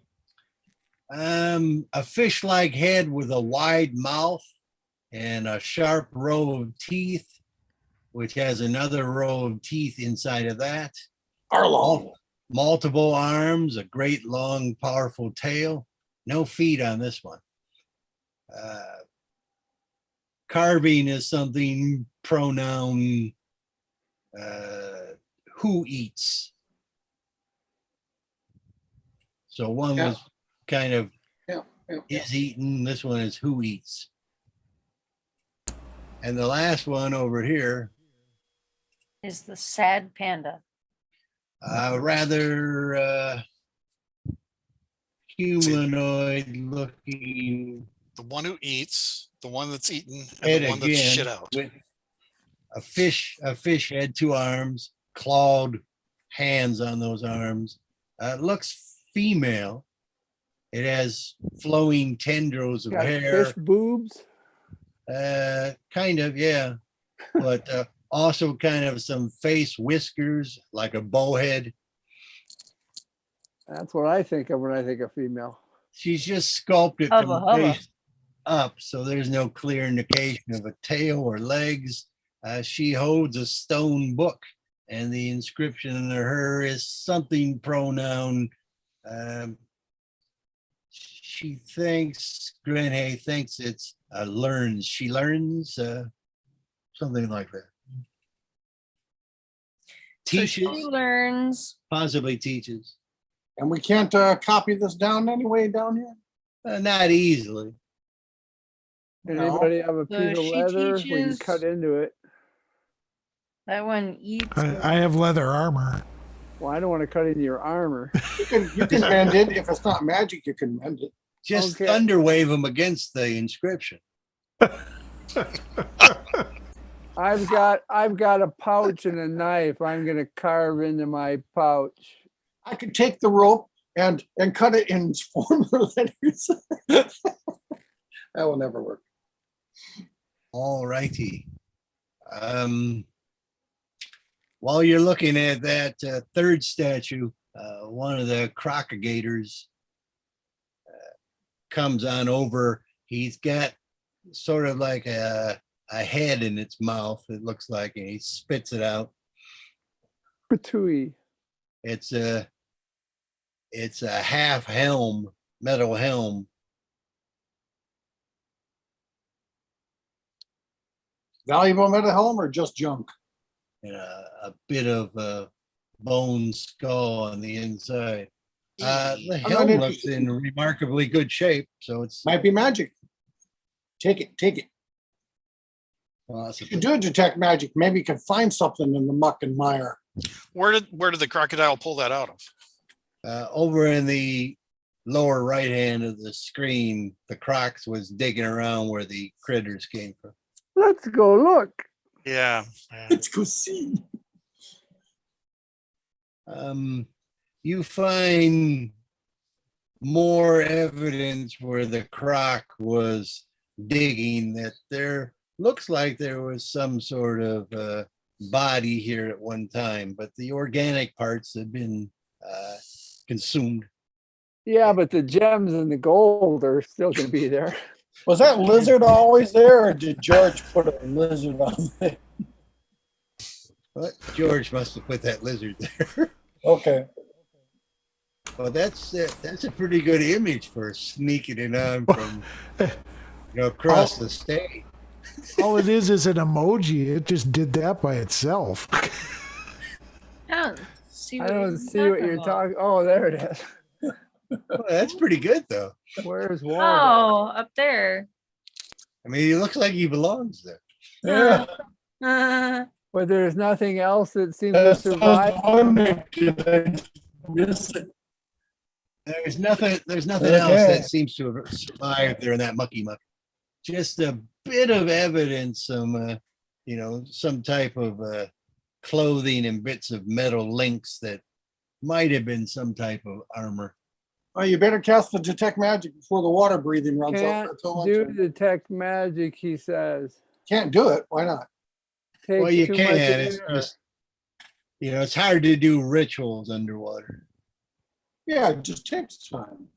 A fish-like head with a wide mouth and a sharp row of teeth, which has another row of teeth inside of that. Arlo. Multiple arms, a great long, powerful tail. No feet on this one. Carving is something, pronoun, who eats. So one Yeah. was kind of Yeah. is eaten. This one is who eats. And the last one over here, Is the sad panda. rather humanoid looking The one who eats, the one that's eaten, and head the one that's again shit out. with a fish had two arms, clawed hands on those arms. Looks female. It has flowing tendrils of Got hair. fish boobs. Kind of, yeah. But also kind of some face whiskers, like a bowhead. That's what I think of when I think of female. She's just sculpted from Hubba the hubba. face up, so there's no clear indication of a tail or legs. She holds a stone book, and the inscription under her is something pronoun. She thinks, Grenhay thinks it's learns. She learns, something like that. So she Teaches, learns. possibly teaches. And we can't copy this down anyway down here? Not easily. Anybody have a So piece of she leather? We can teaches- cut into it. That one eats. I have leather armor. Well, I don't want to cut into your armor. You can mend it. If it's not magic, you can mend it. Just Okay. thunder wave them against the inscription. I've got a pouch and a knife. I'm gonna carve into my pouch. I could take the rope and cut it in former letters. That will never work. All righty. While you're looking at that third statue, one of the crocodigators comes on over. He's got sort of like a head in its mouth, it looks like, and he spits it out. Patooey. It's a half helm, metal helm. Valuable metal helm or just junk? And a bit of bone skull on the inside. The helm not looks in remarkably good shape, so it's Might be magic. Take it. You possible. should do a detect magic. Maybe you can find something in the muck and mire. Where did the crocodile pull that out of? Over in the lower right hand of the screen, the crocs was digging around where the critters came from. Let's go look. Yeah. Let's go see. You find more evidence where the croc was digging that there looks like there was some sort of body here at one time, but the organic parts have been consumed. Yeah, but the gems and the gold are still gonna be there. Was that lizard always there, or did George put a lizard on there? But George must have put that lizard there. Okay. Well, that's a pretty good image for sneaking it on from across the state. All it is an emoji. It just did that by itself. I don't see I what, don't you're see what you're about. talking. Oh, there it is. Well, that's pretty good though. Where's Waldo? Oh, up there. I mean, he looks like he belongs there. Yeah. Uh, But there's nothing else that seems to That's survive. There's nothing else Okay. that seems to have survived there in that mucky muck. Just a bit of evidence, some type of clothing and bits of metal links that might have been some type of armor. Oh, you better cast the detect magic before the water breathing runs out. Can't That's all I'm do saying. detect magic, he says. Can't do it. Why not? Takes Well, you too can. much It's air. just, it's hard to do rituals underwater. Yeah, it just takes time.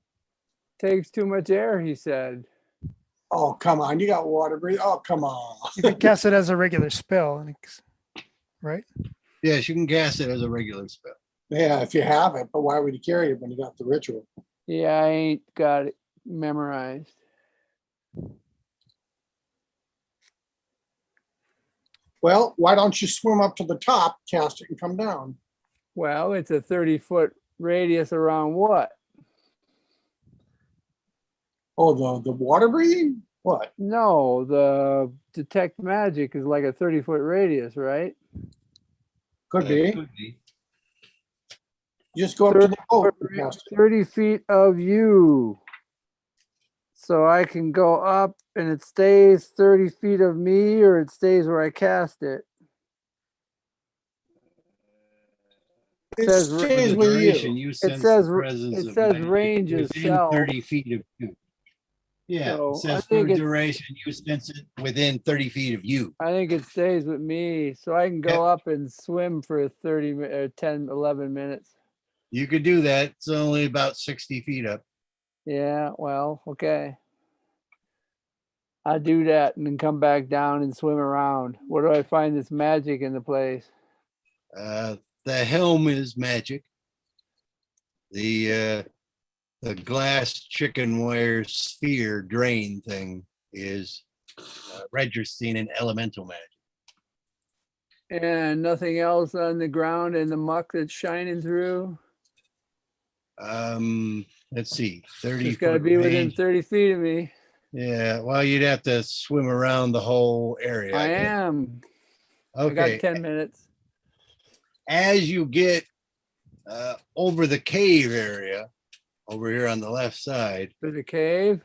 Takes too much air, he said. Oh, come on. You got water breathing. Oh, come on. You can cast it as a regular spell, and right? Yes, you can cast it as a regular spell. Yeah, if you have it, but why would you carry it when you got the ritual? Yeah, I ain't got it memorized. Well, why don't you swim up to the top, cast it, and come down? Well, it's a 30-foot radius around what? Oh, the water breathing? What? No, the detect magic is like a 30-foot radius, right? Could be. You just go up to the boat and cast it. 30 feet of you. So I can go up and it stays 30 feet of me, or it stays where I cast it. It says stays For the with duration, you. you sense says the presence it of says magic range within itself. 30 feet of you. Yeah, So, it I says for think it's- duration, you sense it within 30 feet of you. I think it stays with me. So I can go up and swim for 30 or 10, 11 minutes. You could do that. It's only about 60 feet up. Yeah, well, okay. I do that and then come back down and swim around. Where do I find this magic in the place? The helm is magic. The glass chicken wire sphere drain thing is registering an elemental magic. And nothing else on the ground in the muck that's shining through? Let's see, 30 It's got to foot be within range. 30 feet of me. Yeah, well, you'd have to swim around the whole area. I guess. am. Okay. I got 10 minutes. As you get over the cave area, over here on the left side, To the cave?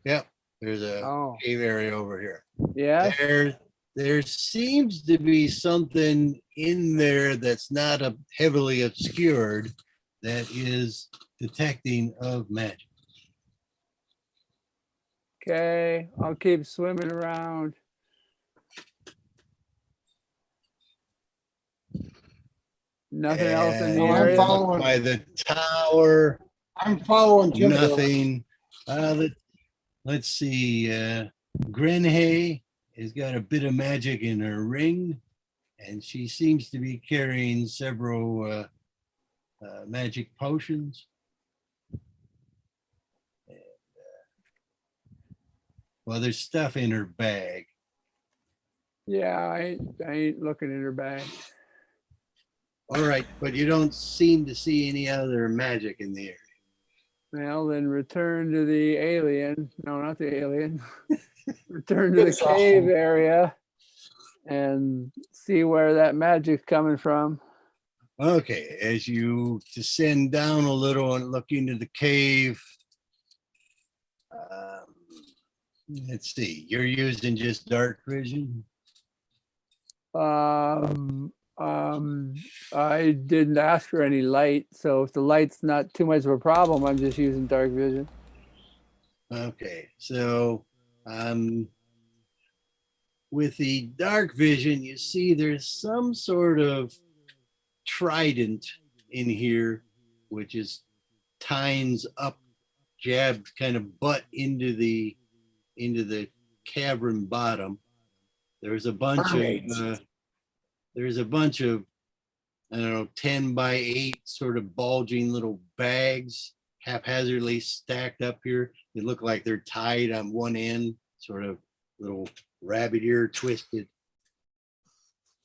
yep, there's a Oh, cave area over here. yeah. There seems to be something in there that's not heavily obscured that is detecting of magic. Okay, I'll keep swimming around. Nothing else in the And I'm area. following. by the tower, I'm following Jim. Bill. nothing. Let's see. Grenhay has got a bit of magic in her ring, and she seems to be carrying several magic potions. And, well, there's stuff in her bag. Yeah, I ain't looking in her bag. All right, but you don't seem to see any other magic in the area. Well, then return to the alien. No, not the alien. Return to the It's cave awesome. area and see where that magic's coming from. Okay, as you descend down a little and look into the cave, let's see, you're using just dark vision. I didn't ask for any light, so if the light's not too much of a problem, I'm just using dark vision. Okay, so with the dark vision, you see there's some sort of trident in here, which is tines up, jabbed kind of butt into the cavern bottom. There's a bunch Mermaids. of I don't know, 10 by 8 sort of bulging little bags haphazardly stacked up here. They look like they're tied on one end, sort of little rabbit ear twisted.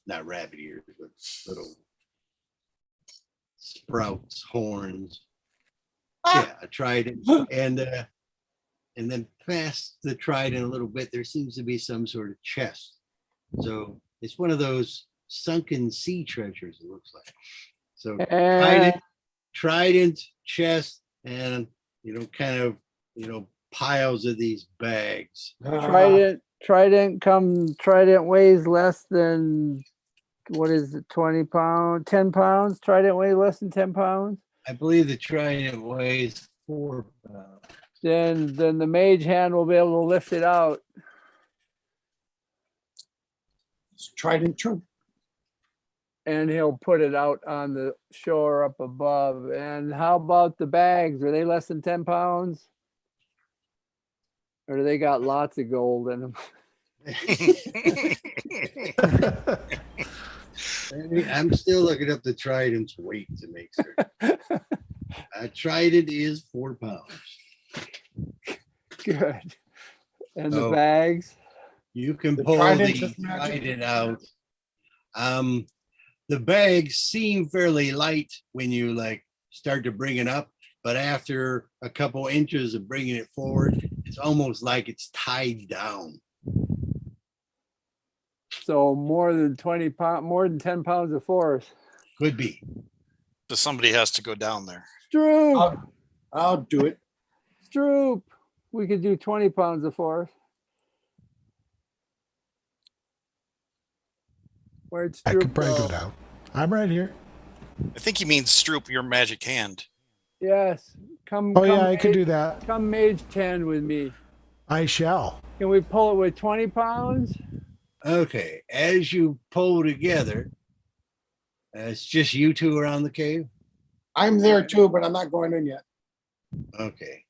Not rabbit ears, but little sprouts, horns. Yeah, a trident. And then past the trident a little bit, there seems to be some sort of chest. So it's one of those sunken sea treasures, it looks like. So trident, chest, and kind of piles of these bags. Trident weighs less than, what is it, 20 pounds, 10 pounds? Trident weighs less than 10 pounds? I believe the trident weighs 4 pounds. Then the mage hand will be able to lift it out. It's trident true. And he'll put it out on the shore up above. And how about the bags? Are they less than 10 pounds? Or do they got lots of gold in them? I'm still looking up the trident's weight to make sure. A trident is 4 pounds. Good. And the Oh. bags? You can The pull trident the is magic. trident out. The bags seem fairly light when you start to bring it up, but after a couple inches of bringing it forward, it's almost like it's tied down. So more than 20 pounds, more than 10 pounds of force. Could be. So somebody has to go down there. Stroop, I'll do it. Stroop. We could do 20 pounds of force. Where'd I Stroop could probably go? go down. I'm right here. I think he means Stroop, your magic hand. Yes. Come. Oh come yeah, I could mage- do that. Come mage 10 with me. I shall. Can we pull it with 20 pounds? Okay, as you pull together, it's just you two around the cave. I'm there too, but I'm not going in yet. Okay.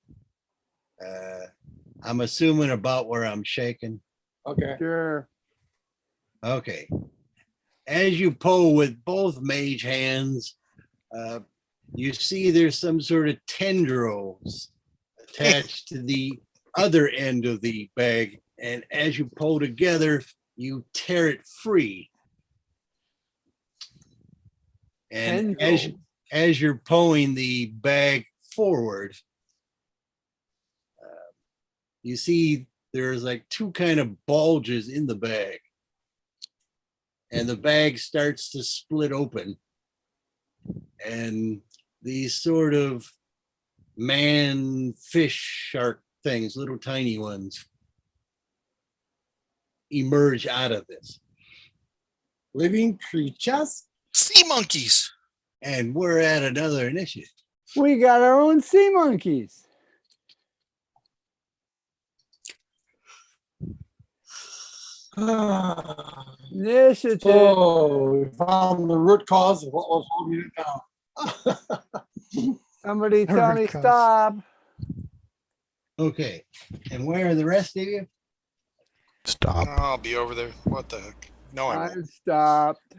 I'm assuming about where I'm shaking. Okay. Sure. Okay. As you pull with both mage hands, you see there's some sort of tendrils attached to the other end of the bag. And as you pull together, you tear it free. And as you're pulling the bag forward, you see there's two kind of bulges in the bag. And the bag starts to split open. And these sort of man fish shark things, little tiny ones, emerge out of this. Living creatures. Sea monkeys. And we're at another initiative. We got our own sea monkeys. Initiative. Oh, we found the root cause of what was holding it down. Somebody tell me Root cause. stop. Okay. And where are the rest of you? Stop. I'll be over there. What the heck? No, I won't. I've stopped.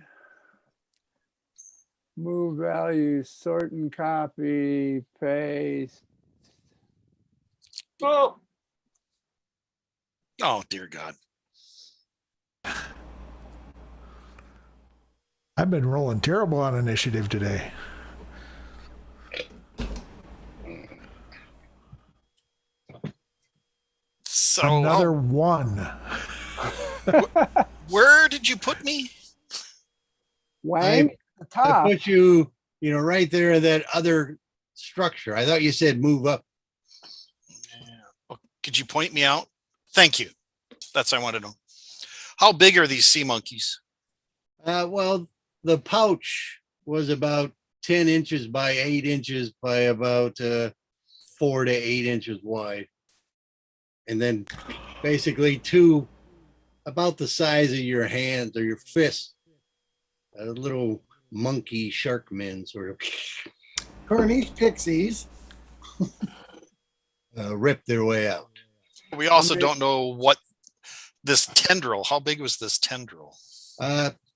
Move values, sort and copy, paste. Oh, Oh, dear God. I've been rolling terrible on initiative today. So Another one. where did you put me? Wang at the I top. put you, right there in that other structure. I thought you said move up. Oh, could you point me out? Thank you. That's what I want to know. How big are these sea monkeys? Well, the pouch was about 10 inches by 8 inches by about 4 to 8 inches wide. And then basically two about the size of your hands or your fist. A little monkey shark men sort of. Corniche pixies. rip their way out. We also don't know what this tendril, how big was this tendril?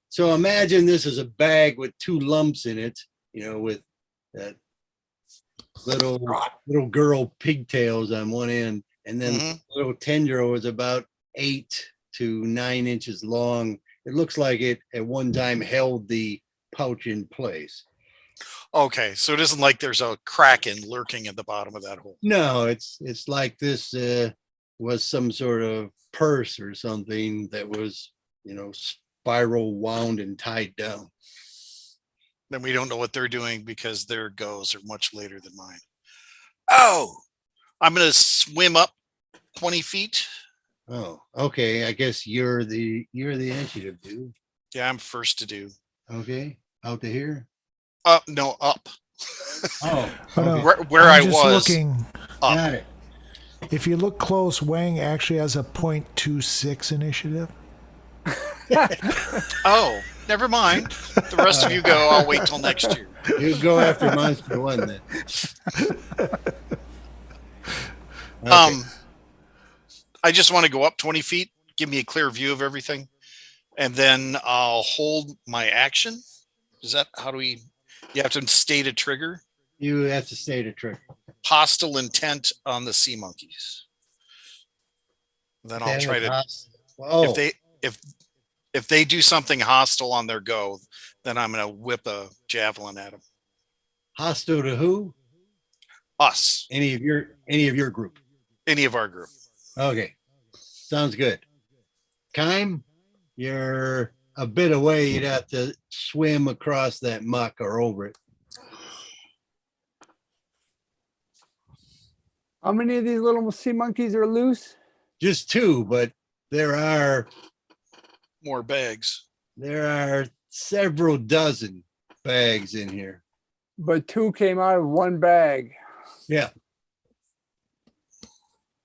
So imagine this is a bag with two lumps in it, with that little girl pigtails on one end, and then Mhm. little tendril is about 8 to 9 inches long. It looks like it at one time held the pouch in place. Okay, so it isn't like there's a kraken lurking at the bottom of that hole. No, it's like this was some sort of purse or something that was, spiral wound and tied down. Then we don't know what they're doing because their goes are much later than mine. Oh, I'm gonna swim up 20 feet. Oh, okay. I guess you're the initiative, dude. Yeah, I'm first to do. Okay, out to here. No, up. Oh, Oh, no. okay. Where I'm I just was. looking. Up. Got it. If you look close, Wang actually has a .26 initiative. Oh, never mind. The rest of you go. I'll wait till next year. You go after monster one then. Okay. I just want to go up 20 feet, give me a clear view of everything, and then I'll hold my action. Is that how do we? You have to state a trigger. You have to state a trick. Hostile intent on the sea monkeys. Then I'll try to. Oh, If they do something hostile on their go, then I'm going to whip a javelin at them. hostile to who? Us, Any of your group. any of our group. Okay, sounds good. Kime, you're a bit away. You'd have to swim across that muck or over it. How many of these little sea monkeys are loose? Just two, but there are More bags. several dozen bags in here. But two came out of one bag. Yeah.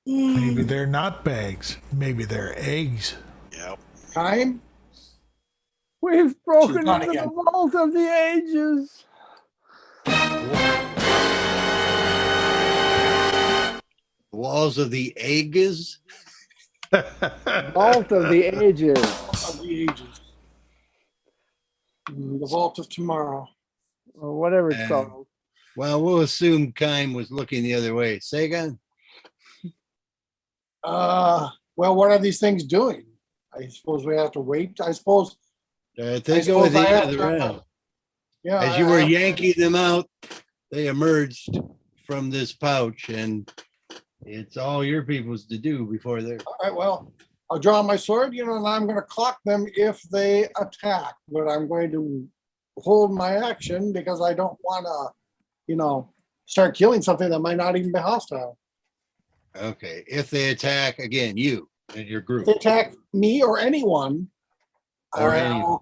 Maybe they're not bags. Maybe they're eggs. Yep. Time? We've broken She's not into again. the vault of the ages. Walls of the eggs. Vault of the ages. Of the ages. The vault of tomorrow. Or whatever it's And- called. Well, we'll assume Kime was looking the other way. Say again. Well, what are these things doing? I suppose we have to wait. I suppose. They I go at suppose the I end have of the to- round. Yeah. As you were yanking them out, they emerged from this pouch, and it's all your people's to do before they're. All right, well, I'll draw my sword, and I'm going to clock them if they attack, but I'm going to hold my action because I don't want to, start killing something that might not even be hostile. Okay, if they attack again, you and your If group. they attack me or anyone, Or I anyone.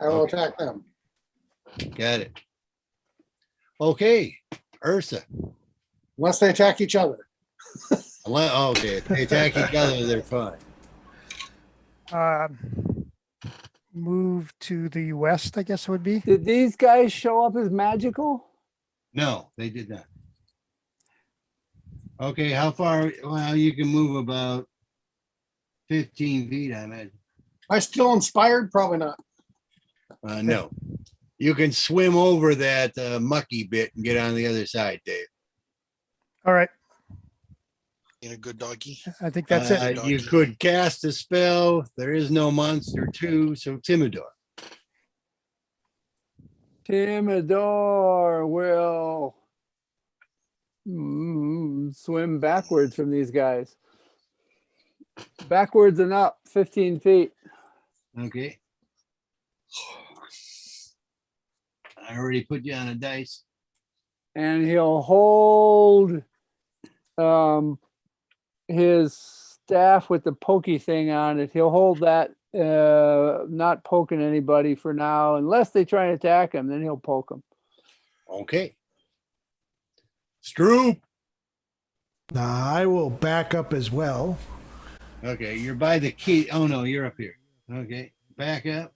will Okay. attack them. Got it. Okay, Ursa. Unless they attack each other. Okay, if they attack each other, they're fine. Move to the west, I guess it would be. Did these guys show up as magical? No, they did not. Okay, how far? Well, you can move about 15 feet, I imagine. Am I still inspired? Probably not. No, you can swim over that mucky bit and get on the other side, Dave. All right. Being a good doggy. I think that's it. You could cast a spell. There is no monster two, so Timidor. Timidor will swim backwards from these guys. Backwards and up 15 feet. Okay. I already put you on a dice. And he'll hold his staff with the pokey thing on it. He'll hold that, not poking anybody for now, unless they try and attack him, then he'll poke them. Okay. Stroop. Now I will back up as well. Okay, you're by the key. Oh no, you're up here. Okay, back up.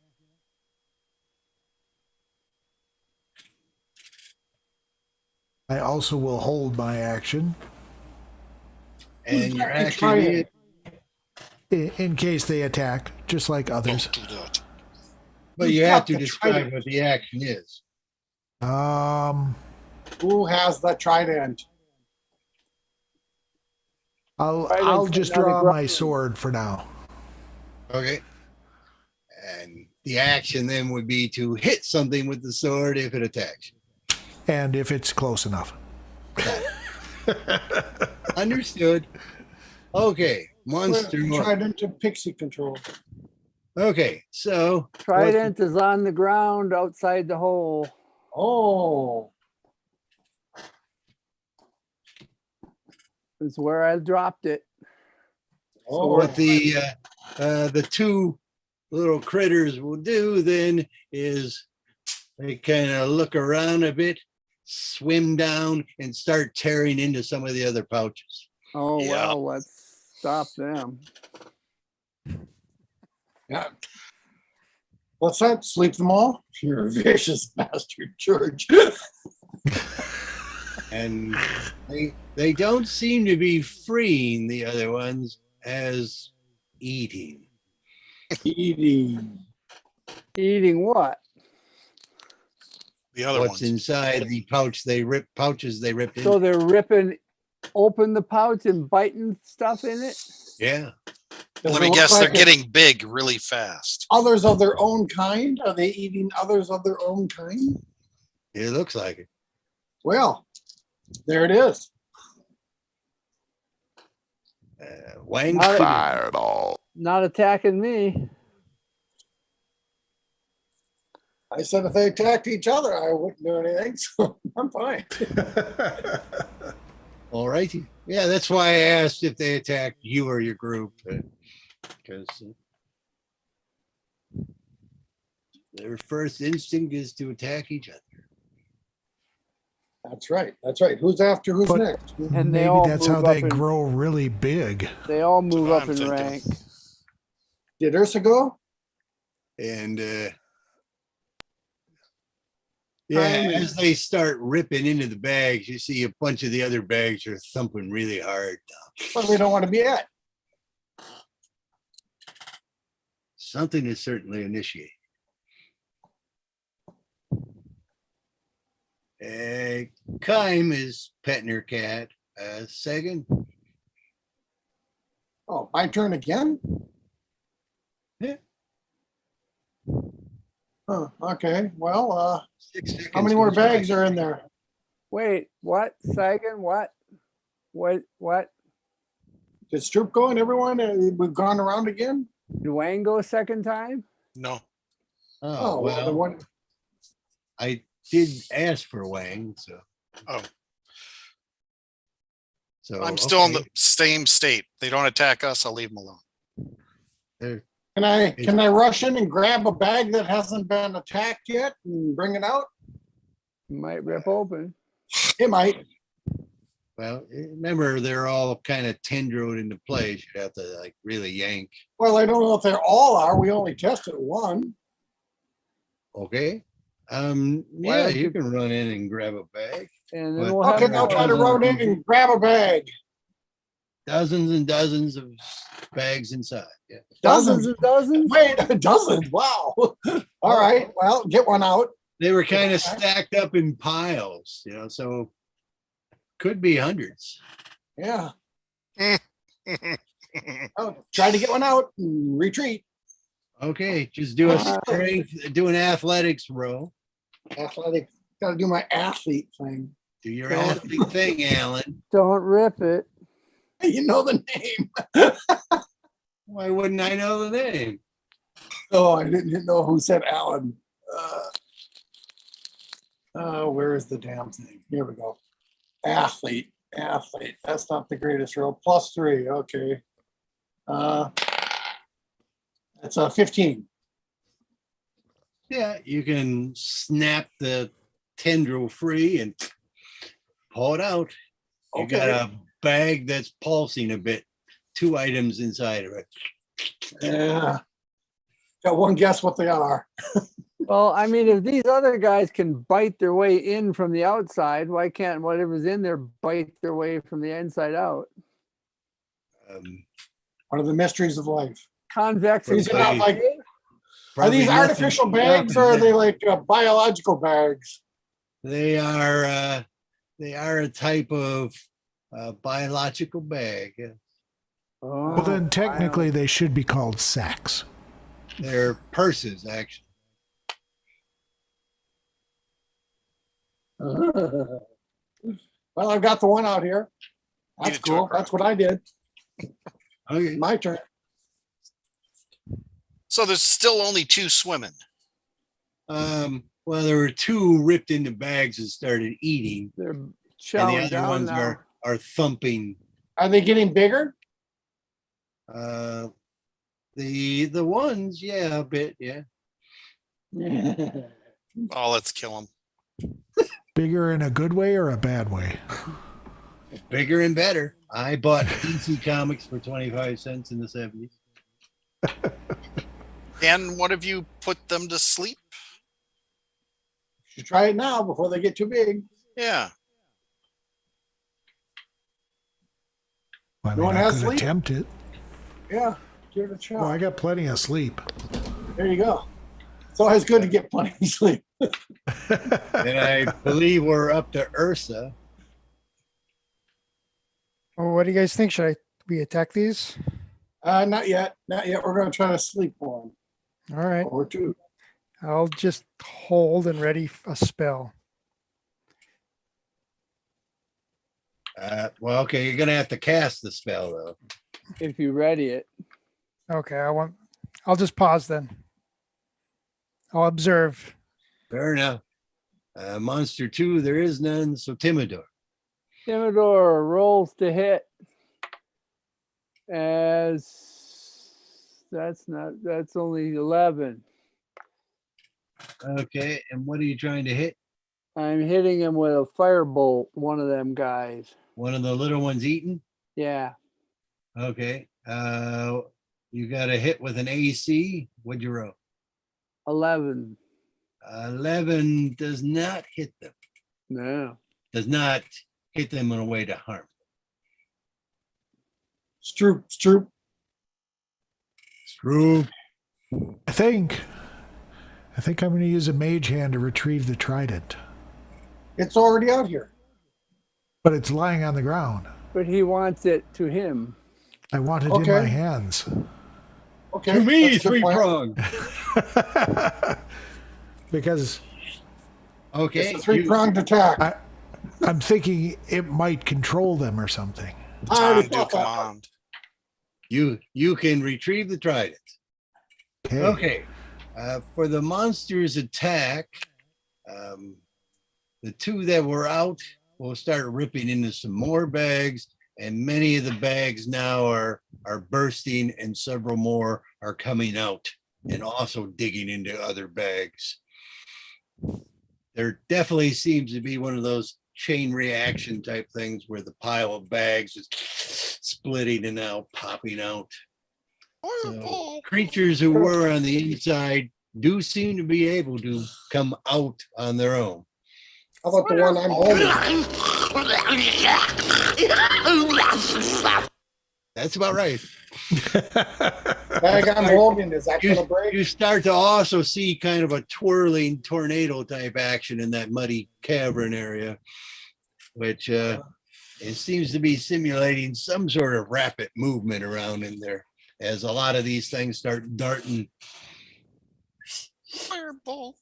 I also will hold my action And your Who's action trying? is, in case they attack, just like others. Don't do that. but Who's you have got to the describe trident? what the action is. Who has the trident? I'll Trident's just another draw gro- my sword for now. Okay. And the action then would be to hit something with the sword if it attacks you. And if it's close enough. Understood. Okay. Where's Monster. the one. trident to pixie control? Okay. So Trident is on the ground outside the hole. Oh, It's where I dropped it. oh, what the two little critters will do then is they kind of look around a bit, swim down, and start tearing into some of the other pouches. Oh, Yeah. well, let's stop them. yeah. What's that? Sleep them all? You're a vicious bastard, George. And they don't seem to be freeing the other ones as eating. Eating. Eating what? The other What's ones. inside the pouches they ripped in. So they're ripping open the pouch and biting stuff in it? Yeah. Does Let it me look guess, like they're it's getting big really fast. others of their own kind? Are they eating others of their own kind? It looks like it. Well, there it is. Wang Not, figure. not attacking me. I said if they attacked each other, I wouldn't do anything, so I'm fine. All righty. Yeah, that's why I asked if they attacked you or your group, because their first instinct is to attack each other. That's right. That's right. Who's after who's But- next? And they Maybe all that's move how up they in- grow really big. They all move what up I'm in thinking. rank. Did Ursa go? And Time as is- they start ripping into the bags, you see a bunch of the other bags are thumping really hard. But we don't want to be at. Something is certainly initiated. Kime is petting her cat. Second. Oh, my turn again? Yeah. Oh, okay. Well, 6 seconds. how many more goes by. bags are in there? Wait, what? Sagan, what? What? Is Stroop going, everyone? We've gone around again? Did Wang go a second time? No. Oh, well, the well, one, I did ask for Wang, so. Oh. So I'm still in okay. the same state. They don't attack us, I'll leave them alone. There- can I rush in and grab a bag that hasn't been attacked yet and bring it out? Might rip open. It might. Well, remember, they're all kind of tendrilled into place. You have to like really yank. Well, I don't know if they're all are. We only tested one. Okay. Why Yeah, don't you you- can run in and grab a bag. And then But- we'll have Okay, I'll try to more. run in and grab a bag. Dozens and dozens of bags inside. Yeah. Dozens and dozens? Wait, dozens. Wow. All right. Well, get one out. They were kind of stacked up in piles, so could be hundreds. Yeah. Oh, try to get one out and retreat. Okay, just do a strength, do an athletics roll. Athletic. Got to do my athlete thing. Do your athlete thing, Alan. Don't rip it. You know the name. Why wouldn't I know the name? Oh, I didn't know who said Alan. Where is the damn thing? Here we go. Athlete. That's not the greatest roll. +3. Okay. That's a 15. Yeah, you can snap the tendril free and pull it out. You got Okay. a bag that's pulsing a bit. 2 items inside of it. Yeah. Got one guess what they are. Well, I mean, if these other guys can bite their way in from the outside, why can't whatever's in there bite their way from the inside out? One of the mysteries of life. Convex. These are not like, are Probably these nothing artificial can bags happen or are there. they like biological bags? They are a type of biological bag. Oh, Well, then technically they should be called sacks. They're purses, actually. Well, I've got the one out here. That's Lead it to a cool. crowd. That's what I did. Okay. My turn. So there's still only 2 swimming. Well, there were 2 ripped into bags and started eating, they're and chowing the other down ones now. are thumping. Are they getting bigger? The ones, yeah, a bit, yeah. Oh, let's kill them. Bigger in a good way or a bad way? Bigger and better. I bought DC Comics for 25 cents in the 70s. And what have you put them to sleep? You try it now before they get too big. Yeah. I No mean, one I has could sleep? attempt it. Yeah, give it a shot. Well, I got plenty of sleep. There you go. It's always good to get plenty of sleep. And I believe we're up to Ursa. Well, what do you guys think? Should we attack these? Not yet. Not yet. We're going to try to sleep one All right. or 2. I'll just hold and ready a spell. Well, okay, you're gonna have to cast the spell though. If you ready it. Okay, I'll just pause then. I'll observe. Fair enough. Monster 2, there is none, so Timidor. Timidor rolls to hit. That's only 11. Okay, and what are you trying to hit? I'm hitting him with a firebolt, one of them guys. One of the little ones eating? Yeah. Okay. You got a hit with an AC. What'd you roll? 11. 11 does not hit them. No. Does not hit them in a way to harm. Stroop. True. I think I'm going to use a mage hand to retrieve the trident, It's already out here. but it's lying on the ground. But he wants it to him. I want it in Okay. my hands. Okay. To me, that's a good plan. 3-pronged. Because Okay. It's a 3-pronged attack. I'm thinking it might control them or something. I Tom, already do thought that. command. You can retrieve the trident. Okay. Okay. For the monster's attack, the 2 that were out will start ripping into some more bags, and many of the bags now are bursting, and several more are coming out and also digging into other bags. There definitely seems to be one of those chain reaction type things where the pile of bags is splitting and now popping out. So creatures who were on the inside do seem to be able to come out on their own. How about the one I'm holding? That's about right. Bag I'm holding, is that going to break? You start to also see kind of a twirling tornado type action in that muddy cavern area, which it seems to be simulating some sort of rapid movement around in there as a lot of these things start darting. Firebolt.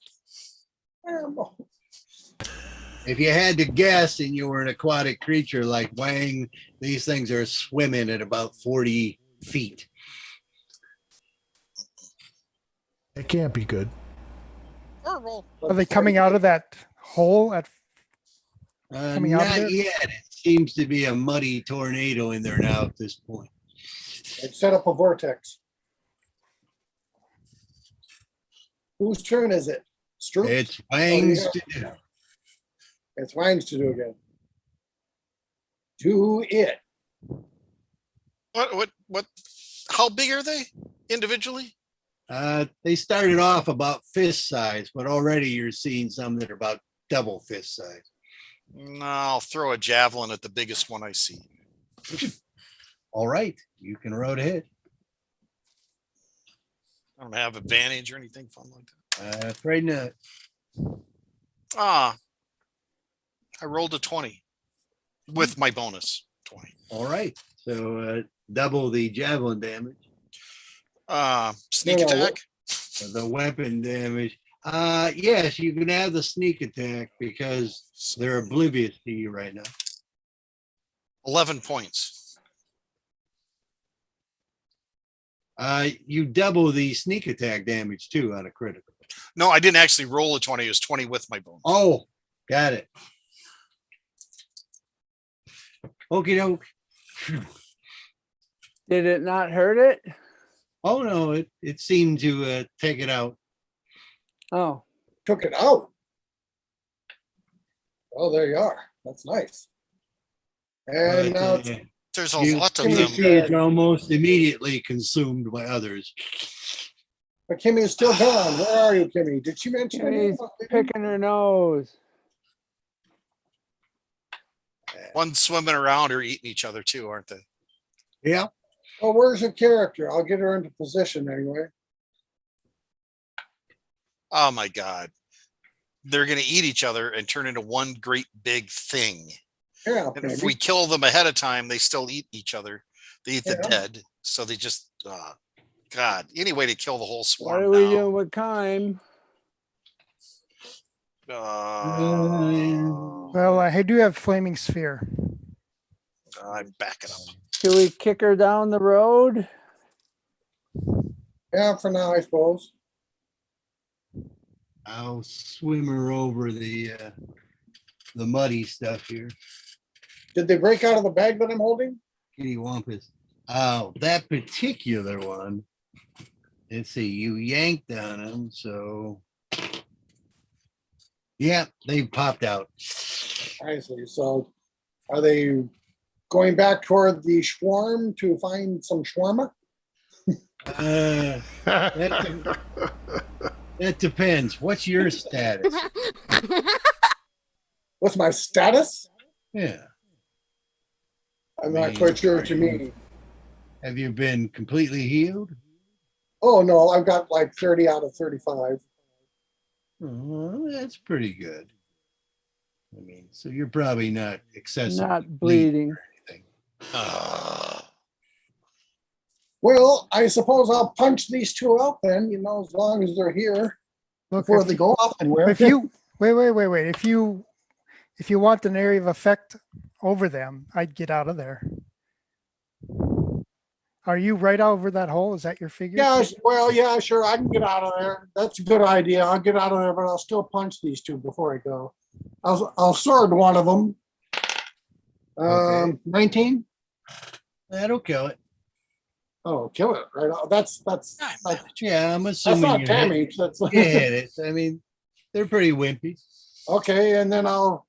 If you had to guess and you were an aquatic creature like Wang, these things are swimming at about 40 feet. It can't be good. Firebolt. Are they coming out of that hole at Coming out of Not there? yet. It seems to be a muddy tornado in there now at this point. It set up a vortex. Whose turn is it? Stroop? It's Wang's yeah. to do. It's Wang's to do again. Do it. What, how big are they individually? They started off about fist size, but already you're seeing some that are about double fist size. No, I'll throw a javelin at the biggest one I see. All right, you can road ahead. I don't have advantage or anything fun like that. Afraid not. I rolled a 20 with my bonus 20. All right, so double the javelin damage, Sneak No, attack. the weapon damage. Yes, you can have the sneak attack because they're oblivious to you right now. 11 points. You double the sneak attack damage too on a critical. No, I didn't actually roll a 20. It was 20 with my bonus. Oh, got it. Okie doke. Did it not hurt it? Oh no, it seemed to take it out. Oh, Took it out. Oh, there you are. That's nice. And now But, it's There's a you lot of you them. see it's almost immediately consumed by others. but Kimmy is still gone. Where are you, Kimmy? Did she mention anything? Kimmy's picking her nose. One swimming around or eating each other too, aren't they? Yeah. Oh, where's her character? I'll get her into position anyway. Oh my God. They're going to eat each other and turn into one great big thing. Yeah, And if maybe. we kill them ahead of time, they still eat each other. They eat the Yeah. dead. So they just, God, any way to kill the whole What swarm are we now. doing with Kime? Well, I do have flaming sphere. I'm backing up. Should we kick her down the road? Yeah, for now, I suppose. I'll swim her over the muddy stuff here. Did they break out of the bag that I'm holding? Kitty Wampus. Oh, that particular one. Let's see, you yanked on them, so yeah, they popped out. I see. So are they going back toward the swarm to find some shawarma? That depends. What's your status? What's my status? Yeah. I'm not quite sure what you mean. Have you been completely healed? Oh, no, I've got like 30 out of 35. Oh, that's pretty good. I mean, so you're probably not excessive. Not bleeding. Well, I suppose I'll punch these two out then, as long as they're here Look, before if they you- go off anywhere. If you wait. If you want an area of effect over them, I'd get out of there. Are you right over that hole? Is that your figure? Yeah, well, yeah, sure, I can get out of there. That's a good idea. I'll get out of there, but I'll still punch these two before I go. I'll sword one of them. Okay. 19? That'll kill it. Oh, kill it, right? That's Yeah, I'm that's assuming not you damage. That's hit it. I mean, they're pretty wimpy. okay, and then I'll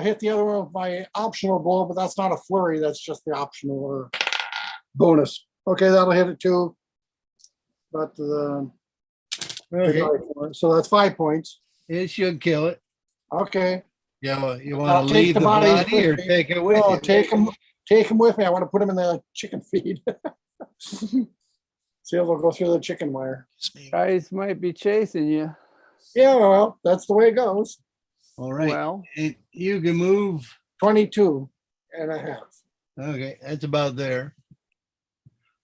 hit the other one with my optional blow, but that's not a flurry. That's just the optional or bonus. Okay, that'll hit it too. But Okay. so that's 5 points. It should kill it. Okay. Yeah, you I'll want to take leave the the bodies body or with me. take it with No, you? take them with me. I want to put them in the chicken feed. See if they'll go through the chicken wire. Guys might be chasing you. Yeah, well, that's the way it goes. All right. Well, You can move. 22 and a half. Okay, that's about there.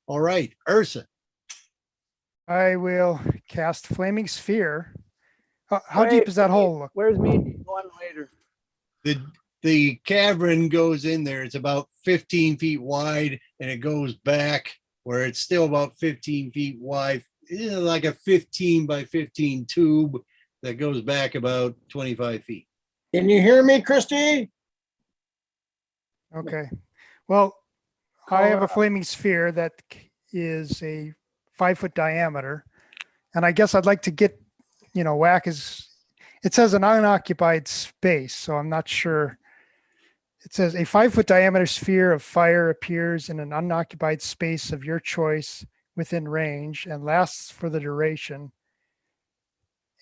All right, Ursa. I will cast flaming sphere. How Wait, deep does that wait, hole look? where's me going later? The cavern goes in there. It's about 15 feet wide, and it goes back where it's still about 15 feet wide. It's like a 15 by 15 tube that goes back about 25 feet. Can you hear me, Christy? Okay. Well, I have a flaming sphere that is a 5-foot diameter. And I guess I'd like to get, whack is, it says an unoccupied space. So I'm not sure. It says a 5-foot diameter sphere of fire appears in an unoccupied space of your choice within range and lasts for the duration.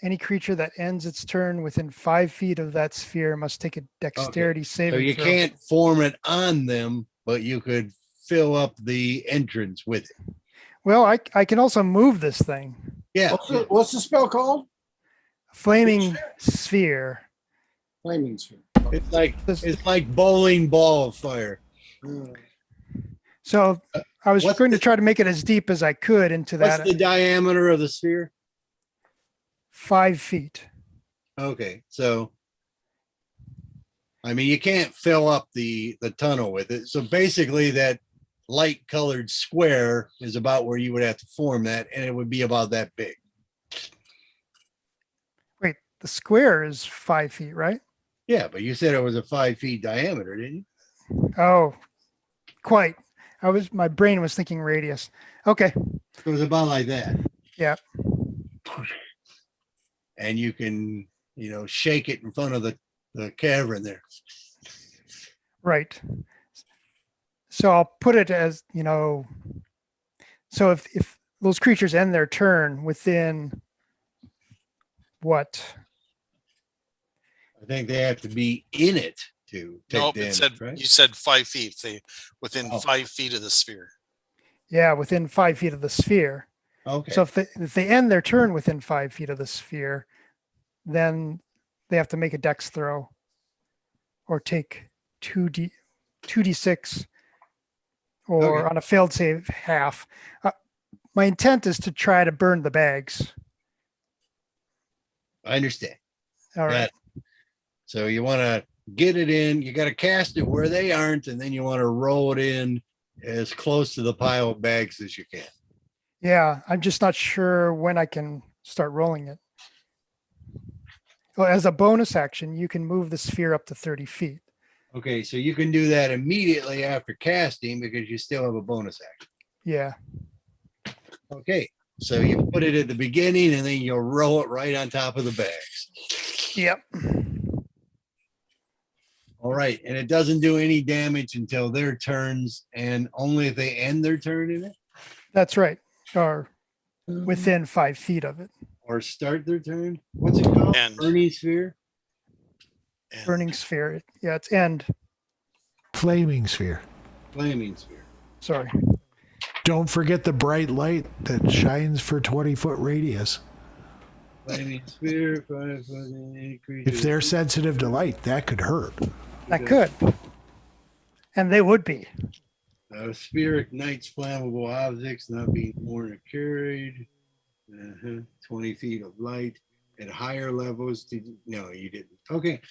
Any creature that ends its turn within 5 feet of that sphere must take a dexterity So saving you throw. can't form it on them, but you could fill up the entrance with it. Well, I can also move this thing. Yeah. What's the spell called? Flaming sphere. Flaming sphere. It's like bowling ball of fire. So I was What's going to the- try to make it as deep as I could into What's that the diameter of the sphere? 5 feet. Okay, so I mean, you can't fill up the tunnel with it. So basically, that light colored square is about where you would have to form that, and it would be about that big. Wait, the square is 5 feet, right? Yeah, but you said it was a 5 feet diameter, didn't you? Oh, quite. My brain was thinking radius. Okay. It was about like that. Yeah. And you can, shake it in front of the cavern there. Right. So I'll put it as, so if those creatures end their turn within what? I think they have to be in it to take Nope, damage, it said right? you said 5 feet. They within Oh. 5 feet of the sphere. Yeah, within 5 feet of the sphere. Okay. So if they end their turn within 5 feet of the sphere, then they have to make a dex throw or take 2d6 or Okay. on a failed save half. My intent is to try to burn the bags. I understand. All right. Got it. So you want to get it in, you got to cast it where they aren't, and then you want to roll it in as close to the pile of bags as you can. Yeah, I'm just not sure when I can start rolling it. Well, as a bonus action, you can move the sphere up to 30 feet. Okay, so you can do that immediately after casting because you still have a bonus action. Yeah. Okay, so you put it at the beginning and then you'll roll it right on top of the bags. Yep. All right, and it doesn't do any damage until their turns and only if they end their turn in it That's right. Or within 5 feet of it. or start their turn. What's it called? End. Burning sphere? And Burning sphere. Yeah, it's end. Flaming sphere. Flaming sphere. Sorry. Don't forget the bright light that shines for 20-foot radius. Flaming sphere, 5 foot, any creature. If they're sensitive to light, that could hurt. That could. And they would be. Sphere ignites flammable objects not being worn or carried. 20 feet of light at higher levels. No, you didn't. Okay,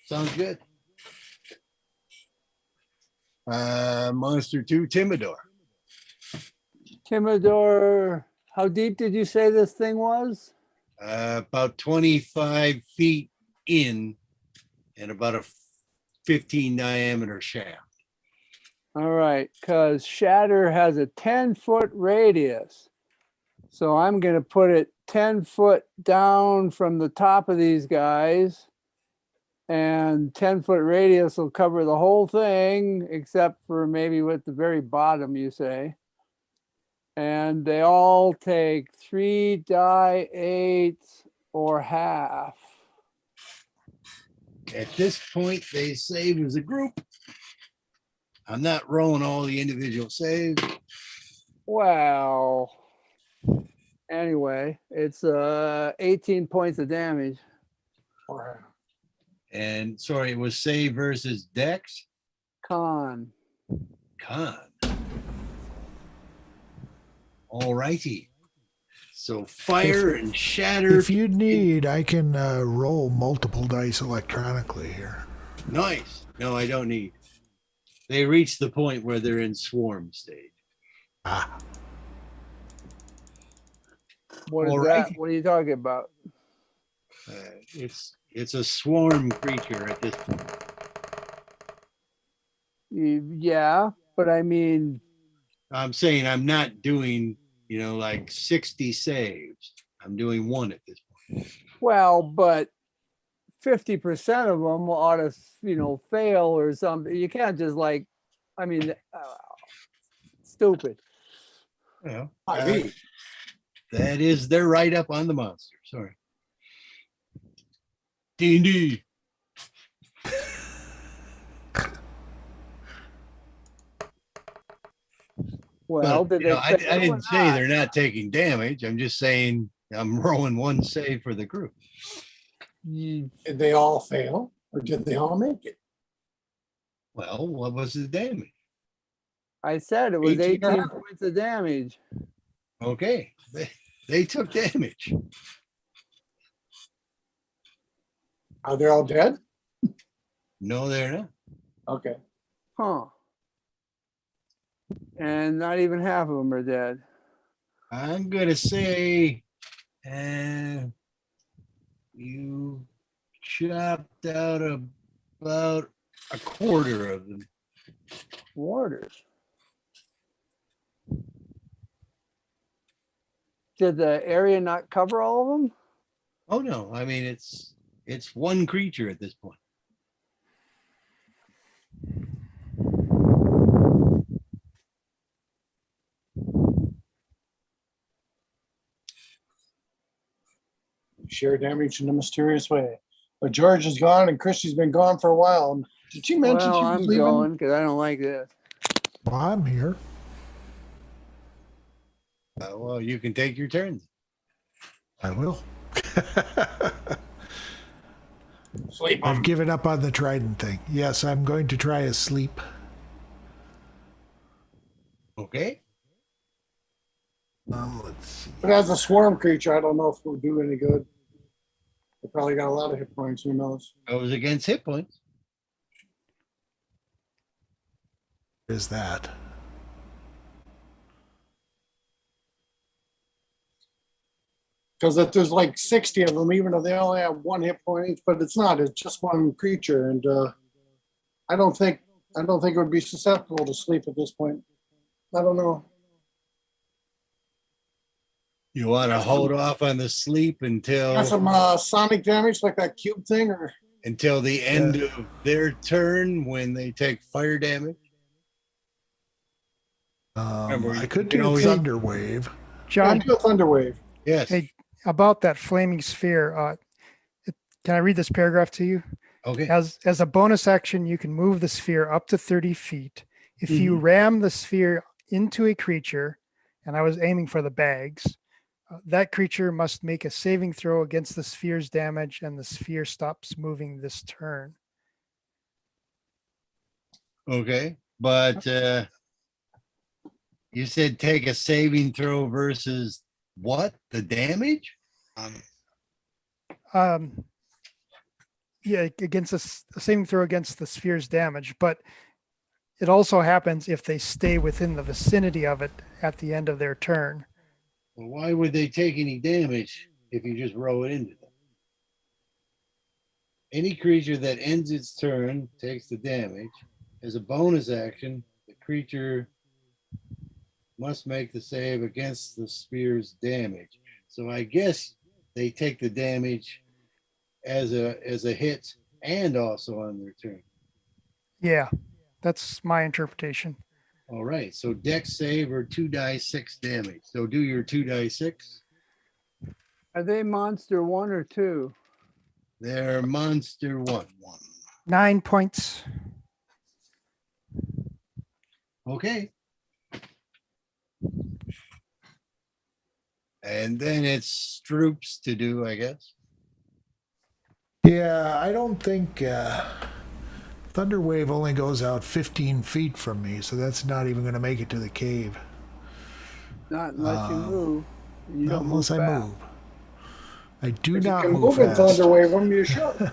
sounds good. Monster 2, Timidor. Timidor, how deep did you say this thing was? About 25 feet in and about a 15 diameter shaft. All right, because Shatter has a 10-foot radius. So I'm going to put it 10 foot down from the top of these guys. And 10-foot radius will cover the whole thing, except for maybe at the very bottom, you say. And they all take 3 die 8 or half. At this point, they save as a group. I'm not rolling all the individual saves. Well, anyway, it's 18 points of damage. And sorry, it was save versus Dex. Con. All righty. So fire and shatter. If you need, I can roll multiple dice electronically here. Nice. No, I don't need. They reach the point where they're in swarm stage. Ah, What is All that? righty. What are you talking about? It's a swarm creature at this point. Yeah, but I mean, I'm saying I'm not doing, like 60 saves. I'm doing 1 at this point. well, but 50% of them ought to, fail or something. You can't just stupid. Well, IV. that is their write up on the monster. Sorry. D&D. Well, But, did you know, they I fail or didn't say not? they're not taking damage. I'm just saying I'm rolling one save for the group. Mm, Did they all fail or did they all make it? Well, what was the damage? I said it was 18 or 18 points of damage. Okay. They took damage. Are they all dead? No, they're not. Okay. Huh. And not even half of them are dead. I'm gonna say you chopped out about a quarter of them. Warders. Did the area not cover all of them? Oh no, I mean it's one creature at this point. Share damage in a mysterious way. But George is gone and Christy's been gone for a while. Did she mention Well, she was I'm leaving? going because I don't like this. Well, I'm here. Well, you can take your turn. I will. Sleep I've given up on the trident thing. Yes, I'm going to try a sleep. Okay. Let's see. But as a swarm creature, I don't know if it will do any good. They probably got a lot of hit points. Who knows? Goes against hit points. Is that? Because if there's like 60 of them, even though they only have one hit point each, but it's not. It's just one creature, and I don't think it would be susceptible to sleep at this point. I don't know. You want to hold off on the sleep Got until some sonic damage like that cube thing, or the end of their turn when they take fire damage. Remember, I you could can do always- Thunder Wave. John, do a thunder wave. Yes. Hey, about that flaming sphere, can I read this paragraph to you? Okay. As a bonus action, you can move the sphere up to 30 feet. If you ram the sphere into a creature, and I was aiming for the bags, that creature must make a saving throw against the sphere's damage, and the sphere stops moving this turn. Okay. But you said take a saving throw versus what? The damage? Yeah, against a saving throw against the sphere's damage, but it also happens if they stay within the vicinity of it at the end of their turn. Well, why would they take any damage if you just roll it into them? Any creature that ends its turn takes the damage. As a bonus action, the creature must make the save against the spear's damage. So I guess they take the damage as a hit and also on their turn. Yeah, that's my interpretation. All right. So dex save or 2d6 damage. So do your 2d6. Are they monster 1 or 2? They're monster 1. 9 points. Okay. And then it's Stroops to do, I guess. Yeah, I don't think Thunder Wave only goes out 15 feet from me, so that's not even going to make it to the cave. Not unless you move. You Not don't unless move I fast. move. I do If you not can move move and fast. thunder wave them, you should.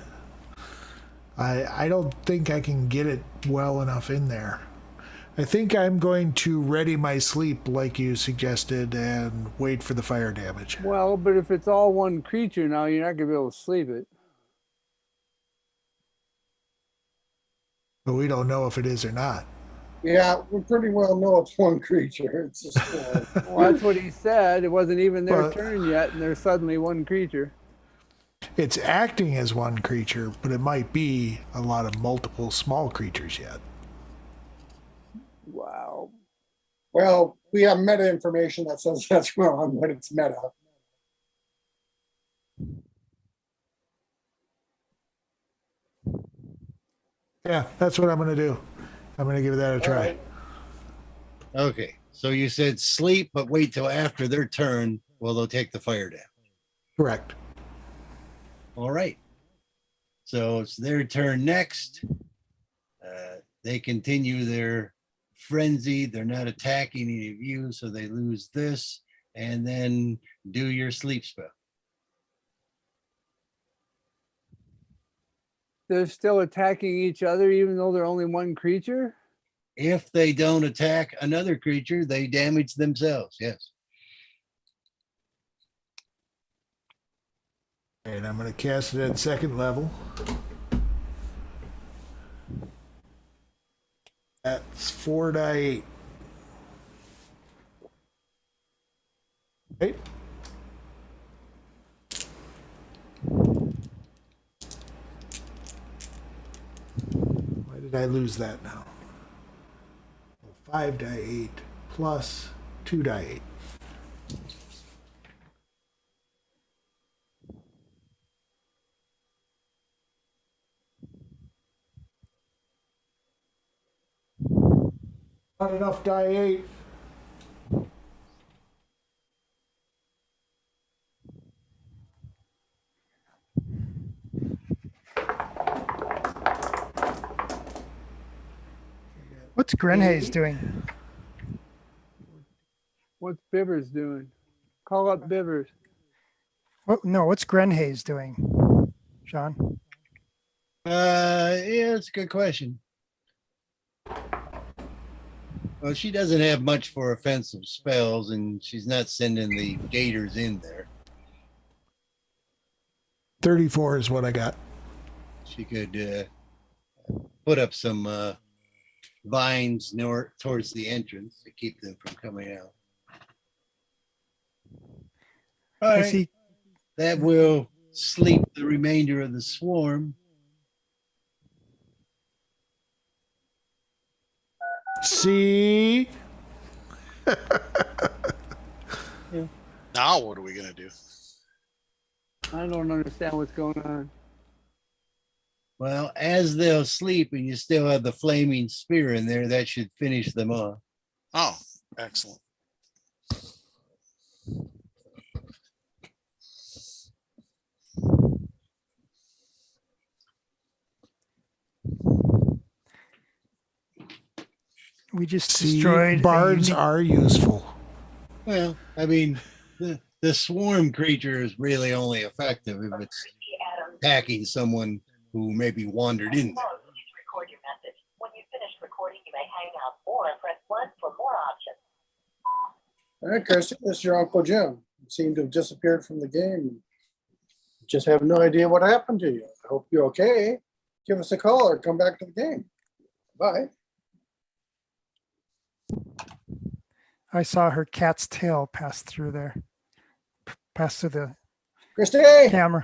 I don't think I can get it well enough in there. I think I'm going to ready my sleep like you suggested and wait for the fire damage. Well, but if it's all one creature now, you're not going to be able to sleep it. But we don't know if it is or not. Yeah, we pretty well know it's one creature. It's a swarm. Well, that's what he said. It wasn't even their Well- turn yet, and there's suddenly one creature. It's acting as one creature, but it might be a lot of multiple small creatures yet. Wow. Well, we have meta information that says that's wrong, but it's meta. Yeah, that's what I'm going to do. I'm going to give that a try. Alright. Okay, so you said sleep, but wait till after their turn. Well, they'll take the fire down. Correct. All right. So it's their turn next. They continue their frenzy. They're not attacking any of you, so they lose this. And then do your sleep spell. They're still attacking each other, even though they're only one creature. If they don't attack another creature, they damage themselves. Yes. And I'm going to cast it at second level. That's 4d8. Right? Why did I lose that now? 5d8 plus 2d8. Not enough die 8. What's Grenhaze doing? What's Bivers doing? Call up Bivers. No, what's Grenhaze doing, Sean? Yeah, it's a good question. Well, she doesn't have much for offensive spells, and she's not sending the gators in there. 34 is what I got. She could put up some vines towards the entrance to keep them from coming out. All I right. see. That will sleep the remainder of the swarm. See? Now what are we gonna do? I don't understand what's going on. Well, as they'll sleep and you still have the flaming spear in there, that should finish them off. Oh, excellent. We just See, destroyed. a bards unique- are useful. Well, I mean, the swarm creature is really only effective if it's attacking someone who maybe wandered in there. Record your message. When you've finished recording, you may hang up or press 1 for more options. All right, Christy, this is your Uncle Jim. You seem to have disappeared from the game. Just have no idea what happened to you. I hope you're okay. Give us a call or come back to the game. Bye. I saw her cat's tail pass through there, pass through the Christy! camera.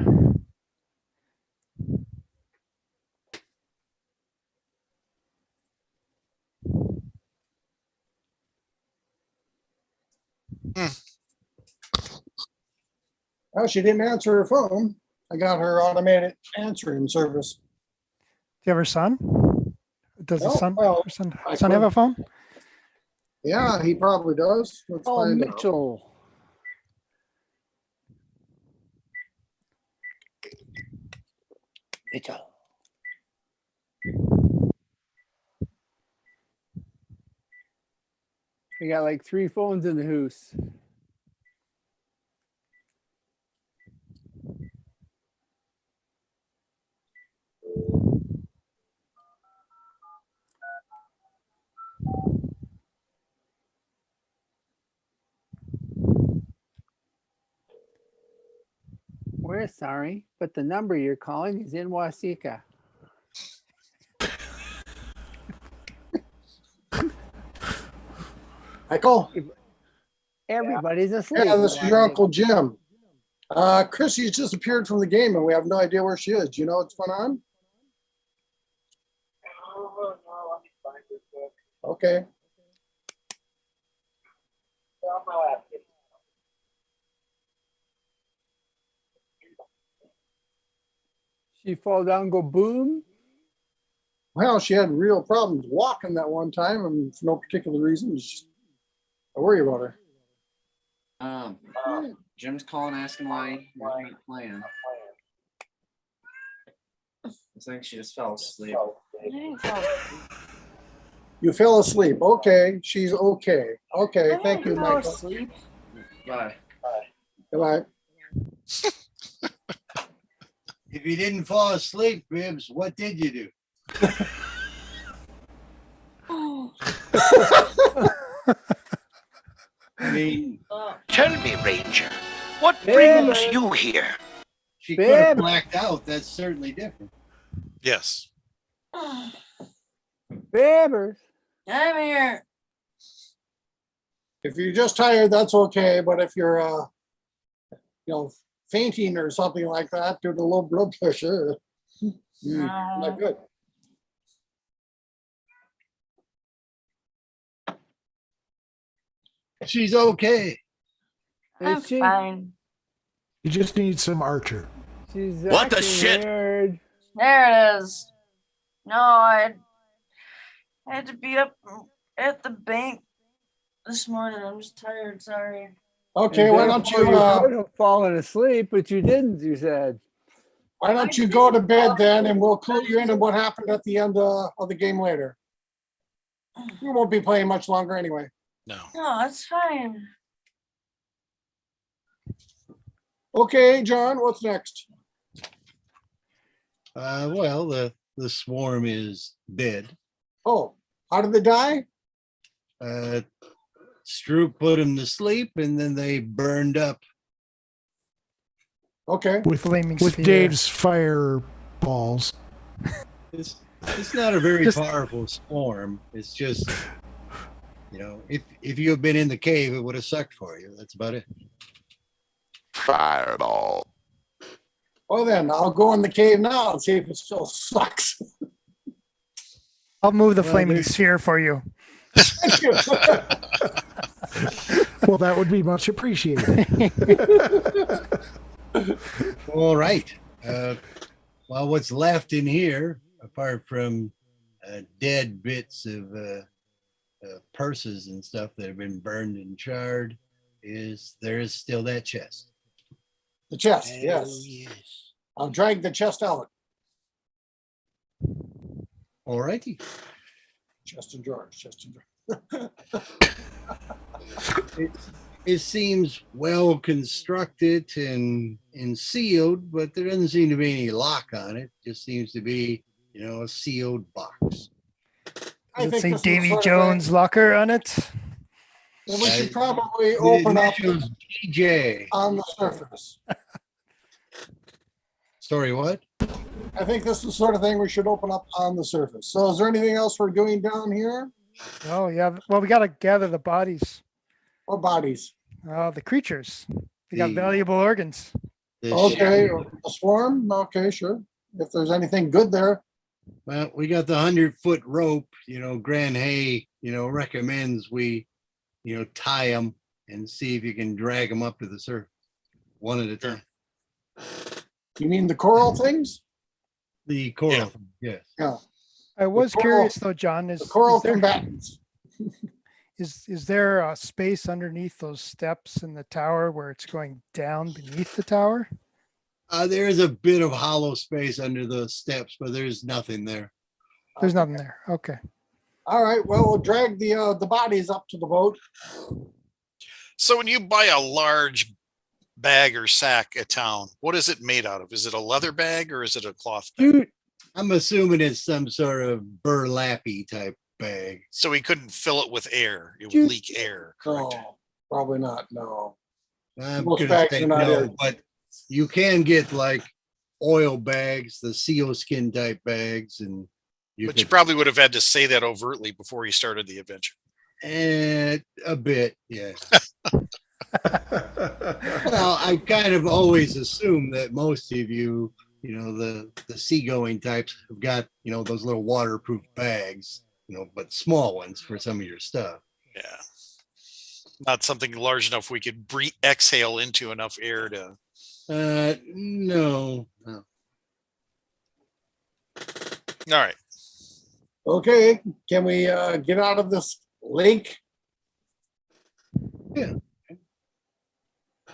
Oh, she didn't answer her phone. I got her automated answering service. Do you have her son? Does the Oh, son, well, her son, I son have could- a phone? Yeah, he probably does. Let's Oh, find out. Mitchell. Mitchell. We got like 3 phones in the house. We're sorry, but the number you're calling is in Wasika. Michael? Everybody's asleep. Yeah, this is your Uncle Jim. Chrissy's disappeared from the game and we have no idea where she is. Do you know what's going on? Okay. She fall down, go boom. Well, she had real problems walking that one time, and for no particular reason. Just, I worry about her. Jim's calling asking why you're not playing. I think she just fell asleep. You fell asleep. Okay, she's okay. Okay, thank you, Michael. Bye. Goodbye. If you didn't fall asleep, Bibbs, what did you do? I mean, Tell me, Ranger, what Bibbers. brings you here? she could have Bibbs. blacked out. That's certainly different. Yes. Bibbers. I'm here. If you're just tired, that's okay. But if you're, fainting or something like that due to low blood pressure, not good. She's okay. I'm Is she? fine. You just need some Archer. She's What the acting shit? weird. There it is. No, I had to be up at the bank this morning. I'm just tired. Sorry. Okay, And why don't therefore you, could have fallen asleep, but you didn't, you said. why don't you go to bed then, and we'll clue you into what happened at the end of the game later. We won't be playing much longer anyway. No. No, that's fine. Okay, John, what's next? Well, the swarm is dead. Oh, how did they die? Stroop put him to sleep, and then they burned up. Okay. With Flaming with sphere. Dave's fireballs. It's not a very Just- powerful swarm. It's just, if you had been in the cave, it would have sucked for you. That's about it. Fireball. Well then, I'll go in the cave now and see if it still sucks. I'll move the Well, flaming there's- sphere for you. Thank you. Well, that would be much appreciated. All right. Well, what's left in here, apart from dead bits of purses and stuff that have been burned and charred, there is still that chest. The chest, Oh, yes. yes. I'll drag the chest out. All righty. Chest and drawers, chest and drawers. It seems well constructed and sealed, but there doesn't seem to be any lock on it. Just seems to be, a sealed box. I Does it think say this is the Davy sort of Jones locker on it? thing that we should I- probably The open up initials DJ. on the surface. Sorry, what? I think this is the sort of thing we should open up on the surface. So is there anything else we're doing down here? Oh, yeah. Well, we got to gather the bodies. Or bodies? The creatures. They got The- valuable organs. The Okay, ship- a swarm? Okay, sure. If there's anything good there. Well, we got the 100-foot rope. Gran Hay, recommends we, tie them and see if you can drag them up to the surface one at a time. You mean the coral things? The coral, Yeah. thing, yes. Yeah, I was coral- curious though, John, the coral combatants. is there a space underneath those steps in the tower where it's going down beneath the tower? There is a bit of hollow space under the steps, but there's nothing there. There's nothing there. Okay. All right, well, we'll drag the bodies up to the boat. So when you buy a large bag or sack at town, what is it made out of? Is it a leather bag or is it a cloth bag? Dude, I'm assuming it's some sort of burlappy type bag. So we couldn't fill it with air. It would Dude. leak air, correct? No, probably not, no. I'm Most gonna bags say are not no, air. but you can get like oil bags, the sealskin type bags, and But you could- probably would have had to say that overtly before you started the adventure. a bit, yeah. Well, I kind of always assume that most of you, the seagoing types have got, those little waterproof bags, but small ones for some of your stuff. Yeah. Not something large enough we could exhale into enough air to. No. All right. Okay, can we get out of this lake? Yeah.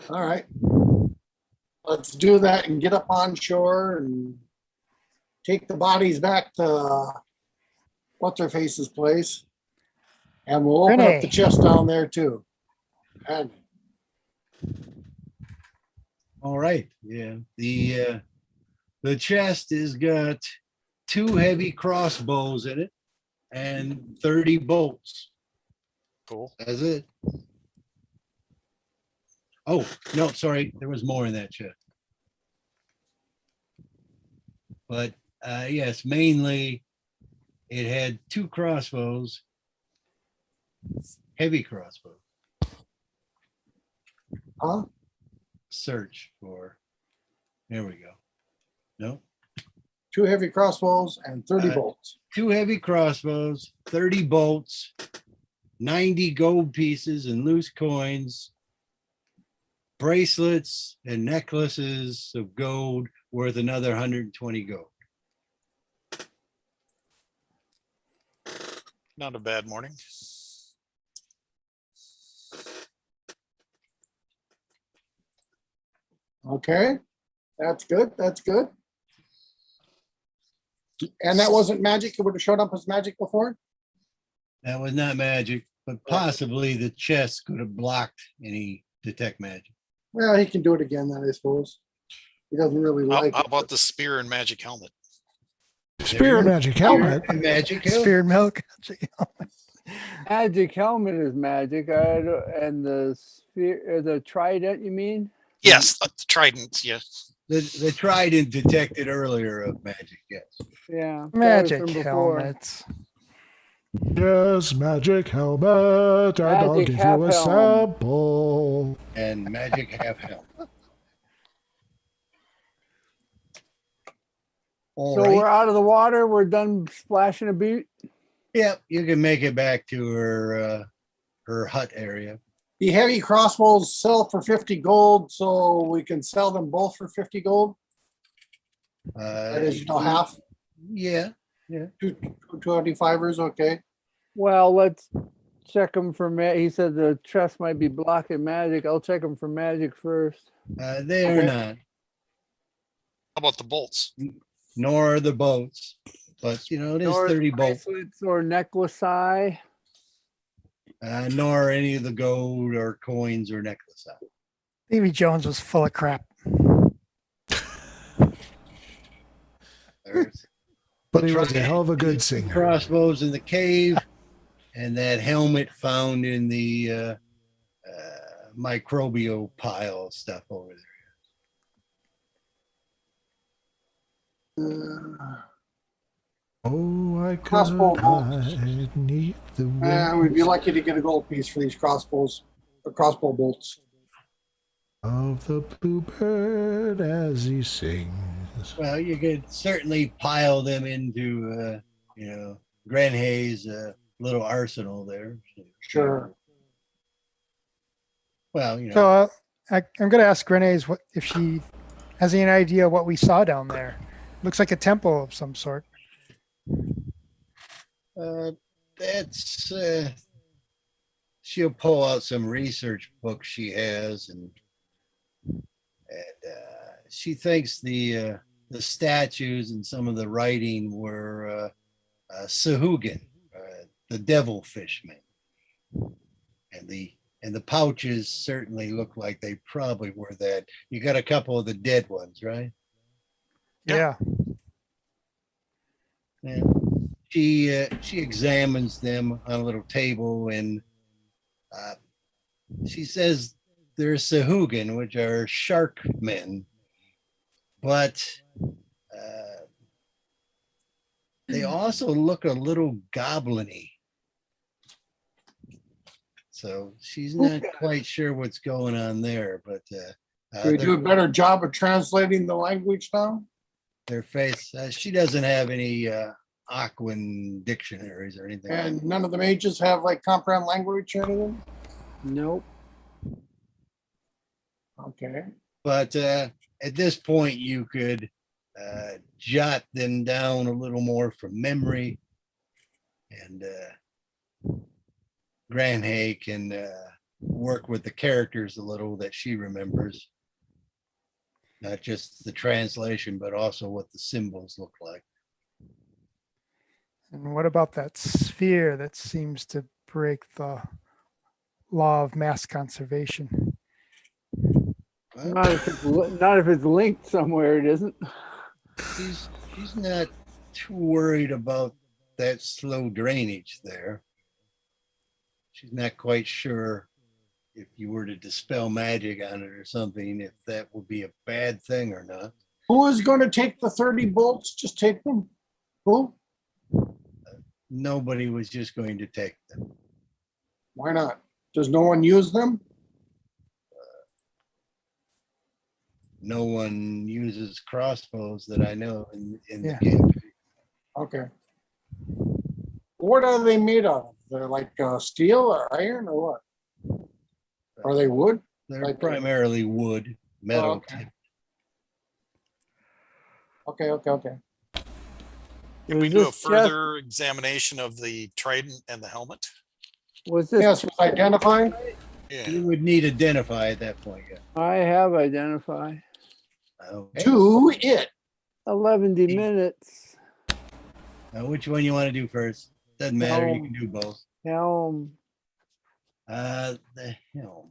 All right. Let's do that and get up on shore and take the bodies back to what's her face's place. And we'll open up the Renee. chest down there too. And All right. Yeah. The chest has got 2 heavy crossbows in it and 30 bolts. Cool. That's it. Oh, no, sorry. There was more in that chest. But yes, mainly it had 2 crossbows, heavy crossbows. huh? Search for, there we go. No, 2 heavy crossbows and 30 bolts. 2 heavy crossbows, 30 bolts, 90 gold pieces and loose coins, bracelets and necklaces of gold worth another 120 gold. Not a bad morning. Okay, that's good. That's good. And that wasn't magic. It would have showed up as magic before. That was not magic, but possibly the chest could have blocked any detect magic. Well, he can do it again then, I suppose. He doesn't really How like it. about the spear and magic helmet? Spear and magic helmet. Magic helmet. Spear and milk. Magic helmet is magic. And the sphere, the trident, you mean? Yes, the trident. Yes. The trident detected earlier of magic, yes. Yeah. that was Magic from before. helmets. Yes, magic helmet. And I'll Magic give half you a helm. sample. And magic half helmet. All So right. we're out of the water. We're done splashing a beat. Yep, you can make it back to her hut area. The heavy crossbows sell for 50 gold, so we can sell them both for 50 gold. That is, half. Yeah. 225ers, okay. Well, let's check them for he said the chest might be blocking magic. I'll check them for magic first. They are not, How about the bolts? nor are the boats. But, it is Nor 30 bolts. bracelets or necklace eye. Nor any of the gold or coins or necklace. Davy Jones was full of crap. There's But he was a hell of a good singer. crossbows in the cave, and that helmet found in the microbial pile of stuff over there. Oh, I could Crossbow hide neath the We'd be wings lucky to get a gold piece for these crossbows, or crossbow bolts. of the bluebird as he sings. Well, you could certainly pile them into, Grenhay's little arsenal there. Sure. Well, So I'm going to ask Renee's what if she has any idea what we saw down there. Looks like a temple of some sort. that's she'll pull out some research books she has, and she thinks the statues and some of the writing were Sahuagin, the devil fishman, and the pouches certainly look like they probably were that. You got a couple of the dead ones, right? Yeah. Yeah. She examines them on a little table, and she says they're Sahuagin, which are shark men, but they also look a little goblin-y. So she's not quite sure what's going on there, but Can we do a better job of translating the language now? their face, she doesn't have any Aquan dictionaries or anything. And none of the mages have like comprehend language or anything? Nope. Okay. But at this point, you could jot them down a little more from memory, and Gran Hay can work with the characters a little that she remembers, not just the translation, but also what the symbols look like. And what about that sphere that seems to break the law of mass conservation? Well, Not if it's linked somewhere, it isn't. she's not too worried about that slow drainage there. She's not quite sure if you were to dispel magic on it or something, if that would be a bad thing or not. Who is going to take the 30 bolts? Just take them. Who? Nobody was just going to take them. Why not? Does no one use them? No one uses crossbows that I know in Yeah. the game. Okay. What are they made of? They're like steel or iron or what? Are they wood? They're Like- primarily wood, metal. Oh, okay. Okay. Can we Was do a this further examination of the trident and the helmet? Was this? Yes, identify. Yeah. You would need identify at that point. Yeah. I have identify. Okay. Do it. 11 minutes. Now, which one you want to do first? Doesn't matter. You can do both. Helm. The helm.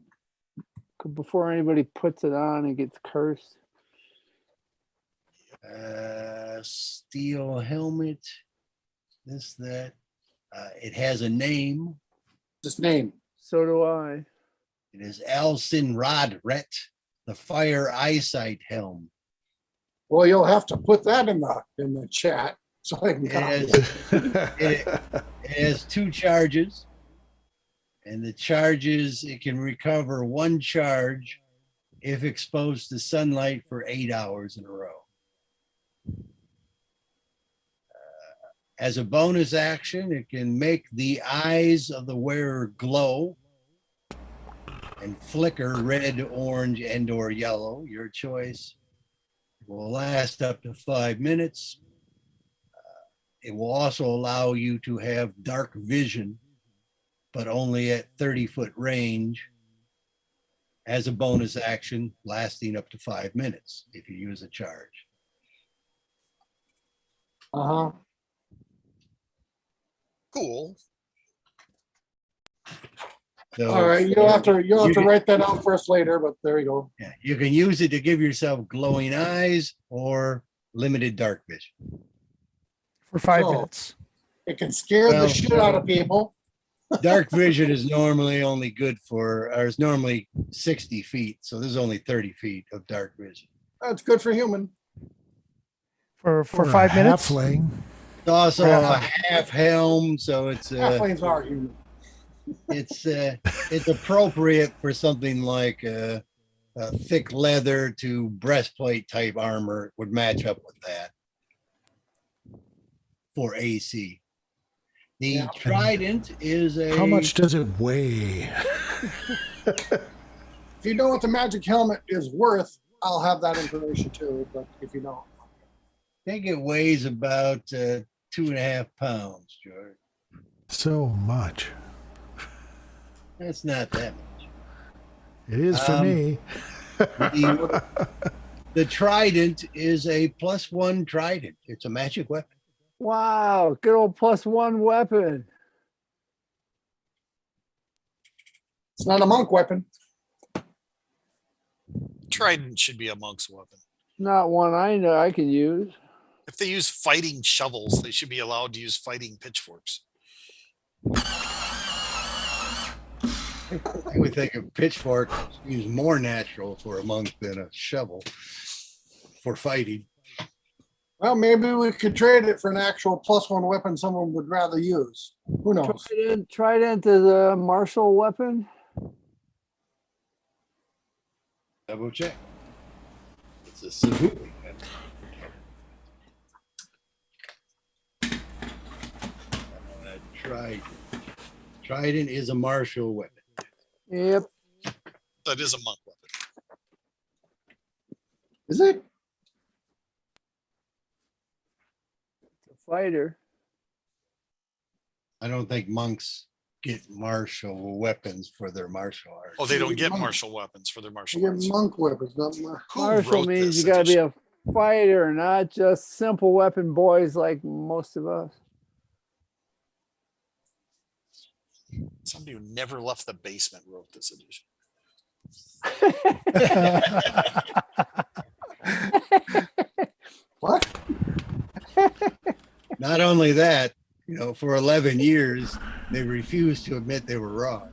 Before anybody puts it on and gets cursed. Steel helmet. This, that. It has a name. This name. So do I. It is Alcin Rodret, the fire eyesight helm. Well, you'll have to put that in the chat so I can It copy has, it. it has 2 charges, and the charges, it can recover 1 charge if exposed to sunlight for 8 hours in a row. As a bonus action, it can make the eyes of the wearer glow and flicker red, orange, and or yellow, your choice. It will last up to 5 minutes. It will also allow you to have dark vision, but only at 30-foot range as a bonus action, lasting up to 5 minutes if you use a charge. Uh-huh. Cool. So, All right, you'll have to you can- write that out for us later, but there you go. Yeah, you can use it to give yourself glowing eyes or limited dark vision. For 5 So- minutes. It can scare Well- the shit out of people. Dark vision is normally only good for, or is normally 60 feet. So there's only 30 feet of dark vision. That's good for human. For For a 5 minutes. halfling. It's also a half helm, so it's Halflings are human. it's appropriate for something like a thick leather to breastplate type armor would match up with that for AC. The Yeah. trident is a How much does it weigh? If you know what the magic helmet is worth, I'll have that information too, but if you don't. I think it weighs about 2.5 pounds, George. So much. That's not that much. It is for me. The trident is a +1 trident. It's a magic weapon. Wow, good old +1 weapon. It's not a monk weapon. Trident should be a monk's weapon. Not one I know I can use. If they use fighting shovels, they should be allowed to use fighting pitchforks. I would think a pitchfork is more natural for a monk than a shovel for fighting. Well, maybe we could trade it for an actual +1 weapon someone would rather use. Who knows? Trident is a martial weapon. Double check. It's a civilian. Trident. Trident is a martial weapon. Yep. That is a monk weapon. Is it? It's a fighter. I don't think monks get martial weapons for their martial arts. Oh, they don't get Monk. martial weapons for their martial You arts. get monk weapons, not monk. Who Martial wrote means this you gotta be edition? a fighter, not just simple weapon boys like most of us. Somebody who never left the basement wrote this edition. What? Not only that, for 11 years, they refused to admit they were wrong.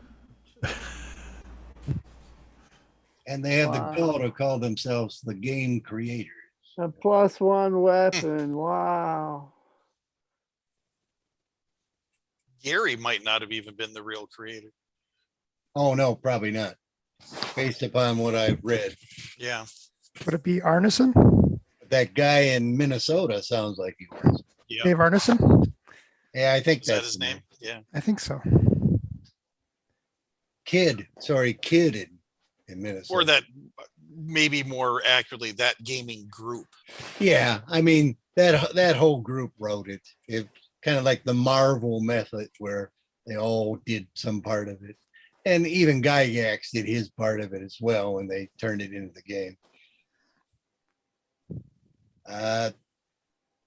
And they have Wow. the gall to call themselves the game creators. A +1 weapon. Wow. Gary might not have even been the real creator. Oh, no, probably not. Based upon what I've read. Yeah. Would it be Arneson? That guy in Minnesota sounds like he was. Yeah. Dave Arneson? Yeah, I think Is that that's his the name? Yeah. I think so. Kid in Minnesota. Or that, maybe more accurately, that gaming group. Yeah, I mean, that whole group wrote it. It kind of like the Marvel method where they all did some part of it. And even Gygax did his part of it as well when they turned it into the game.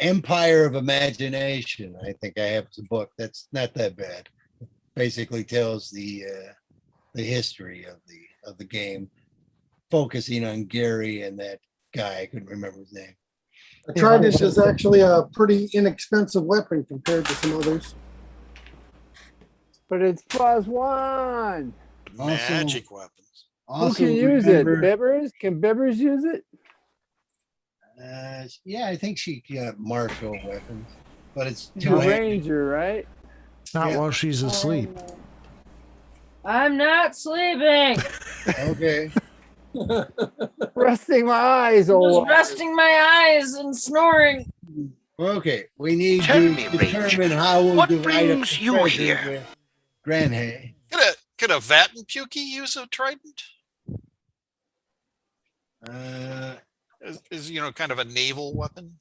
Empire of Imagination. I think I have the book. That's not that bad. Basically tells the history of the game, focusing on Gary and that guy. I couldn't remember his name. A trident is actually a pretty inexpensive weapon compared to some others. But it's +1. Magic weapons. Who can use it? Bibbers? Can Bibbers use it? Yeah, I think she got martial weapons, but it's She's a two-handed. ranger, right? Not Yeah. while she's asleep. I'm not sleeping. Okay. Resting my eyes, Just old. resting my eyes and snoring. Okay, we need Tell to me, Rach, determine how we'll what divide up brings the you treasure here? with Granhay. Could a Vat and Pukey use a trident? Is kind of a naval weapon?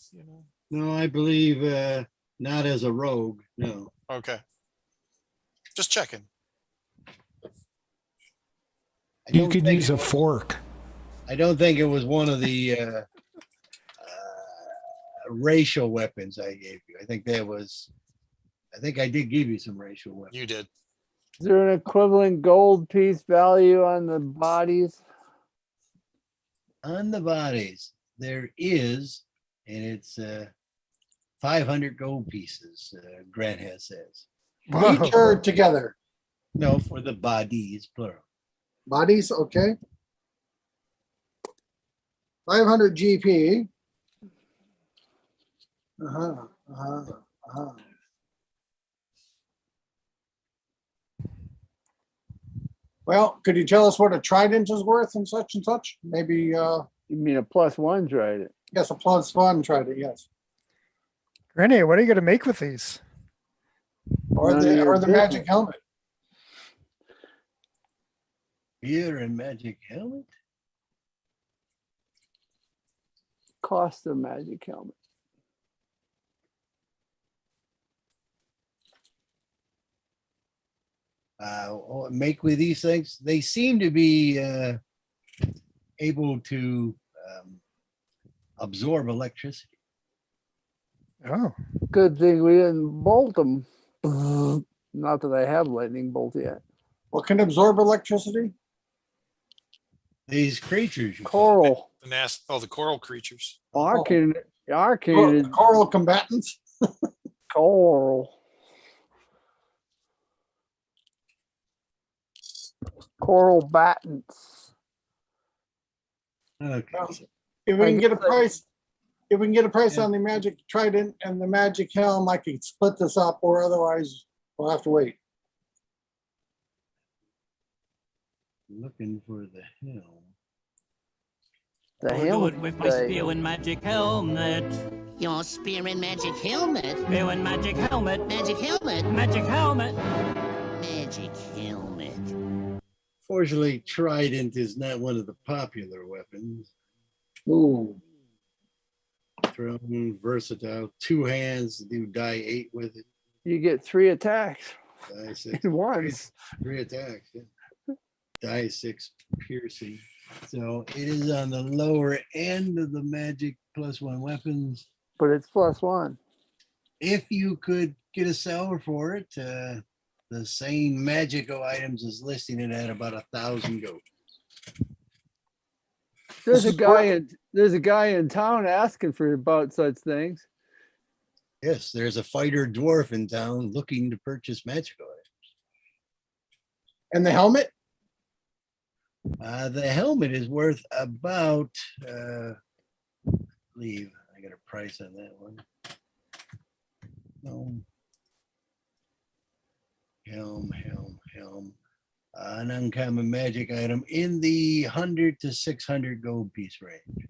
No, I believe not as a rogue. No. Okay. Just checking. I You don't could think use it a was- fork. I don't think it was one of the racial weapons I gave you. I think I did give you some racial weapons. You did. Is there an equivalent gold piece value on the bodies? On the bodies, there is, and it's 500 gold pieces, Grant has says. Each or together? No, for the bodies, plural. Bodies, okay. 500 GP. Well, could you tell us what a trident is worth and such? Maybe, You mean a +1 trident? yes, a +1 trident, yes. Renee, what are you going to make with these? Or None of your the business. magic helmet. Beer and magic helmet? Cost of magic helmet. Make with these things. They seem to be able to absorb electricity. Oh, Good thing we didn't bolt them. Not that I have lightning bolt yet. What can absorb electricity? These creatures. you fight. Coral. The coral creatures. Arcane. Coral combatants? Coral. Coral battens. Okay. If we I can get a guess I- price, on the magic trident and the magic helm, I could split this up, or otherwise we'll have to wait. Looking for the helm. The I'll do helmet. it with my spear and magic helmet. Your spear and magic helmet. Spear and magic helmet. Magic helmet. Magic helmet. Magic helmet. Fortunately, trident is not one of the popular weapons. Ooh, Thrown, versatile, 2 hands, do die 8 with it. You get 3 attacks Die 6. at once. 3 attacks. Yeah. Die 6 piercing. So it is on the lower end of the magic +1 weapons. But it's +1. If you could get a seller for it, the same magical items is listing it at about 1,000 gold. There's This a is guy in town asking for about such things. Yes, there's a fighter dwarf in town looking to purchase magical items. and the helmet? The helmet is worth about, I believe, I got a price on that one. No. Helm. An uncommon magic item in the 100 to 600 gold piece range.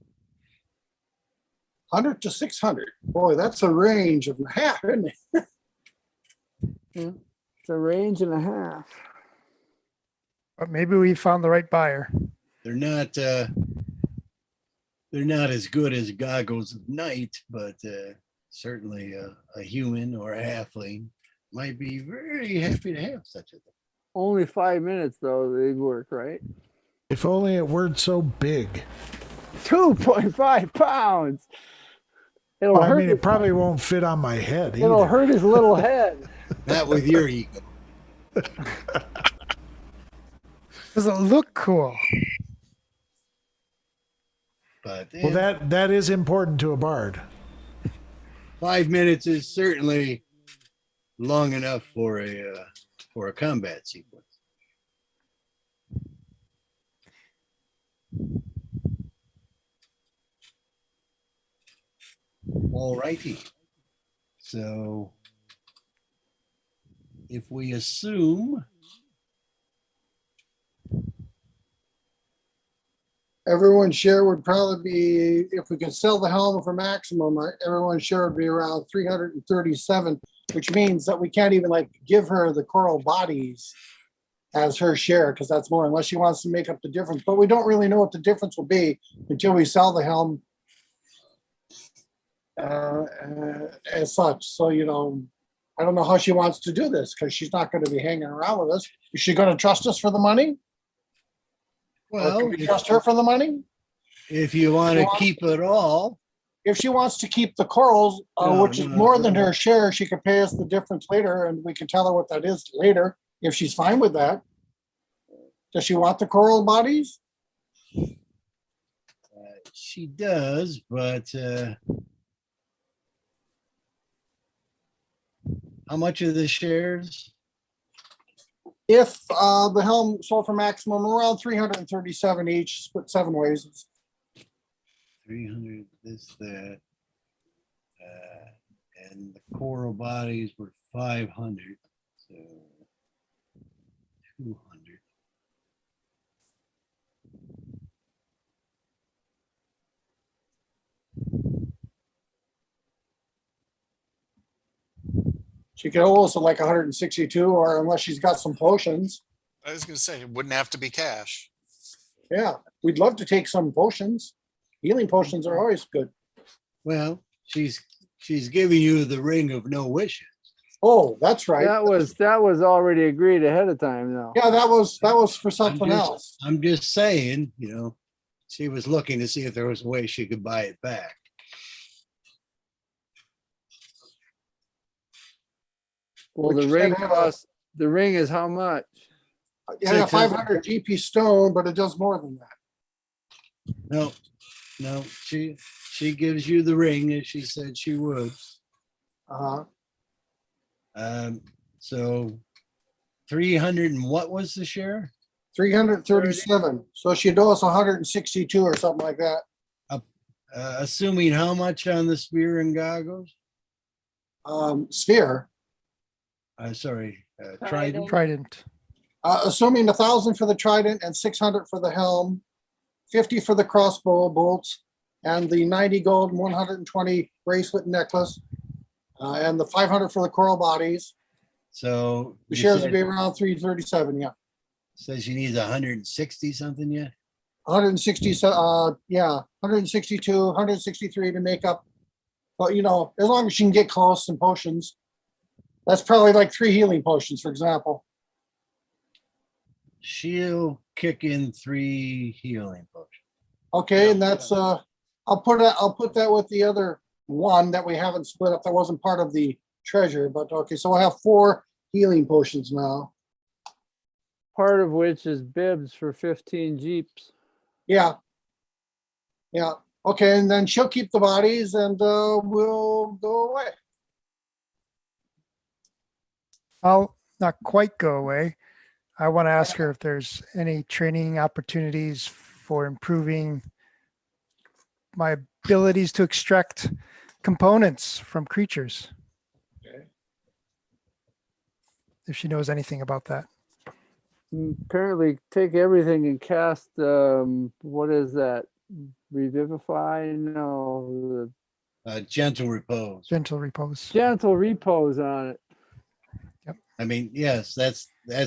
100 to 600. Boy, that's a range of half, isn't it? It's a range and a half. But maybe we found the right buyer. They're not as good as goggles of night, but certainly a human or a halfling might be very happy to have such a thing. Only 5 minutes though, they'd work, right? If only it weren't so big. 2.5 pounds. It'll Well, I hurt. mean, it probably won't fit on my head. It'll either. hurt his little head. Not with your ego. Does it look cool? But Well, that is important to a bard. 5 minutes is certainly long enough for a combat sequence. All righty. So if we assume Everyone's share would probably be, if we could sell the helmet for maximum, everyone's share would be around 337, which means that we can't even like give her the coral bodies as her share, because that's more, unless she wants to make up the difference. But we don't really know what the difference will be until we sell the helm as such. So, you know, I don't know how she wants to do this, because she's not going to be hanging around with us. Is she going to trust us for the money? Or well, can we trust her for the money? if you want to keep it all, If she wants to keep the corals, No, which is no, more no. than her share, she could pay us the difference later, and we can tell her what that is later, if she's fine with that. Does she want the coral bodies? she does, but how much of the shares? If the helm sold for maximum, around 337 each, split 7 ways. 300, this, that. And the coral bodies were 500, so 200. She could also like 162, or unless she's got some potions. I was gonna say, it wouldn't have to be cash. Yeah, we'd love to take some potions. Healing potions are always good. Well, she's giving you the ring of no wishes. Oh, that's right. That was already agreed ahead of time though. Yeah, that was for something else. I'm just saying, you know, she was looking to see if there was a way she could buy it back. Well, Which the is ring gonna have a- costs, the ring is how much? Yeah, 600. 500 GP stone, but it does more than that. No, she gives you the ring as she said she would. Uh-huh. So 300 and what was the share? 337. So she'd owe us 162 or something like that. Assuming how much on the spear and goggles? Sphere. Sorry, Trident. trident. Trident. Assuming 1,000 for the trident and 600 for the helm, 50 for the crossbow bolts, and the 90 gold and 120 bracelet and necklace, and the 500 for the coral bodies. So The you shares said would be around 337. Yeah. Says she needs 160 something yet. 160, yeah, 162, 163 to make up. But you know, as long as she can get close in potions, that's probably like 3 healing potions, for example. She'll kick in 3 healing potions. Okay, and that's I'll put that with the other one that we haven't split up. That wasn't part of the treasure, but okay, so we'll have 4 healing potions now. Part of which is bibs for 15 Jeeps. Yeah. Yeah. Okay, and then she'll keep the bodies and we'll go away. I'll not quite go away. I want to ask her if there's any training opportunities for improving my abilities to extract components from creatures. Okay. If she knows anything about that. Apparently, take everything and cast. What is that? Revivify? No, Gentle repose. Gentle repose. gentle repose on it. I mean, yes, that's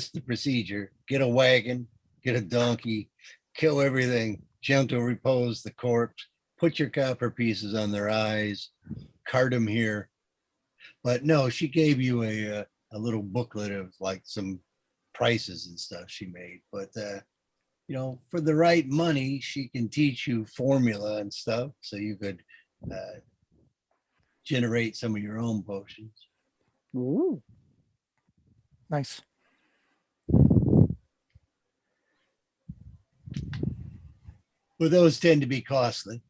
the procedure. Get a wagon, get a donkey, kill everything, gentle repose the corpse, put your copper pieces on their eyes, cart them here. But no, she gave you a little booklet of like some prices and stuff she made. But you know, for the right money, she can teach you formula and stuff, so you could generate some of your own potions. Ooh. Nice. But those tend to be costly.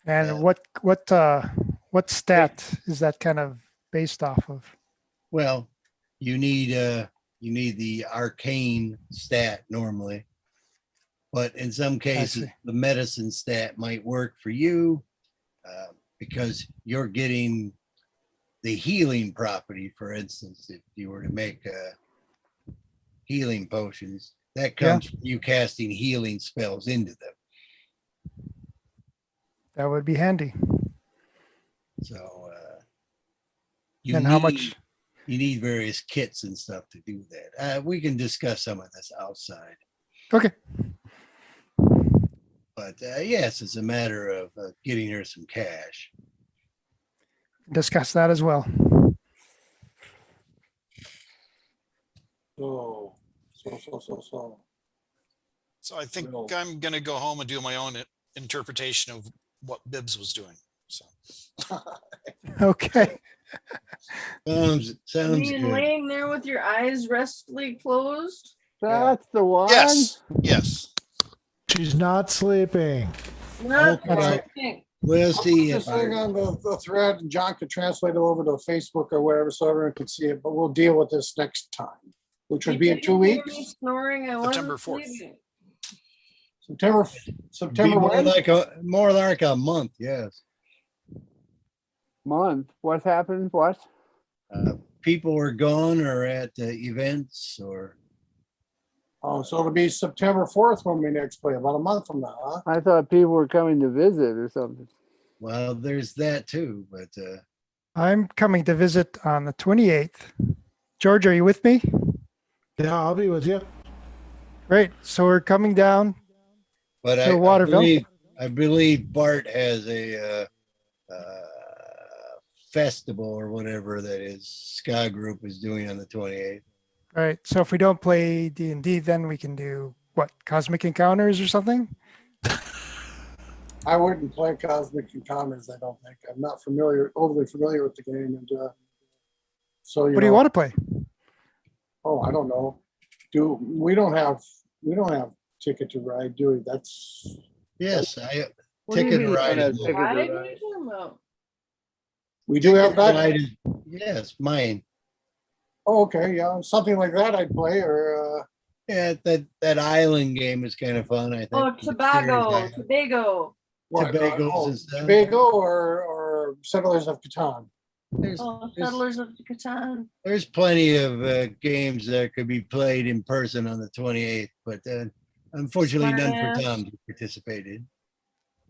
And Yeah. what stat is that kind of based off of? Well, you need the arcane stat normally, but in some cases see. the medicine stat might work for you because you're getting the healing property. For instance, if you were to make healing potions, that comes from you casting healing spells into them. That would be handy. So And how much? you need various kits and stuff to do that. We can discuss some of this outside. Okay. But yes, it's a matter of getting her some cash. Discuss that as well. So I think Well- I'm going to go home and do my own interpretation of what Bibbs was doing. So Okay. sounds Being good. laying there with your eyes restfully closed. That's the one. yes, yes. She's not sleeping. Not Okay. sleeping. We'll see Just if hang on the thread and John could translate it over to Facebook or whatever so everyone can see it, but we'll deal with this next time, which would You be in didn't 2 hear me weeks. Snoring. I September wasn't 4th. sleeping. September more when? like a month. Yes. Month. What happened? What? People were gone or at events or. Oh, so it'll be September 4th when we next play, about a month from now, huh? I thought people were coming to visit or something. Well, there's that too, but I'm coming to visit on the 28th. George, are you with me? Yeah, I'll be with you. Great. So we're coming down. but To Waterville? I believe Bart has a festival or whatever that his ska group is doing on the 28th. All right. So if we don't play D&D, then we can do what? Cosmic Encounters or something? I wouldn't play Cosmic Encounters, I don't think. I'm not overly familiar with the game. And so, What do you want to play? Oh, I don't know. We don't have Ticket to Ride, do we? That's Yes, What do you Ticket mean to you Ride don't have is Ticket to Why Ride? are you talking about? we do have Ticket to that. Ride yes, mine. Oh, okay, yeah, something like that I'd play, or Yeah, that island game is kind of fun. I think. Oh, The Tobago, Sears Tobago. what? Tobagos and stuff. Tobago or Settlers of Catan. Oh, Settlers of Catan. There's plenty of games that could be played in person on the 28th, but unfortunately, none for Smartass. Tom to participate in.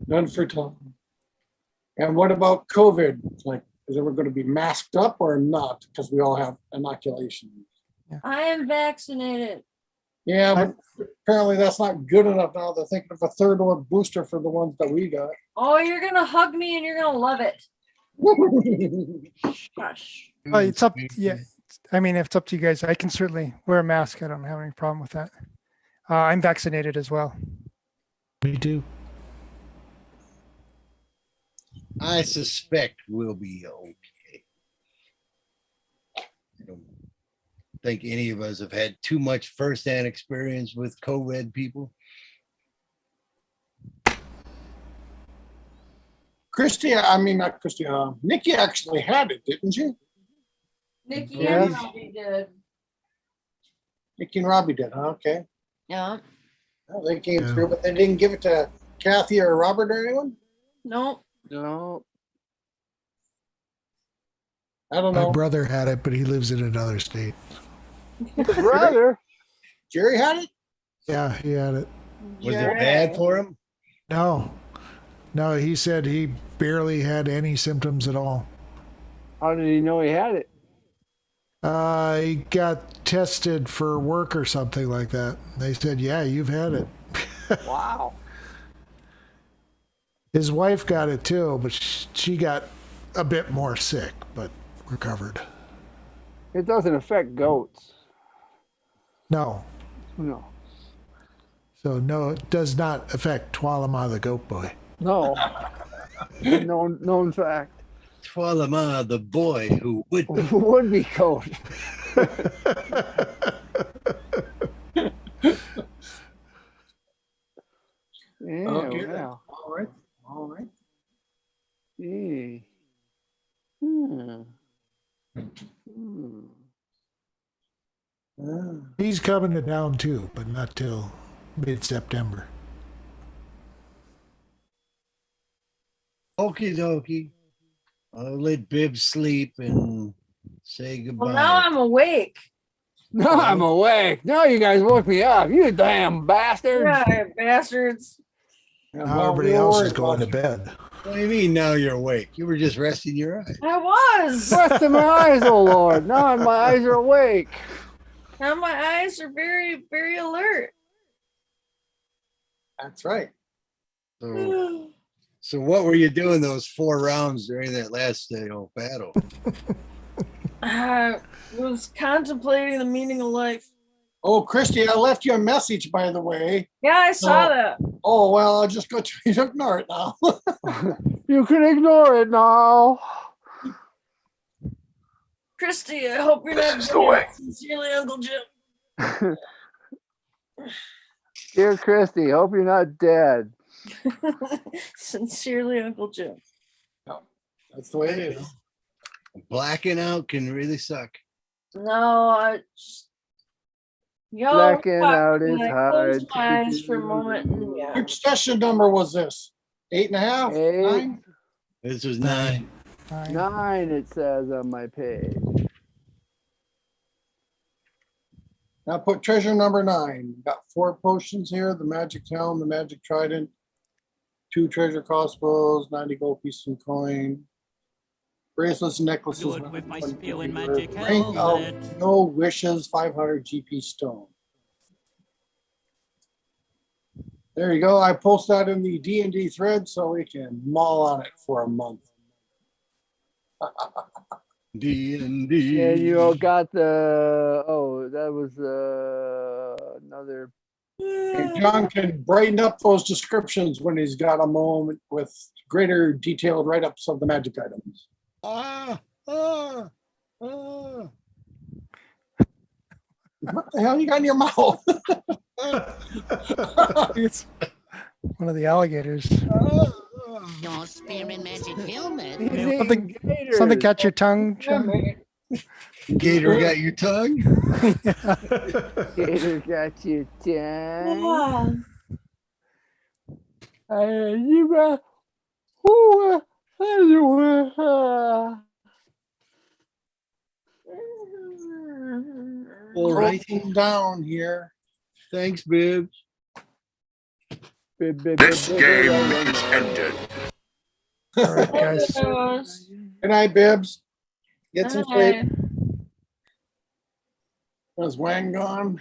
None for Tom. And what about COVID? Like, is everyone going to be masked up or not? Because we all have inoculation. I am vaccinated. Yeah, but apparently that's not good enough now. They're thinking of a third one booster for the ones that we got. Oh, you're gonna hug me and you're gonna love it. Gosh. It's up. Yeah. I mean, if it's up to you guys, I can certainly wear a mask. I don't have any problem with that. I'm vaccinated as well. Me too. I suspect we'll be okay. I don't think any of us have had too much firsthand experience with COVID people. Christy, I mean, not Christy, Nikki actually had it, didn't she? Nikki Yes. and Robbie did. Nikki and Robbie did, huh? Okay. Yeah. Well, they came Yeah. through, but they didn't give it to Kathy or Robert or anyone? Nope. No. I don't My know. brother had it, but he lives in another state. Brother. Jerry had it? Yeah, he had it. Was it bad for him? No, no, he said he barely had any symptoms at all. How did he know he had it? He got tested for work or something like that. They said, yeah, you've had it. Wow. His wife got it too, but she got a bit more sick, but recovered. It doesn't affect goats. No. No. So no, it does not affect Twalama the goat boy. No. known fact. Twalama, the boy who would be. Would be goat. Yeah, Okay. wow. All right. All right. Gee. Hmm. Hmm. He's coming to town too, but not till mid-September. Okie dokie. I'll let Bibb sleep and say goodbye. Well, now I'm awake. No, I'm awake. No, you guys woke me up. You damn bastards. Yeah, bastards. Now everybody else is going to bed. What do you mean now you're awake? You were just resting your eyes. I was. Rest in my eyes, oh Lord. Now my eyes are awake. Now my eyes are very, very alert. That's right. So what were you doing those 4 rounds during that last battle? I was contemplating the meaning of life. Oh, Christy, I left you a message, by the way. Yeah, I saw that. Oh, well, I'll just go to ignore it now. You can ignore it now. Christy, I hope you're not dead. Sincerely, Uncle Jim. Dear Christy, hope you're not dead. Sincerely, Uncle Jim. That's the way it is. Blacking out can really suck. No, I just... Yo, Blacking out is I hard closed to my eyes do. for a moment. And yeah. Which session number was this? 8.5? 8. 9? This was 9. 9, it says on my page. Now put treasure number 9. Got 4 potions here, the magic helm, the magic trident, 2 treasure crossbows, 90 gold pieces and coin, bracelets and necklaces. Do it with my 120 spew and paper, magic ring of helmet. no wishes, 500 GP stone. There you go. I post that in the D&D thread so we can mull on it for a month. D&D. And you all got the, oh, that was another. And John can brighten up those descriptions when he's got a moment with greater detailed write-ups of the magic items. What the hell you got in your mouth? It's one of the alligators. Your spear and magic helmet. Something got your tongue, John? Gator got your tongue? Gator got your tongue. All right. Closing down here. Thanks, Bibbs. This game is ended. All right, guys. Good night, Bibbs. Get some sleep. Bye. Was Wang gone?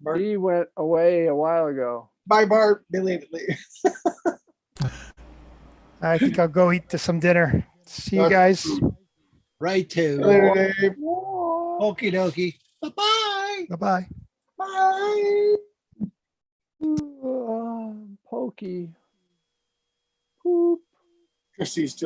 Bart. He went away a while ago. Bye, Bart. Belatedly. I think I'll go eat some dinner. See you guys. Right to. Later, Dave. Okie dokie. Bye-bye. Bye-bye. Bye. Pokey. Poop. Chrissy's still.